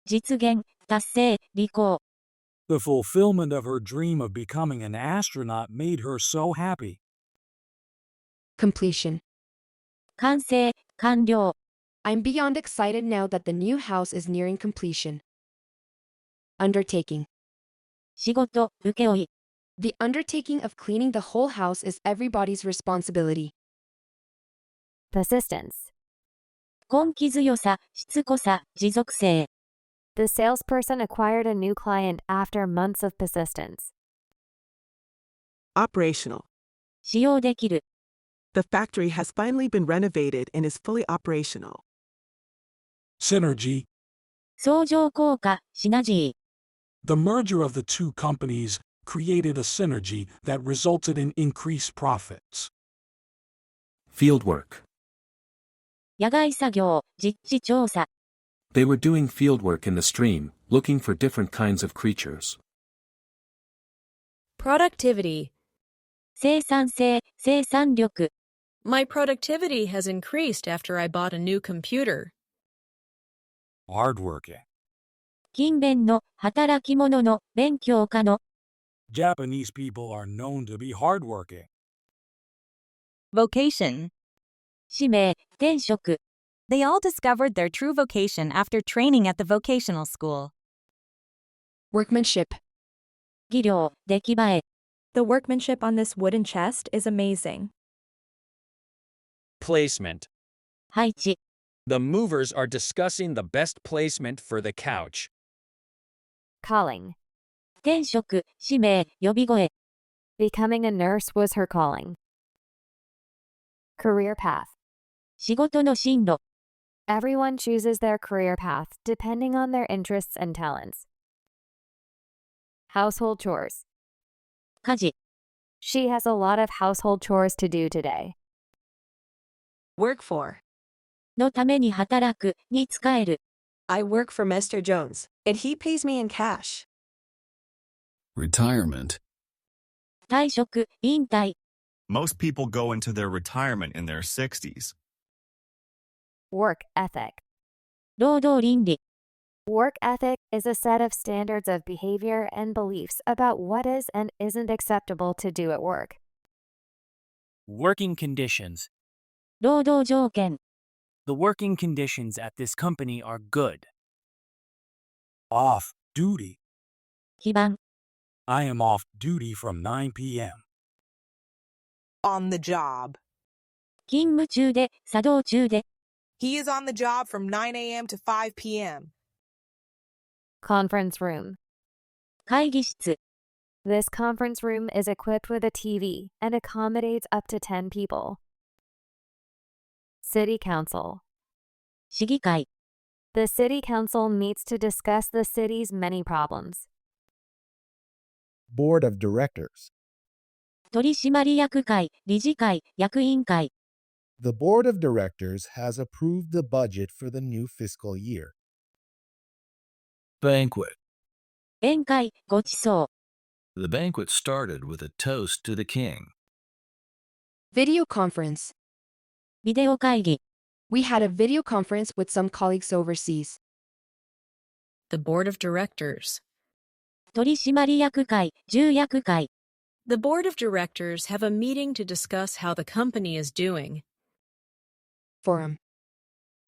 実現、達成、履行。 The fulfillment of her dream of becoming an astronaut made her so happy. Completion. 完成、完了。 I'm beyond excited now that the new house is nearing completion. Undertaking. 仕事、請負い。 The undertaking of cleaning the whole house is everybody's responsibility. Persistence. 根気強さ、しつこさ、持続性。 The salesperson acquired a new client after months of persistence. Operational. 使用できる。 The factory has finally been renovated and is fully operational. Synergy. 相乗効果、シナジー。 The merger of the two companies created a synergy that resulted in increased profits. Fieldwork. 野外作業、実地調査。 They were doing fieldwork in the stream, looking for different kinds of creatures. Productivity. 生産性、生産力。 My productivity has increased after I bought a new computer. Hardworking. 勤勉の、働き者の、勉強家の。 Japanese people are known to be hardworking. Vocation. 使命、転職。 They all discovered their true vocation after training at the vocational school. Workmanship. 技量、出来栄え。 The workmanship on this wooden chest is amazing. Placement. 配置。 The movers are discussing the best placement for the couch. Calling. 転職、使命、呼び声。 Becoming a nurse was her calling. Career path. 仕事の進路。 Everyone chooses their career path depending on their interests and talents. Household chores. 家事。 She has a lot of household chores to do today. Work for. のために働くに使える。 I work for Mr. Jones, and he pays me in cash. Retirement. 退職、引退。 Most people go into their retirement in their 60s. Work ethic. 労働倫理。 Work ethic is a set of standards of behavior and beliefs about what is and isn't acceptable to do at work. Working conditions. 労働条件。 The working conditions at this company are good. Off duty. 非番。 I am off duty from 9 p.m. On the job. 勤務中で、作動中で。 He is on the job from 9 a.m. to 5 p.m. Conference room. 会議室。 This conference room is equipped with a TV and accommodates up to 10 people. City council. 市議会。 The city council meets to discuss the city's many problems. Board of Directors. 取締役会、理事会、役員会。 The Board of Directors has approved the budget for the new fiscal year. Banquet. 宴会、ごちそう。 The banquet started with a toast to the king. Video conference. ビデオ会議。 We had a video conference with some colleagues overseas. The board of directors. 取締役会、重役会。 The board of directors have a meeting to discuss how the company is doing. Forum.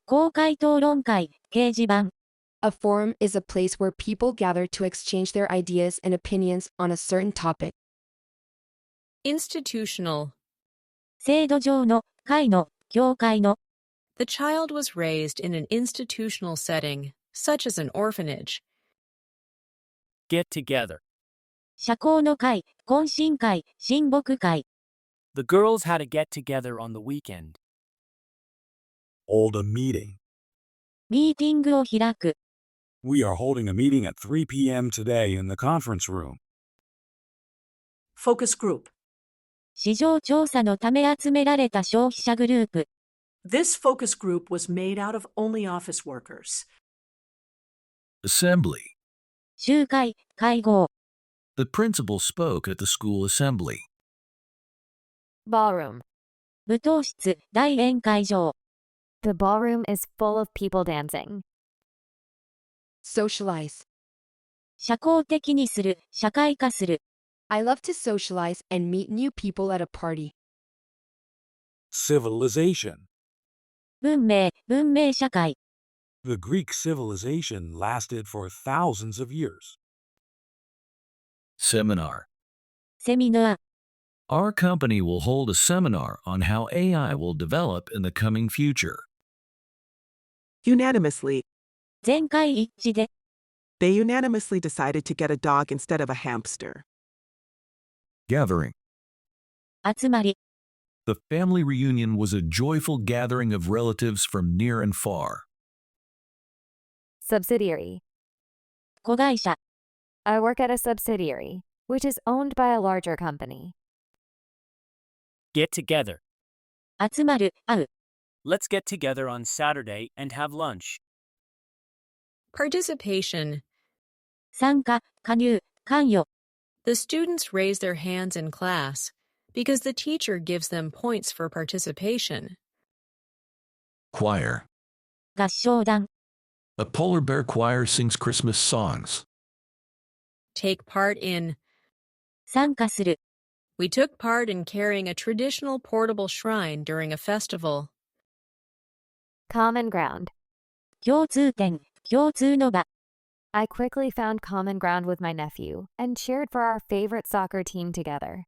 公開討論会、掲示板。 A forum is a place where people gather to exchange their ideas and opinions on a certain topic. Institutional. 制度上の、会の、教会の。 The child was raised in an institutional setting, such as an orphanage. Get together. 社交の会、懇親会、親睦会。 The girls had a get together on the weekend. Hold a meeting. ミーティングを開く。 We are holding a meeting at 3 p.m. today in the conference room. Focus group. 市場調査のため集められた消費者グループ。 This focus group was made out of only office workers. Assembly. 集会、会合。 The principal spoke at the school assembly. Ballroom. 舞踏室、大宴会場。 The ballroom is full of people dancing. Socialize. 社交的にする、社会化する。 I love to socialize and meet new people at a party. Civilization. 文明社会。 The Greek civilization lasted for thousands of years. Seminar. セミナー。 Our company will hold a seminar on how AI will develop in the coming future. Unanimously. 全会一致で。 They unanimously decided to get a dog instead of a hamster. Gathering. 集まり。 The family reunion was a joyful gathering of relatives from near and far. Subsidiary. 子会社。 I work at a subsidiary, which is owned by a larger company. Get together. 集まる、会う。 Let's get together on Saturday and have lunch. Participation. 参加、加入、関与。 The students raise their hands in class because the teacher gives them points for participation. Choir. 合唱団。 A polar bear choir sings Christmas songs. Take part in. 参加する。 We took part in carrying a traditional portable shrine during a festival. Common ground. 共通点、共通の場。 I quickly found common ground with my nephew and cheered for our favorite soccer team together.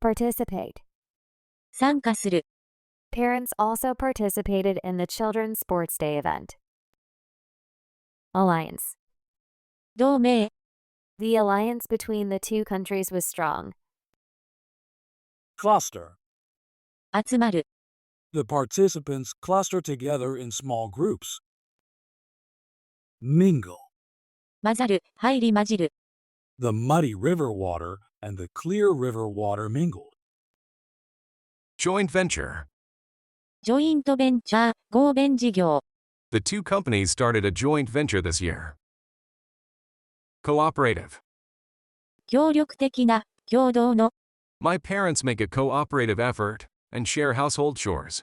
Participate. 参加する。 Parents also participated in the Children's Sports Day event. Alliance. 同盟。 The alliance between the two countries was strong. Cluster. 集まる。The participants cluster together in small groups. Mingle. 混ざる、入り混じる。The muddy river water and the clear river water mingled. Joint venture. ジョイントベンチャー、合弁事業。The two companies started a joint venture this year. Cooperative. 協力的な、共同の。My parents make a cooperative effort and share household chores.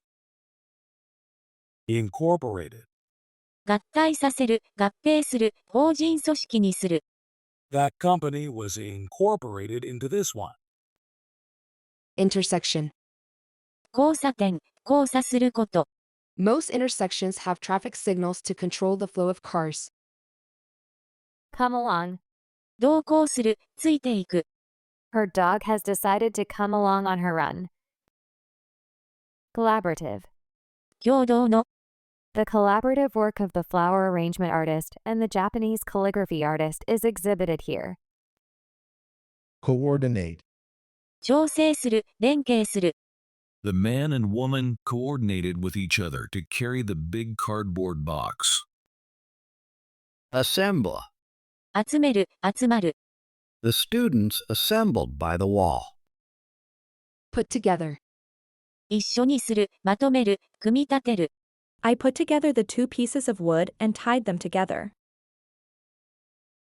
Incorporated. 合体させる、合併する、法人組織にする。That company was incorporated into this one. Intersection. 交差点、交差すること。Most intersections have traffic signals to control the flow of cars. Come along. 同行する、ついていく。Her dog has decided to come along on her run. Collaborative. 共同の。The collaborative work of the flower arrangement artist and the Japanese calligraphy artist is exhibited here. Coordinate. 調整する、連携する。The man and woman coordinated with each other to carry the big cardboard box. Assemble. 集める、集まる。The students assembled by the wall. Put together. 一緒にする、まとめる、組み立てる。I put together the two pieces of wood and tied them together.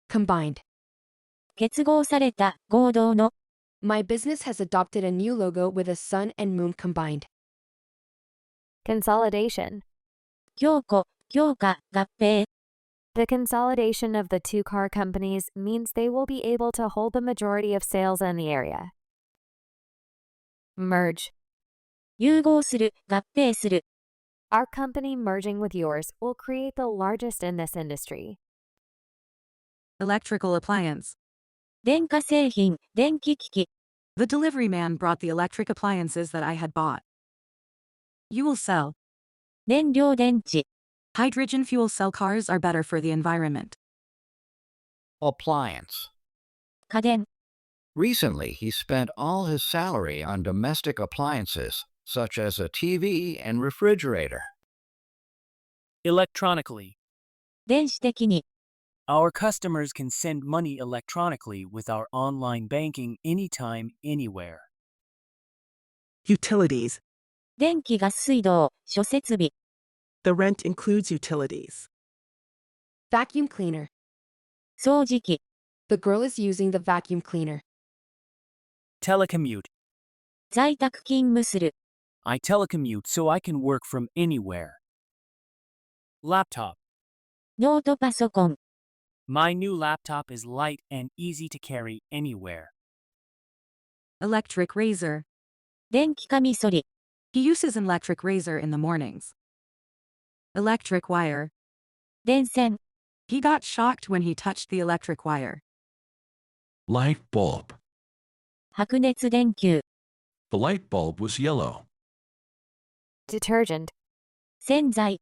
Combined. 結合された、合同の。My business has adopted a new logo with a sun and moon combined. Consolidation. 強固、強化、合併。The consolidation of the two car companies means they will be able to hold the majority of sales in the area. Merge. 融合する、合併する。Our company merging with yours will create the largest in this industry. Electrical appliance. 電化製品、電気機器。The delivery man brought the electric appliances that I had bought. Fuel cell. 燃料電池。Hydrogen fuel cell cars are better for the environment. Appliance. 家電。Recently, he spent all his salary on domestic appliances, such as a TV and refrigerator. Electronically. 電子的に。Our customers can send money electronically with our online banking anytime, anywhere. Utilities. 電気ガス水道、諸設備。The rent includes utilities. Vacuum cleaner. 掃除機。The girl is using the vacuum cleaner. Telecommute. 在宅勤務する。I telecommute so I can work from anywhere. Laptop. ノートパソコン。My new laptop is light and easy to carry anywhere. Electric razor. 電気カミソリ。He uses an electric razor in the mornings. Electric wire. 電線。He got shocked when he touched the electric wire. Light bulb. 白熱電球。 The light bulb was yellow. Detergent. 洗剤。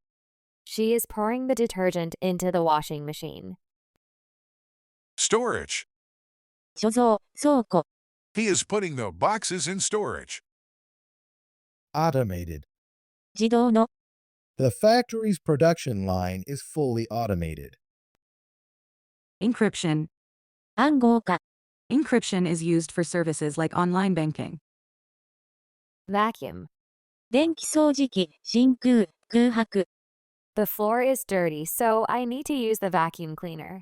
She is pouring the detergent into the washing machine. Storage. 貯蔵、倉庫。He is putting the boxes in storage. Automated. 自動の。The factory's production line is fully automated. Encryption. 暗号化。Encryption is used for services like online banking. Vacuum. 電気掃除機、真空、空白。The floor is dirty, so I need to use the vacuum cleaner.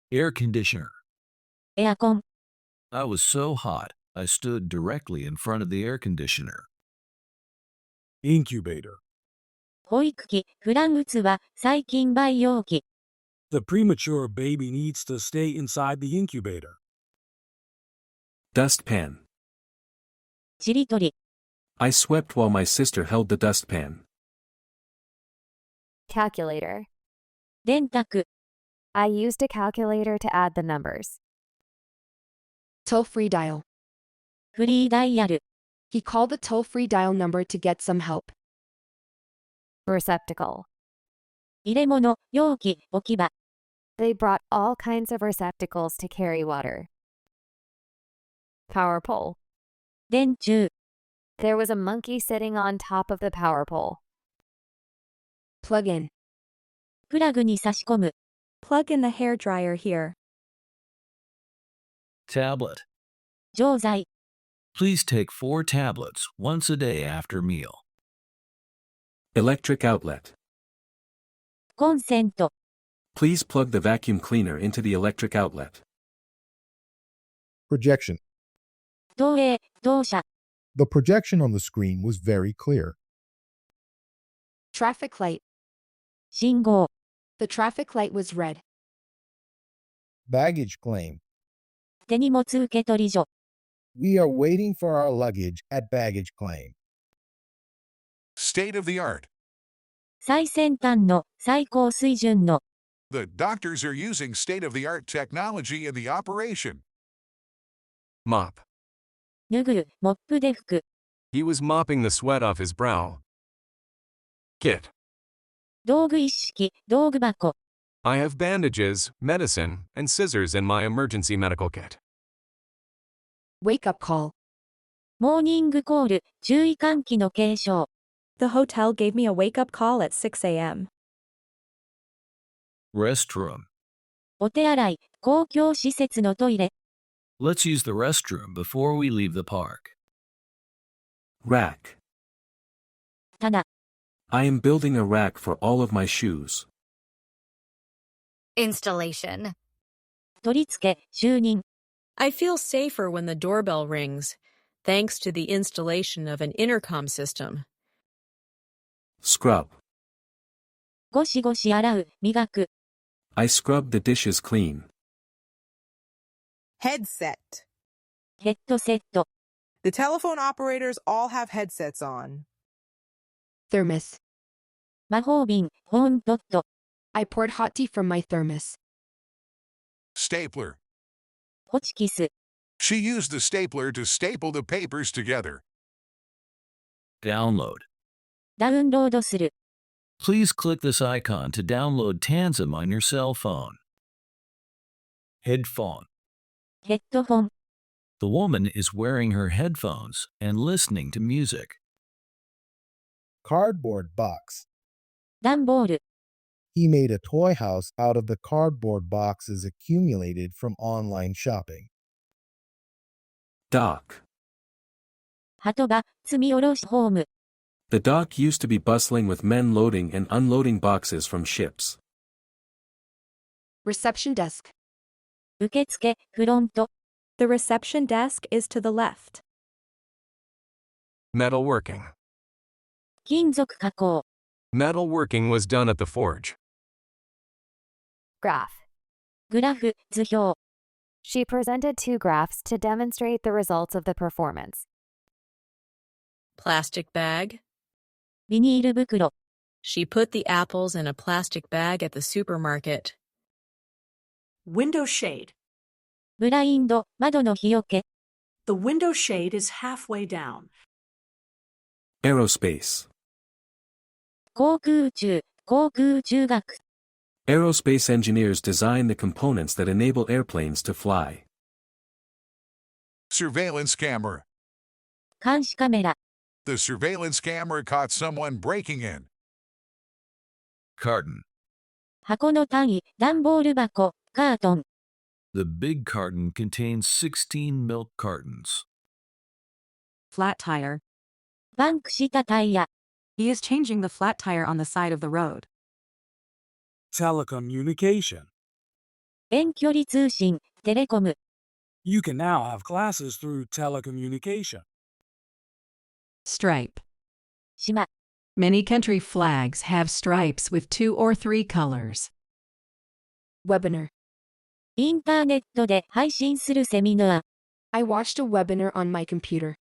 Air conditioner. エアコン。I was so hot, I stood directly in front of the air conditioner. Incubator. 保育器、フラン器、細菌培養器。The premature baby needs to stay inside the incubator. Dustpan. ちりとり。I swept while my sister held the dustpan. Calculator. 電卓。I used a calculator to add the numbers. Toll-free dial. フリーダイヤル。He called the toll-free dial number to get some help. Receptacle. 入れ物、容器、置き場。They brought all kinds of receptacles to carry water. Power pole. 電柱。There was a monkey sitting on top of the power pole. Plug in. プラグに差し込む。 Plug in the hair dryer here. Tablet. 錠剤。 Please take 4 tablets once a day after meal. Electric outlet. コンセント。 Please plug the vacuum cleaner into the electric outlet. Projection. 投影、投射。 The projection on the screen was very clear. Traffic light. 信号。 The traffic light was red. Baggage claim. 手荷物受け取り所。 We are waiting for our luggage at baggage claim. State of the art. 最先端の、最高水準の。 The doctors are using state-of-the-art technology in the operation. Mop. 拭う、モップで拭く。 He was mopping the sweat off his brow. Kit. 道具一式、道具箱。 I have bandages, medicine, and scissors in my emergency medical kit. Wake up call. モーニングコール、注意喚起の継承。 The hotel gave me a wake-up call at 6 a.m. Restroom. お手洗い、公共施設のトイレ。 Let's use the restroom before we leave the park. Rack. 棚。 I am building a rack for all of my shoes. Installation. 取り付け、就任。 I feel safer when the doorbell rings, thanks to the installation of an intercom system. Scrub. ゴシゴシ洗う、磨く。 I scrub the dishes clean. Headset. ヘッドセット。 The telephone operators all have headsets on. Thermos. 魔法瓶、ホーンドット。 I poured hot tea from my thermos. Stapler. ホチキス。 She used the stapler to staple the papers together. Download. ダウンロードする。 Please click this icon to download TANZAM on your cell phone. Headphone. ヘッドフォン。 The woman is wearing her headphones and listening to music. Cardboard box. 段ボール。 He made a toy house out of the cardboard boxes accumulated from online shopping. Dock. 鳩場、積み下ろしホーム。 The dock used to be bustling with men loading and unloading boxes from ships. Reception desk. 受付、フロント。 The reception desk is to the left. Metalworking. 金属加工。 Metalworking was done at the forge. Graph. グラフ、図表。 She presented 2 graphs to demonstrate the results of the performance. Plastic bag. ビニール袋。 She put the apples in a plastic bag at the supermarket. Window shade. ブラインド、窓の日よけ。 The window shade is halfway down. Aerospace. 航空宇宙、航空宇宙学。 Aerospace engineers design the components that enable airplanes to fly. Surveillance camera. 監視カメラ。 The surveillance camera caught someone breaking in. Carton. 箱の単位、段ボール箱、カートン。 The big carton contains 16 milk cartons. Flat tire. パンクしたタイヤ。 He is changing the flat tire on the side of the road. Telecommunication. 遠距離通信、テレコム。 You can now have classes through telecommunication. Stripe. 島。 Many country flags have stripes with 2 or 3 colors. Webinar. インターネットで配信するセミナー。 I watched a webinar on my computer.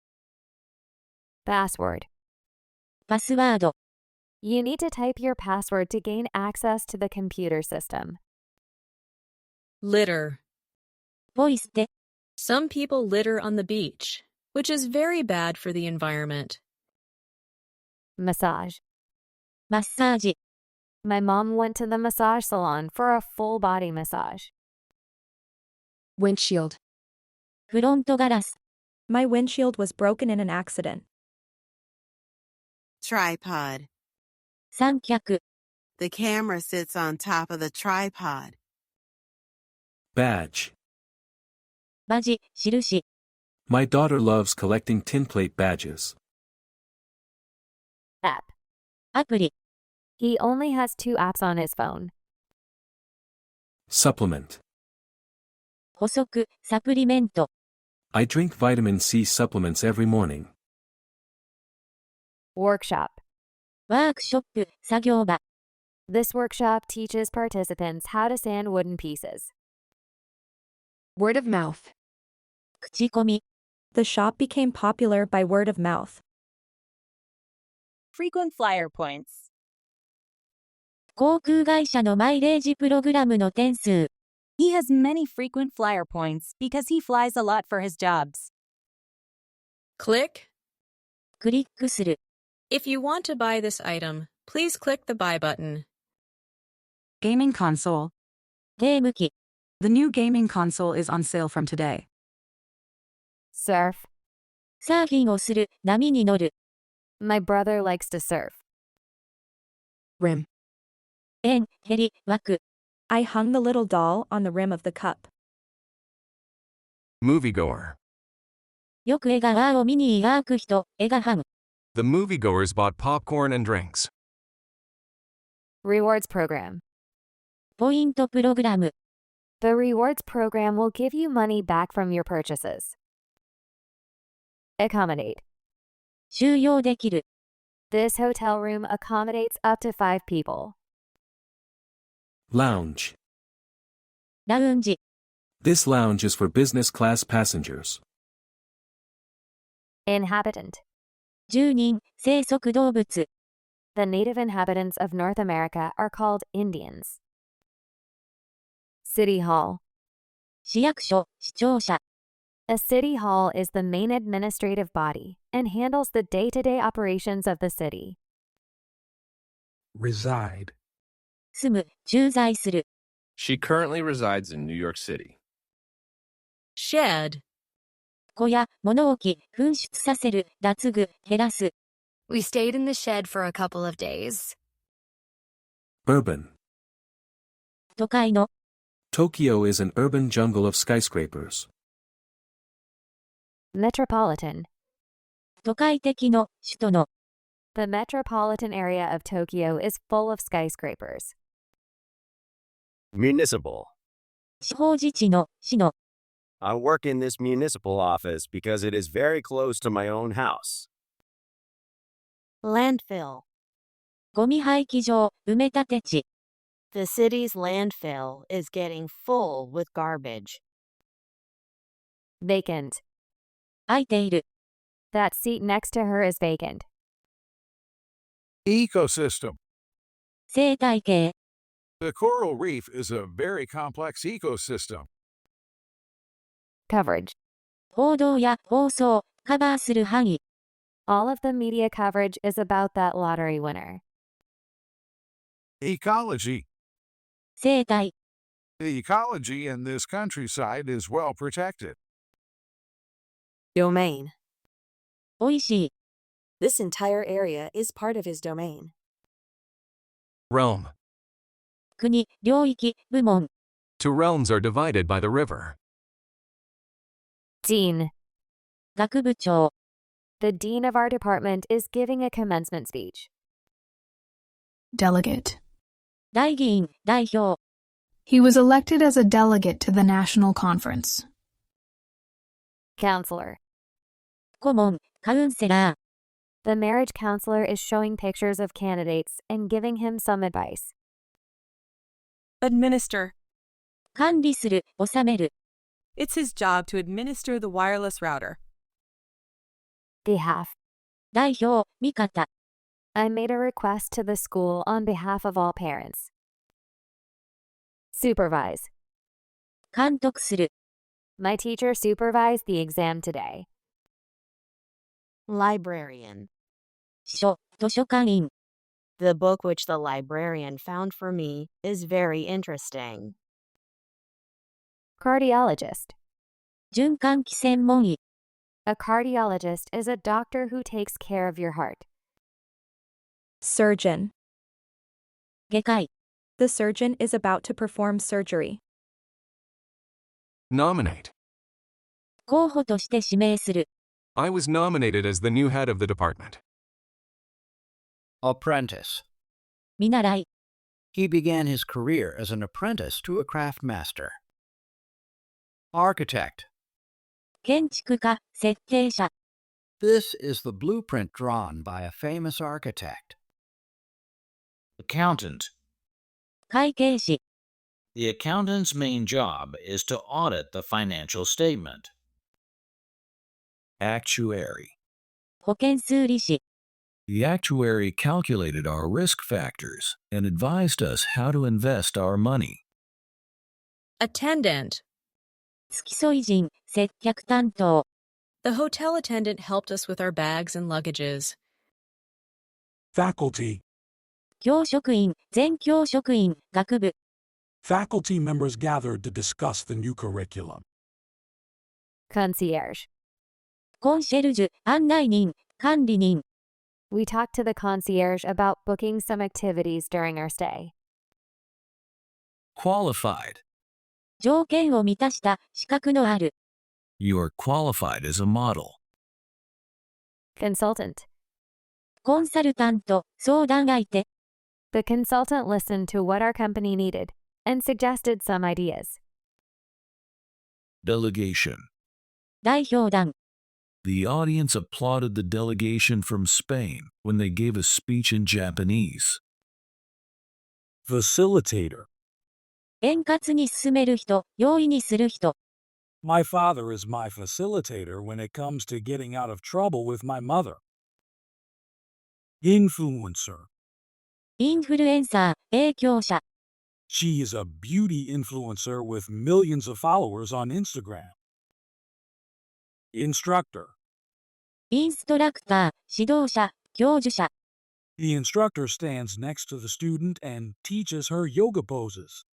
Password. パスワード。 You need to type your password to gain access to the computer system. Litter. ポイ捨て。 Some people litter on the beach, which is very bad for the environment. Massage. マッサージ。 My mom went to the massage salon for a full body massage. Windshield. フロントガラス。 My windshield was broken in an accident. Tripod. 三脚、 The camera sits on top of the tripod. Badge. バジ、印、 My daughter loves collecting tinplate badges. App. アプリ、 He only has 2 apps on his phone. Supplement. 補足、サプリメント、 I drink vitamin C supplements every morning. Workshop. ワークショップ、作業場、 This workshop teaches participants how to sand wooden pieces. Word of mouth. 口コミ、 The shop became popular by word of mouth. Frequent flyer points. 航空会社のマイレージプログラムの点数、 He has many frequent flyer points because he flies a lot for his jobs. Click. クリックする、 If you want to buy this item, please click the buy button. Gaming console. ゲーム機、 The new gaming console is on sale from today. Surf. サーフィンをする、波に乗る、 My brother likes to surf. Rim. 円、へり、枠、 I hung the little doll on the rim of the cup. Moviegoer. よく映画を見に描く人、映画ファン、 The moviegoers bought popcorn and drinks. Rewards program. ポイントプログラム、 The rewards program will give you money back from your purchases. Accommodate. 収容できる、 This hotel room accommodates up to 5 people. Lounge. ラウンジ、 This lounge is for business class passengers. Inhabitant. 住人、生息動物、 The native inhabitants of North America are called Indians. City Hall. 市役所、市庁舎、 A city hall is the main administrative body and handles the day-to-day operations of the city. Reside. 住む、駐在する、 She currently resides in New York City. Shed. 小屋、物置、噴出させる、脱ぐ、減らす、 We stayed in the shed for a couple of days. Urban. 都会の、 Tokyo is an urban jungle of skyscrapers. Metropolitan. 都会的の、首都の、 The metropolitan area of Tokyo is full of skyscrapers. Municipal. 地方自治の、市の、 I work in this municipal office because it is very close to my own house. Landfill. ゴミ廃棄場、埋め立て地、 The city's landfill is getting full with garbage. Vacant. 空いている、 That seat next to her is vacant. Ecosystem. 生態系、 The coral reef is a very complex ecosystem. Coverage. 報道や放送、カバーする範囲、 All of the media coverage is about that lottery winner. Ecology. 生態、 The ecology in this countryside is well protected. Domain. おいしい、 This entire area is part of his domain. Realm. 国、領域、部門、 Two realms are divided by the river. Dean. 学部長、 The dean of our department is giving a commencement speech. Delegate. 大議員、代表、 He was elected as a delegate to the national conference. Counselor. 顧問、カウンセラー、 The marriage counselor is showing pictures of candidates and giving him some advice. Administer. 管理する、収める、 It's his job to administer the wireless router. Behalf. 代表、味方、 I made a request to the school on behalf of all parents. Supervise. 監督する、 My teacher supervised the exam today. Librarian. 司書、図書館員、 The book which the librarian found for me is very interesting. Cardiologist. 循環器専門医、 A cardiologist is a doctor who takes care of your heart. Surgeon. 外科医。 The surgeon is about to perform surgery. Nominate. 候補として指名する。 I was nominated as the new head of the department. Apprentice. 見習い。 He began his career as an apprentice to a craft master. Architect. 建築家、設計者。 This is the blueprint drawn by a famous architect. Accountant. 会計士。 The accountant's main job is to audit the financial statement. Actuary. 保険数理士。 The actuary calculated our risk factors and advised us how to invest our money. Attendant. 付き添い人、接客担当。 The hotel attendant helped us with our bags and luggages. Faculty. 教職員、全教職員、学部。 Faculty members gathered to discuss the new curriculum. Concierge. コンシェルジュ、案内人、管理人。 We talked to the concierge about booking some activities during our stay. Qualified. 条件を満たした資格のある。 You are qualified as a model. Consultant. コンサルタント、相談相手。 The consultant listened to what our company needed and suggested some ideas. Delegation. 代表団。 The audience applauded the delegation from Spain when they gave a speech in Japanese. Facilitator. 円滑に進める人、容易にする人。 My father is my facilitator when it comes to getting out of trouble with my mother. Influencer. インフルエンサー、影響者。 She is a beauty influencer with millions of followers on Instagram. Instructor. インストラクター、指導者、教授者。 The instructor stands next to the student and teaches her yoga poses.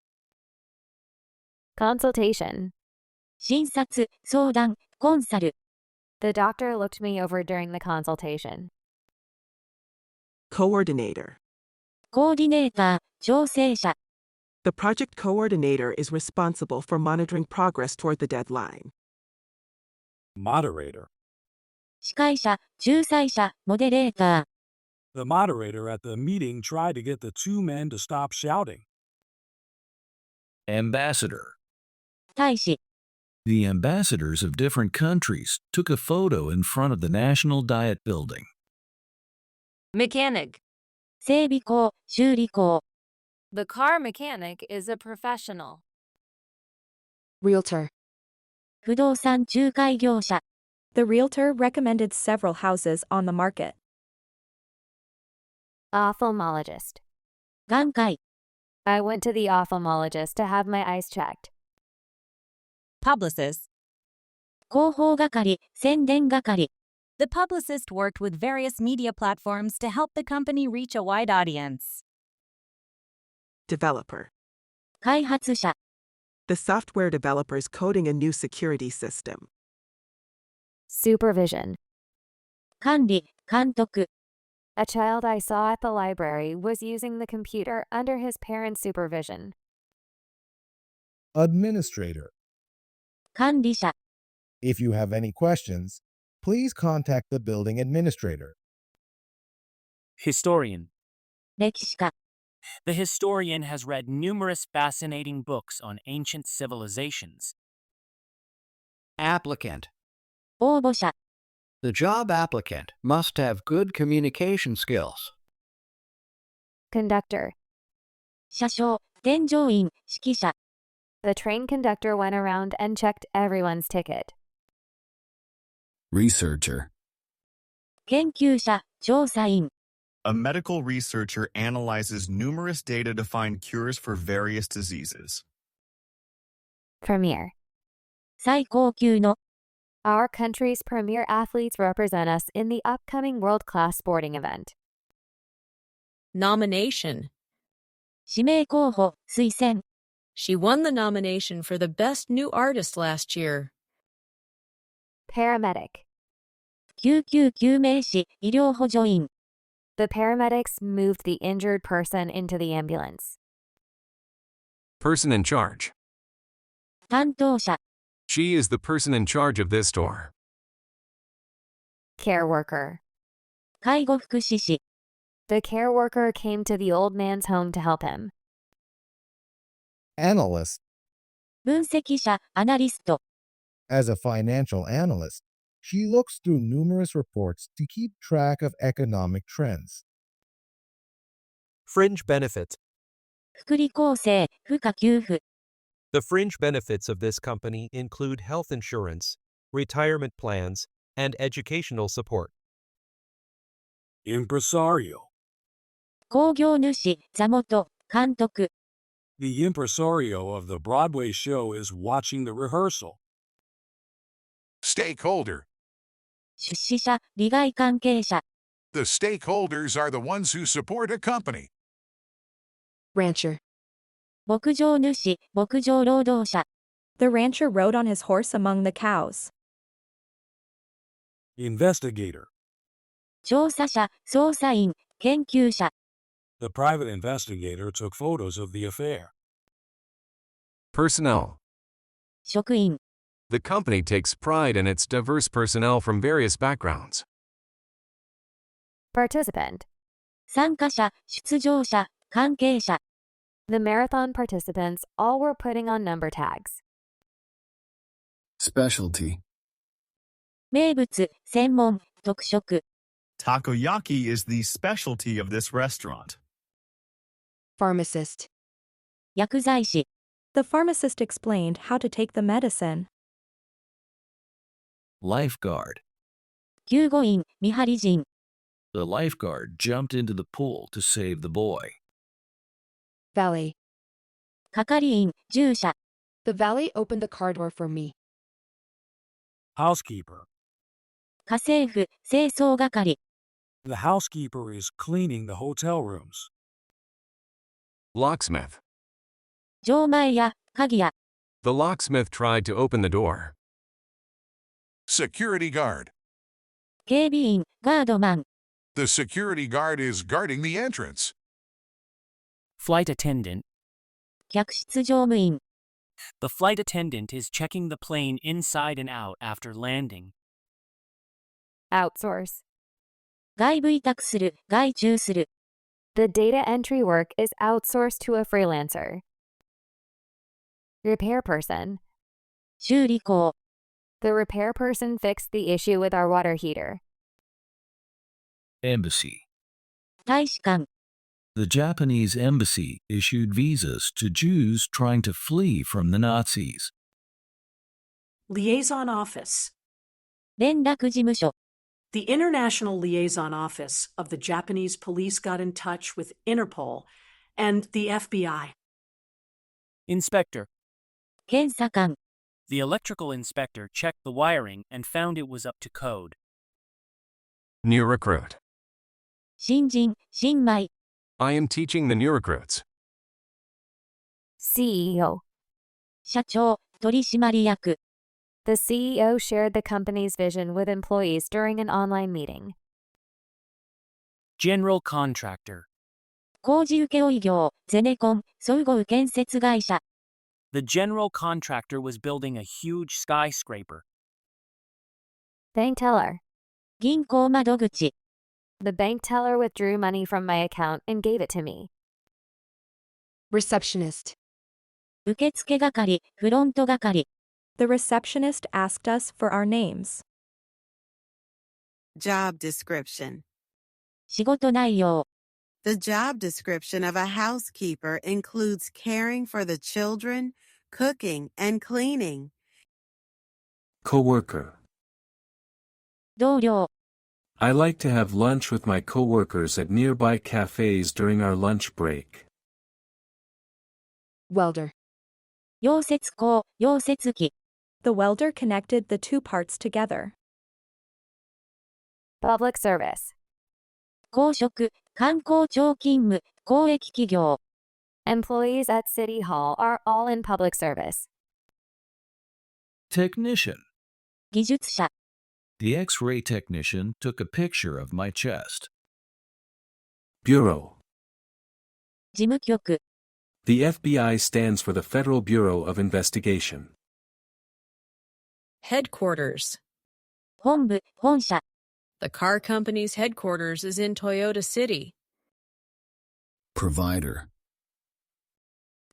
Consultation. 診察、相談、コンサル。 The doctor looked me over during the consultation. Coordinator. コーディネーター、調整者。 The project coordinator is responsible for monitoring progress toward the deadline. Moderator. 司会者、仲裁者、モデレーター。 The moderator at the meeting tried to get the two men to stop shouting. Ambassador. 大使。 The ambassadors of different countries took a photo in front of the National Diet Building. Mechanic. 整備工、修理工。 The car mechanic is a professional. Realtor. 不動産仲介業者。 The realtor recommended several houses on the market. Ophthalmologist. 眼科医。 I went to the ophthalmologist to have my eyes checked. Publicist. 広報係、宣伝係。 The publicist worked with various media platforms to help the company reach a wide audience. Developer. 開発者。 The software developer is coding a new security system. Supervision. 管理、監督。 A child I saw at the library was using the computer under his parents' supervision. Administrator. 管理者。 If you have any questions, please contact the building administrator. Historian. 歴史家。 The historian has read numerous fascinating books on ancient civilizations. Applicant. 応募者。 The job applicant must have good communication skills. Conductor. 車掌、添乗員、指揮者。 The train conductor went around and checked everyone's ticket. Researcher. 研究者、調査員。 A medical researcher analyzes numerous data to find cures for various diseases. Premier. 最高級の。 Our country's premier athletes represent us in the upcoming world-class sporting event. Nomination. 指名候補、推薦。 She won the nomination for the Best New Artist last year. Paramedic. 救急救命士、医療補助員。The paramedics moved the injured person into the ambulance. Person in charge. 担当者、 She is the person in charge of this store. Care worker. 介護福祉士、 The care worker came to the old man's home to help him. Analyst. 分析者、アナリスト、 As a financial analyst, she looks through numerous reports to keep track of economic trends. Fringe benefits. 福利厚生、付加給付、 The fringe benefits of this company include health insurance, retirement plans, and educational support. Impresario. 興行主、座元、監督、 The impresario of the Broadway show is watching the rehearsal. Stakeholder. 出資者、利害関係者、 The stakeholders are the ones who support a company. Rancher. 牧場主、牧場労働者、 The rancher rode on his horse among the cows. Investigator. 調査者、捜査員、研究者、 The private investigator took photos of the affair. Personnel. 職員、 The company takes pride in its diverse personnel from various backgrounds. Participant. 参加者、出場者、関係者、 The marathon participants all were putting on number tags. Specialty. 名物、専門、特色、 Takoyaki is the specialty of this restaurant. Pharmacist. 薬剤師、 The pharmacist explained how to take the medicine. Lifeguard. 救護員、見張り人、 The lifeguard jumped into the pool to save the boy. Valet. 係員、従者、 The valet opened the car door for me. Housekeeper. 家政婦、清掃係、 The housekeeper is cleaning the hotel rooms. Locksmith. 錠前や、鍵や、 The locksmith tried to open the door. Security guard. 警備員、ガードマン、 The security guard is guarding the entrance. Flight attendant. 客室乗務員、 The flight attendant is checking the plane inside and out after landing. Outsource. 外部委託する、外注する、 The data entry work is outsourced to a freelancer. Repair person. 修理工、 The repair person fixed the issue with our water heater. Embassy. 大使館、 The Japanese embassy issued visas to Jews trying to flee from the Nazis. Liaison Office. 連絡事務所、 The International Liaison Office of the Japanese police got in touch with Interpol and the FBI. Inspector. 検査官、 The electrical inspector checked the wiring and found it was up to code. New recruit. 新人、新米、 I am teaching the new recruits. CEO. 社長、取締役、 The CEO shared the company's vision with employees during an online meeting. General contractor. 工事請負業、ゼネコン、総合建設会社、 The general contractor was building a huge skyscraper. Bank teller. 銀行窓口、 The bank teller withdrew money from my account and gave it to me. Receptionist. 受付係、フロント係、 The receptionist asked us for our names. Job description. 仕事内容、 The job description of a housekeeper includes caring for the children, cooking, and cleaning. Coworker. 同僚、 I like to have lunch with my coworkers at nearby cafes during our lunch break. Welder. 溶接工、溶接機、 The welder connected the two parts together. Public service. 公職、官公庁勤務、公益企業、 Employees at City Hall are all in public service. Technician. 技術者、 The X-ray technician took a picture of my chest. Bureau. 事務局。 The FBI stands for the Federal Bureau of Investigation. Headquarters. 本部、本社。 The car company's headquarters is in Toyota City. Provider.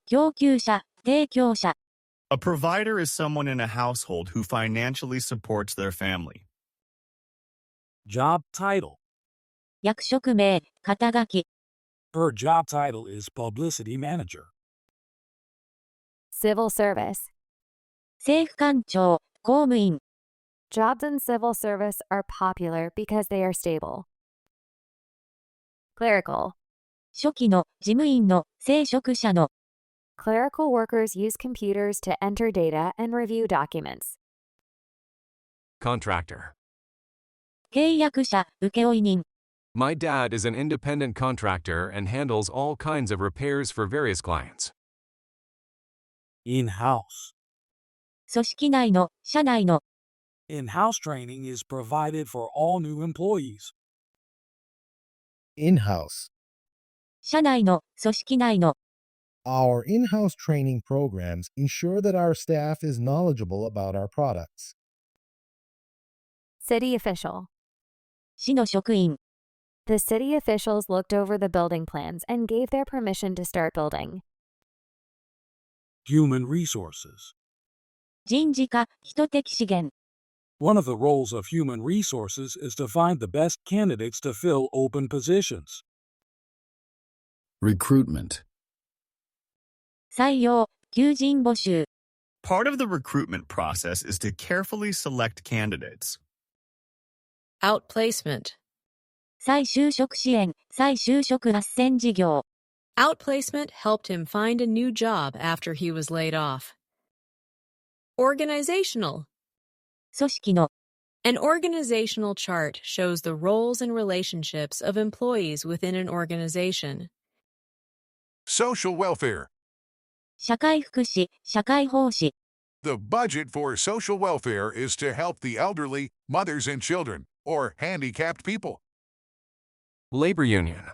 供給者、提供者。 A provider is someone in a household who financially supports their family. Job title. 役職名、肩書き。 Her job title is Publicity Manager. Civil service. 政府官庁、公務員。 Jobs in civil service are popular because they are stable. Clerical. 初期の、事務員の、聖職者の。 Clerical workers use computers to enter data and review documents. Contractor. 契約者、請負人。 My dad is an independent contractor and handles all kinds of repairs for various clients. In-house. 組織内の、社内の。 In-house training is provided for all new employees. In-house. 社内の、組織内の。 Our in-house training programs ensure that our staff is knowledgeable about our products. City official. 市の職員。 The city officials looked over the building plans and gave their permission to start building. Human resources. 人事課、人的資源。 One of the roles of human resources is to find the best candidates to fill open positions. Recruitment. 採用、求人募集。 Part of the recruitment process is to carefully select candidates. Outplacement. 再就職支援、再就職斡旋事業。 Outplacement helped him find a new job after he was laid off. Organizational. 組織の。 An organizational chart shows the roles and relationships of employees within an organization. Social welfare. 社会福祉、社会奉仕。 The budget for social welfare is to help the elderly, mothers and children, or handicapped people. Labor union.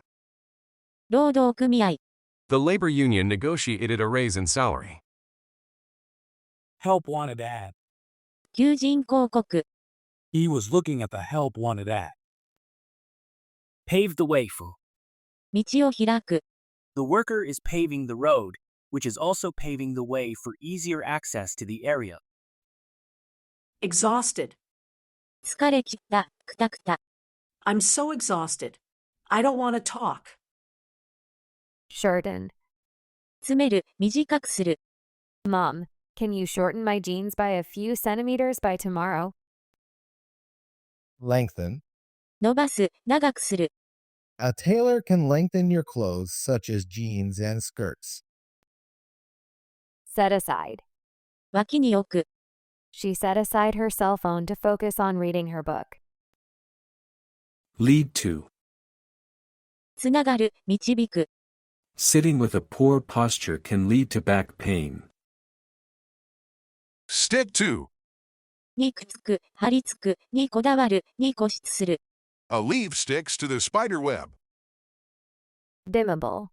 労働組合。 The labor union negotiated a raise in salary. Help wanted ad. 求人広告。 He was looking at the help wanted ad. Pave the way for. 道を開く。 The worker is paving the road, which is also paving the way for easier access to the area. Exhausted. 疲れ切った、くたくた。 I'm so exhausted. I don't want to talk. Shorten. 詰める、短くする。 Mom, can you shorten my jeans by a few centimeters by tomorrow? Lengthen. 伸ばす、長くする。 A tailor can lengthen your clothes, such as jeans and skirts. Set aside. 脇に置く。 She set aside her cell phone to focus on reading her book. Lead to. つながる、導く。 Sitting with a poor posture can lead to back pain. Stick to. にくっつく、張り付く、にこだわる、に固執する。 A leaf sticks to the spider web. Dimmable.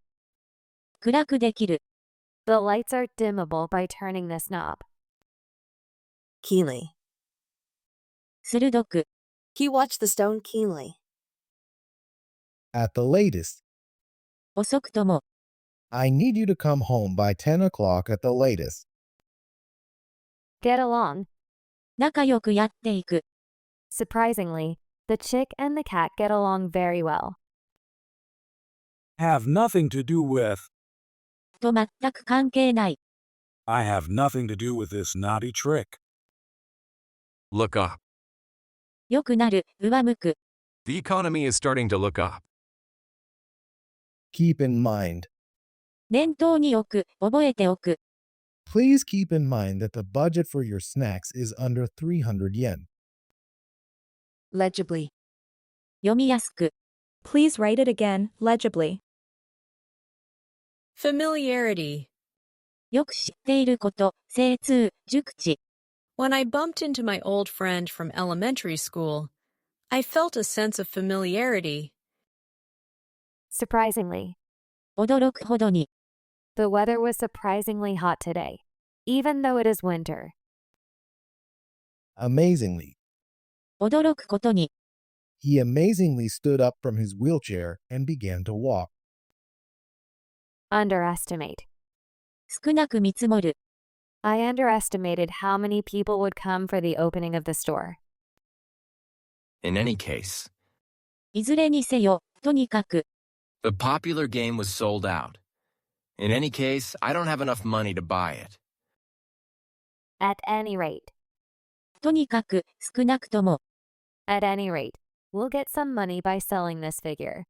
暗くできる。 The lights are dimmable by turning this knob. Keenly. 鋭く。 He watched the stone keenly. At the latest. 遅くとも。 I need you to come home by 10 o'clock at the latest. Get along. 仲良くやっていく。 Surprisingly, the chick and the cat get along very well. Have nothing to do with. と全く関係ない。 I have nothing to do with this naughty trick. Look up. 良くなる、上向く。 The economy is starting to look up. Keep in mind. 念頭に置く、覚えておく。 Please keep in mind that the budget for your snacks is under 300 yen. Legibly. 読みやすく。 Please write it again, legibly. Familiarity. よく知っていること、精通、熟知。 When I bumped into my old friend from elementary school, I felt a sense of familiarity. Surprisingly. 驚くほどに。The weather was surprisingly hot today, even though it is winter. Amazingly. 驚くことに。He amazingly stood up from his wheelchair and began to walk. Underestimate. 少なく見積もる。I underestimated how many people would come for the opening of the store. In any case, いずれにせよ、とにかく。the popular game was sold out. In any case, I don't have enough money to buy it. At any rate. とにかく、少なくとも。At any rate, we'll get some money by selling this figure.